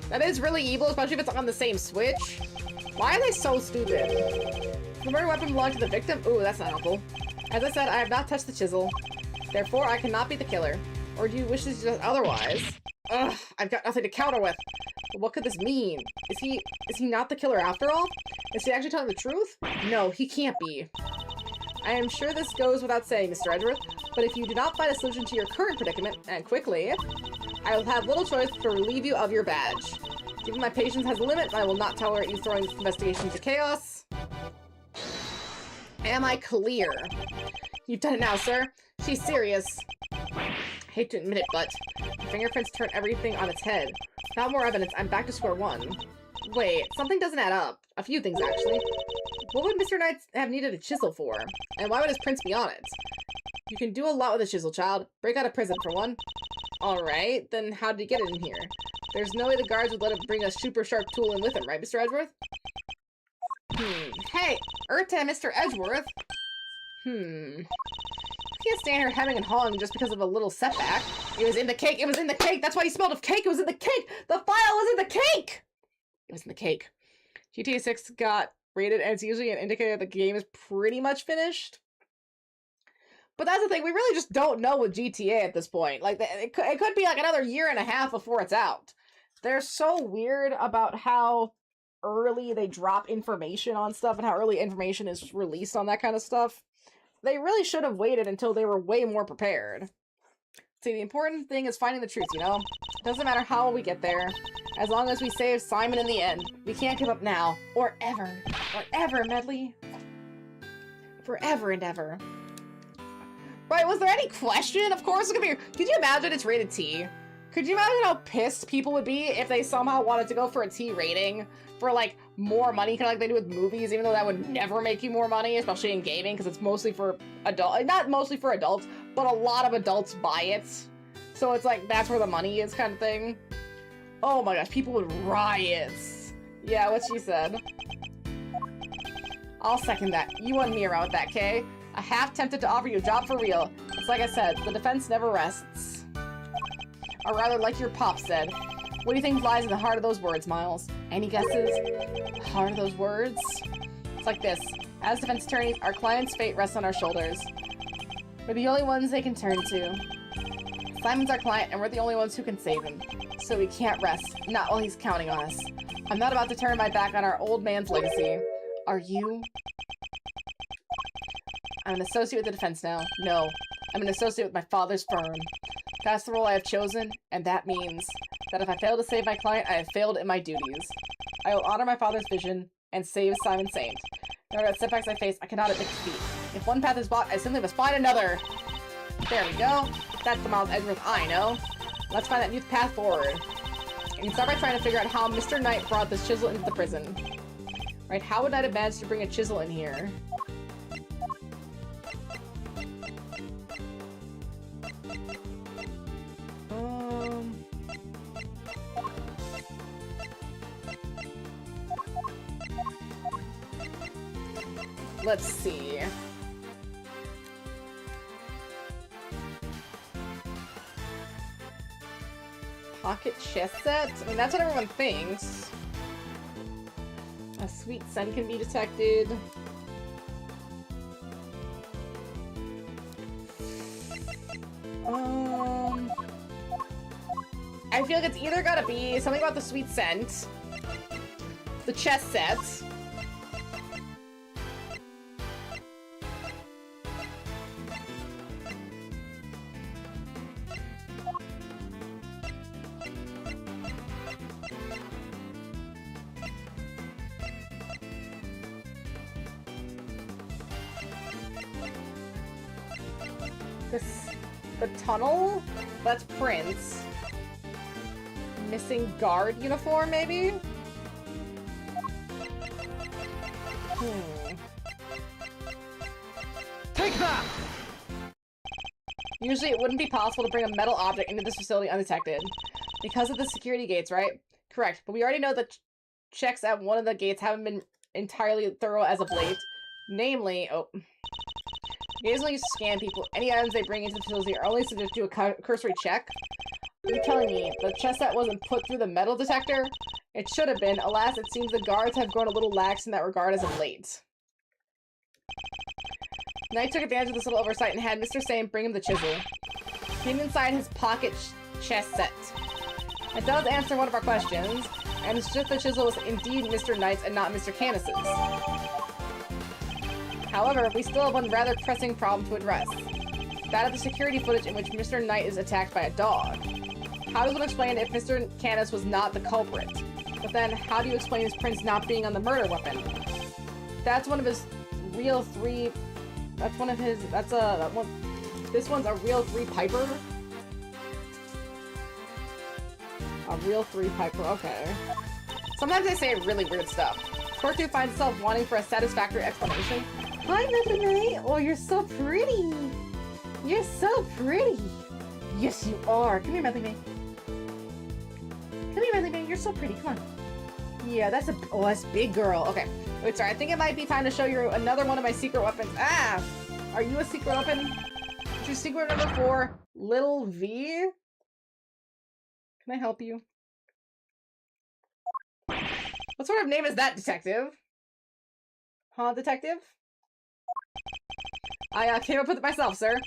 That is really evil, especially if it's on the same Switch. Why are they so stupid? The murder weapon belonged to the victim? Ooh, that's not helpful. As I said, I have not touched the chisel. Therefore, I cannot be the killer. Or do you wish to suggest otherwise? Ugh, I've got nothing to counter with. But what could this mean? Is he not the killer after all? Is he actually telling the truth? No, he can't be. I am sure this goes without saying, Mr. Edgeworth, but if you do not find a solution to your current predicament, and quickly, I will have little choice but to relieve you of your badge. Given my patience has a limit, I will not tolerate you throwing this investigation into chaos. Am I clear? You've done it now, sir. She's serious. Hate to admit it, but the fingerprints turn everything on its head. Without more evidence, I'm back to square one. Wait, something doesn't add up. A few things, actually. What would Mr. Knight have needed a chisel for? And why would his prints be on it? You can do a lot with a chisel, child. Break out of prison, for one. Alright, then how did he get it in here? There's no way the guards would let him bring a super sharp tool in with him, right, Mr. Edgeworth? Hey, Urta, Mr. Edgeworth. I can't stand here hemming and hawing just because of a little setback. It was in the cake. It was in the cake. That's why you smelled of cake. It was in the cake. The file was in the cake. It was in the cake. GTA 6 got rated, and it's usually an indicator that the game is pretty much finished. But that's the thing. We really just don't know with GTA at this point. Like, it could be like another year and a half before it's out. They're so weird about how early they drop information on stuff and how early information is released on that kind of stuff. They really should have waited until they were way more prepared. See, the important thing is finding the truth, you know? It doesn't matter how we get there, as long as we save Simon in the end. We can't give up now, or ever. Or ever, Medley. Forever and ever. Right, was there any question? Of course, look at me. Could you imagine it's rated T? Could you imagine how pissed people would be if they somehow wanted to go for a T rating for, like, more money, kind of like they do with movies, even though that would never make you more money, especially in gaming, because it's mostly for adults. Not mostly for adults, but a lot of adults buy it. So it's like, that's where the money is, kind of thing. Oh my gosh, people would riot. Yeah, what she said. I'll second that. You won me around with that, Kay. I half tempted to offer you a job for real. It's like I said, the defense never rests. Or rather, like your pop said. What do you think lies in the heart of those words, Miles? Any guesses? Heart of those words? It's like this. As defense attorneys, our client's fate rests on our shoulders. We're the only ones they can turn to. Simon's our client, and we're the only ones who can save him. So we can't rest, not while he's counting on us. I'm not about to turn my back on our old man's legacy. Are you? I'm an associate with the defense now. No, I'm an associate with my father's firm. That's the role I have chosen, and that means that if I fail to save my client, I have failed in my duties. I will honor my father's vision and save Simon Saint. No matter what setbacks I face, I cannot admit defeat. If one path is blocked, I simply must find another. There we go. That's the Miles Edgeworth I know. Let's find that new path forward. You can start by trying to figure out how Mr. Knight brought this chisel into the prison. Right, how would Knight have managed to bring a chisel in here? Let's see. Pocket chess set? I mean, that's what everyone thinks. A sweet scent can be detected. I feel like it's either gotta be something about the sweet scent, the chess set, the tunnel? That's Prince. Missing guard uniform, maybe? Take that! Usually it wouldn't be possible to bring a metal object into this facility undetected. Because of the security gates, right? Correct, but we already know that checks at one of the gates haven't been entirely thorough as of late. Namely, gates only used to scan people. Any items they bring into the facility are only subject to a cursory check. You're telling me the chest set wasn't put through the metal detector? It should have been. Alas, it seems the guards have grown a little lax in that regard as of late. Knight took advantage of this little oversight and had Mr. Saint bring him the chisel. Hidden inside his pocket chest set. It does answer one of our questions, and it's just the chisel was indeed Mr. Knight's and not Mr. Canis's. However, we still have one rather pressing problem to address. That of the security footage in which Mr. Knight is attacked by a dog. How does one explain if Mr. Canis was not the culprit? But then, how do you explain his prints not being on the murder weapon? That's one of his real three... That's one of his... That's a... This one's a real 3 Piper? A real 3 Piper, okay. Sometimes they say really weird stuff. Court 2 finds itself wanting for a satisfactory explanation. Hi, Mr. Knight! Oh, you're so pretty! You're so pretty! Yes, you are! Come here, Medley May. Come here, Medley May. You're so pretty. Come on. Yeah, that's a... Oh, that's big girl. Okay. Wait, sorry. I think it might be time to show you another one of my secret weapons. Ah! Are you a secret weapon? Is your secret number 4 Little V? Can I help you? What sort of name is that, detective? Huh, detective? I came up with it myself, sir.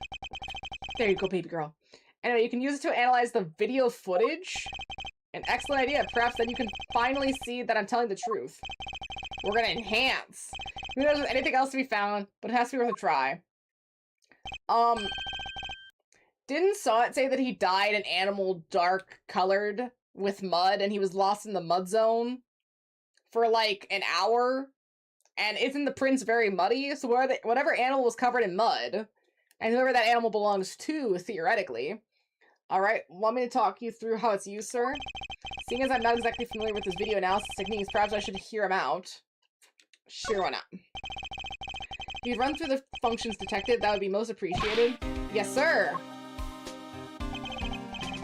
There you go, baby girl. Anyway, you can use it to analyze the video footage. An excellent idea. Perhaps then you can finally see that I'm telling the truth. We're gonna enhance. Who knows if there's anything else to be found, but it has to be worth a try. Didn't Saw It say that he died an animal dark colored with mud and he was lost in the mud zone for like an hour? And isn't the prints very muddy? So whatever animal was covered in mud, and whoever that animal belongs to, theoretically. Alright, want me to talk you through how it's used, sir? Seeing as I'm not exactly familiar with his video analysis techniques, perhaps I should hear him out. Sure, why not? If you'd run through the functions, detective, that would be most appreciated. Yes, sir!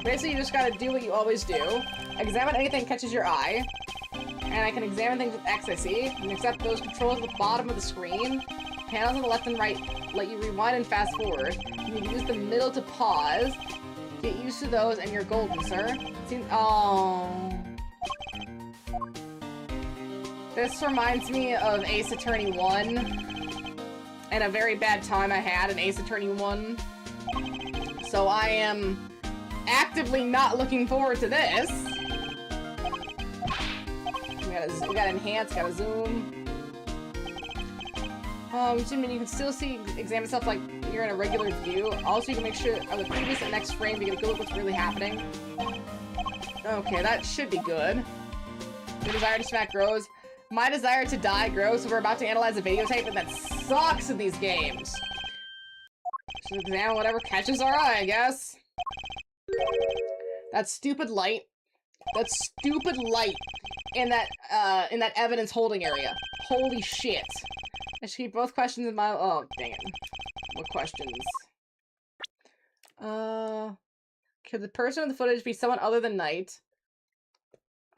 Basically, you just gotta do what you always do. Examine anything that catches your eye. And I can examine things with X, I see. And accept those controls at the bottom of the screen. Panels on the left and right let you rewind and fast forward. You can use the middle to pause. Get used to those and you're golden, sir. Oh. This reminds me of Ace Attorney 1 and a very bad time I had in Ace Attorney 1. So I am actively not looking forward to this. We gotta enhance, gotta zoom. Jimin, you can still see, examine stuff like you're in a regular view. Also, you can make sure of the previous and next frame to get a good look at what's really happening. Okay, that should be good. Your desire to smack grows. My desire to die grows, so we're about to analyze a videotape, and that sucks in these games. Should examine whatever catches our eye, I guess. That stupid light. That stupid light in that evidence holding area. Holy shit. I should keep both questions in my- oh, dang it. What questions? Could the person in the footage be someone other than Knight?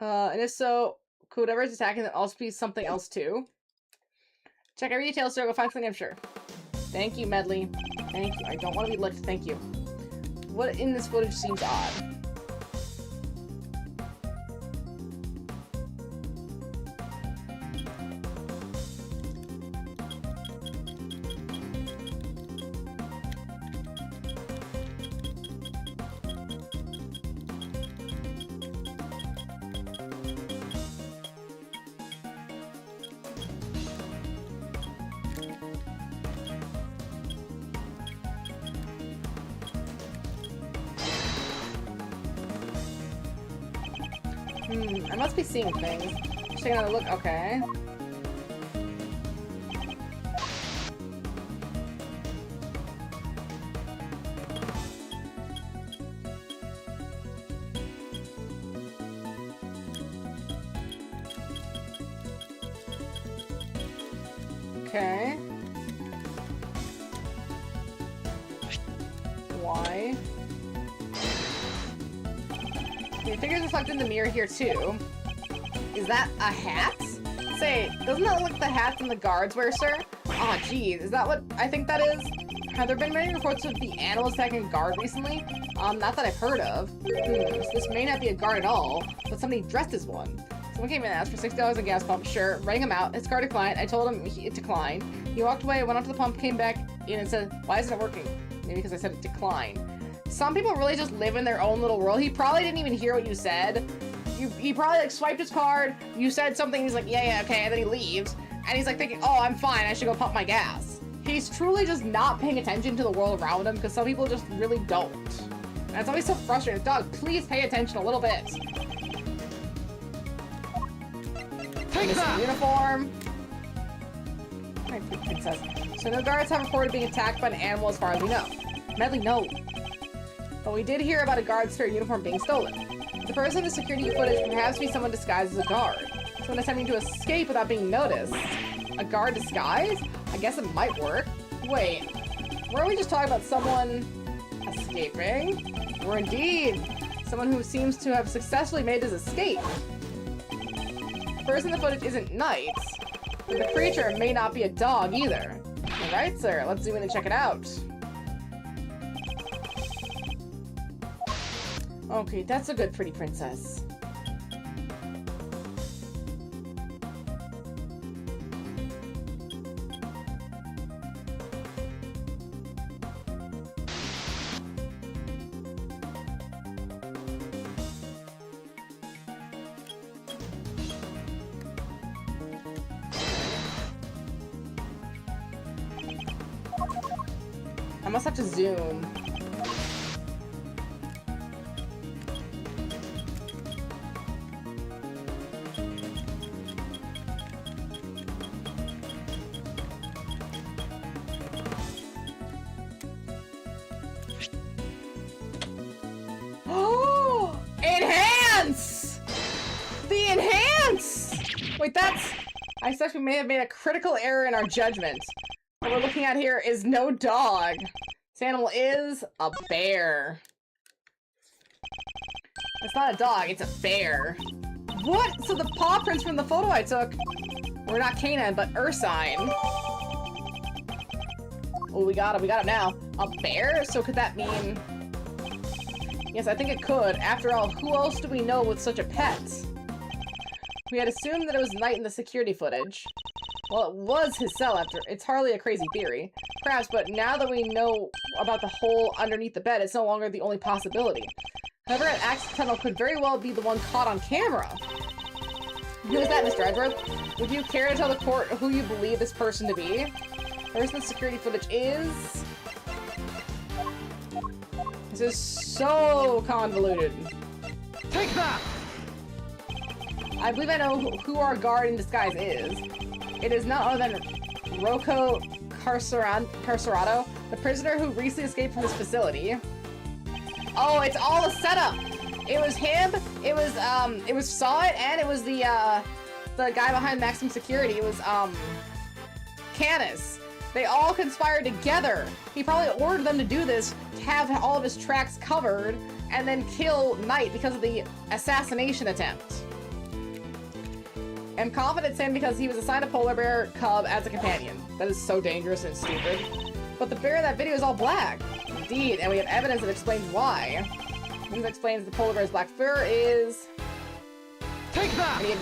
And if so, could whatever is attacking them also be something else too? Check every detail so go find something I'm sure. Thank you, Medley. Thank you. I don't want to be licked, thank you. What in this footage seems odd? I must be seeing things. Just taking another look. Okay. Okay. Why? Okay, figures reflected in the mirror here too. Is that a hat? Say, doesn't that look like the hat from the guards wear, sir? Aw, oh, geez, is that what I think that is? Have there been many reports of the animals attacking a guard recently? Not that I've heard of. So this may not be a guard at all, but somebody dressed as one. Someone came in and asked for $60 a gas pump. Sure, rang him out. His card declined. I told him it declined. He walked away, went up to the pump, came back in and said, why isn't it working? Maybe because I said it declined. Some people really just live in their own little world. He probably didn't even hear what you said. He probably like swiped his card, you said something, he's like, yeah, okay, and then he leaves. And he's like thinking, oh, I'm fine, I should go pump my gas. He's truly just not paying attention to the world around him because some people just really don't. And it's always so frustrating. Dog, please pay attention a little bit. Take that! Uniform. My princess. So no guards have reported being attacked by an animal as far as we know. Medley, no. But we did hear about a guard's fair uniform being stolen. The person in the security footage could perhaps be someone disguised as a guard. Someone attempting to escape without being noticed. A guard disguise? I guess it might work. Wait, weren't we just talking about someone escaping? Or indeed, someone who seems to have successfully made his escape. The person in the footage isn't Knight, but the creature may not be a dog either. Alright, sir, let's zoom in and check it out. Okay, that's a good pretty princess. I must have to zoom. Wait, that's... I suspect we may have made a critical error in our judgment. What we're looking at here is no dog. This animal is a bear. It's not a dog, it's a bear. What? So the paw prints from the photo I took were not canine, but ursine. Oh, we got it now. A bear? So could that mean... Yes, I think it could. After all, who else do we know with such a pet? We had assumed that it was Knight in the security footage. Well, it was his cell after. It's hardly a crazy theory. Perhaps, but now that we know about the hole underneath the bed, it's no longer the only possibility. Whoever had access tunnel could very well be the one caught on camera. Who is that, Mr. Edgeworth? Would you care to tell the court who you believe this person to be? The person the security footage is... This is so convoluted. Take that! I believe I know who our guard in disguise is. It is none other than Rocco Carcerado, the prisoner who recently escaped from his facility. Oh, it's all a setup! It was him, it was Saw It, and it was the guy behind maximum security. It was, Canis. They all conspired together. He probably ordered them to do this, to have all of his tracks covered, and then kill Knight because of the assassination attempt. I'm confident it's him because he was assigned a polar bear cub as a companion. That is so dangerous and stupid. But the bear in that video is all black. Indeed, and we have evidence that explains why. This explains the polar bear's black fur is... Take that! And he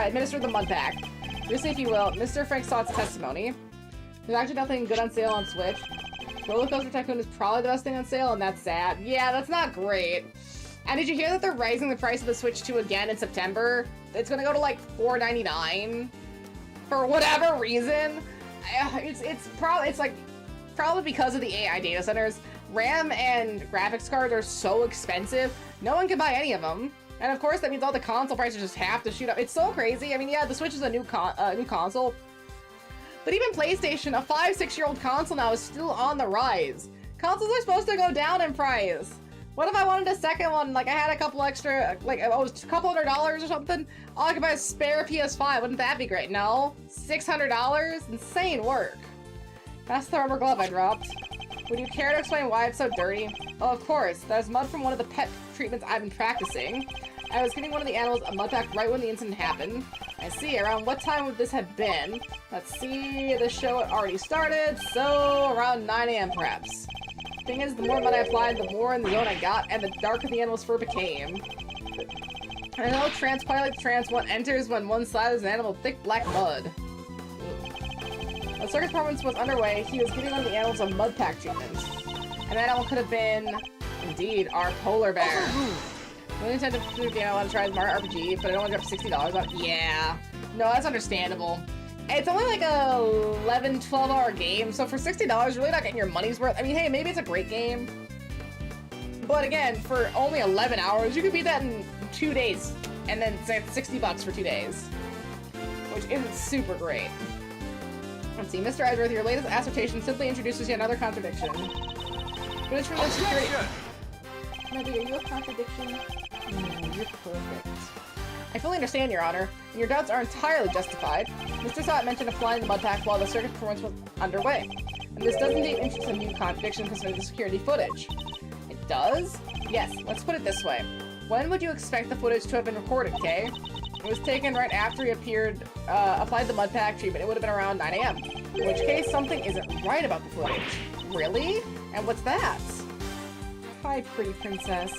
administered the mud pack. Seriously, if you will, Mr. Frank Sott's testimony. There's actually nothing good on sale on Switch. Roller Coaster Tycoon is probably the best thing on sale, and that's sad. Yeah, that's not great. And did you hear that they're raising the price of the Switch 2 again in September? It's gonna go to like $4.99 for whatever reason. It's probably because of the AI data centers. RAM and graphics cards are so expensive, no one can buy any of them. And of course, that means all the console prices just have to shoot up. It's so crazy. I mean, yeah, the Switch is a new console, but even PlayStation, a 5-6-year-old console now, is still on the rise. Consoles are supposed to go down in price. What if I wanted a second one? Like, I had a couple extra, like, it was a couple $100 or something. Oh, I could buy a spare PS5. Wouldn't that be great? No? $600? Insane work. That's the rubber glove I dropped. Would you care to explain why it's so dirty? Oh, of course. That is mud from one of the pet treatments I've been practicing. I was giving one of the animals a mud pack right when the incident happened. I see. Around what time would this have been? Let's see. The show had already started, so around 9 AM perhaps. Thing is, the more mud I applied, the more in the zone I got, and the darker the animal's fur became. I know Twilight Trance what enters when one slathers an animal thick black mud. The circus performance was underway. He was giving one of the animals a mud pack treatment. And that animal could have been, indeed, our polar bear. I really intend to do the game I want to try is Mario RPG, but I don't want to drop $60 on it. Yeah. No, that's understandable. It's only like a 11-12 hour game, so for $60, you're really not getting your money's worth. I mean, hey, maybe it's a great game, but again, for only 11 hours, you could beat that in 2 days, and then say $60 for 2 days, which isn't super great. Let's see, Mr. Edgeworth, your latest assertion simply introduces yet another contradiction. But it's from the security. Maybe, are you a contradiction? You're perfect. I fully understand, Your Honor, and your doubts are entirely justified. Mr. Sott mentioned applying the mud pack while the circuit performance was underway. And this does indeed introduce a new contradiction concerning the security footage. It does? Yes, let's put it this way. When would you expect the footage to have been recorded, Kay? It was taken right after he applied the mud pack treatment. It would have been around 9 AM. In which case, something isn't right about the footage. Really? And what's that? Hi, pretty princess.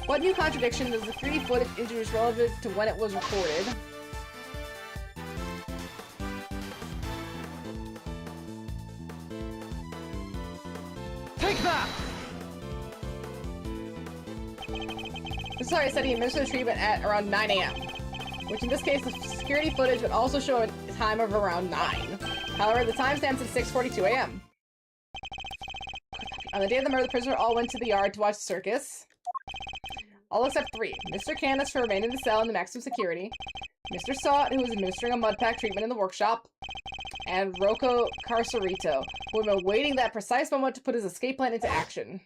What new contradiction does the 3D footage introduce relative to when it was recorded? Take that! Sorry, I said he administered the treatment at around 9 AM. Which in this case, the security footage would also show a time of around 9. However, the timestamp's at 6:42 AM. On the day of the murder, the prisoner all went to the yard to watch the circus. All except 3. Mr. Candace, who remained in the cell in the maximum security. Mr. Sott, who was administering a mud pack treatment in the workshop. And Rocco Carcerito, who had been waiting that precise moment to put his escape plan into action.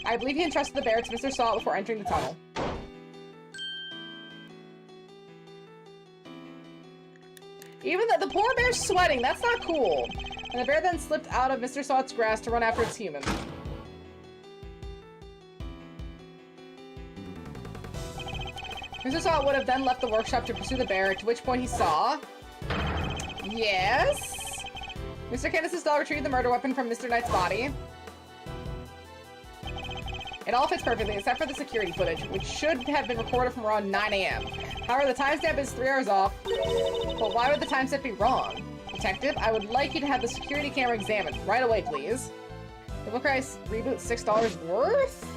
I believe he entrusted the bear to Mr. Sott before entering the tunnel. Even the poor bear's sweating, that's not cool. And the bear then slipped out of Mr. Sott's grasp to run after its human. Mr. Sott would have then left the workshop to pursue the bear, to which point he saw... Yes? Mr. Candace's doll retrieved the murder weapon from Mr. Knight's body. It all fits perfectly, except for the security footage, which should have been recorded from around 9 a.m. However, the timestamp is 3 hours off. But why would the timestamp be wrong? Detective, I would like you to have the security camera examined right away, please. Devil Cry reboot $6 worth?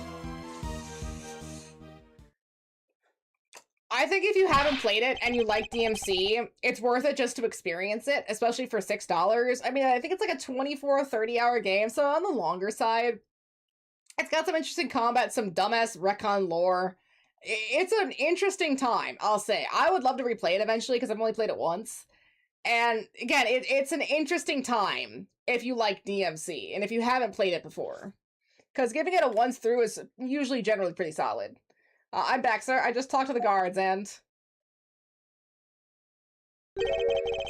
I think if you haven't played it and you like DMC, it's worth it just to experience it, especially for $6. I mean, I think it's like a 24 or 30-hour game, so on the longer side. It's got some interesting combat, some dumbass retcon lore. It's an interesting time, I'll say. I would love to replay it eventually, because I've only played it once. And again, it's an interesting time if you like DMC, and if you haven't played it before. Because giving it a once through is usually generally pretty solid. I'm back, sir. I just talked to the guards, and...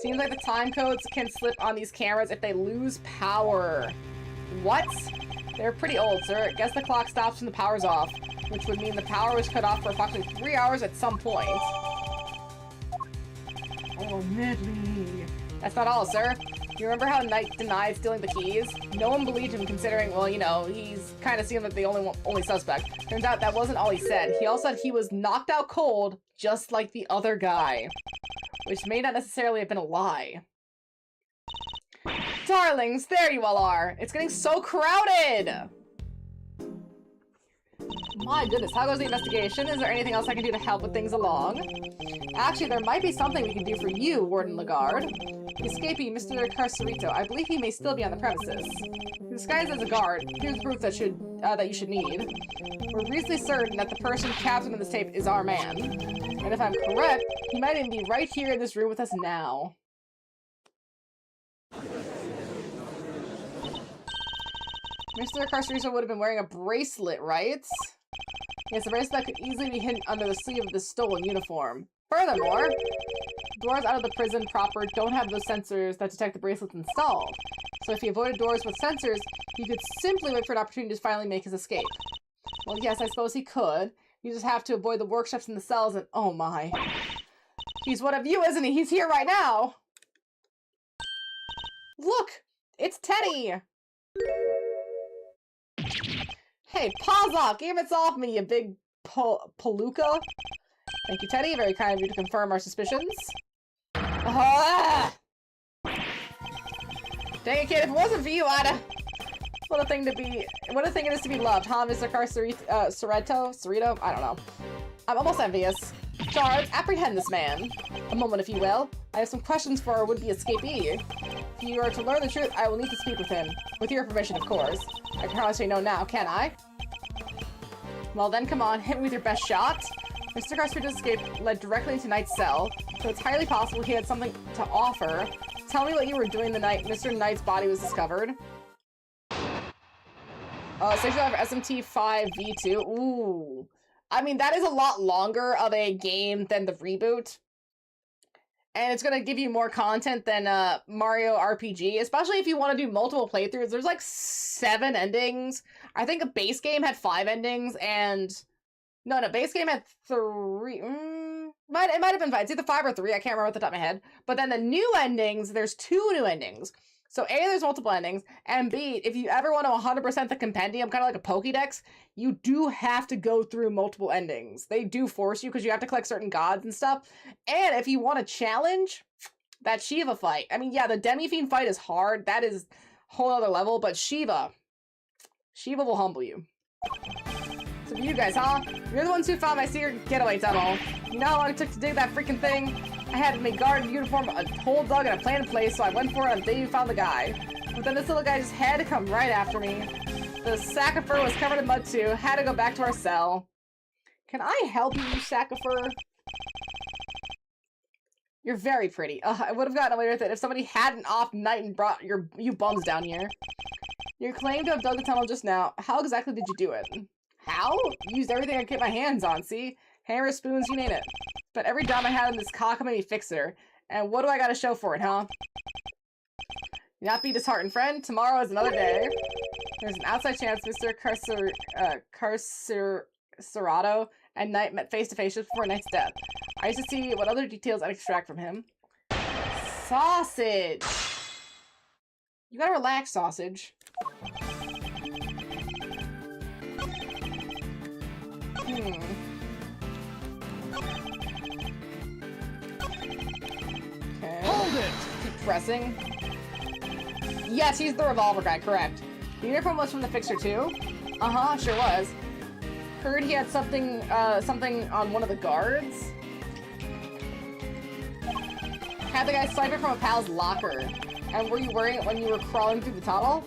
seems like the time codes can slip on these cameras if they lose power. What? They're pretty old, sir. Guess the clock stops when the power's off, which would mean the power was cut off for approximately 3 hours at some point. Oh, Medley. That's not all, sir. You remember how Knight denied stealing the keys? No one believed him, considering, well, you know, he's kind of seen like the only suspect. Turns out that wasn't all he said. He also said he was knocked out cold, just like the other guy. Which may not necessarily have been a lie. Darlings, there you all are. It's getting so crowded! My goodness, how goes the investigation? Is there anything else I can do to help with things along? Actually, there might be something we can do for you, Warden Lagarde. The escapee, Mr. Carcerito, I believe he may still be on the premises. Disguised as a guard, here's proof that you should need. We're reasonably certain that the person captured in this tape is our man. And if I'm correct, he might even be right here in this room with us now. Mr. Carcerito would have been wearing a bracelet, right? Yes, a bracelet that could easily be hidden under the sleeve of this stolen uniform. Furthermore, doors out of the prison proper don't have those sensors that detect the bracelets installed. So if he avoided doors with sensors, he could simply wait for an opportunity to finally make his escape. Well, yes, I suppose he could. You just have to avoid the workshops and the cells and... oh my. He's one of you, isn't he? He's here right now! Look! It's Teddy! Hey, paws off! Game it's off me, you big palooka! Thank you, Teddy. Very kind of you to confirm our suspicions. Ah! Dang it, kid, if it wasn't for you, I'd have... what a thing it is to be loved, huh, Mr. Cerrito? I don't know. I'm almost envious. Charge, apprehend this man. A moment, if you will. I have some questions for our would-be escapee. If you are to learn the truth, I will need to speak with him. With your permission, of course. I can hardly say no now, can I? Well then, come on, hit me with your best shot. Mr. Carcerito's escape led directly into Knight's cell, so it's highly possible he had something to offer. Tell me what you were doing the night Mr. Knight's body was discovered. $6 for SMT5V2. Ooh. I mean, that is a lot longer of a game than the reboot. And it's gonna give you more content than Mario RPG, especially if you want to do multiple playthroughs. There's like 7 endings. I think a base game had 5 endings, and... no, base game had 3. It might have been 5. It's either 5 or 3. I can't remember off the top of my head. But then the new endings, there's 2 new endings. So A, there's multiple endings, and B, if you ever want to 100% the compendium, kind of like a Pokédex, you do have to go through multiple endings. They do force you because you have to collect certain gods and stuff. And if you want a challenge, that Shiva fight. I mean, yeah, the Demi-Fiend fight is hard. That is a whole other level, but Shiva will humble you. So for you guys, huh? You're the ones who found my secret getaway tunnel. You know how long it took to dig that freaking thing? I had my guard uniform, a whole dug, and a plan in place, so I went for it on the day you found the guy. But then this little guy just had to come right after me. The sack of fur was covered in mud too. Had to go back to our cell. Can I help you, sack of fur? You're very pretty. I would have gotten away with it if somebody hadn't off night and brought you bums down here. You claim to have dug the tunnel just now. How exactly did you do it? How? Used everything I could get my hands on, see? Hammer, spoons, you name it. But every dime I had in this cock made me fix her. And what do I gotta show for it, huh? Not be disheartened, friend. Tomorrow is another day. There's an outside chance Mr. Carcerito and Knight met face-to-face just before Knight's death. I used to see what other details I'd extract from him. Sausage! You gotta relax, sausage. Okay. Hold it! Keep pressing. Yes, he's the revolver guy, correct. The uniform was from the Fixer too? Uh-huh, sure was. Heard he had something on one of the guards. Had the guy swipe it from a pal's locker. And were you wearing it when you were crawling through the tunnel?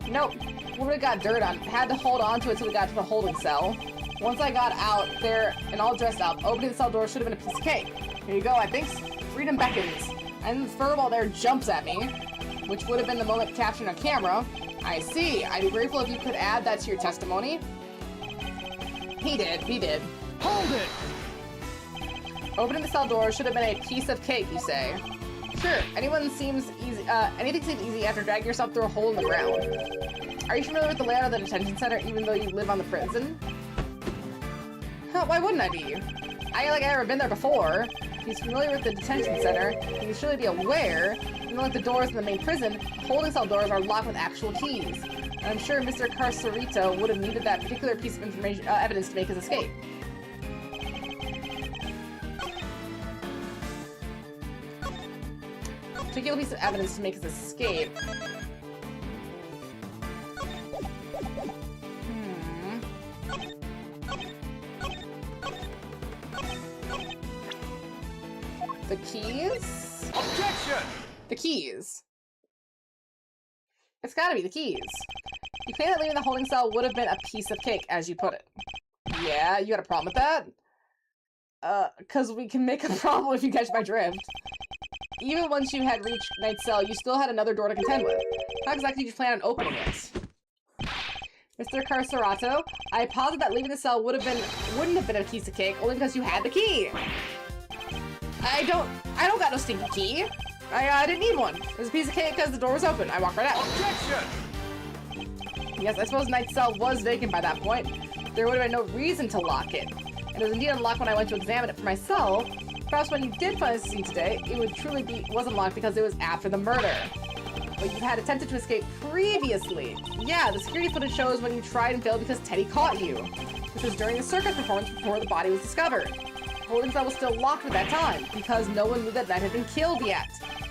Nope. When it got dirt on, had to hold on to it till we got to the holding cell. Once I got out there and all dressed up, opening the cell door should have been a piece of cake. Here you go, I think. Freedom beckons. And the furball there jumps at me, which would have been the moment captured on camera. I see. I'd be grateful if you could add that to your testimony. He did. Hold it! Opening the cell door should have been a piece of cake, you say. Sure, anything seems easy after dragging yourself through a hole in the ground. Are you familiar with the layout of the detention center even though you live on the prison? Huh, why wouldn't I be? I ain't like I've ever been there before. If he's familiar with the detention center, he can surely be aware, even like the doors in the main prison, holding cell doors are locked with actual keys. And I'm sure Mr. Carcerito would have needed that particular piece of information, evidence to make his escape. Particular piece of evidence to make his escape. The keys? Objection! The keys. It's gotta be the keys. You claim that leaving the holding cell would have been a piece of cake, as you put it. Yeah, you got a problem with that? Cause we can make a problem if you catch my drift. Even once you had reached Knight's cell, you still had another door to contend with. How exactly did you plan on opening it? Mr. Carcerato, I posit that leaving the cell wouldn't have been a piece of cake, only because you had the key. I don't got no stinky key. I didn't need one. It was a piece of cake because the door was open. I walked right out. Objection! Yes, I suppose Knight's cell was vacant by that point. There would have been no reason to lock it. And it was indeed unlocked when I went to examine it for myself. Perhaps when you did find the scene today, it would truly wasn't locked because it was after the murder. But you had attempted to escape previously. Yeah, the security footage shows when you tried and failed because Teddy caught you. This was during the circus performance before the body was discovered. The holding cell was still locked at that time because no one knew that Knight had been killed yet.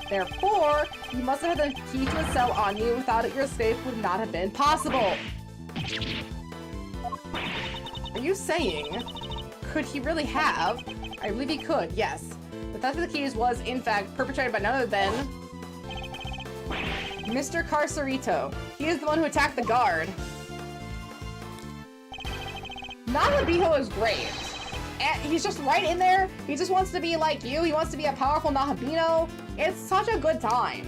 Therefore, you must have had the key to a cell on you. Without it, your escape would not have been possible. Are you saying, could he really have? I believe he could, yes. The theft of the keys was, in fact, perpetrated by none other than Mr. Carcerito. He is the one who attacked the guard. Nahabiho is great. And he's just right in there. He just wants to be like you. He wants to be a powerful Nahabino. It's such a good time.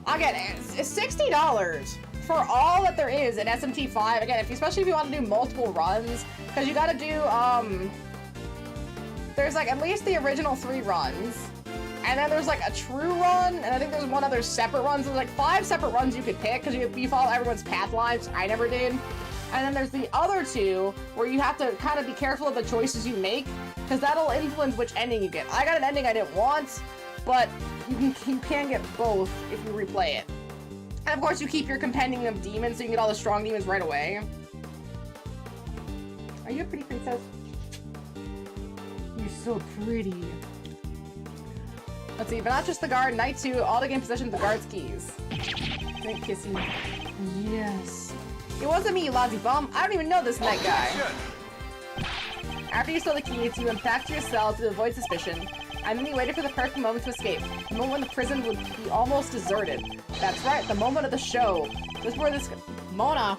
Again, it's $60 for all that there is in SMT5. Again, especially if you want to do multiple runs, because you got to do there's like at least the original 3 runs, and then there's like a true run, and I think there's one other separate run. So there's like 5 separate runs you could pick because you follow everyone's path lines. I never did. And then there's the other 2 where you have to kind of be careful of the choices you make because that'll influence which ending you get. I got an ending I didn't want, but you can get both if you replay it. And of course you keep your compendium of demons so you can get all the strong demons right away. Are you a pretty princess? You're so pretty. Let's see, but not just the guard, Knight 2, all to gain possession of the guard's keys. Great kissing. Yes. It wasn't me, you lousy bum. I don't even know this Knight guy. After you stole the keys, you went back to your cell to avoid suspicion, and then you waited for the perfect moment to escape. The moment when the prison would be almost deserted. That's right, the moment of the show. This is where this... Mona!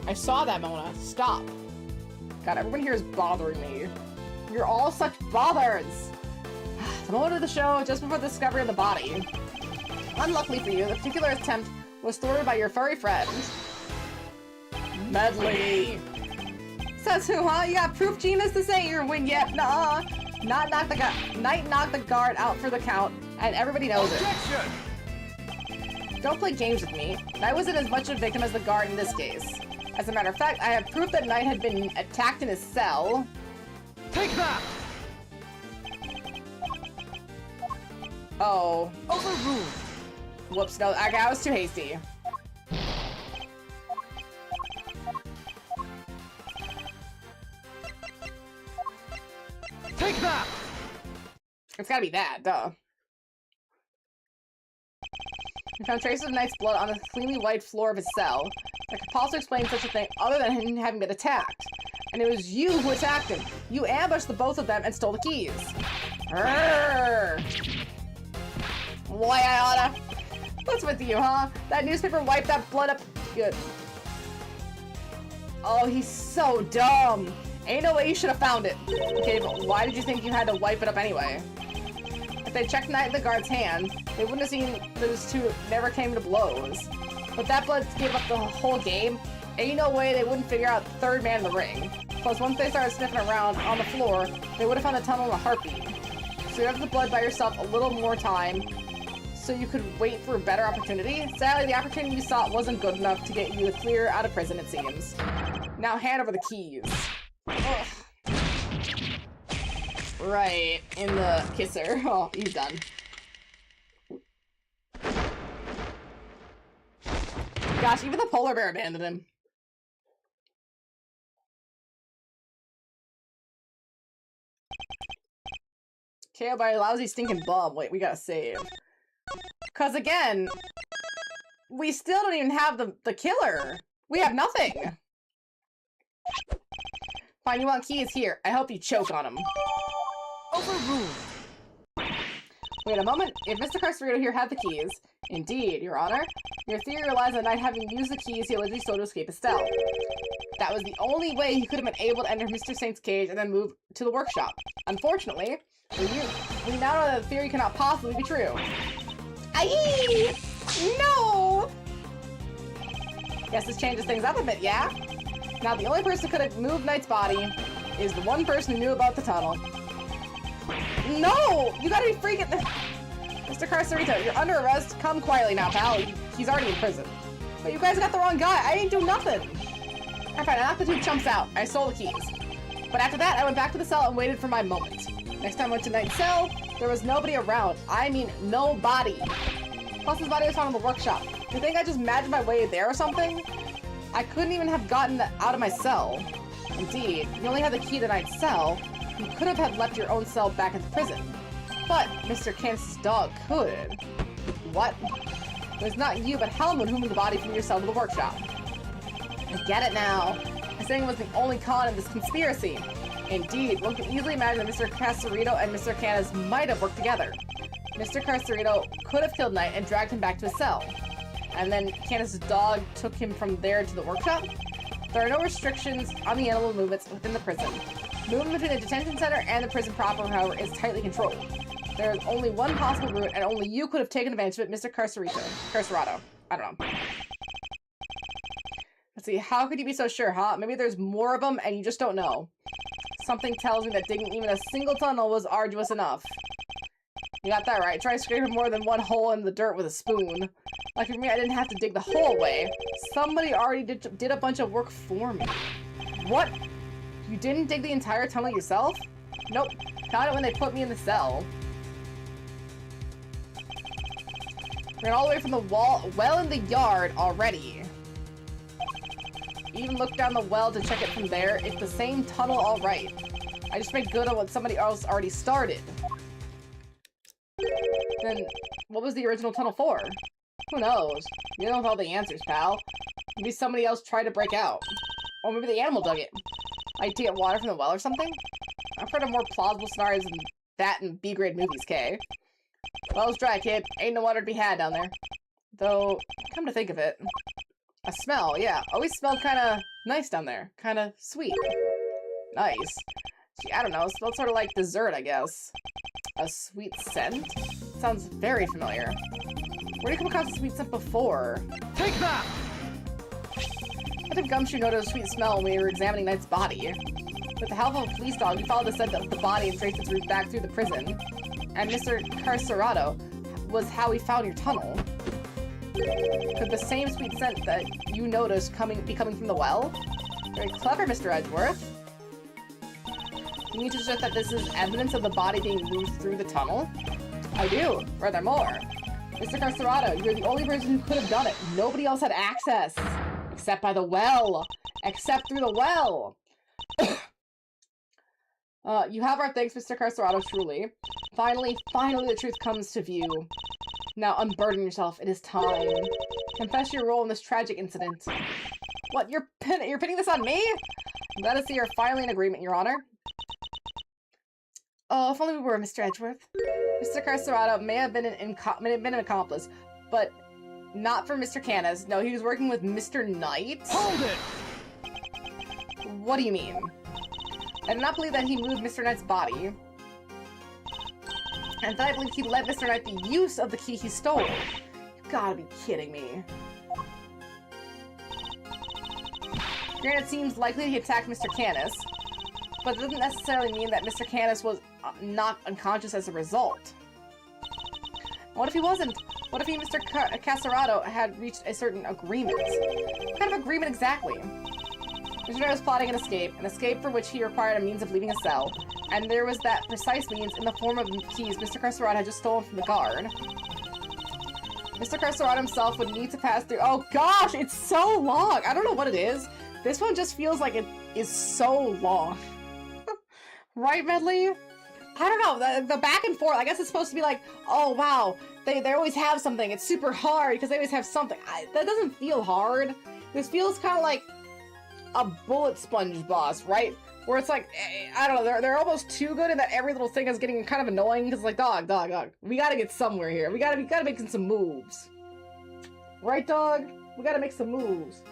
I saw that, Mona. Stop. God, everyone here is bothering me. You're all such bothers! The moment of the show, just before the discovery of the body. Unluckily for you, the particular attempt was thwarted by your furry friend. Medley! Says who, huh? You got proof, Genius, to say you're win yet? Nuh-uh. Knight knocked the guard out for the count, and everybody knows it. Don't play games with me. Knight wasn't as much a victim as the guard in this case. As a matter of fact, I have proof that Knight had been attacked in his cell. Take that! Oh. Overruled. Whoops, no, I was too hasty. Take that! It's gotta be that, duh. We found traces of Knight's blood on the cleanly white floor of his cell. I could possibly explain such a thing other than him having been attacked. And it was you who attacked him. You ambushed the both of them and stole the keys. Arrgh. Why, Iota? What's with you, huh? That newspaper wiped that blood up. Good. Oh, he's so dumb. Ain't no way you should have found it. Okay, but why did you think you had to wipe it up anyway? If they checked Knight in the guard's hand, they wouldn't have seen those two never came to blows. But that blood gave up the whole game. Ain't no way they wouldn't figure out the third man in the ring. Plus, once they started sniffing around on the floor, they would have found the tunnel in a heartbeat. So you have the blood by yourself a little more time, so you could wait for a better opportunity. Sadly, the opportunity you sought wasn't good enough to get you clear out of prison, it seems. Now hand over the keys. Ugh. Right, in the kisser. Oh, he's done. Gosh, even the polar bear abandoned him. KO by a lousy stinking bum. Wait, we gotta save. Cause again, we still don't even have the killer. We have nothing. Fine, you want keys? Here. I hope you choke on him. Overruled. Wait a moment. If Mr. Carcerito here had the keys, indeed, Your Honor, your theory relies on Knight having used the keys he allegedly stole to escape his cell. That was the only way he could have been able to enter Mr. Saint's cage and then move to the workshop. Unfortunately, we now know that the theory cannot possibly be true. Aye! No! Guess this changes things up a bit, yeah? Now the only person who could have moved Knight's body is the one person who knew about the tunnel. No! You gotta be freaking... Mr. Carcerito, you're under arrest. Come quietly now, pal. He's already in prison. But you guys got the wrong guy. I didn't do nothing. I found knocked the two chumps out. I stole the keys. But after that, I went back to the cell and waited for my moment. Next time I went to Knight's cell, there was nobody around. I mean, nobody. Plus, his body was found in the workshop. You think I just magicked my way there or something? I couldn't even have gotten out of my cell. Indeed, you only had the key to Knight's cell. You could have had left your own cell back at the prison. But Mr. Candace's dog could. What? It was not you, but Helmut who moved the body from your cell to the workshop. I get it now. I'm saying it was the only con in this conspiracy. Indeed, one can easily imagine that Mr. Carcerito and Mr. Candace might have worked together. Mr. Carcerito could have killed Knight and dragged him back to his cell. And then Candace's dog took him from there to the workshop. There are no restrictions on the animal movements within the prison. Movement between the detention center and the prison proper, however, is tightly controlled. There is only one possible route, and only you could have taken advantage of it, Mr. Carcerito. I don't know. Let's see, how could you be so sure, huh? Maybe there's more of them and you just don't know. Something tells me that digging even a single tunnel was arduous enough. You got that right. Try scraping more than one hole in the dirt with a spoon. Like for me, I didn't have to dig the whole way. Somebody already did a bunch of work for me. What? You didn't dig the entire tunnel yourself? Nope. Found it when they put me in the cell. Ran all the way from the well in the yard already. Even looked down the well to check it from there. It's the same tunnel, all right. I just made good on what somebody else already started. Then, what was the original tunnel for? Who knows? You don't have all the answers, pal. Maybe somebody else tried to break out. Or maybe the animal dug it. Like to get water from the well or something? I've heard of more plausible scenarios than that in B-grade movies, Kay. Well's dry, kid. Ain't no water to be had down there. Though, come to think of it, a smell, yeah. Always smelled kinda nice down there. Kinda sweet. Nice. Gee, I don't know. It smelled sort of like dessert, I guess. A sweet scent? Sounds very familiar. Where did you come across a sweet scent before? Take that! What if Gumshoe noticed a sweet smell when we were examining Knight's body? With the help of a police dog, we followed the scent of the body and traced its route back through the prison. And Mr. Carcerado was how we found your tunnel. Could the same sweet scent that you noticed be coming from the well? Very clever, Mr. Edgeworth. You need to suggest that this is evidence of the body being moved through the tunnel? I do. Furthermore, Mr. Carcerado, you're the only person who could have done it. Nobody else had access. Except by the well. Except through the well. You have our thanks, Mr. Carcerado, truly. Finally the truth comes to view. Now unburden yourself. It is time. Confess your role in this tragic incident. What? You're pinning this on me? I'm glad to see you're finally in agreement, Your Honor. Oh, if only we were, Mr. Edgeworth. Mr. Carcerado may have been an accomplice, but not for Mr. Canis. No, he was working with Mr. Knight. Hold it! What do you mean? I do not believe that he moved Mr. Knight's body. And that I believe he let Mr. Knight the use of the key he stole. You gotta be kidding me. Granted, it seems likely he attacked Mr. Canis, but it doesn't necessarily mean that Mr. Canis was not unconscious as a result. What if he wasn't? What if he and Mr. Carcerado had reached a certain agreement? What kind of agreement exactly? Mr. Knight was plotting an escape for which he required a means of leaving a cell, and there was that precise means in the form of keys Mr. Carcerado had just stolen from the guard. Mr. Carcerado himself would need to pass through— oh gosh, it's so long! I don't know what it is. This one just feels like it is so long. Right, Medley? I don't know, the back and forth, I guess it's supposed to be like, oh wow, they always have something, it's super hard because they always have something. That doesn't feel hard. This feels kind of like a bullet sponge boss, right? Where it's like, I don't know, they're almost too good and that every little thing is getting kind of annoying because like, dog, we gotta get somewhere here. We gotta make some moves. Right, dog? We gotta make some moves.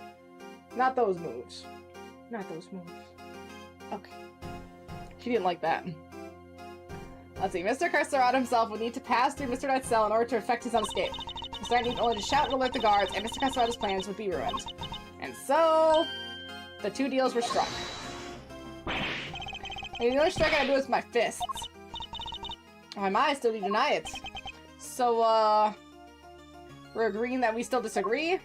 Not those moves. Not those moves. Okay. She didn't like that. Let's see. Mr. Carcerado himself would need to pass through Mr. Knight's cell in order to effect his own escape. Mr. Knight need only to shout and alert the guards, and Mr. Carcerado's plans would be ruined. And so, the two deals were struck. And the only strike I can do is my fists. Oh, I still need to deny it. So, we're agreeing that we still disagree?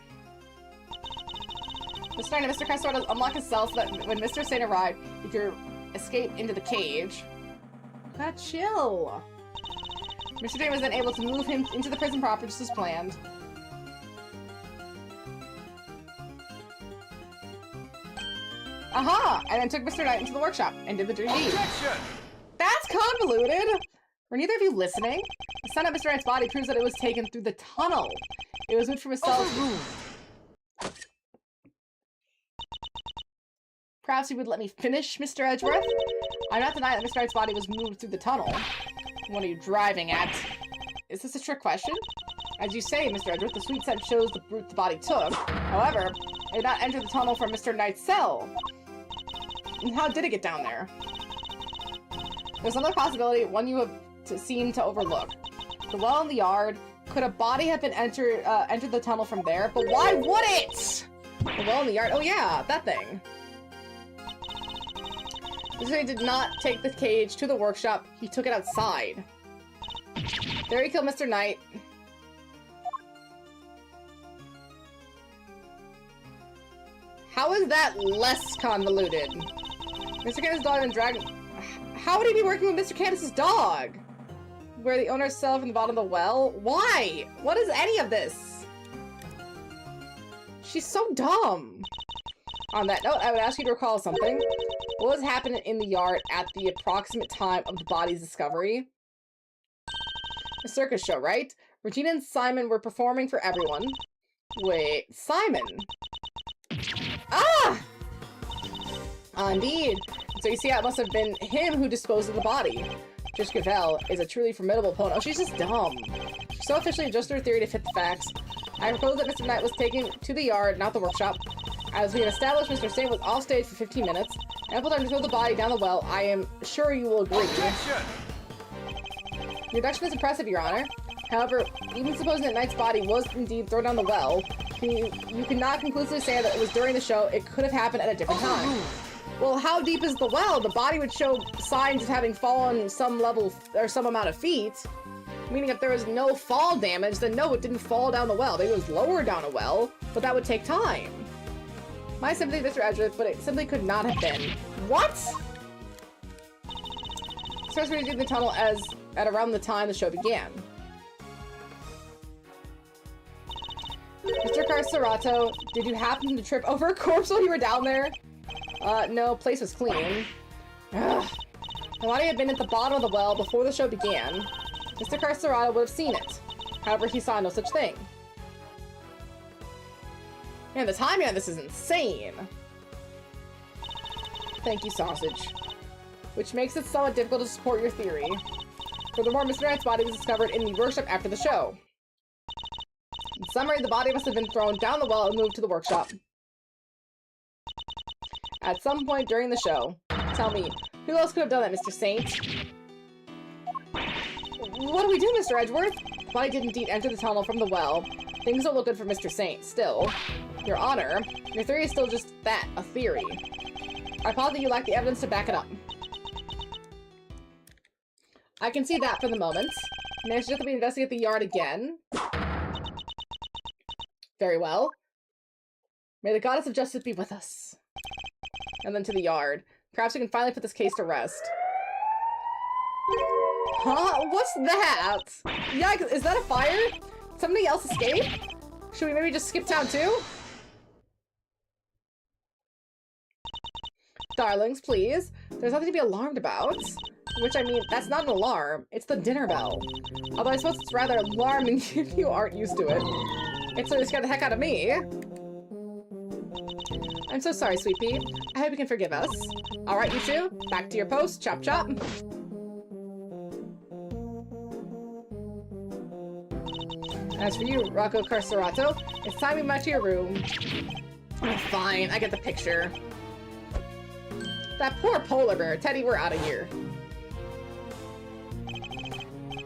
Mr. Knight and Mr. Carcerado unlock his cell so that when Mr. Saint arrived, he could escape into the cage. Chill. Mr. Dane was then able to move him into the prison proper just as planned. Aha! And then took Mr. Knight into the workshop and did the dirty deed. That's convoluted! Were neither of you listening? The scent of Mr. Knight's body proves that it was taken through the tunnel. It was moved from his cell. Perhaps you would let me finish, Mr. Edgeworth? I'm not denying that Mr. Knight's body was moved through the tunnel. What are you driving at? Is this a trick question? As you say, Mr. Edgeworth, the sweet scent shows the route the body took. However, it did not enter the tunnel from Mr. Knight's cell. And how did it get down there? There's another possibility, one you have seemed to overlook. The well in the yard. Could a body have been entered the tunnel from there? But why would it? The well in the yard. Oh yeah, that thing. Mr. Knight did not take the cage to the workshop. He took it outside. There he killed Mr. Knight. How is that less convoluted? Mr. Canis' dog and dragon... How would he be working with Mr. Canis' dog? Where the owner's cell from the bottom of the well? Why? What is any of this? She's so dumb. On that note, I would ask you to recall something. What was happening in the yard at the approximate time of the body's discovery? A circus show, right? Regina and Simon were performing for everyone. Wait, Simon? Ah! Indeed. So you see how it must have been him who disposed of the body. Trish Cavell is a truly formidable opponent. Oh, she's just dumb. She so officially adjusted her theory to fit the facts. I propose that Mr. Knight was taken to the yard, not the workshop. As we have established, Mr. Saint was off stage for 15 minutes. Ample time to throw the body down the well. I am sure you will agree. Objection! Your deduction is impressive, Your Honor. However, even supposing that Knight's body was indeed thrown down the well, you cannot conclusively say that it was during the show. It could have happened at a different time. Well, how deep is the well? The body would show signs of having fallen some level or some amount of feet. Meaning if there was no fall damage, then no, it didn't fall down the well. Maybe it was lower down a well, but that would take time. My sympathy, Mr. Edgeworth, but it simply could not have been. What? Sorcery did the tunnel at around the time the show began. Carcerato, did you happen to trip over a corpse while you were down there? No, place was clean. Ugh. Melania had been at the bottom of the well before the show began. Mr. Carcerato would have seen it. However, he saw no such thing. Man, the timing on this is insane. Thank you, Sausage. Which makes it somewhat difficult to support your theory. Furthermore, Mr. Knight's body was discovered in the workshop after the show. In summary, the body must have been thrown down the well and moved to the workshop. At some point during the show. Tell me, who else could have done that, Mr. Saint? What do we do, Mr. Edgeworth? The body did indeed enter the tunnel from the well. Things don't look good for Mr. Saint. Still, Your Honor, your theory is still just that, a theory. I posit that you lack the evidence to back it up. I can see that for the moment. May I suggest that we investigate the yard again? Very well. May the goddess of justice be with us. And then to the yard. Perhaps we can finally put this case to rest. Huh? What's that? Yikes, is that a fire? Somebody else escape? Should we maybe just skip town too? Darlings, please. There's nothing to be alarmed about. Which, I mean, that's not an alarm. It's the dinner bell. Although I suppose it's rather alarming if you aren't used to it. It certainly scared the heck out of me. I'm so sorry, Sweet Pea. I hope you can forgive us. Alright, you two. Back to your post. Chop chop. As for you, Rocco Carcerato, it's time we went to your room. Oh, fine, I get the picture. That poor polar bear. Teddy, we're out of here.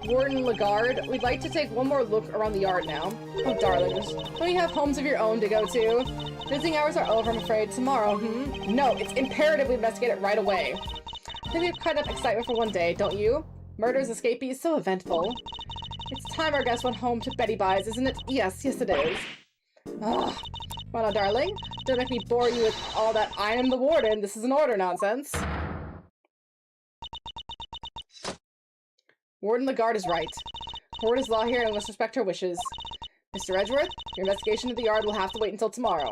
Warden Lagarde, we'd like to take one more look around the yard now. Oh, darlings. Don't you have homes of your own to go to? Visiting hours are over, I'm afraid. Tomorrow, No, it's imperative we investigate it right away. I think we've caught up excitement for one day, don't you? Murders, escapees, so eventful. It's time our guest went home to Betty Buys, isn't it? Yes, yes it is. Ugh. Well now, darling, don't make me bore you with all that I am the warden, this is an order nonsense. Warden Lagarde is right. Court is law here and we must respect her wishes. Mr. Edgeworth, your investigation of the yard will have to wait until tomorrow.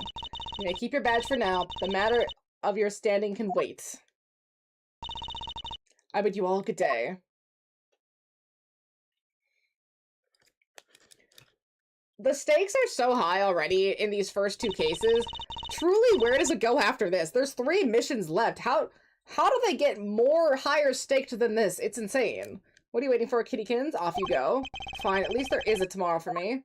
You may keep your badge for now. The matter of your standing can wait. I bid you all good day. The stakes are so high already in these first two cases. Truly, where does it go after this? There's 3 missions left. How do they get more higher staked than this? It's insane. What are you waiting for, kittykins? Off you go. Fine, at least there is a tomorrow for me.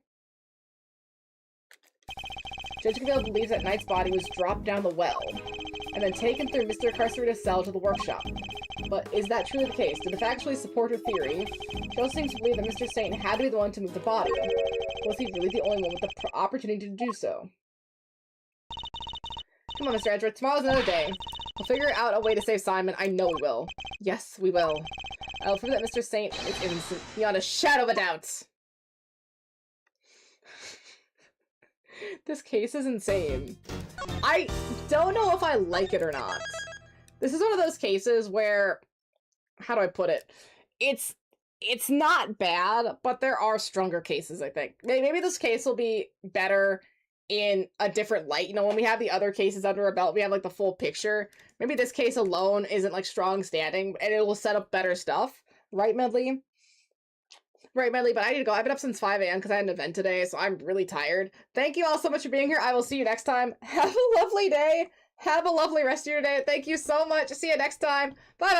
Judge Cavill believes that Knight's body was dropped down the well, and then taken through Mr. Carcerato's cell to the workshop. But is that truly the case? Did the factually support her theory? She also seems to believe that Mr. Saint had to be the one to move the body. Was he really the only one with the opportunity to do so? Come on, Mr. Edgeworth, tomorrow's another day. We'll figure out a way to save Simon. I know we will. Yes, we will. I'll prove that Mr. Saint is innocent beyond a shadow of a doubt. This case is insane. I don't know if I like it or not. This is one of those cases where, how do I put it? It's not bad, but there are stronger cases, I think. Maybe this case will be better in a different light. You know, when we have the other cases under our belt, we have, like, the full picture. Maybe this case alone isn't, like, strong standing, and it will set up better stuff. Right, Medley? Right, Medley, but I need to go. I've been up since 5 a.m. because I had an event today, so I'm really tired. Thank you all so much for being here. I will see you next time. Have a lovely day. Have a lovely rest of your day. Thank you so much. See you next time. Bye-bye.